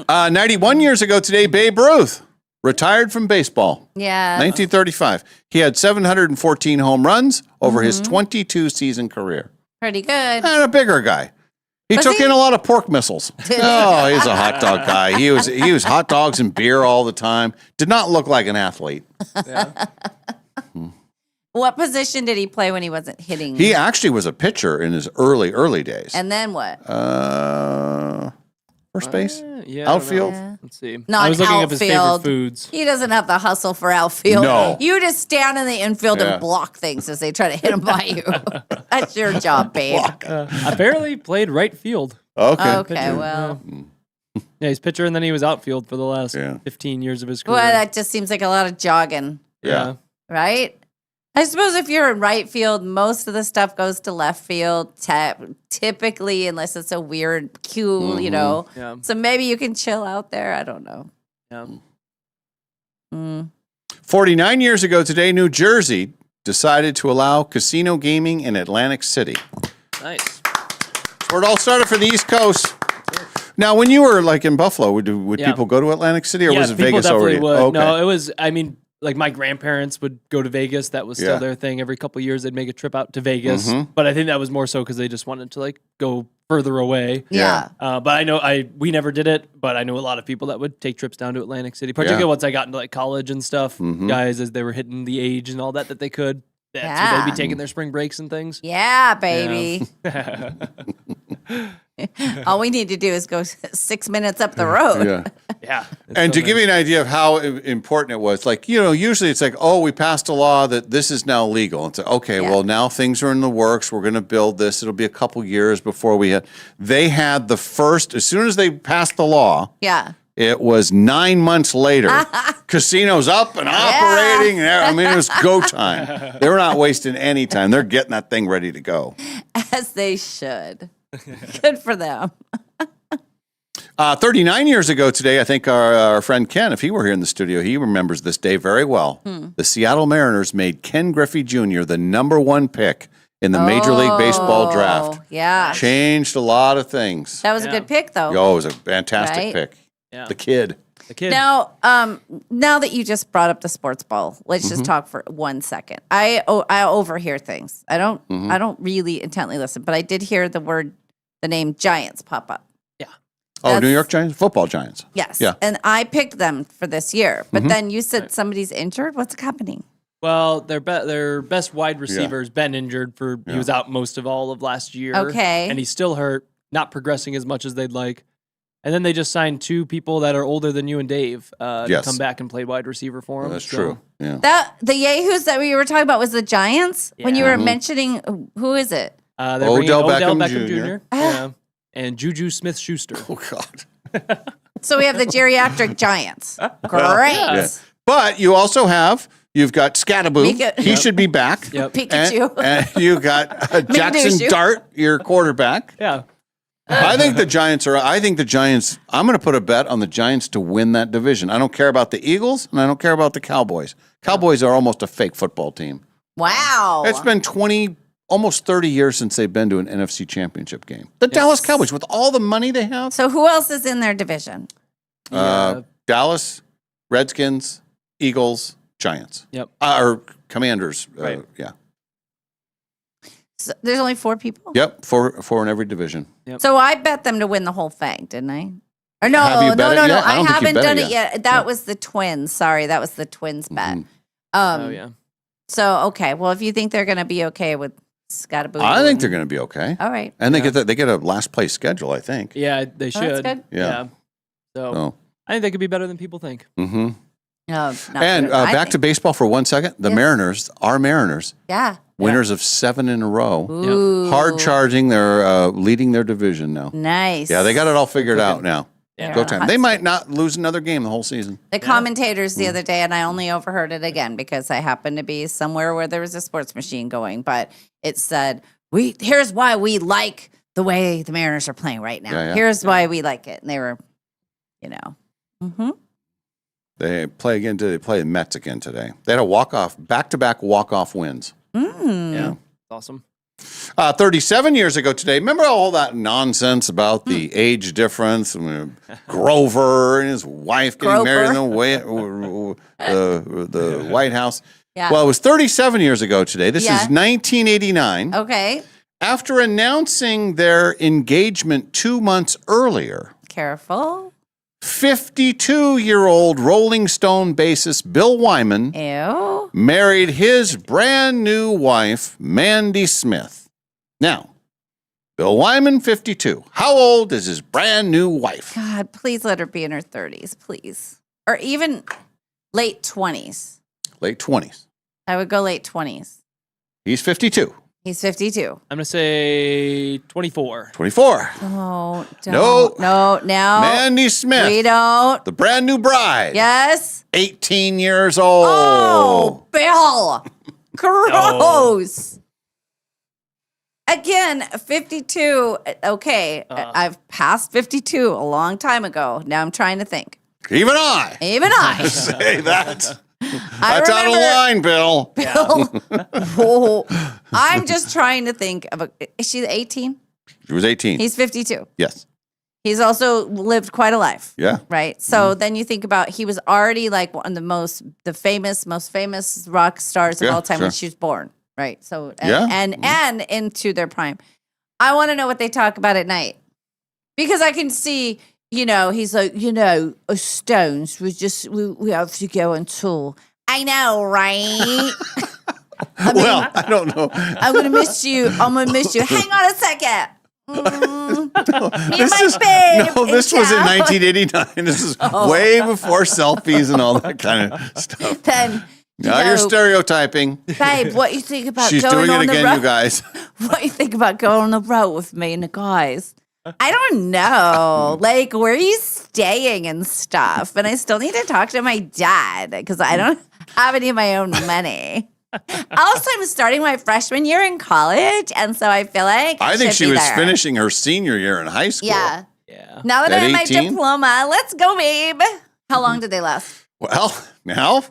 91 years ago today, Babe Ruth retired from baseball. Yeah. 1935. He had 714 home runs over his 22-season career. Pretty good. And a bigger guy. He took in a lot of pork missiles. Oh, he's a hot dog guy. He was hot dogs and beer all the time. Did not look like an athlete. What position did he play when he wasn't hitting? He actually was a pitcher in his early days. And then what? First base? Yeah, outfield? Let's see. Not I was looking up his favorite outfield. foods. He doesn't have the hustle for outfield. No. You just stand in the infield Yeah. and block things as they try to hit them by you. That's your job, babe. Apparently played right field. Okay. Okay, Pitcher. well. Yeah, he's pitcher, and then he was outfield for the last 15 years of his career. Well, that just seems like a lot of jogging, Yeah. right? I suppose if you're in right field, most of the stuff goes to left field, typically, unless it's a weird cue, you know. Yeah. So maybe you can chill out there. I don't know. Yeah. 49 years ago today, New Jersey decided to allow casino gaming in Atlantic City. Nice. That's where it all started for the East Coast. Now, when you were like in Buffalo, would people go to Atlantic City, or was it people Vegas definitely already? would. No, it was, I mean, like my grandparents would go to Vegas. That was still Yeah. their thing. Every couple of years, they'd make a trip out to Vegas. Mhm. But I think that was more so because they just wanted to like go further away. Yeah. But I know we never did it, but I know a lot of people that would take trips down to Atlantic City, particularly once I got into like college and stuff. Mhm. Guys, as they were hitting the age and all that they could. That's where Yeah. they'd be taking their spring breaks and things. Yeah, baby. Yeah. All we need to do is go 6 minutes up the road. Yeah. Yeah. And to give you an idea of how important it was, like, you know, usually it's like, oh, we passed a law that this is now legal. It's like, okay, Yeah. well, now things are in the works. We're going to build this. It'll be a couple years before they had the first, as soon as they passed the law, Yeah. it was 9 months later. Casinos up and operating. And I mean, it was go time. They were not wasting any time. They're getting that thing ready to go. As they should. Good for them. 39 years ago today, I think our friend Ken, if he were here in the studio, he remembers this day very well. The Seattle Mariners made Ken Griffey Jr. the #1 pick in the Major League Baseball draft. Yeah. Changed a lot of things. That was a good pick, though. Oh, it was a fantastic Right? pick. Yeah. The kid. Now, now that you just brought up the sports ball, let's just talk for 1 second. I overhear things. I don't really intently listen, but I did hear the name Giants pop up. Oh, New York Giants? Football Giants. Yes. Yeah. And I picked them for this year. But Mhm. then you said somebody's injured. What's happening? Well, their best wide receiver's been injured he was out most of all of last year. Okay. And he's still hurt. not progressing as much as they'd like. And then they just signed 2 people that are older than you and Dave to come back and play wide receiver for them. That's true. Yeah. The Yahoos that we were talking about was the Giants. When you were mentioning, who is it? They're bringing Odell Odell Beckham Beckham Jr. Jr. Yeah. And Juju Smith-Schuster. Oh, God. So we have the geriatric Giants. Great. Yeah. But you also you've got Scattaboo. He should be back. Yep. Pikachu. And you got Jackson Dart, your quarterback. Yeah. I think the Giants, I'm going to put a bet on the Giants to win that division. I don't care about the Eagles, and I don't care about the Cowboys. Cowboys are almost a fake football team. Wow. It's been almost 30 years since they've been to an NFC championship game. The Dallas Cowboys, with all the money they have. So who else is in their division? Dallas, Redskins, Eagles, Giants. Yep. Or Commanders. Right. Yeah. So there's only 4 people? Yep. Four in every division. Yep. So I bet them to win the whole thing, didn't I? Or no, Have you no, bet it no, no. yet? I I don't think you haven't bet done it it yet. That was the Twins. Sorry, that was the Twins bet. Oh, yeah. So, okay. Well, if you think they're going to be okay with Scattaboo. I think they're going to be okay. All right. And they get a last place schedule, I think. Yeah, they Oh, that's should. good. Yeah. So I think they could be better than people think. Mm-hmm. No, not And good. I back to think- baseball for 1 second. The Yes. Mariners, Yeah. winners of 7 in a row. Ooh. Hard charging. They're leading their division now. Nice. Yeah, they got it all figured out now. Yeah. Go time. They might not lose another game the whole season. The commentators the other day, and I only overheard it again because I happened to be somewhere where there was a sports machine going, but it said, here's why we like the way the Mariners are playing right now. Yeah. Here's why we like it. And they were, mm-hmm. They play again. They play the Mets again today. They had a back-to-back walk-off wins. Yeah. Awesome. 37 years ago today, remember all that nonsense about the age difference? Grover and his wife getting married in the White House. Yeah. Well, it was 37 years ago today. This Yeah. is 1989. Okay. After announcing their engagement 2 months earlier, Careful. 52-year-old Rolling Stone bassist Bill Wyman Ew. married his brand new wife, Mandy Smith. Now, Bill Wyman, 52. How old is his brand new wife? God, please let her be in her 30s, please. Or even late 20s. Late 20s. I would go late 20s. He's 52. He's 52. I'm going to say 24. 24. Oh, No. No, now. Mandy Smith. We don't. The brand new bride. Yes. 18 years old. Oh, Bill. Gross. Again, 52. Okay, I've passed 52 a long time ago. Now I'm trying to think. Even I. Even I. Say that. I That's out of remember- line, Bill. Bill. I'm just trying to think of is she 18? She was 18. He's 52. Yes. He's also lived quite a life. Yeah. Right. So then you think about he was already like one of the most famous rock stars of Yeah, all time when sure. she was born. Right. So Yeah. and into their prime. I want to know what they talk about at night. Because I can see, he's like, Stones, we have to go on tour. I know, right? I don't know. I'm gonna miss you. Hang on a second. This was in 1989. This is way before selfies and all that kind of stuff. Then Now you're stereotyping. babe, what you think about She's going doing on it the again, road? you guys. What you think about going on the road with me and the guys? I don't know. Like, where are you staying and stuff? And I still need to talk to my dad because I don't have any of my own money. Also, I'm starting my freshman year in college, and so I feel like I think should she be was there. finishing her senior year in high school. Yeah. Now that At I have my 18? diploma, let's go, babe. How long did they last? Well, now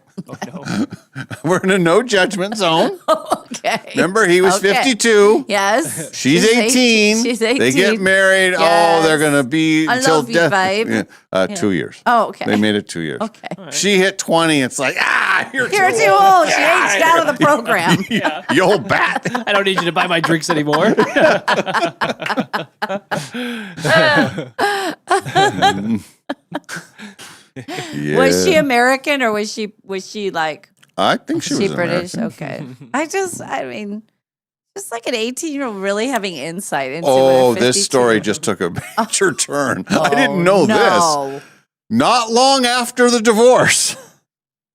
we're in a no judgment zone. Okay. Remember, he was Okay. 52. Yes. She's 18. She's 18. They get married. Yes. Oh, they're going to be I until love you, death. babe. Yeah, 2 years. Oh, okay. They made it 2 years. Okay. She hit 20. It's like, you're You're too old. She aged out of the program. You old bat. I don't need you to buy my drinks anymore. Yeah. Was she American or was she like? I think she was British? American. Okay. I mean, Just like an 18-year-old really having insight into Oh, what a this story 52 just took a major turn. I didn't know this. Not long after the divorce,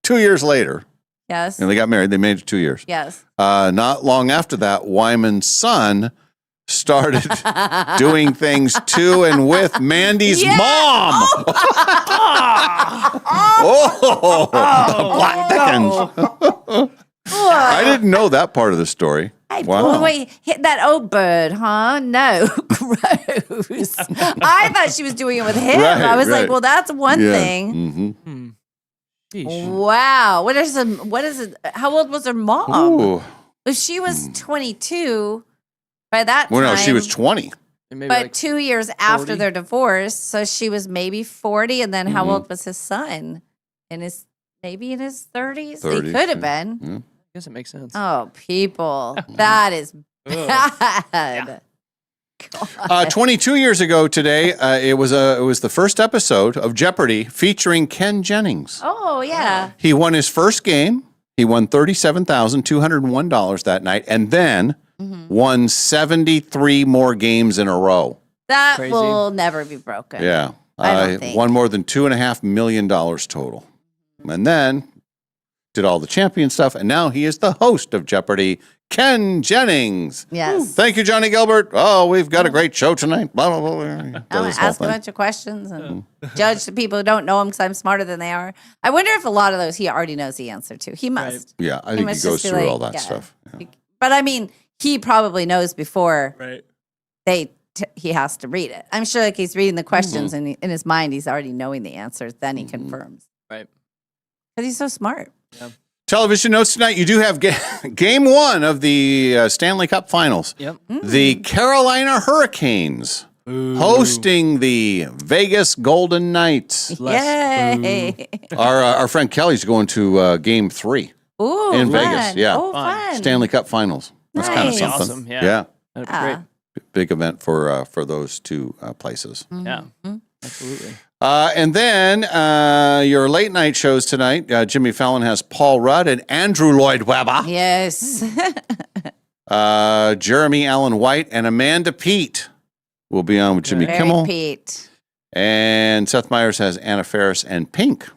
2 years later, Yes. and they got married. They made it 2 years. Yes. Not long after that, Wyman's son started doing things to and with Mandy's mom. Plot thickens. I didn't know that part of the story. Wow. Wait, hit that old bird, huh? No, gross. I thought she was doing it with him. Right, I was like, right. well, that's one Yeah. thing. Mm-hmm. Wow. What is it? How old was her mom? Ooh. If she was 22 by that Well, time. no, she was 20. But 2 years after 40? their divorce, so she was maybe 40. And then how Mhm. old was his son? Maybe in his 30s? 30s, He could have yeah. been. Yeah. I guess it makes sense. Oh, people. That is bad. 22 years ago today, it was the first episode of Jeopardy featuring Ken Jennings. Oh, yeah. He won his first game. He won $37,201 that night, and then won 73 more games in a row. That Crazy. will never be broken. Yeah, I don't think. won more than $2.5 million total, and then did all the champion stuff, and now he is the host of Jeopardy, Ken Jennings. Yes. Thank you, Johnny Gilbert. Oh, we've got a great show tonight. Blah, blah, blah. I'm Does going this to whole ask a thing. bunch of questions and judge the people who don't know him because I'm smarter than they are. I wonder if a lot of those he already knows the answer to. He must. Yeah, I He think he must goes just be through like, all that yeah. stuff. Yeah. But I mean, he probably knows before Right. he has to read it. I'm sure like he's reading the questions and in his mind he's already knowing the answers. Then he confirms. Right. Because he's so smart. Yeah. Television notes tonight. You do have game one of the Stanley Cup Finals. Yep. The Carolina Hurricanes hosting the Vegas Golden Knights. Yay. Our friend Kelly's going to game 3 Ooh, in fun. Vegas. Yeah. Oh, fun. Stanley Cup Finals. That's kind of Nice. something. Awesome. Yeah. That'd be great. Big event for those two places. Yeah. Absolutely. And then your late night shows tonight. Jimmy Fallon has Paul Rudd and Andrew Lloyd Webber. Yes. Jeremy Allen White and Amanda Peet will be on with Jimmy Very Kimmel. Pete. And Seth Meyers has Anna Faris and Pink.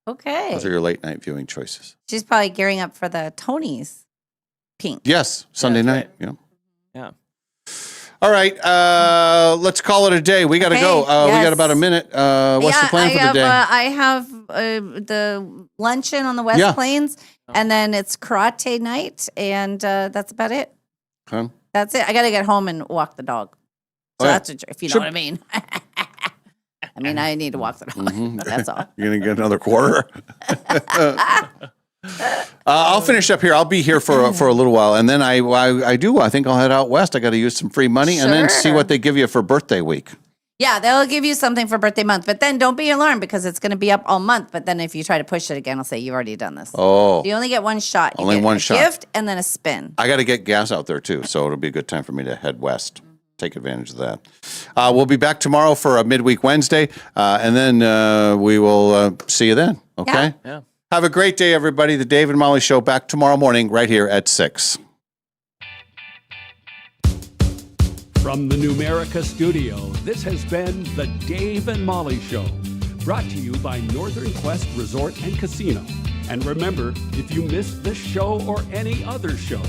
Okay. Those are your late night viewing choices. She's probably gearing up for the Tonys. Pink. Yes, Sunday night. Yeah. Yeah. All right, let's call it a day. We got to Okay, go. We got yes. about a minute. What's the plan for the day? I have the luncheon on the West Yeah. Plains, and then it's karate night, and that's about it. Huh? That's it. I got to get home and walk the dog. So Oh, yeah. that's if you know Sure. what I mean. I mean, I need to walk the dog. Mhm. That's all. You're going to get another quarter? I'll finish up here. I'll be here for a little while, and then I think I'll head out west. I got to use some free money, and then see Sure. what they give you for birthday week. Yeah, they'll give you something for birthday month, but then don't be alarmed because it's going to be up all month. But then if you try to push it again, I'll say you've already done this. Oh, You only get one shot. You Only get one a shot. gift and then a spin. I got to get gas out there too, so it'll be a good time for me to head west. Take advantage of that. We'll be back tomorrow for a midweek Wednesday, and then we will see you then. Okay. Yeah. Have a great day, everybody. The Dave and Molly Show back tomorrow morning right here at 6. From the Numerica studio, this has been the Dave and Molly Show, brought to you by Northern Quest Resort and Casino. And remember, if you missed this show or any other show,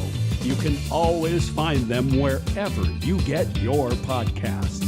you can always find them wherever you get your podcasts.